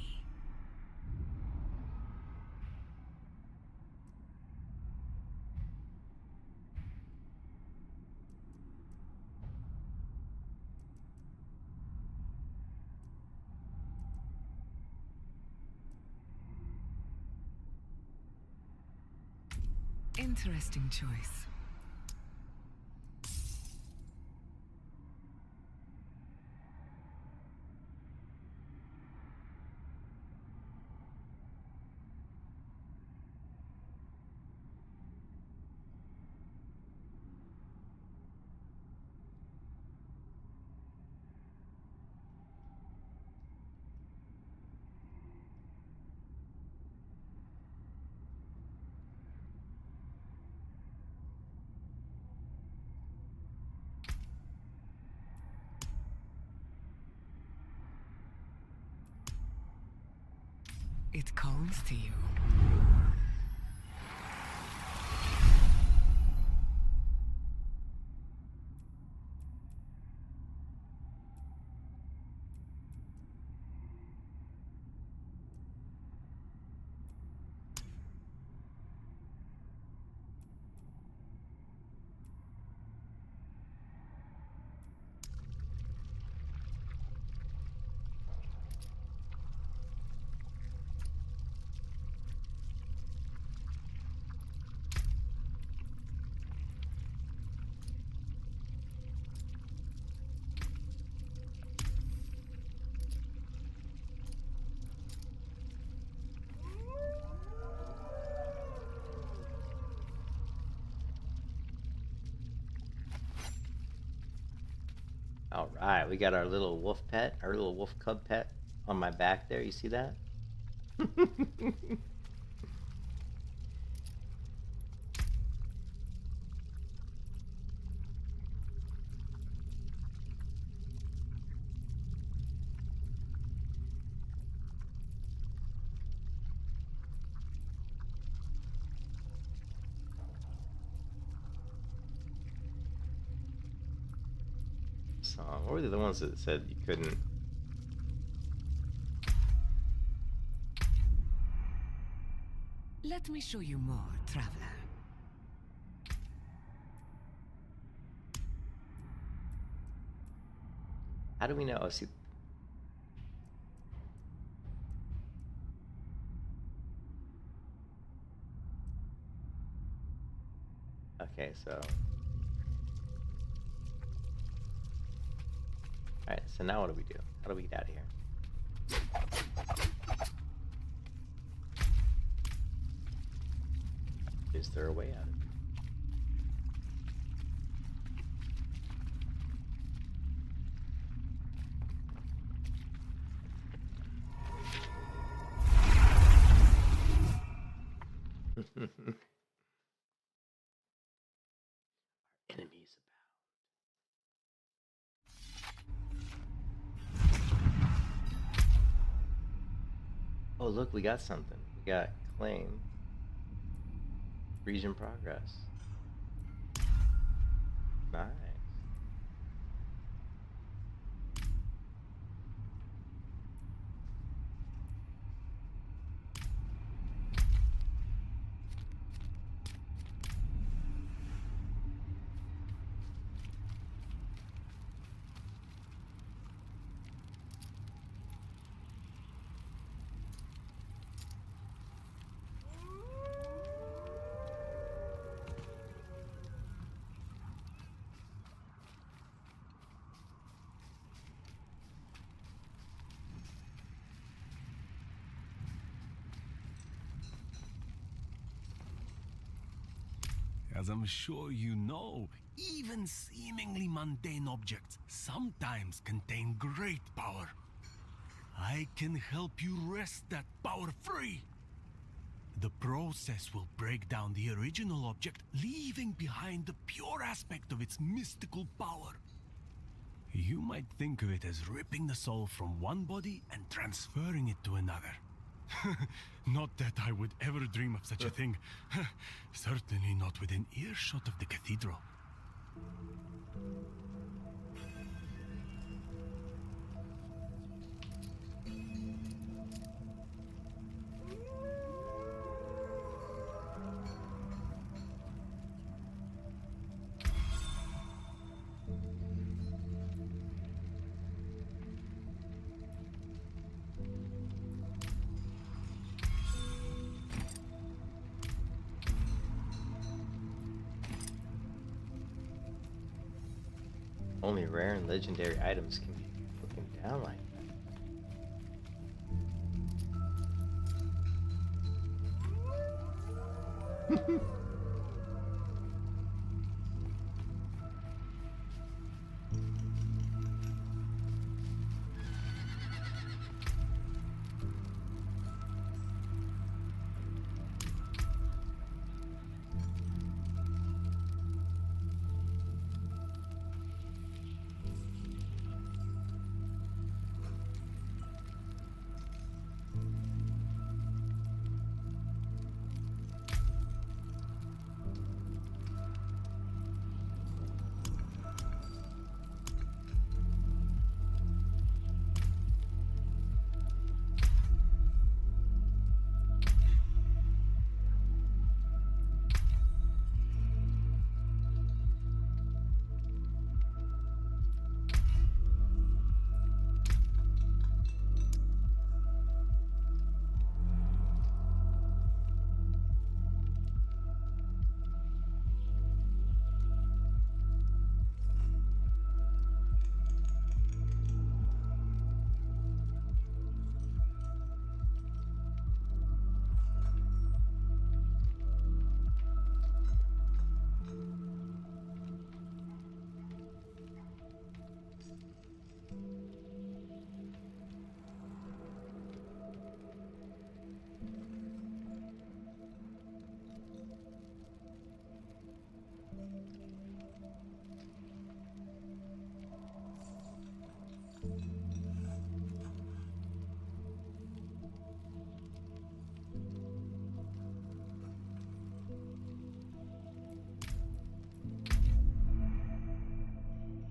Interesting choice. It calls to you. All right, we got our little wolf pet, our little wolf cub pet on my back there. You see that? Song. What were the ones that said you couldn't? Let me show you more, traveler. How do we know? Oh, see. Okay, so. Alright, so now what do we do? How do we get out of here? Is there a way out of it? Enemies abound. Oh, look, we got something. We got claim. Region progress. Nice. As I'm sure you know, even seemingly mundane objects sometimes contain great power. I can help you wrest that power free. The process will break down the original object, leaving behind the pure aspect of its mystical power. You might think of it as ripping the soul from one body and transferring it to another. Not that I would ever dream of such a thing. Certainly not within earshot of the cathedral. Only rare and legendary items can be broken down like that.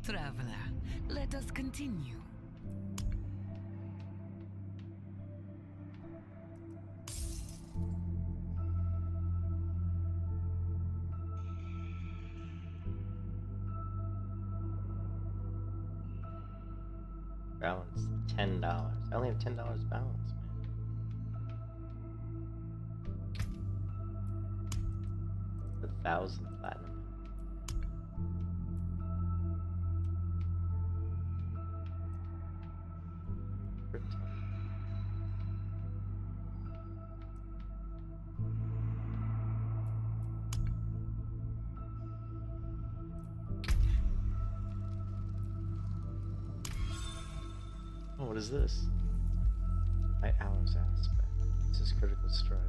Traveler, let us continue. Balance $10. I only have $10 balance, man. A 1,000 platinum. Oh, what is this? Night Hours aspect. This is critical stride.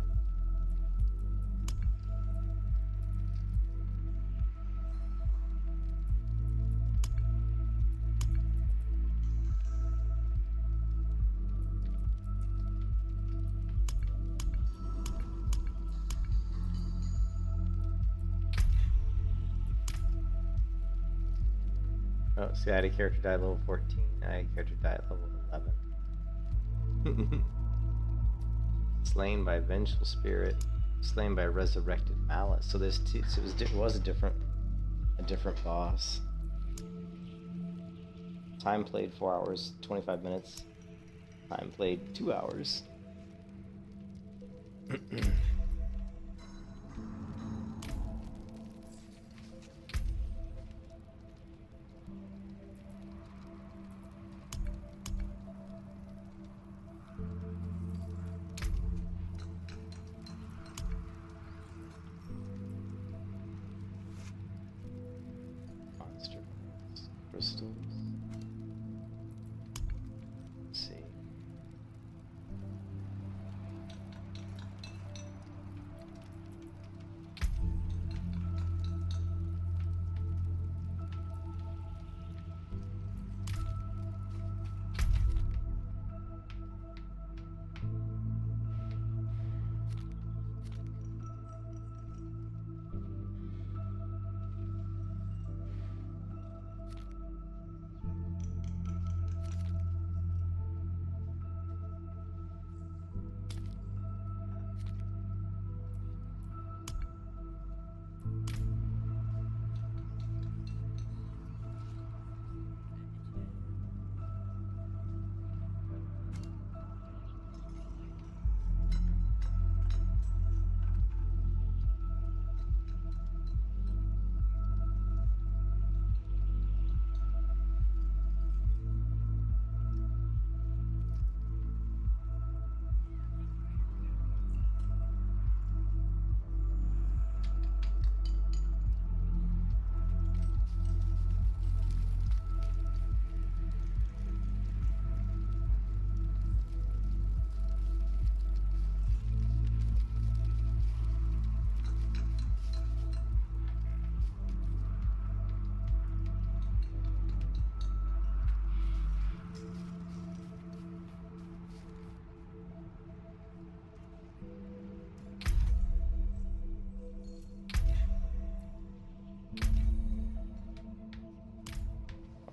Oh, see, I had a character die at level 14. I had a character die at level 11. Slain by vengeful spirit, slain by resurrected malice. So there's two. So it was a different boss. Time played 4 hours, 25 minutes. Time played 2 hours. crystals. Let's see.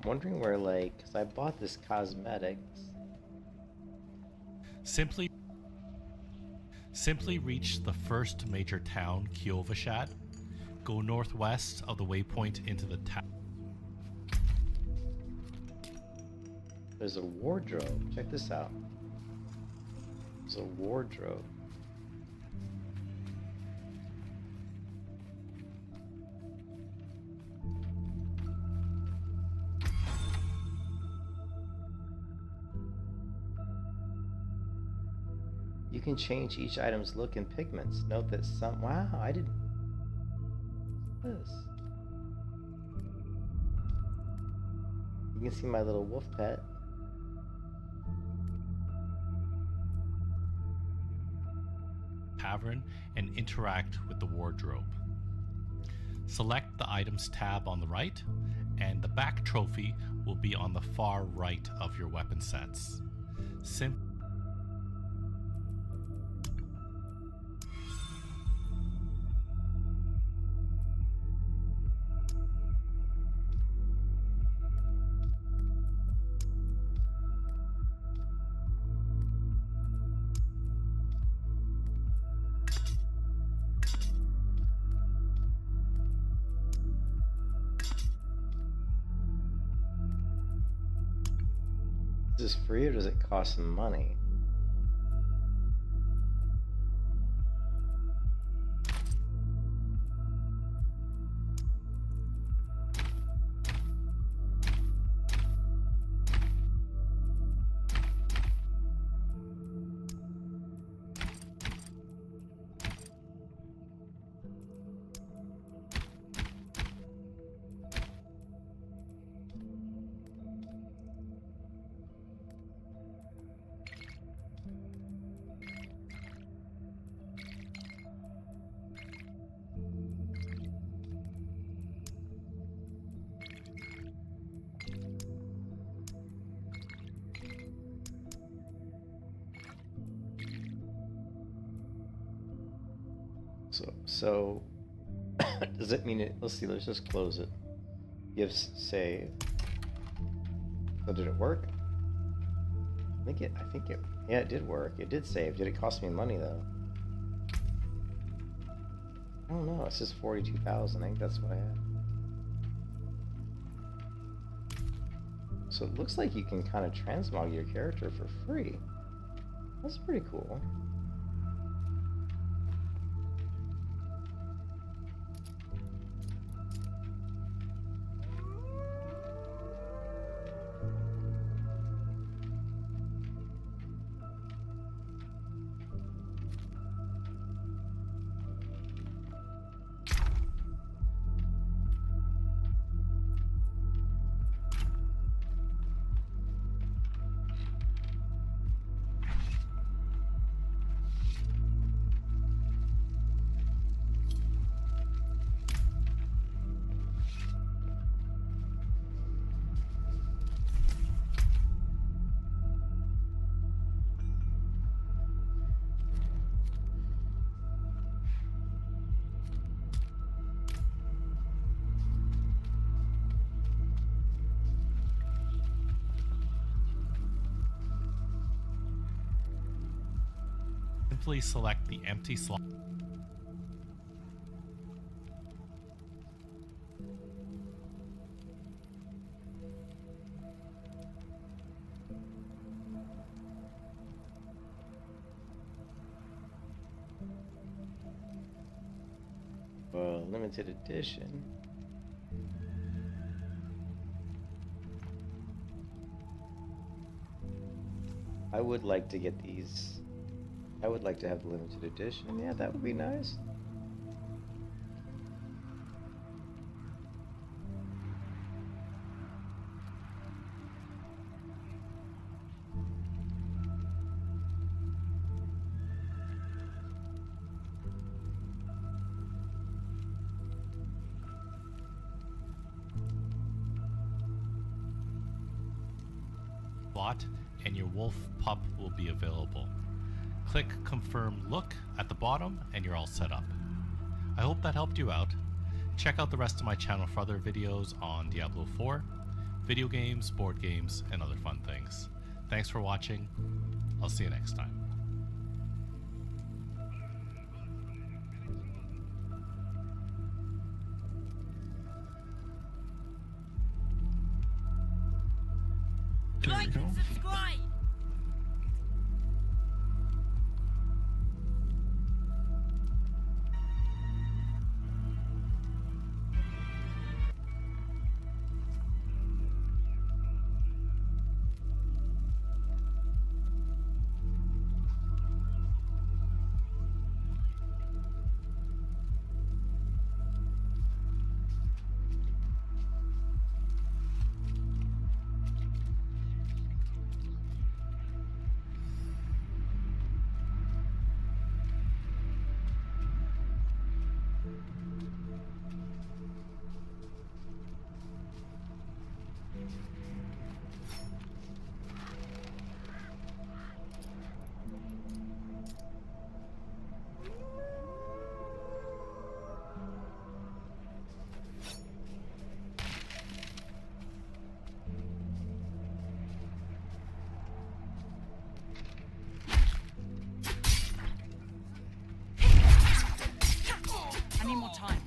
I'm wondering where, like, because I bought this cosmetics. Simply reach the first major town, Kiovashat. Go northwest of the waypoint into the town. There's a wardrobe. Check this out. There's a wardrobe. You can change each item's look and pigments. Note that some... Wow, I didn't... What's this? You can see my little wolf pet. Tavern and interact with the wardrobe. Select the items tab on the right, and the back trophy will be on the far right of your weapon sets. Is this free or does it cost some money? So does it mean it? Let's see. Let's just close it. Give save. So did it work? I think it. Yeah, it did work. It did save. Did it cost me money though? I don't know. It says 42,000. I think that's what I had. So it looks like you can kind of transmog your character for free. That's pretty cool. simply select the empty slot. Well, limited edition. I would like to get these. I would like to have the limited edition. Yeah, that would be nice. And your wolf pup will be available. Click confirm look at the bottom and you're all set up. I hope that helped you out. Check out the rest of my channel for other videos on Diablo 4, video games, board games, and other fun things. Thanks for watching. I'll see you next time. Like and subscribe! I need more time.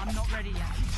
I'm not ready yet.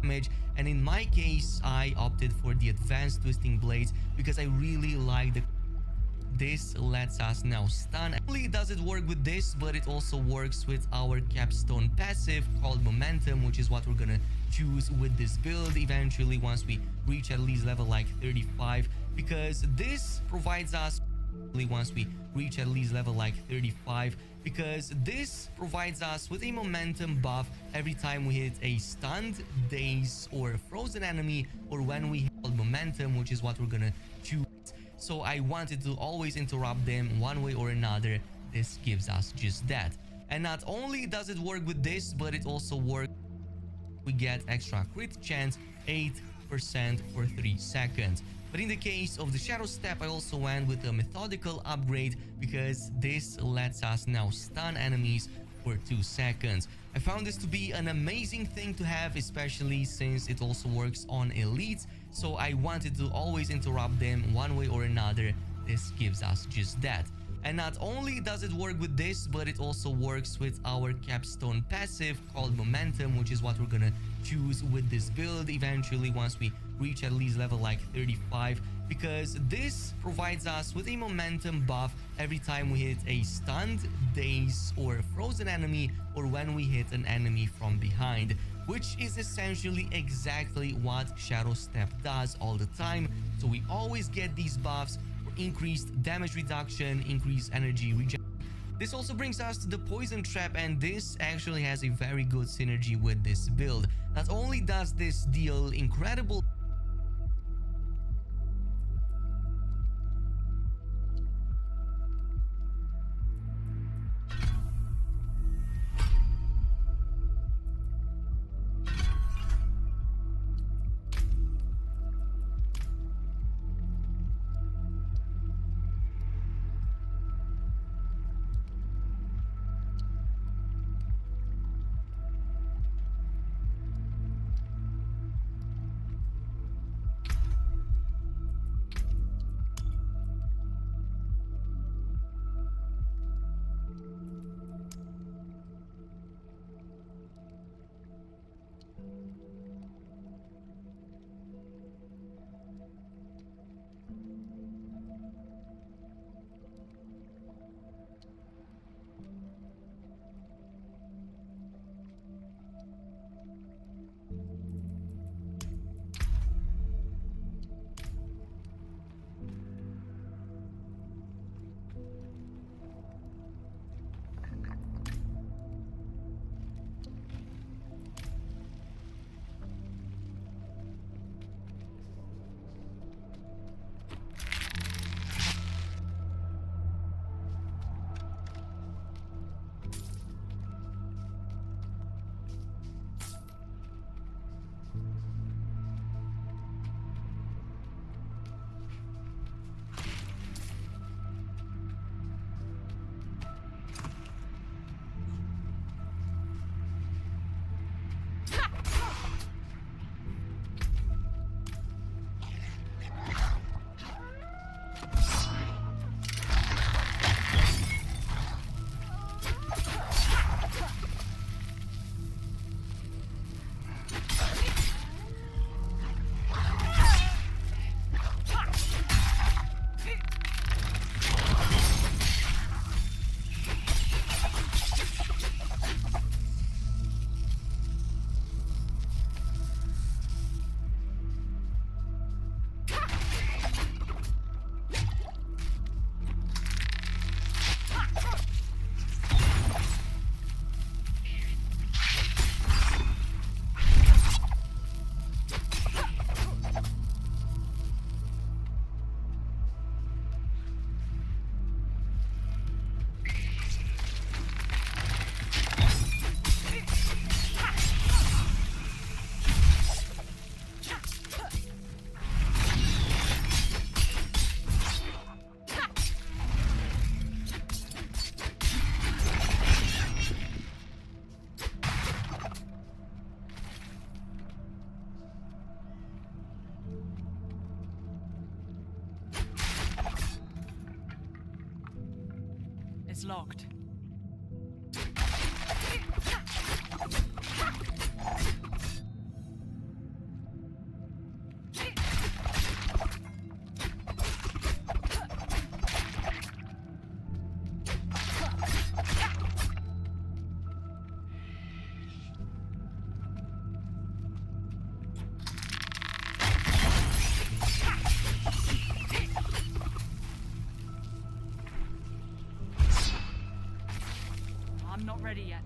damage, and in my case I opted for the advanced twisting blades because I really like the this lets us now stun. Not only does it work with this, but it also works with our capstone passive called momentum, which is what we're gonna choose with this build eventually once we reach at least level like 35, because this provides us once we reach at least level like 35, because this provides us with a momentum buff every time we hit a stunned, dazed, or frozen enemy, or when we hold momentum, which is what we're gonna choose. So I wanted to always interrupt them one way or another. This gives us just that. And not only does it work with this, but it also works. We get extra crit chance 8% for 3 seconds. But in the case of the Shadow Step, I also went with a methodical upgrade because this lets us now stun enemies for 2 seconds. I found this to be an amazing thing to have, especially since it also works on elites, so I wanted to always interrupt them one way or another. This gives us just that. And not only does it work with this, but it also works with our capstone passive called momentum, which is what we're gonna choose with this build eventually once we reach at least level like 35, because this provides us with a momentum buff every time we hit a stunned, dazed, or frozen enemy, or when we hit an enemy from behind, which is essentially exactly what Shadow Step does all the time. So we always get these buffs for increased damage reduction, increased energy regeneration. This also brings us to the poison trap, and this actually has a very good synergy with this build. Not only does this deal incredible It's locked. I'm not ready yet.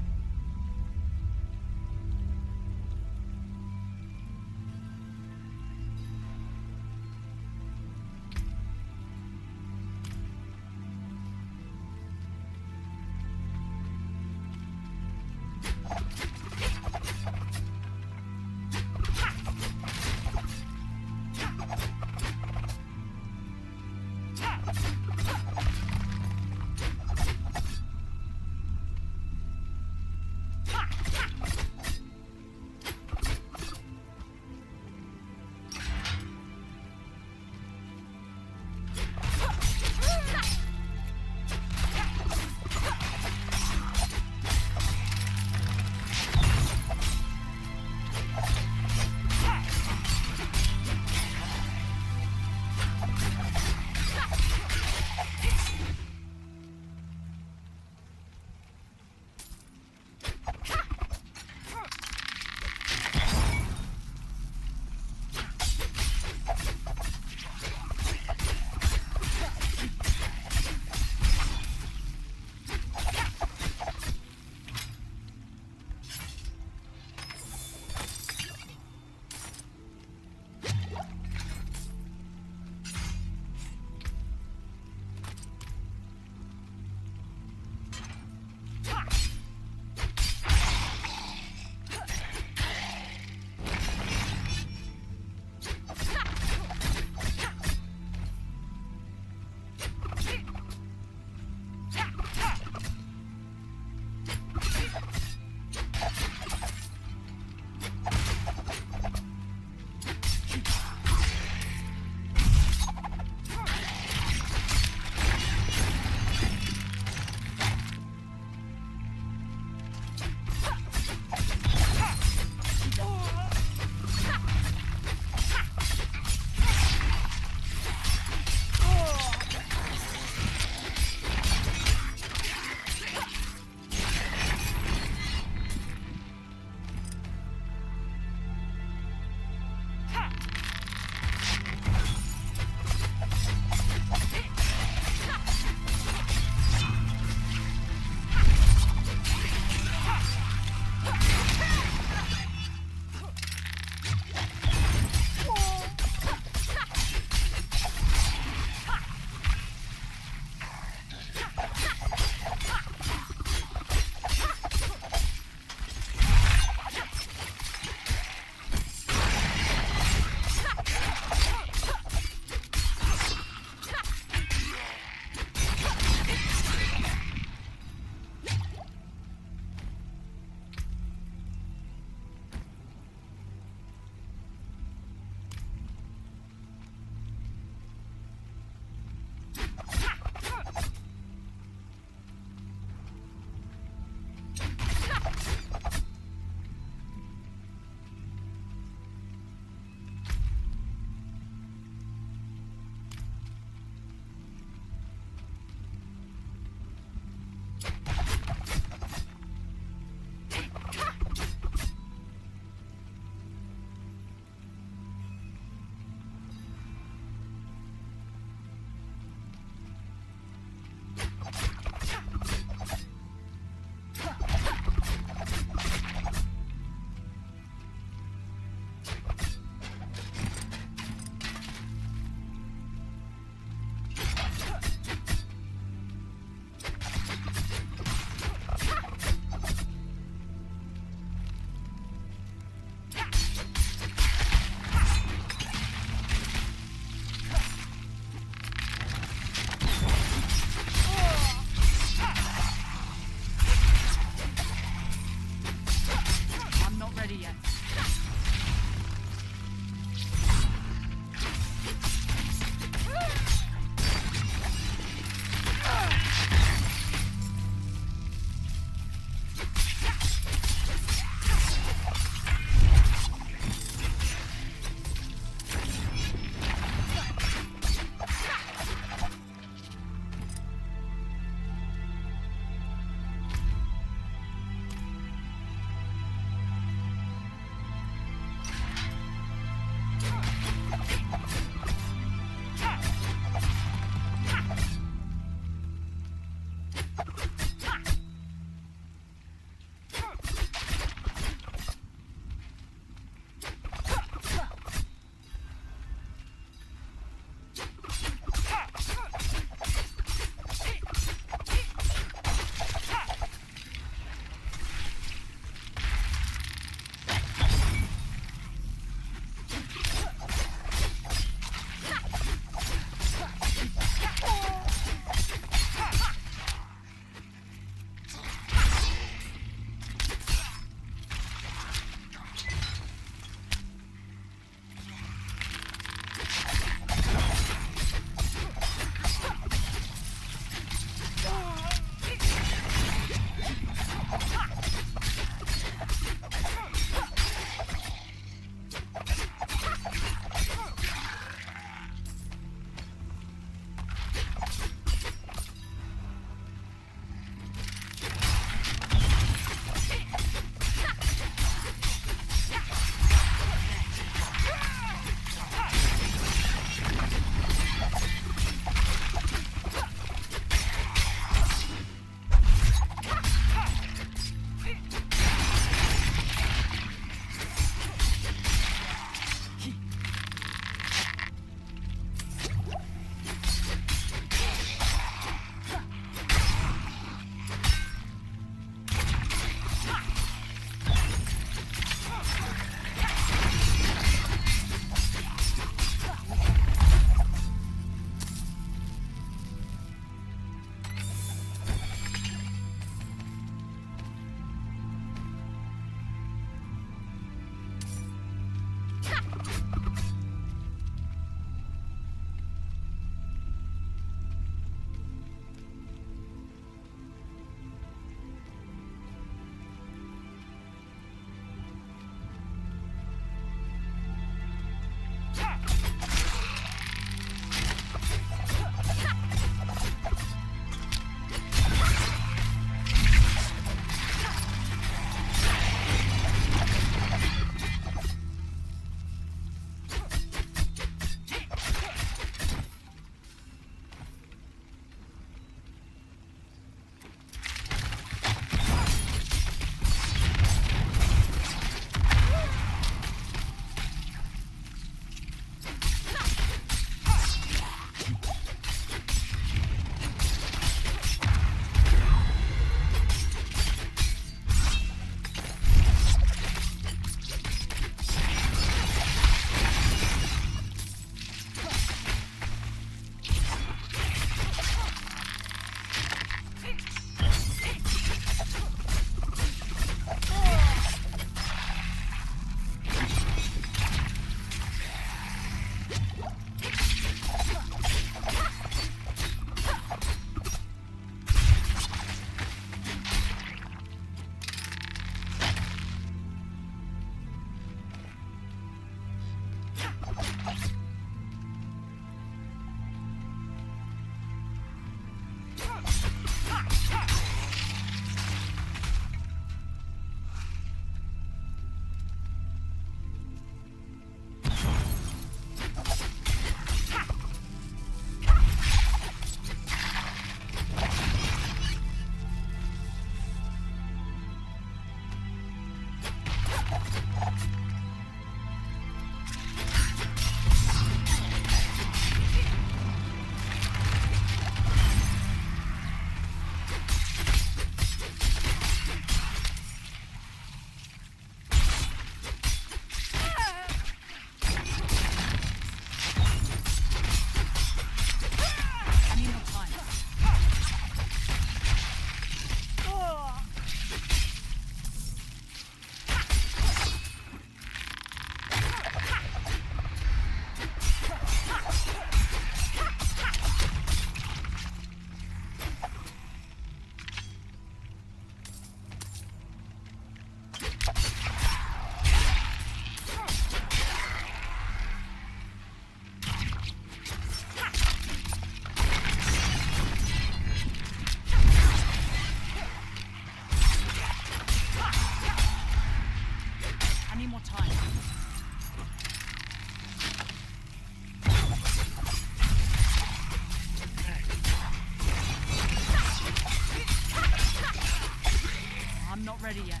I'm not ready yet.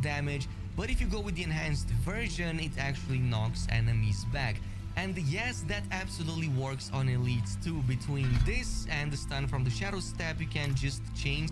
Damage, but if you go with the enhanced version, it actually knocks enemies back. And yes, that absolutely works on elites too. Between this and the stun from the shadow step, you can just change.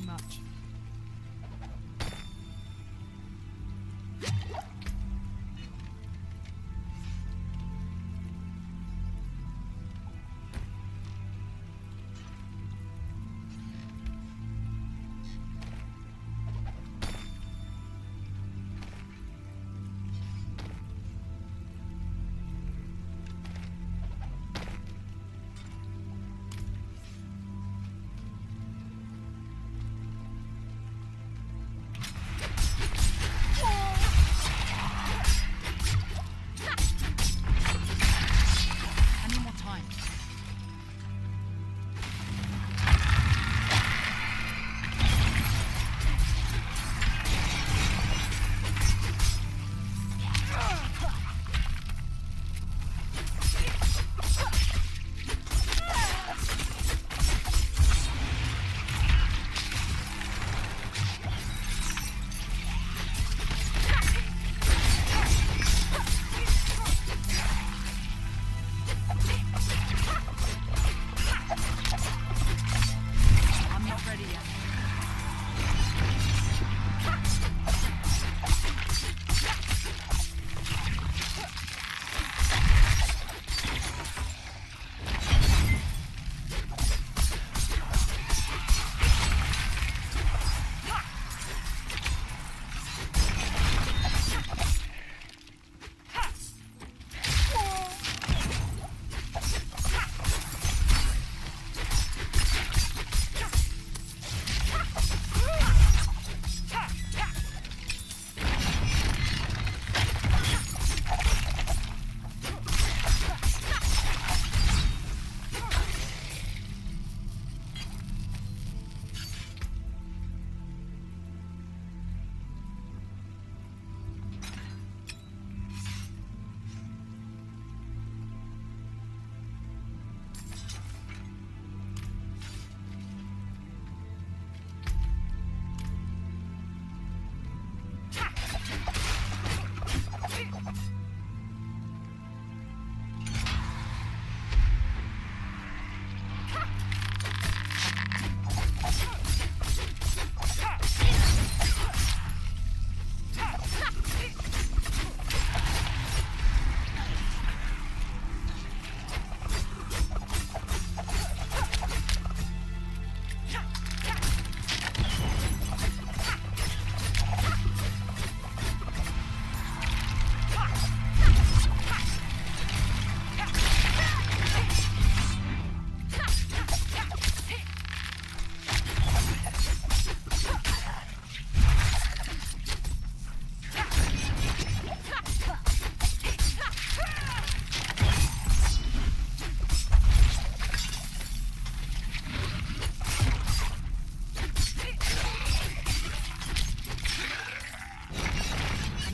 too much.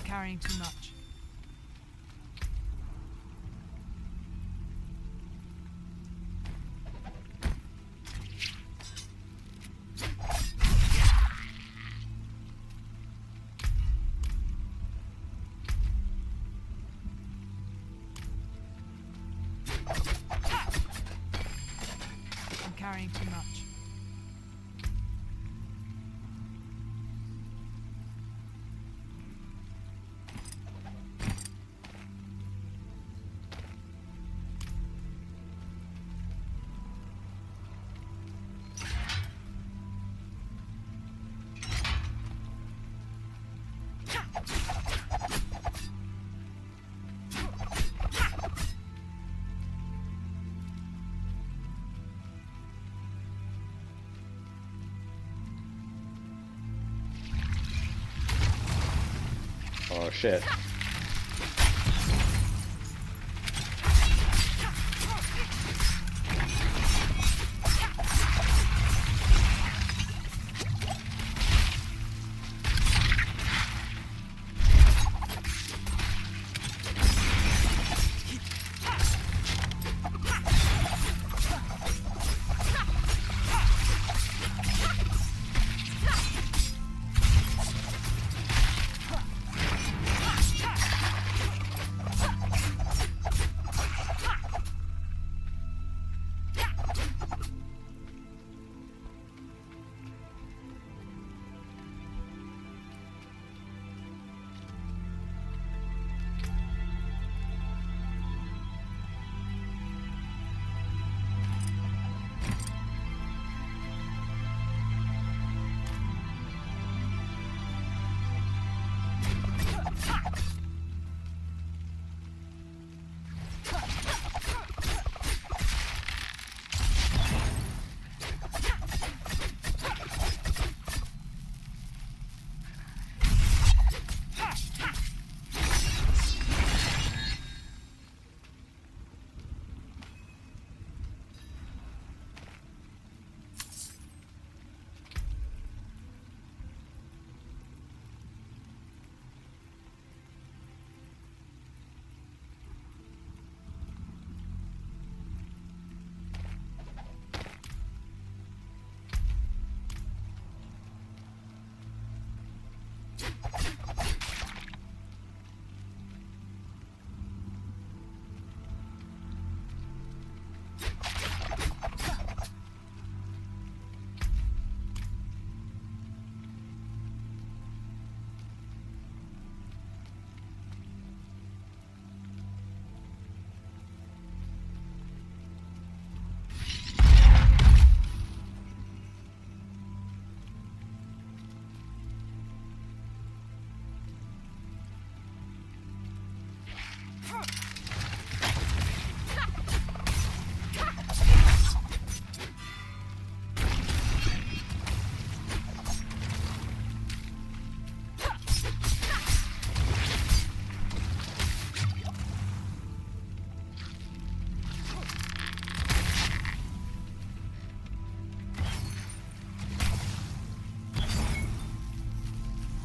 Carrying too much. I'm carrying too much. Oh shit.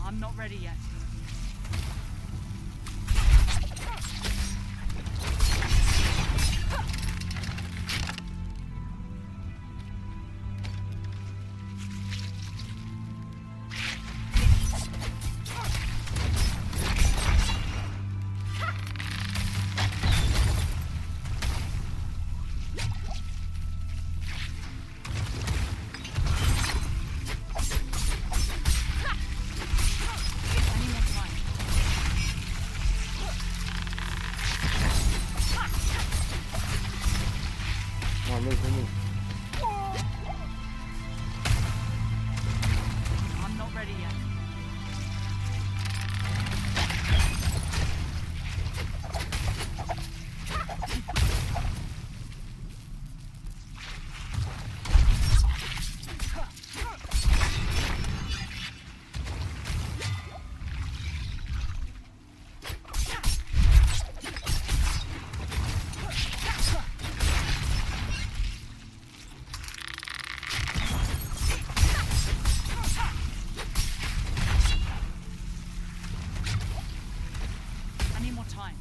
I'm not ready yet. I'm not ready yet. I need more time.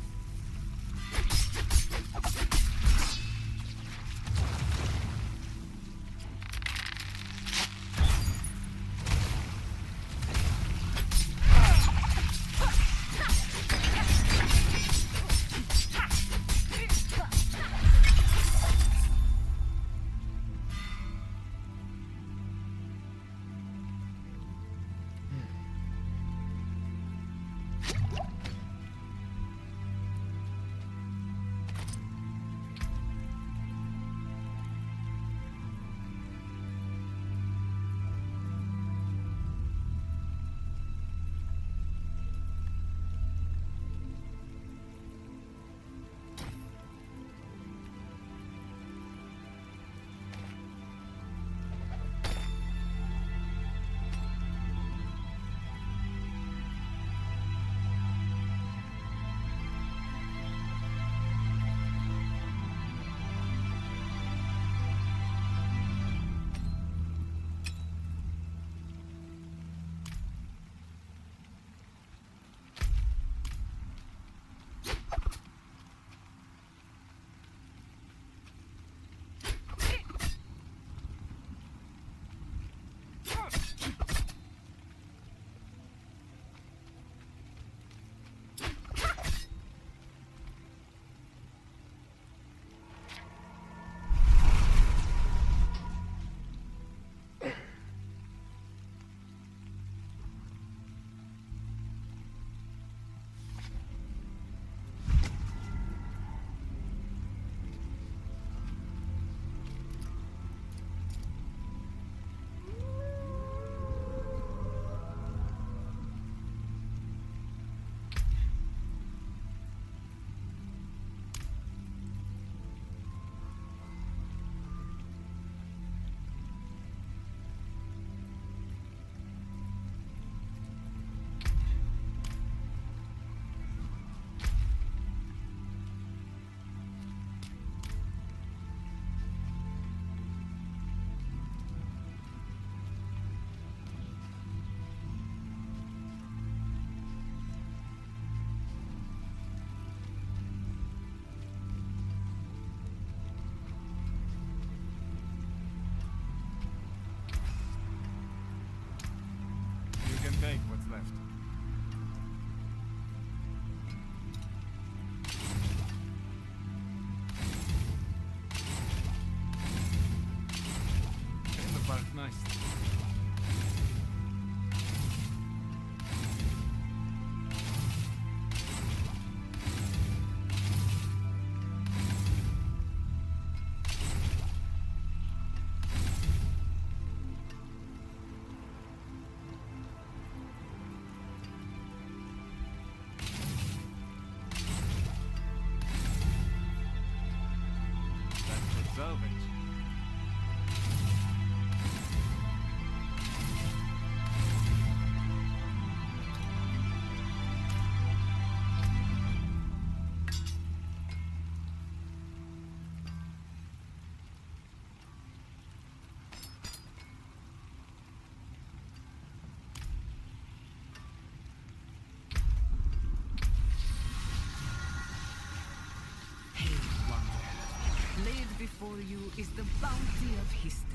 You can take what's left. salvage. Laid before you is the bounty of history.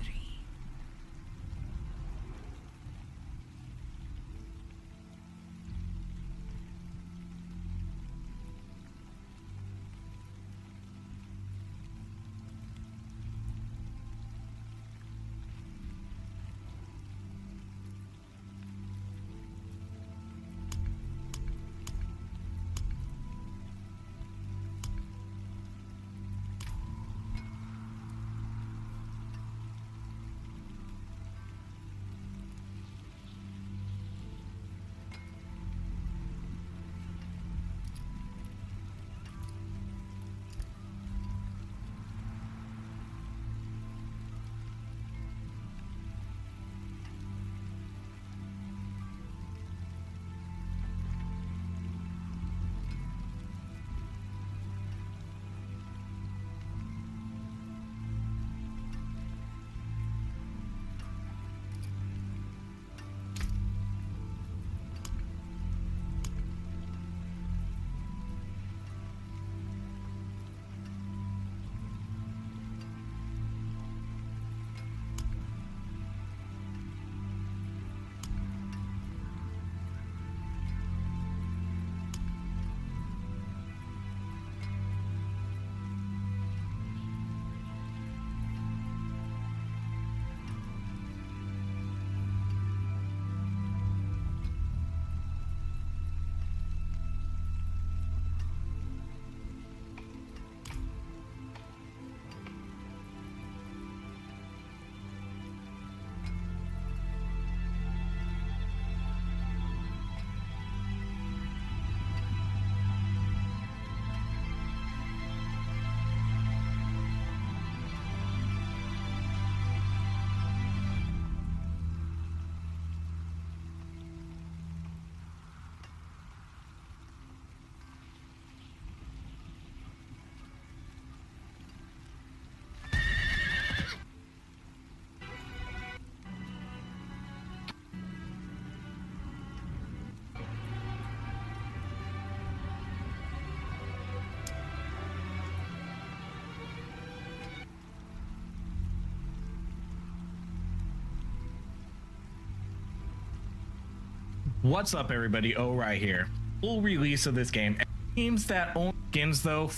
What's up, everybody? right here. Full release of this game. It seems that only skins though.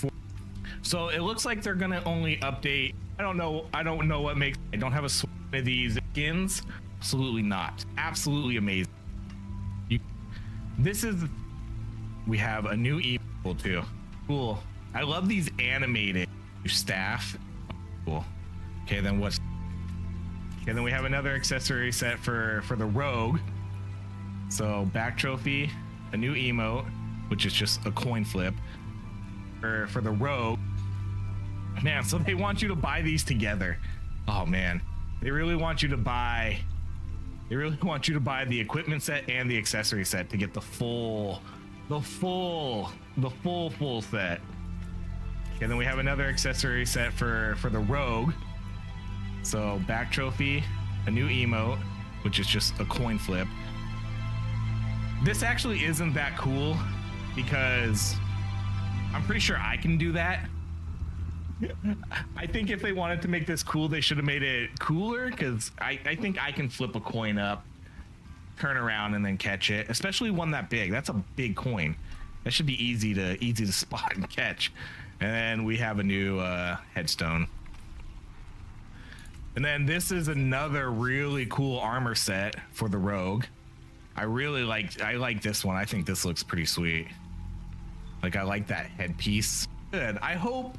So it looks like they're gonna only update. I don't know what makes. I don't have a swing of these skins. Absolutely not. Absolutely amazing. This is. We have a new email too. Cool. I love these animated staff. Cool. Okay, then what's? Okay, then we have another accessory set for the rogue. So back trophy, a new emote, which is just a coin flip for the rogue. Man, so they want you to buy these together. Oh man, they really want you to buy the equipment set and the accessory set to get the full set. And then we have another accessory set for the rogue. So back trophy, a new emote, which is just a coin flip. This actually isn't that cool because I'm pretty sure I can do that. I think if they wanted to make this cool, they should have made it cooler because I think I can flip a coin up, turn around, and then catch it, especially one that big. That's a big coin. That should be easy to spot and catch. And then we have a new headstone. And then this is another really cool armor set for the rogue. I like this one. I think this looks pretty sweet. Like, I like that headpiece. Good. I hope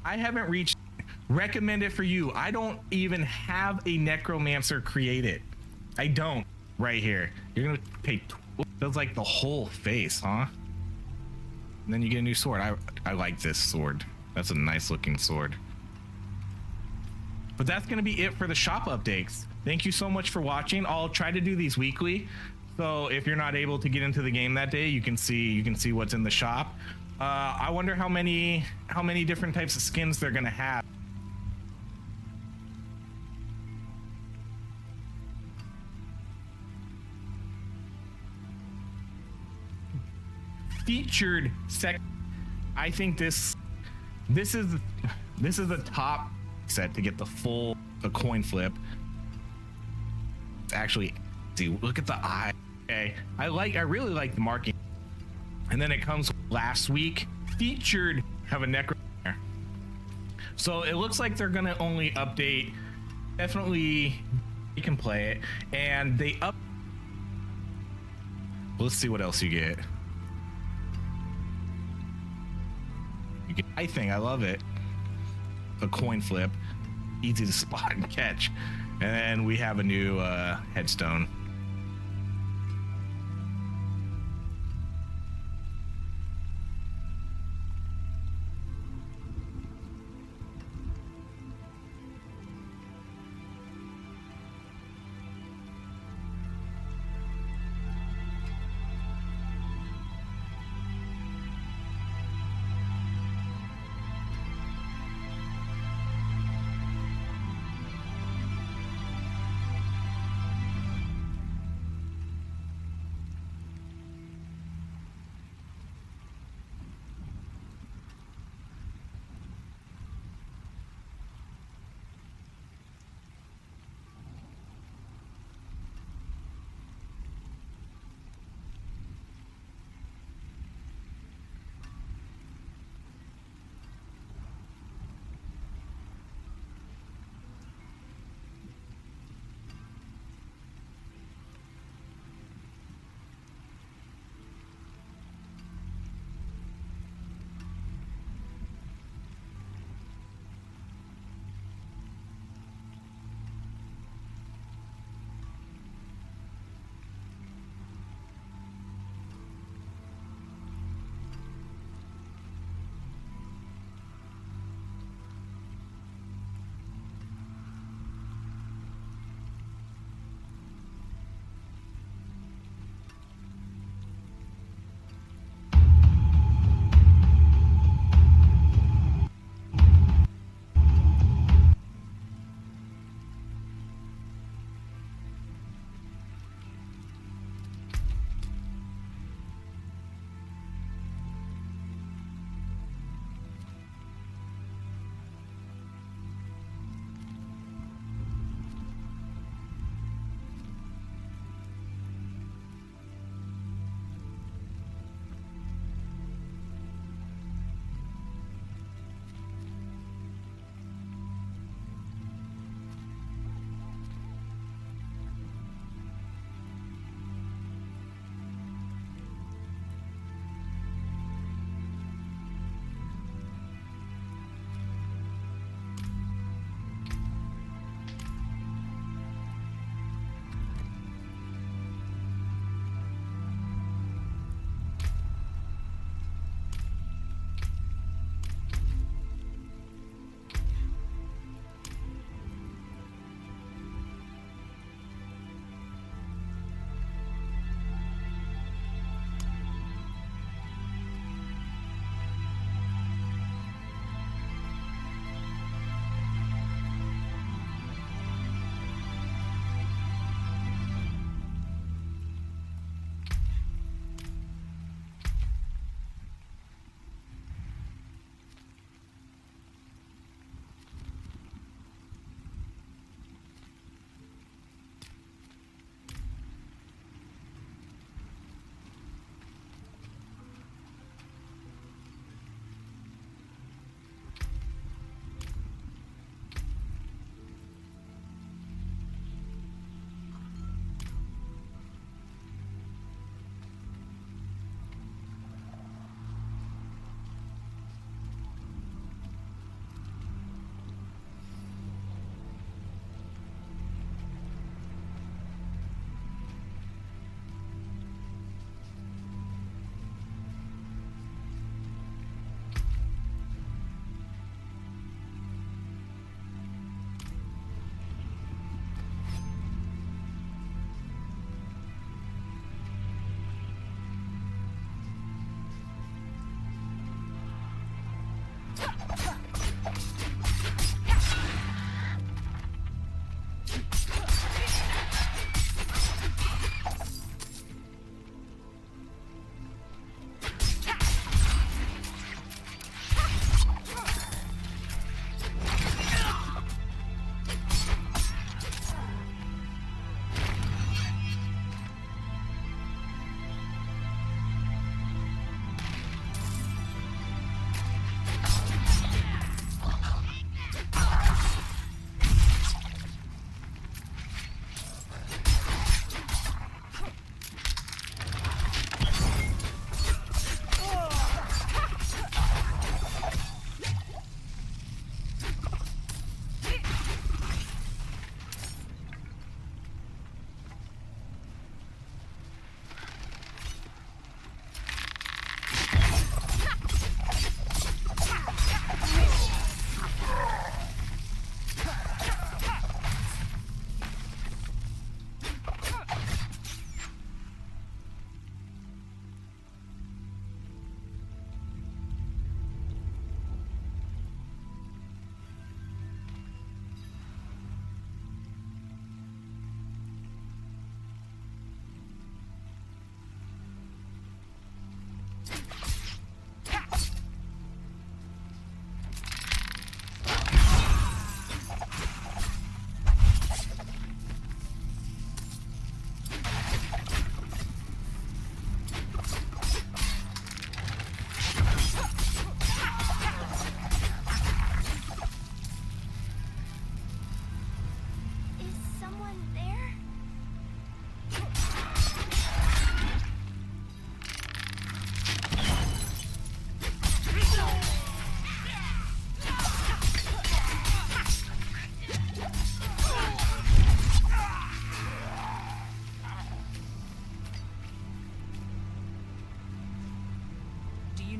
I haven't reached recommend it for you. I don't even have a necromancer created. I don't. Right here. You're gonna pay. That's like the whole face, huh? And then you get a new sword. I like this sword. That's a nice looking sword. But that's going to be it for the shop updates. Thank you so much for watching. I'll try to do these weekly. So if you're not able to get into the game that day, you can see what's in the shop. I wonder how many different types of skins they're going to have. Featured I think this is the top set to get the coin flip. It's actually, see, look at the eye. Okay, I really like the marking. And then it comes last week. Featured have a necro there. So it looks like they're gonna only update. Definitely, you can play it, and they up. Let's see what else you get. I think I love it. A coin flip, easy to spot and catch, and then we have a new headstone.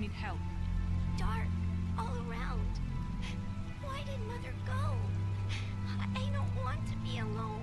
need help. Dark all around. Why did Mother go? I don't want to be alone.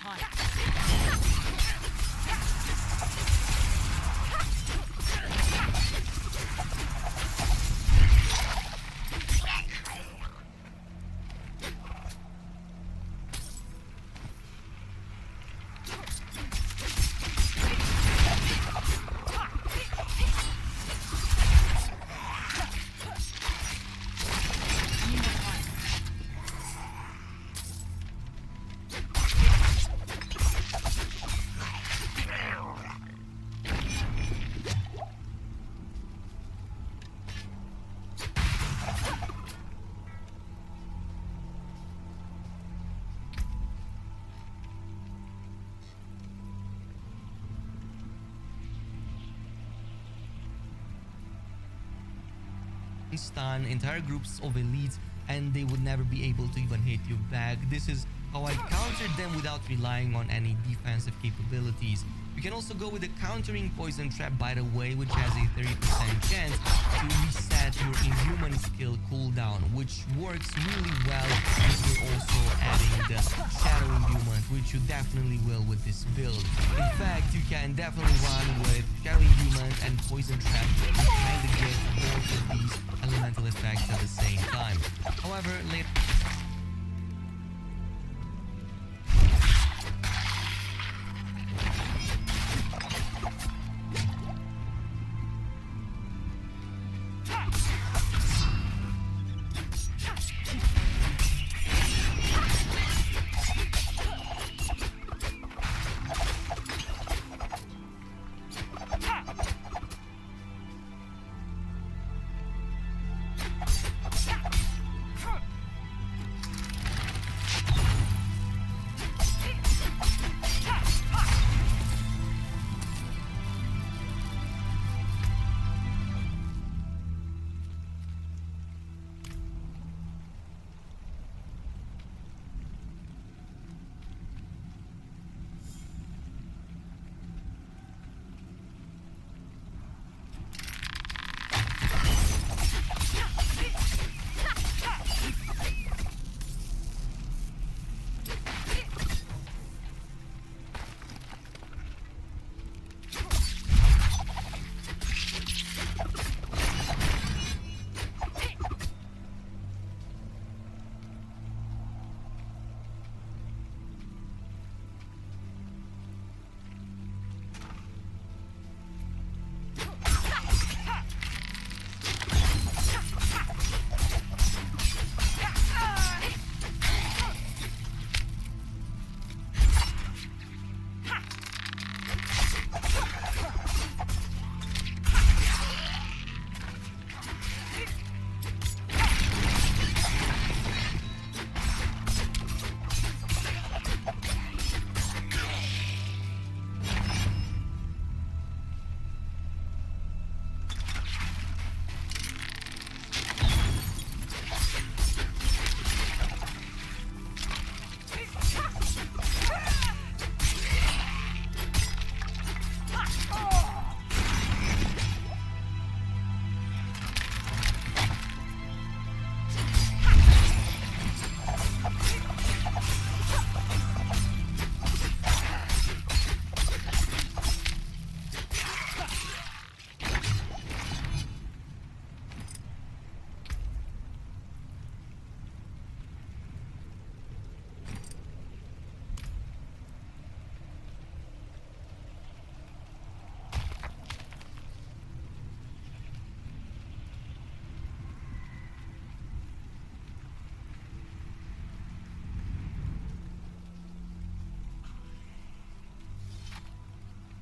time. Stun entire groups of elites and they would never be able to even hit you back. This is how I countered them without relying on any defensive capabilities. You can also go with the countering poison trap, by the way, which has a 30% chance to reset your inhuman skill cooldown, which works really well if you're also adding the shadow inhuman, which you definitely will with this build. In fact, you can definitely run with shadow inhuman and poison trap and kind of get both of these elemental effects at the same time. However, later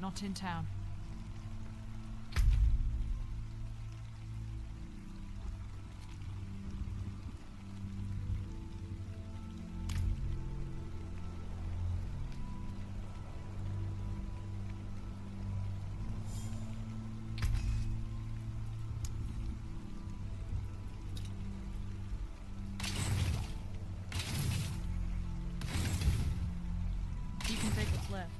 Not in town. You can take what's left.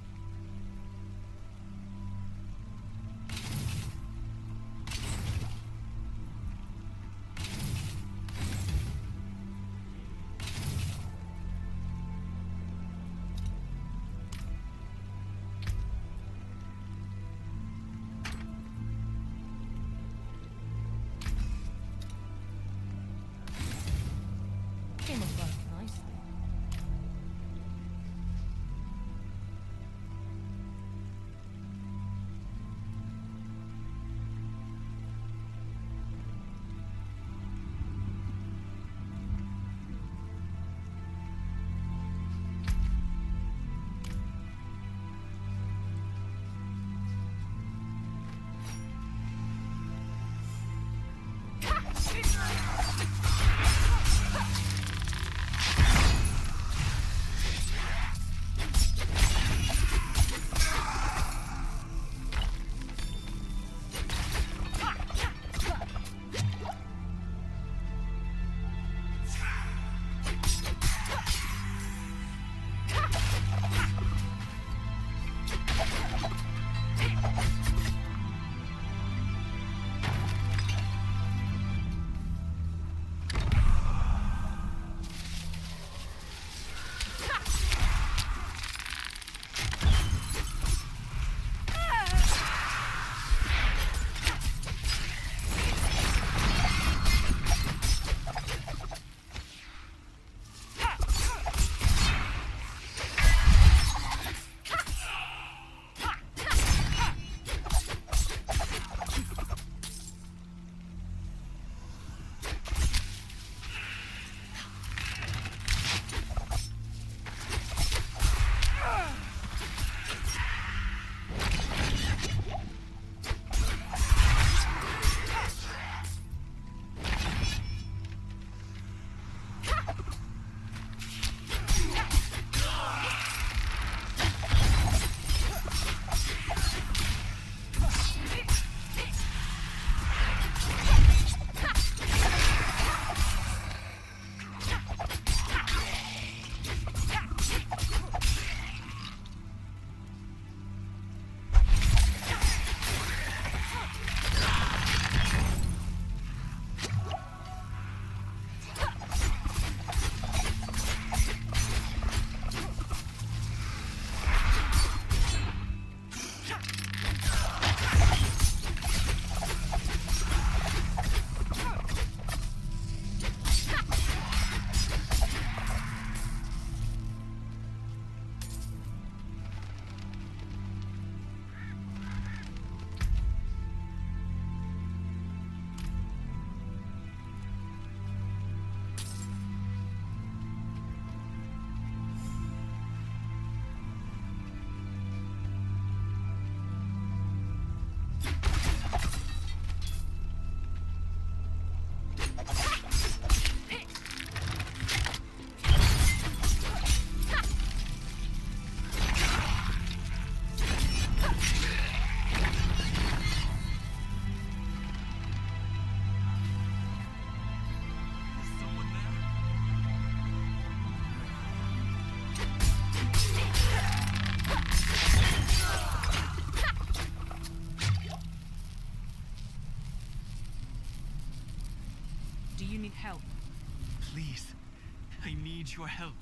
need your help.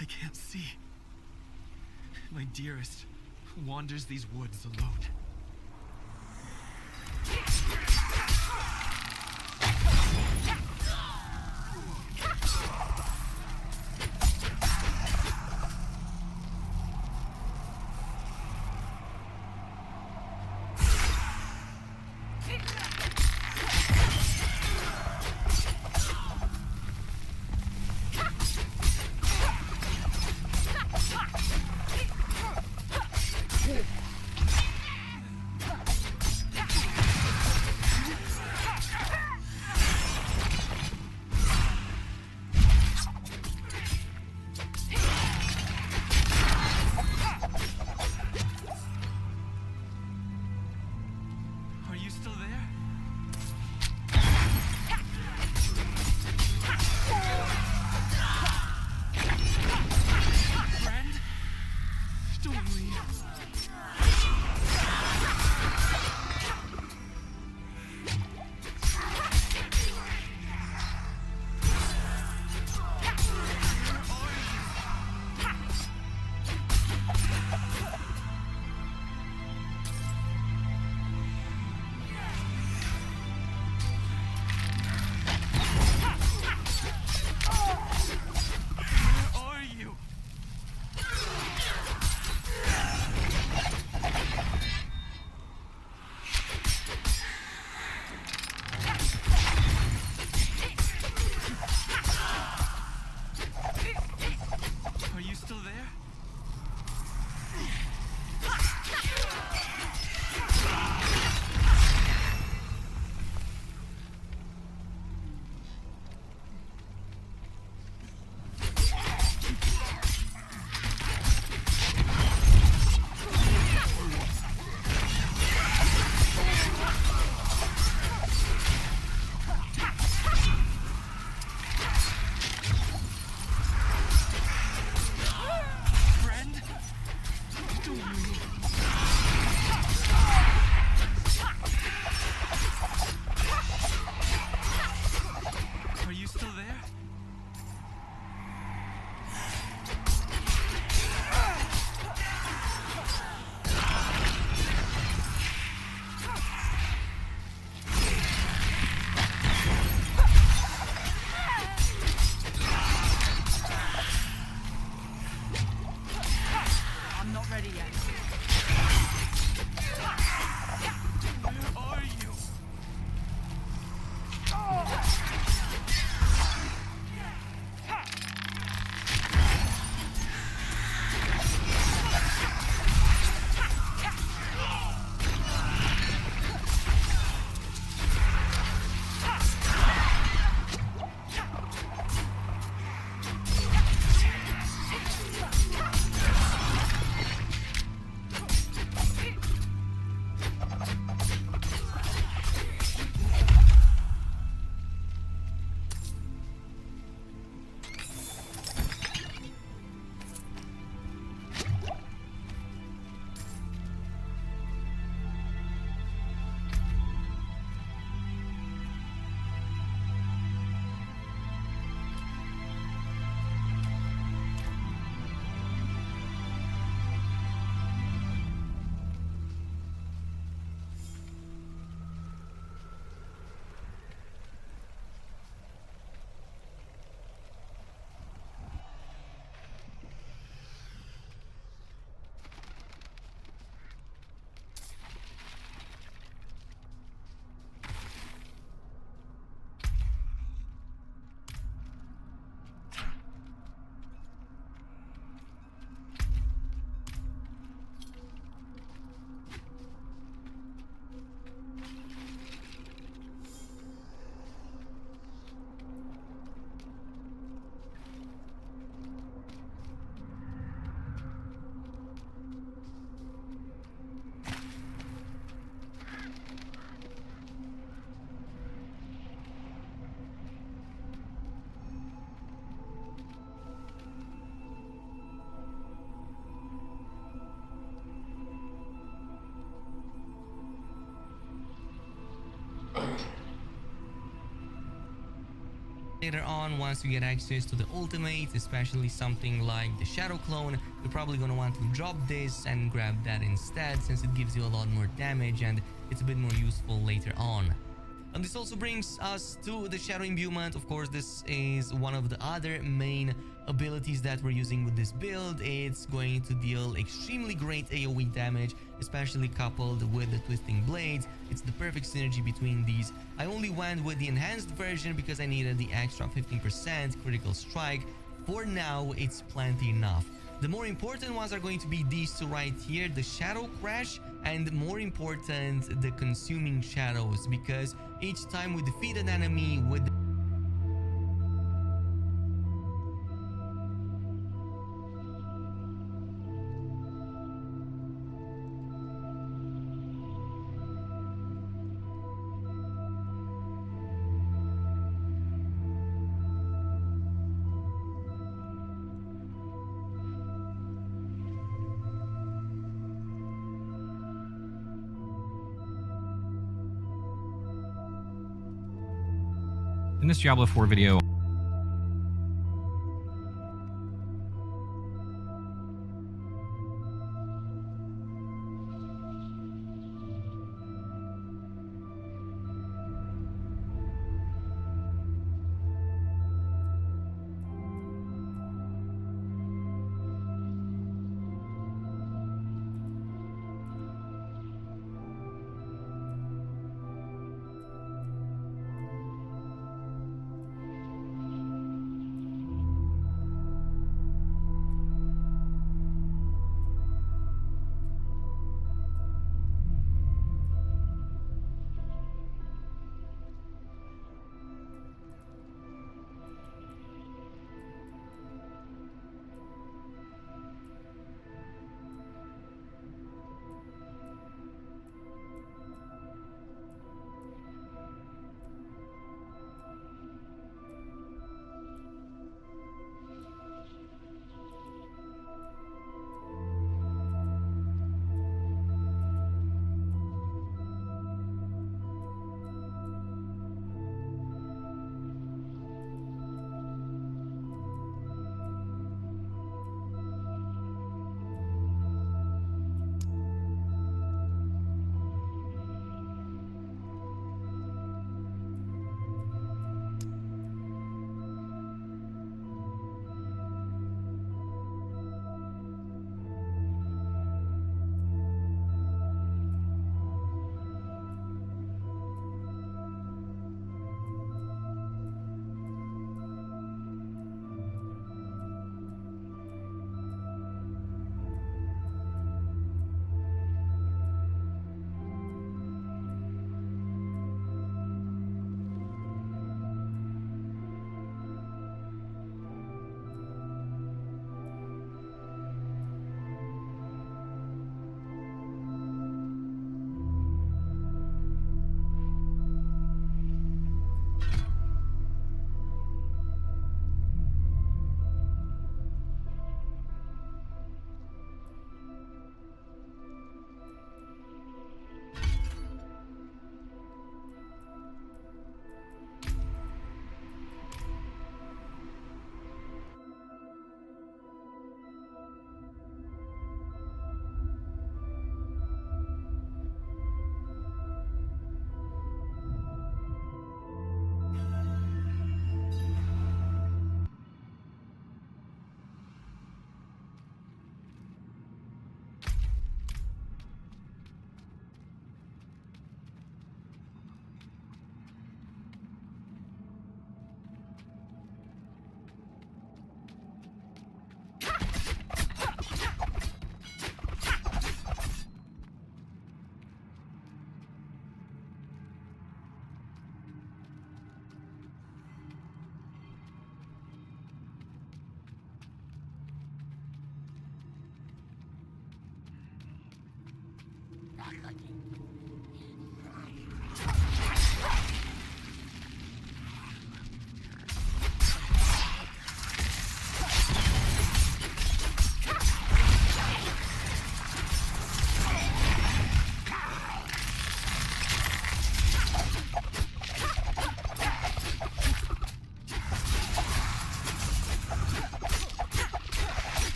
I can't see. My dearest wanders these woods alone. Later on, once you get access to the ultimate, especially something like the Shadow Clone, you're probably going to want to drop this and grab that instead, since it gives you a lot more damage and it's a bit more useful later on. And this also brings us to the Shadow Imbuement. Of course, this is one of the other main abilities that we're using with this build. It's going to deal extremely great AoE damage, especially coupled with the Twisting Blades. It's the perfect synergy between these. I only went with the enhanced version because I needed the extra 15% critical strike. For now, it's plenty enough. The more important ones are going to be these two right here, the Shadow Crash, and more important, the Consuming Shadows, because each time we defeat an enemy with In this Diablo 4 video,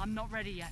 I'm not ready yet.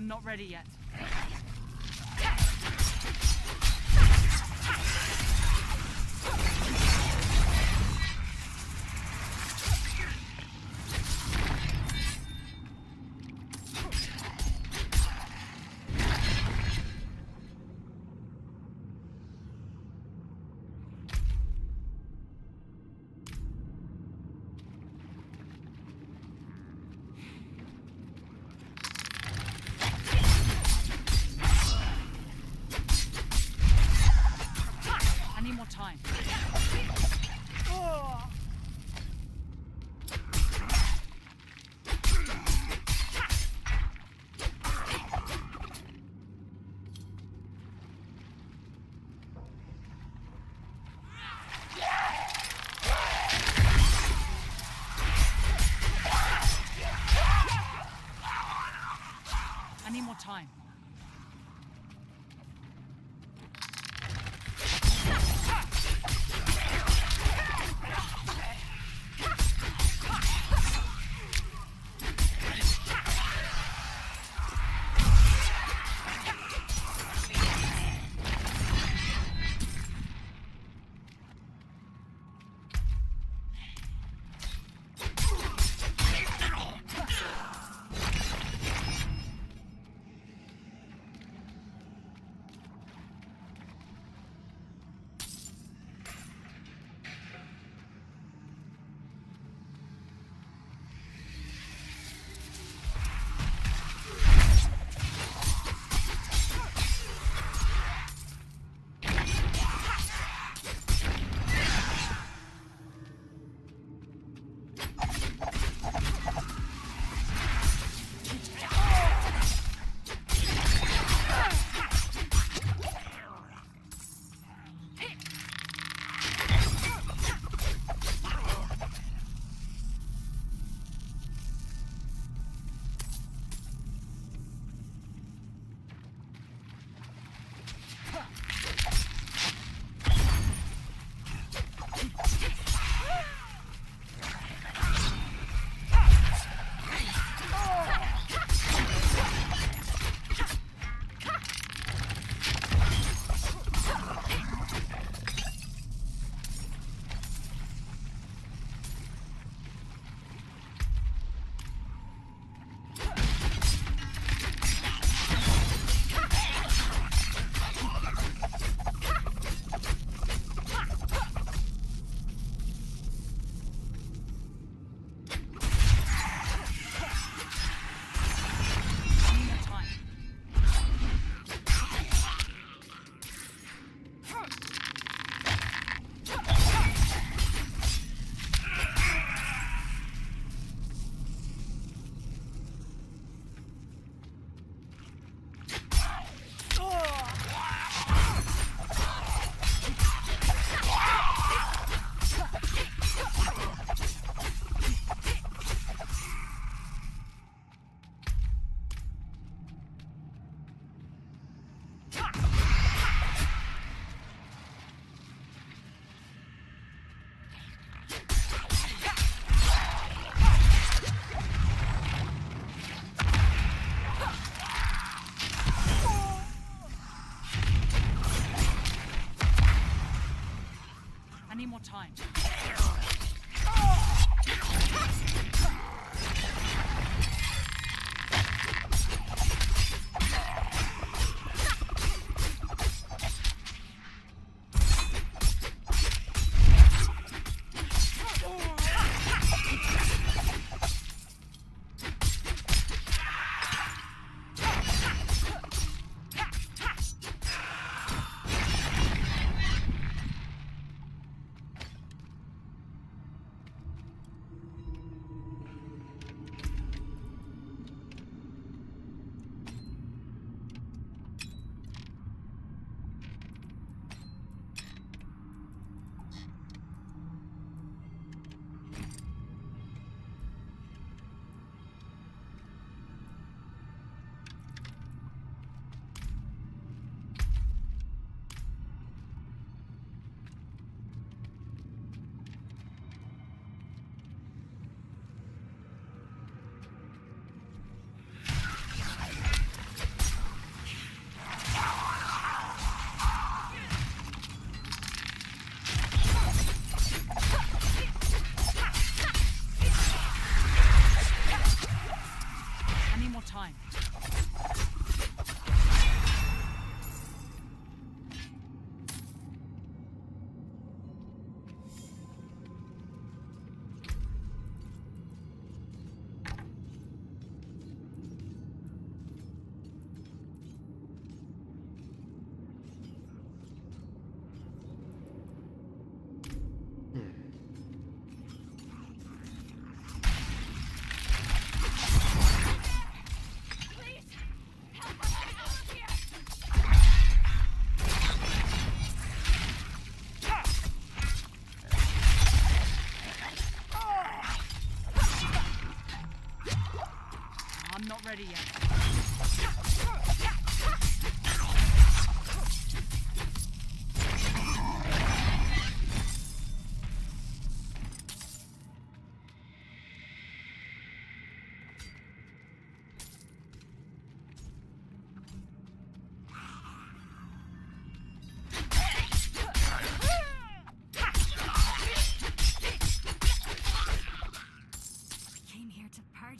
I'm not ready yet. I need more time. I need more time. I need more time. I'm not ready yet.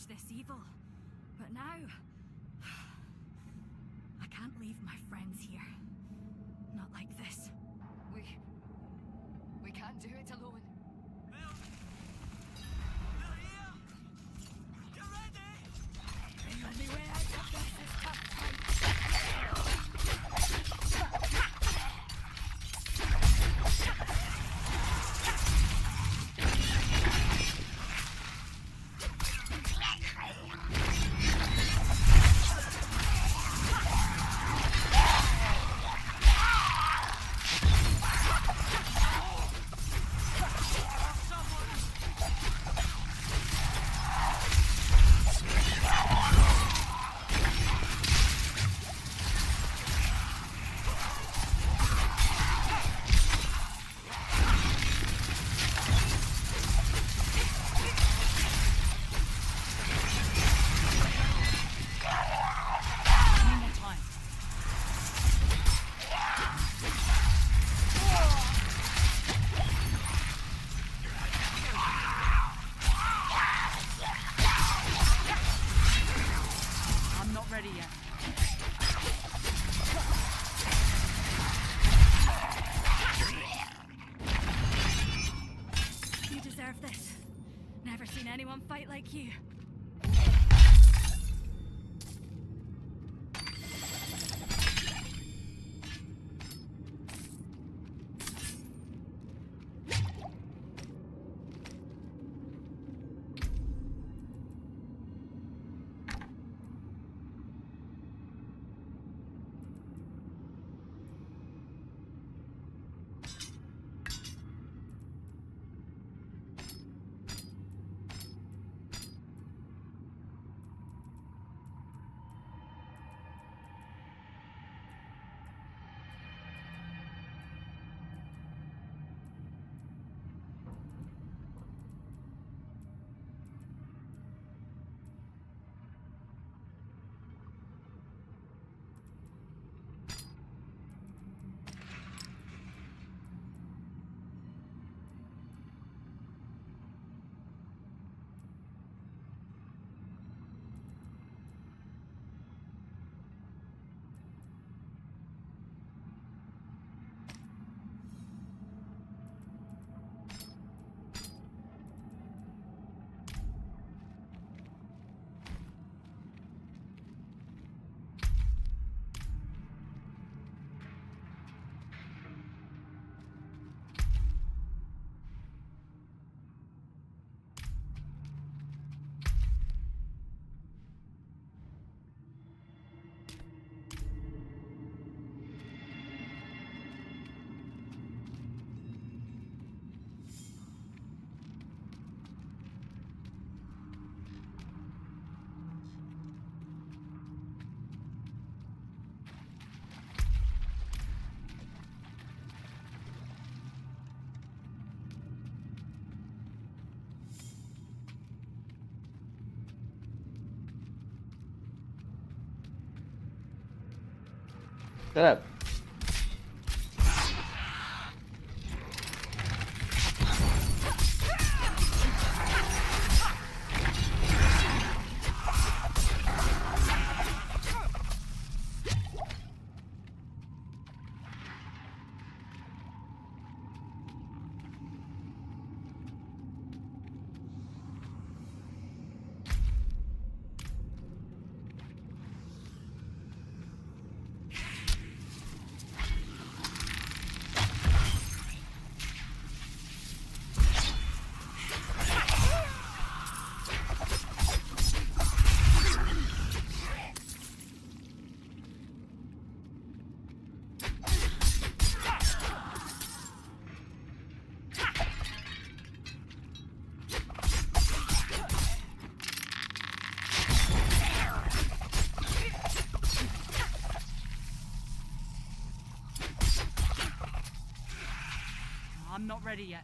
This evil, but now I can't leave my friends here. Not like this. We can't do it alone. The only way out of this is to fight. Ready yet. You deserve this. Never seen anyone fight like you. Shut up. I'm not ready yet.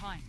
time.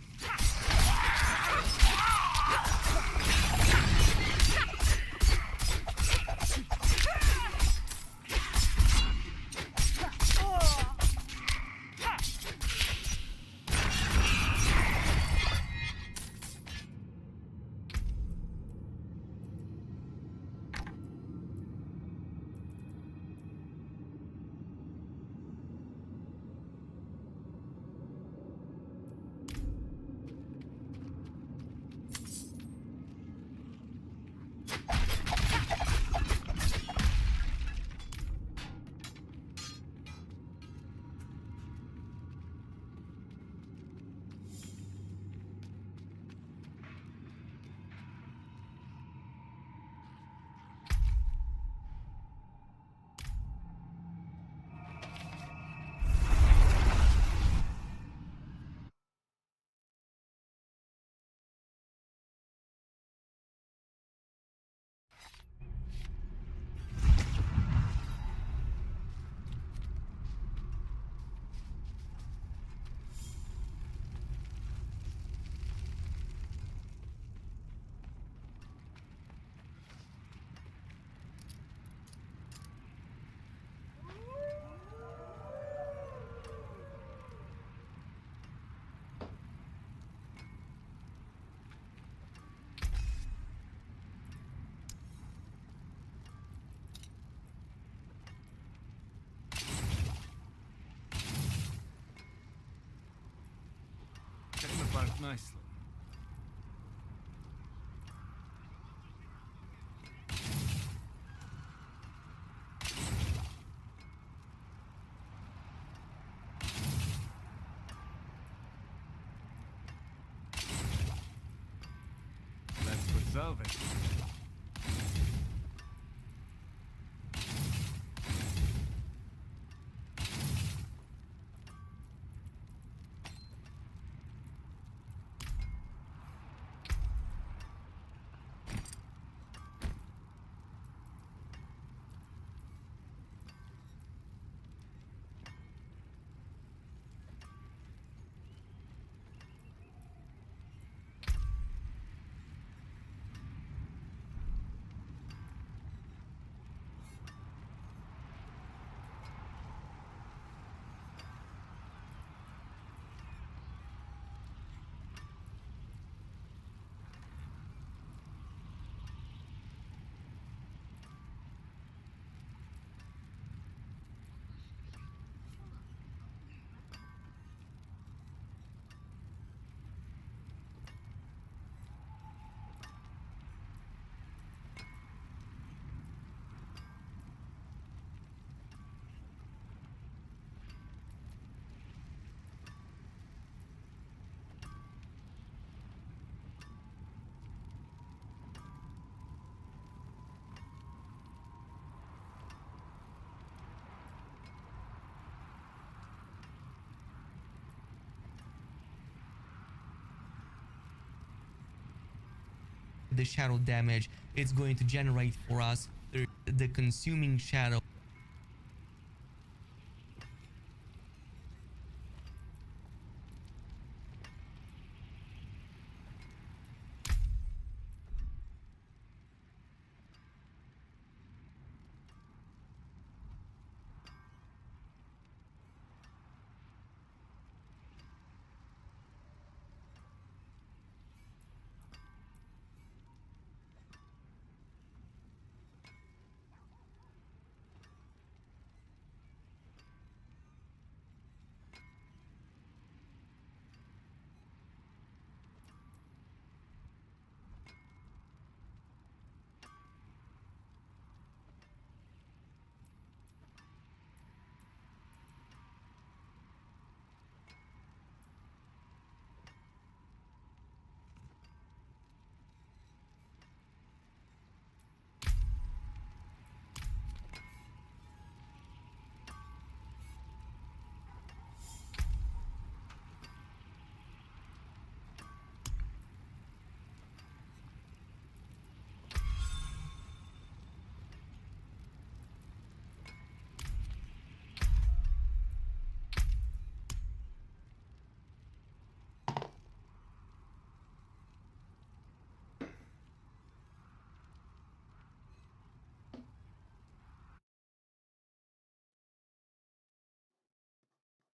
Came apart nicely. Let's preserve it. The shadow damage it's going to generate for us, the consuming shadow